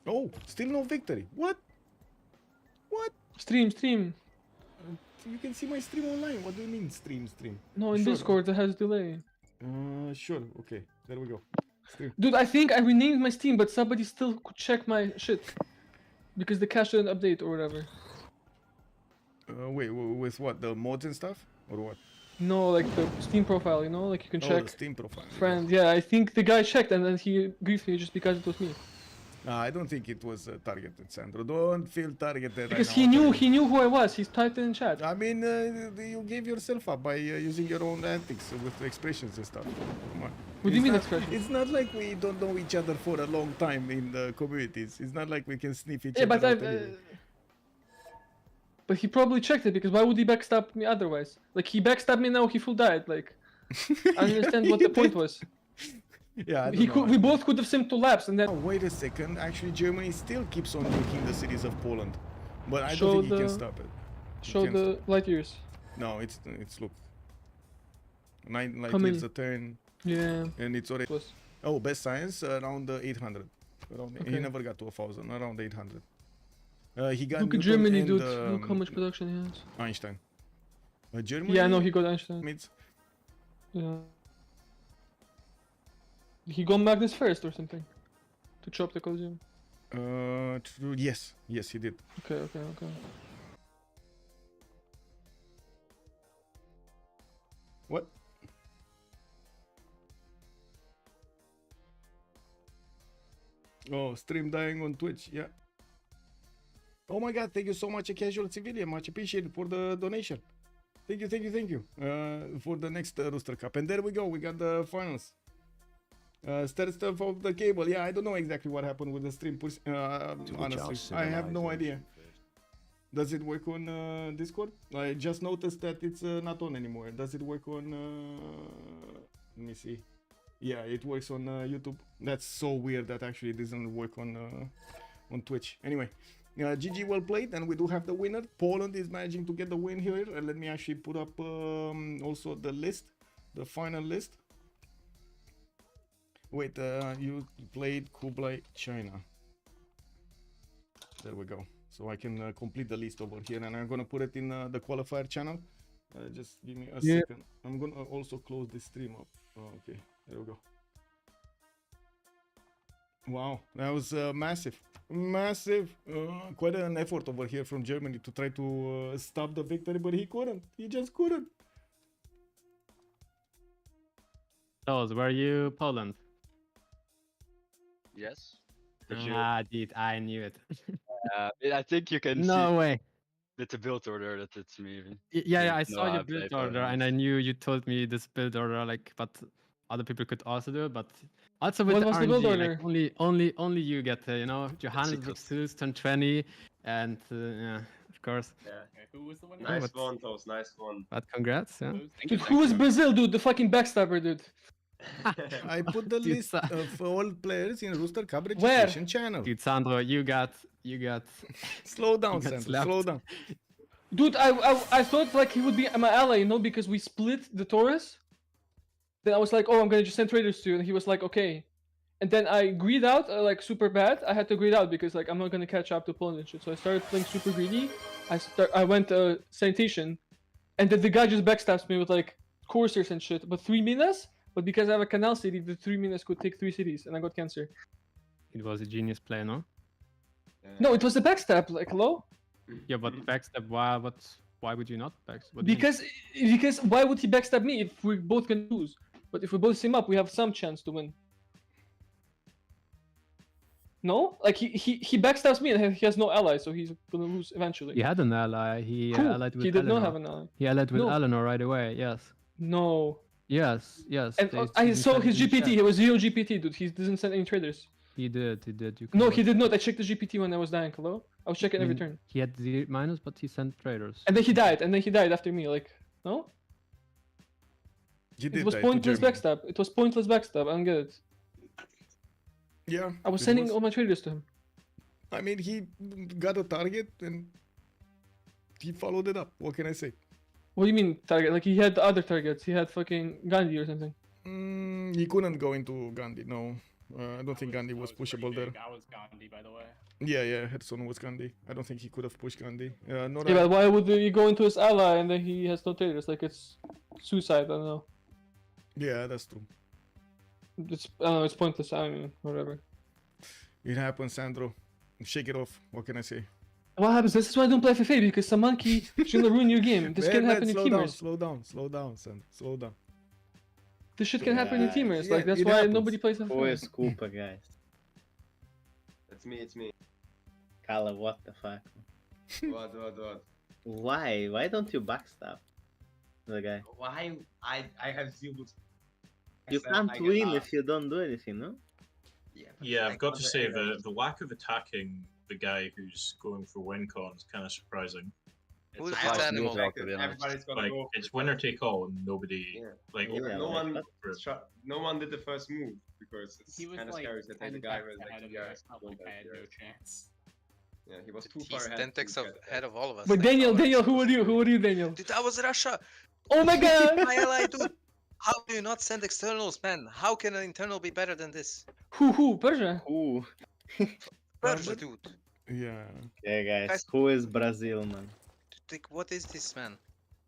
Oh, still no victory. What? What? Stream. You can see my stream online. What do you mean stream? No, in Sure. Discord it has delay. Sure. Okay. There we go. Stream. Dude, I think I renamed my Steam, but somebody still could check my shit. Because the cache didn't update or whatever. Wait, with what? The mods and stuff? Or what? No, like the Steam profile, you know? Like you can Oh, check the Steam profile. friend. Yeah, I think the guy checked and then he griefed me just because it was me. I don't think it was targeted, Sandro. Don't feel targeted. Because right now. he knew who I was. He typed it in chat. I mean, you gave yourself up by using your own antics with expressions and stuff. Come on. What do you mean not- expressions? It's not like we don't know each other for a long time in the communities. It's not like we can sniff each Yeah, other but out anyway. but he probably checked it because why would he backstab me otherwise? Like he backstabbed me now, he full died. Like I don't understand what the point was. Yeah, I don't know. We both could have simmed to laps and then Oh, wait a second. Actually, Germany still keeps on nuking the cities of Poland, but I Show don't think he can the- stop it. He show can't the light years. No, it's look. 9 light How many? years a turn, Yeah. and it's already. Was Oh, best science around 800. He Okay. never got to 1,000. Around 800. He got look at Newton Germany, and, dude. Look how much production he has. Einstein. Germany. Yeah, I know he got Einstein. Meets. Yeah. He got Magnus first or something to chop the Colosseum. Yes, he did. Okay. What? Oh, stream dying on Twitch. Yeah. Oh my God! Thank you so much, a casual civilian. Much appreciated for the donation. Thank you. For the next Rooster Cup, and there we go. We got the finals. Start stuff of the cable. Yeah, I don't know exactly what happened with the stream. Honestly, I have no idea. Does it work on Discord? I just noticed that it's not on anymore. Does it work on? Let me see. Yeah, it works on YouTube. That's so weird that actually it doesn't work on Twitch. Anyway, GG, well played, and we do have the winner. Poland is managing to get the win here. Let me actually put up also the list, the final list. Wait, you played Kublai China. There we go. So I can complete the list over here, and I'm gonna put it in the qualifier channel. Just give me a second. I'm gonna also close this stream up. Oh, okay, there we go. Wow, that was massive. Quite an effort over here from Germany to try to stop the victory, but he couldn't. He just couldn't. So, were you Poland? Yes. Did you? Dude, I knew it. I think you can see No way. with the build order that it's me. Yeah, I No, saw I your play build order, Poland. and I knew you told me this build order, like, but other people could also do it. But also with What the was the RNG, build like, only you get, you know, Johannes secret. versus turn 20, and yeah, of course. Who was the winner? Nice Nice but- one, Toast. Nice one. But congrats, yeah. Dude, who was Brazil, dude? The fucking backstabber, dude. I put the Dude, list of all players in Rooster Cup Where? registration channel. Dude, Sandro, you got. Slow down, got Sandro. slapped. Slow down. Dude, I thought like he would be my ally, you know, because we split the Taurus. Then I was like, oh, I'm gonna just send traders to you, and he was like, okay. And then I greed out like super bad. I had to greed out because like I'm not gonna catch up to Poland and shit. So I started playing super greedy. I went sanitation, and then the guy just backstabs me with like coursers and shit. But 3 minas. But because I have a canal city, the 3 minas could take 3 cities, and I got cancer. It was a genius play, no? No, it was a backstab. Like hello. Yeah, but backstab. Why would you not backstab? What do you mean? Because why would he backstab me if we're both gonna lose? But if we both team up, we have some chance to win. No, like he backstabs me and he has no ally, so he's gonna lose eventually. He had an ally. He Cool. allied with He did Eleanor. not have an ally. He allied with No. Eleanor right away. Yes. No. Yes. And they I even saw said his in GPT. chat. He was 0 GPT, dude. He doesn't send any traders. He did. You No, can he watch. did not. I checked the GPT when I was dying. Hello? I was checking every Mm. turn. He had the minus, but he sent traders. And then he died. After me. Like, no? He It did was die to pointless Germany. backstab. It was pointless backstab. I don't get it. Yeah. I was it sending all my traders to him. I mean, he got a target and he followed it up. What can I say? What do you mean target? Like he had other targets. He had fucking Gandhi or something. He couldn't go into Gandhi. No, I don't think Gandhi was pushable there. I was Gandhi, by the way. Yeah, Hedson was Gandhi. I don't think he could have pushed Gandhi. Nor Yeah, but why would he go into his ally and then he has no traders? Like it's suicide. I don't know. Yeah, that's true. I don't know. It's pointless. I mean, whatever. It happens, Sandro. Shake it off. What can I say? What happens? This is why I don't play FFA because some monkey is gonna ruin your game. This can happen in teamers. Slow down, Sandro. Slow down. This shit can happen in Yeah, teamers. yeah, Like that's it why happens. nobody plays Who FFA. is Koopa, guys? It's me. Kala, what the fuck? What? Why? Why don't you backstab the guy? Why? I have zero. You can't win if you don't do anything, no? Yeah, I've got to say the lack of attacking the guy who's going for win con is kind of surprising. Who's It's this like- animal? Everybody's gonna Like go. it's winner take all, and nobody Yeah. like Yeah, no like one, that. no one did the first move because it's He was kind of like scary to take 10 the guy ticks with like ahead of two me. guys. It's not like I had no chance. Yeah, he was too He's far ahead. 10 to ticks get that. ahead of all of us. But like, Daniel, how are we who are you? supposed Who are you, Daniel? to- Dude, that was Russia. Oh my god! My ally, dude. How do you not send externals, man? How can an internal be better than this? Who? Persia? Ooh. Persia, dude. Yeah. Yeah, guys. Guys- Who is Brazil, man? Like, what is this, man?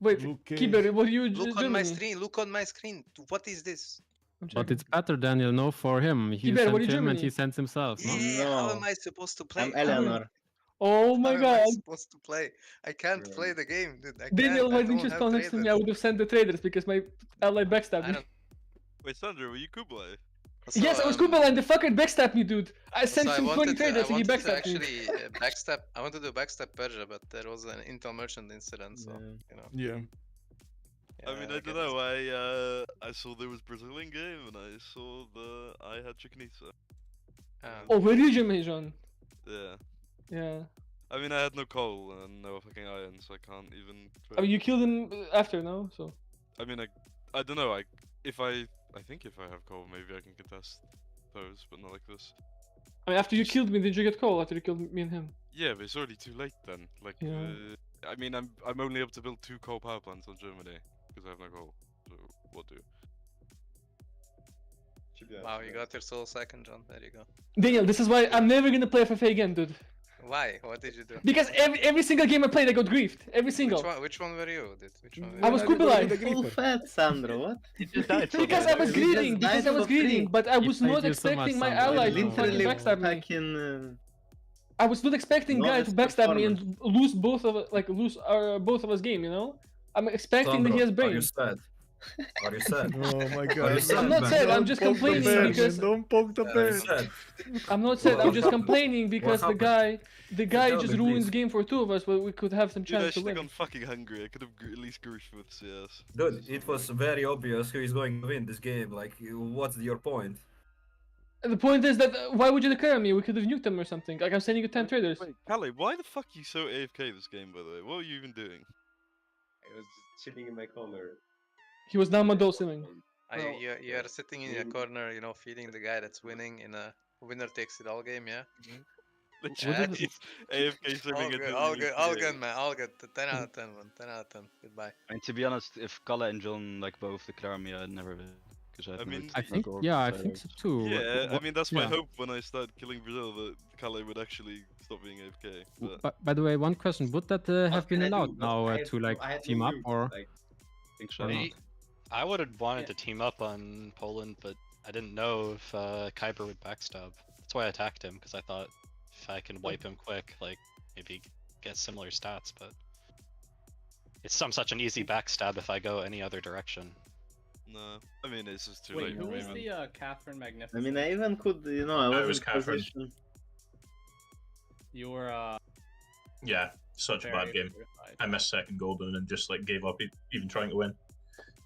Wait, Okay. Kiber, what are you? Look on Germany? my screen. Look on my screen. What is this? I'm But checking. it's better, Daniel. No, for him. He Kiber, what sent are you him and Germany? he sends himself. No? Yeah, how No. am I supposed to play? I'm Eleanor. Oh my How am god! I supposed to play? I can't play the game, dude. I Daniel, can't. why I didn't don't you have spawn next to me? I traders. would have sent the traders because my ally backstabbed I me. don't. Wait, Sandra, were you Kublai? Yes, I was Kubala and the fucker backstabbed me, dude. I sent So I him 20 wanted to, I traders and he wanted to backstabbed me. actually backstab. I wanted to backstab Persia, but there was an Intel merchant incident, so you know. Yeah. I mean, I get don't know. I saw there was Brazilian game, and I saw I had Chicanisa. Oh, where are you, Germany, John? Yeah. Yeah. I mean, I had no coal and no fucking iron, so I can't even. I mean, you killed him after, no? So. I mean, I don't know. I think if I have coal, maybe I can contest those, but not like this. I mean, after you killed me, did you get call? After you killed me and him? Yeah, but it's already too late then. Like, Yeah. I mean, I'm only able to build 2 coal power plants on Germany because I have no coal. So what do? Wow, you got your soul second, John. There you go. Daniel, this is why I'm never gonna play FFA again, dude. Why? What did you do? Because every single game I played, I got griefed. Every single. Which one were you? Which one were you? I was Kubilai. Full fat, Sandro, what? Because I was greeting, because I was greeting, but I was not played you so much, expecting my Sandro. ally to fucking Literally backstab me. fucking... I was not expecting guy to Flawless backstab me and lose both of both of us game, you know? I'm expecting that he has brains. Are you sad? Oh my god. I'm not sad, I'm just complaining because Don't poke the bear. I'm not sad, I'm just complaining because the guy Tell just me, ruins please. game for 2 of us, but we could have some Dude, I chance to should have win. gone fucking hungry. I could have at least goofed with CS. Dude, it was very obvious who is going to win this game. Like, what's your point? And the point is that why would you declare me? We could have nuked them or something. Like I'm sending you 10 traders. Wait, Callie, why the fuck are you so AFK this game, by the way? What were you even doing? I was just chilling in my corner. He was down my door ceiling. You are sitting in your corner, you know, feeding the guy that's winning in a winner takes it all game, yeah? Literally, he's AFK swimming at All good, man. All good. 10 out of 10, man. 10 out of 10. Goodbye. And to be honest, if Kalle and John like both declare me, I'd never. Because I mean, I think, yeah, I think so too. Yeah, I mean that's my yeah. hope when I started killing Brazil that Calais would actually stop being AFK. But By the way, one question: would that have been can I do? allowed now I had to no- I like had team no up loot, or? like, think so. or not? I would have wanted to team up on Poland, but I didn't know if Kuiper would backstab. That's why I attacked him, because I thought if I can wipe him quick, like maybe get similar stats, but it's such an easy backstab if I go any other direction. No, I mean it's just too Wait, late who for me, was man. the Catherine I Magnificent? mean, I even could, you know, I It was was in Catherine. position. You were Yeah, such a bad very game. fortified. I missed second golden and just like gave up even trying to win.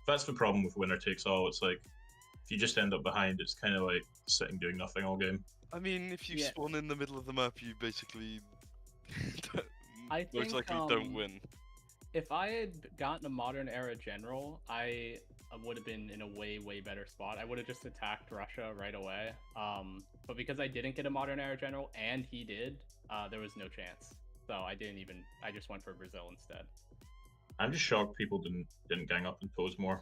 That's the problem with winner takes all. It's like if you just end up behind, it's kind of like sitting doing nothing all game. I mean, if you Yeah. spawn in the middle of the map, you basically I most think, likely don't win. If I had gotten a modern era general, I would have been in a way better spot. I would have just attacked Russia right away. But because I didn't get a modern era general and he did, there was no chance. So I just went for Brazil instead. I'm just shocked people didn't gang up and pose more.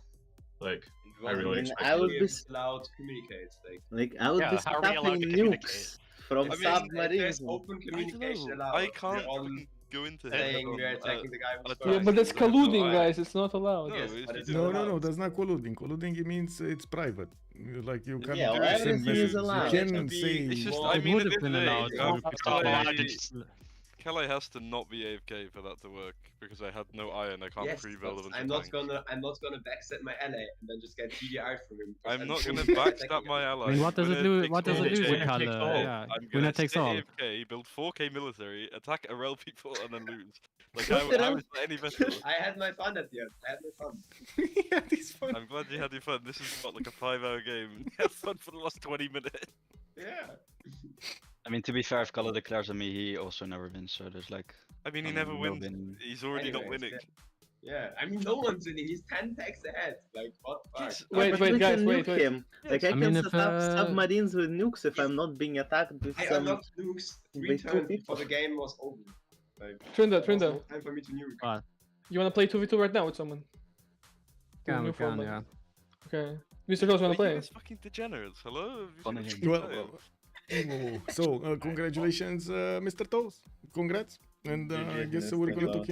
Like I I really mean, expected. I would be be allowed to communicate. like, I would Yeah, be how are we allowed stopping to nukes communicate? from I mean, submarines. There's open I communication don't know. allowed. I can't You're on fucking go into saying him. we're attacking the guy who's Yeah, Yeah, first. but that's You're gonna colluding, go, guys. It's not allowed. No, Yes, it's but just- it's No, allowed. that's not colluding. Colluding, it means it's private. Like you can Yeah, do well, the same everything is message. allowed. You It can can be say. It's just, Well, I It mean, would at have the been end of allowed. the so day, it's not allowed to just- Kelly has to not be AFK for that to work because I had no iron. I can't Yes, pre-build but a I'm tank. not gonna backset my ally and then just get GDI from him. because I'm I'm not so gonna good at backstab attacking my him. ally. I mean, what does it Winner do? takes What does all. it do, Winner Kalle? takes all. Yeah, I'm winner gonna takes stay all. AFK, build 4k military, attack RL people, and then lose. Like What the how hell? is that any better? I had my fun at the end. I had my fun. Yeah, this fun. I'm glad you had your fun. This is not like a 5-hour game. Have fun for the last 20 minutes. Yeah. I mean, to be fair, if Kalle declares on me, he also never wins. So there's like. I mean, he no never wins. win. He's already not Anyways, winning. Yeah. I mean, no one's winning. He's 10 packs ahead. Like, what the fuck? Yes, Wait, But wait, we guys, can wait, nuke wait. him. Like, I I can mean, set if, up submarines with nukes if I'm not being attacked with I some. unlocked nukes by 3 two turns people. before the game was over. Like, Trinda, there was Trinda. no time for me to nuke. What? You wanna play 2v2 right now with someone? Can, New we can, format. yeah. Okay. Mr. Rose, wanna Are you play? guys fucking degenerates? Hello? Have you Funny seen him. the Well, style? so congratulations, Mr. Toes. Congrats. And I guess we're gonna talk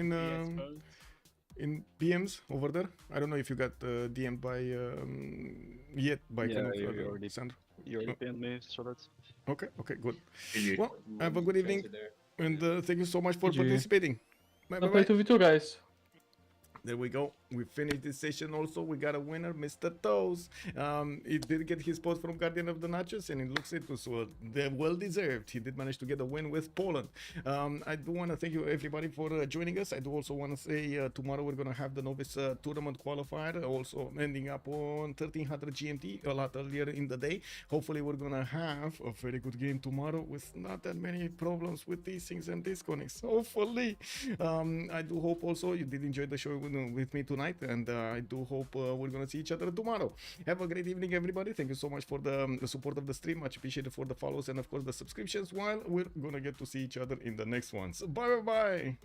in PMs over there. I don't know if you got DM'd by yet by Yeah, kind of, you already- Sandra. You already pinned me, so that's. Okay, good. GG. Well, have a good evening, There. and thank you so much for GG. participating. Bye, I'll bye, play bye. 2v2, guys. There we go. We finished this session also. We got a winner, Mr. Toes. He did get his spot from Guardian of the Nachos, and it looks it was well deserved. He did manage to get a win with Poland. I do want to thank you everybody for joining us. I do also want to say tomorrow we're going to have the Novice Tournament qualifier, also ending up on 1300 GMT, a lot earlier in the day. Hopefully we're going to have a very good game tomorrow with not that many problems with these things and disconnects. Hopefully. I do hope also you did enjoy the show with me tonight, and I do hope we're gonna see each other tomorrow. Have a great evening, everybody. Thank you so much for the support of the stream. Much appreciated for the follows and of course the subscriptions, while we're gonna get to see each other in the next ones. Bye bye.